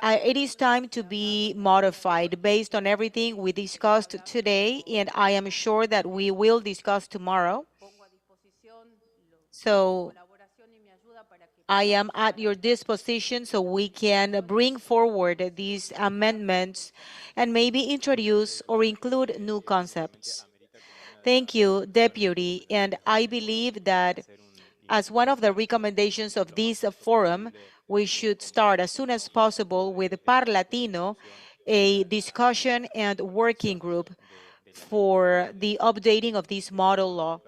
It is time to be modified based on everything we discussed today, and I am sure that we will discuss tomorrow. So I am at your disposition so we can bring forward these amendments and maybe introduce or include new concepts. Thank you, Deputy. And I believe that as one of the recommendations of this forum, we should start as soon as possible with Parlatino, a discussion and working group for the updating of this model law.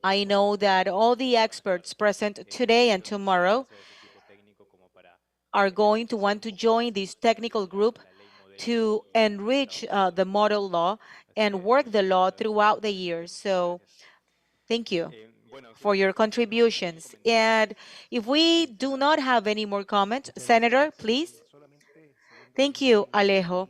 I know that all the experts present today and tomorrow are going to want to join this technical group to enrich the model law and work the law throughout the year. So thank you for your contributions. And if we do not have any more comments, Senator, please. Thank you, Alejo.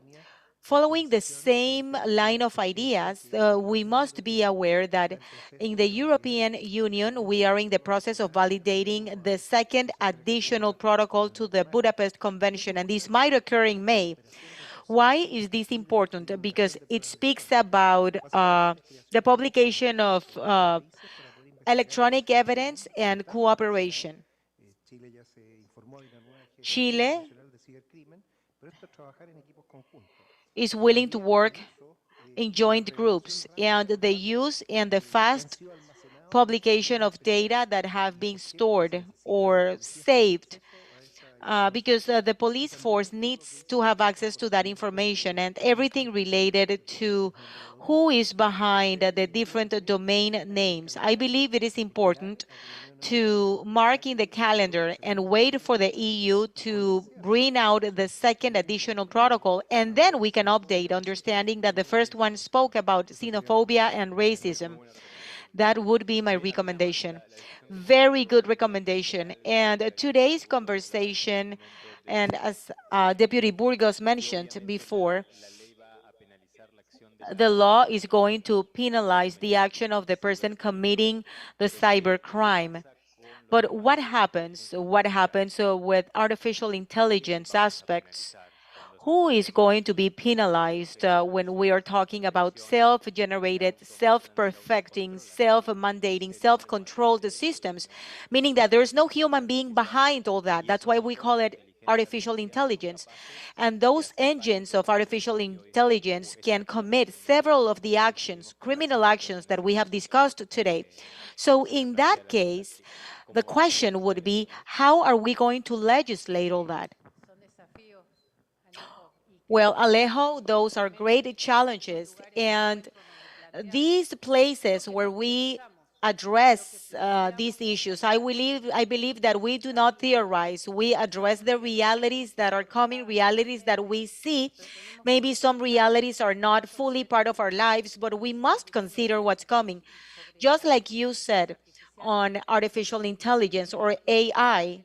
Following the same line of ideas, we must be aware that in the European Union, we are in the process of validating the second additional protocol to the Budapest Convention, and this might occur in May. Why is this important? Because it speaks about the publication of electronic evidence and cooperation. Chile is willing to work in joint groups, and the use and the fast publication of data that have been stored or saved because the police force needs to have access to that information and everything related to who is behind the different domain names. I believe it is important to mark in the calendar and wait for the EU to bring out the second additional protocol, and then we can update, understanding that the first one spoke about xenophobia and racism. That would be my recommendation. Very good recommendation. And today's conversation, and as Deputy Burgos mentioned before, the law is going to penalize the action of the person committing the cyber crime. But what happens? What happens with artificial intelligence aspects? Who is going to be penalized when we are talking about self-generated, self-perfecting, self-mandating, self-controlled systems, meaning that there's no human being behind all that. That's why we call it artificial intelligence. And those engines of artificial intelligence can commit several of the actions, criminal actions that we have discussed today. So in that case, the question would be, how are we going to legislate all that? Well, Alejo, those are great challenges. And these places where we address these issues, I believe that we do not theorize. We address the realities that are coming, realities that we see. Maybe some realities are not fully part of our lives, but we must consider what's coming. Just like you said on artificial intelligence or AI,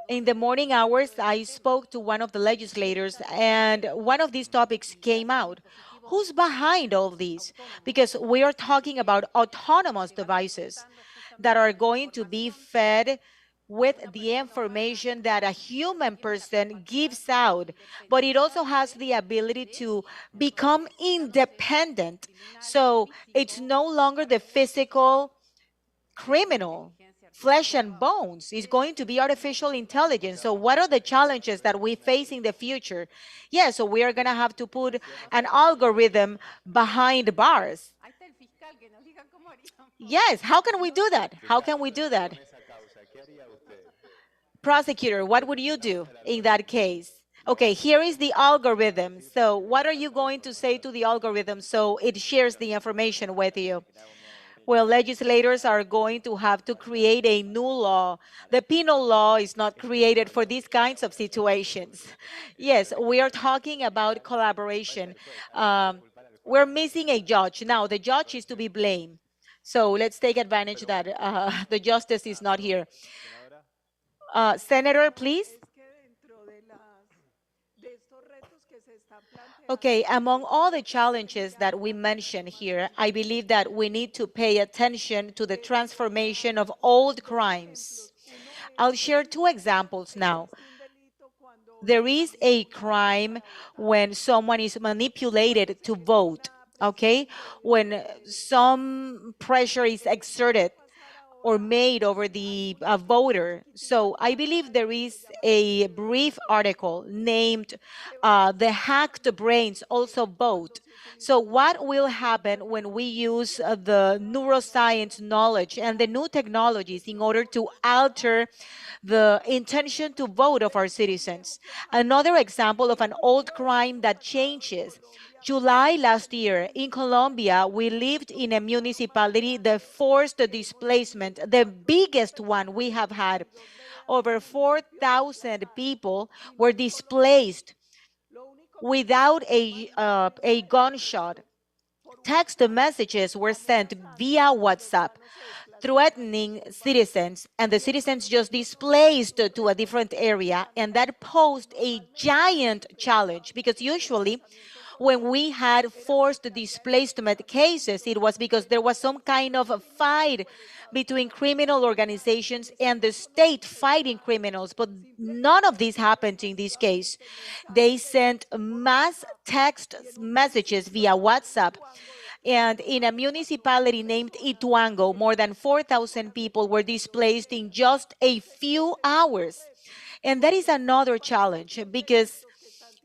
in the morning hours, I spoke to one of the legislators, and one of these topics came out. Who's behind all these? Because we are talking about autonomous devices that are going to be fed with the information that a human person gives out, but it also has the ability to become independent. So it's no longer the physical criminal, flesh and bones. Is going to be artificial intelligence. So what are the challenges that we face in the future? Yeah, so we are going to have to put an algorithm behind bars. Yes, how can we do that? How can we do that? Prosecutor, what would you do in that case? Okay, here is the algorithm. So what are you going to say to the algorithm so it shares the information with you? Well, legislators are going to have to create a new law. The penal law is not created for these kinds of situations. Yes, we are talking about collaboration. We're missing a judge. Now, the judge is to be blamed. So let's take advantage that the justice is not here. Senator, please. Okay, among all the challenges that we mentioned here, I believe that we need to pay attention to the transformation of old crimes. I'll share two examples now. There is a crime when someone is manipulated to vote, okay? When some pressure is exerted or made over the voter. So I believe there is a brief article named The Hacked Brains Also Vote. So what will happen when we use the neuroscience knowledge and the new technologies in order to alter the intention to vote of our citizens? Another example of an old crime that changes. July last year in Colombia, we lived in a municipality, the forced displacement, the biggest one we have had. Over 4,000 people were displaced without a gunshot. Text messages were sent via WhatsApp threatening citizens, and the citizens just displaced to a different area, and that posed a giant challenge because usually when we had forced displacement cases, it was because there was some kind of a fight between criminal organizations and the state fighting criminals, but none of this happened in this case. They sent mass text messages via WhatsApp, and in a municipality named Ituango, more than 4,000 people were displaced in just a few hours. And that is another challenge because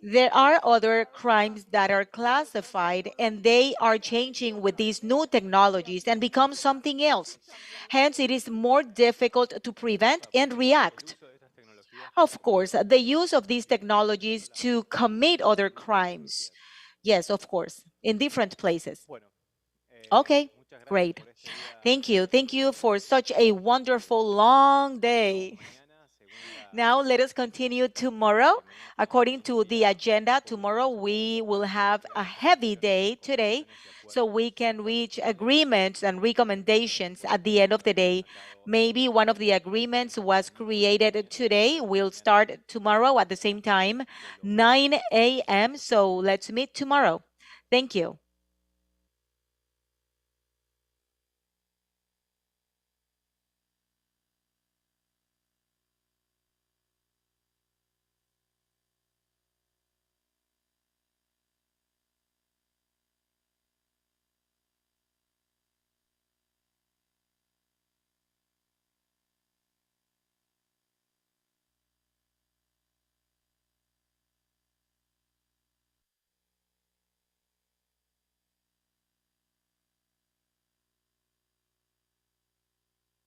there are other crimes that are classified and they are changing with these new technologies and become something else. Hence, it is more difficult to prevent and react. Of course, the use of these technologies to commit other crimes. Yes, of course, in different places. Okay, great. Thank you. Thank you for such a wonderful long day. Now let us continue tomorrow. According to the agenda, tomorrow we will have a heavy day today, so we can reach agreements and recommendations at the end of the day. Maybe one of the agreements was created today. We'll start tomorrow at the same time, 9 a.m. So let's meet tomorrow. Thank you.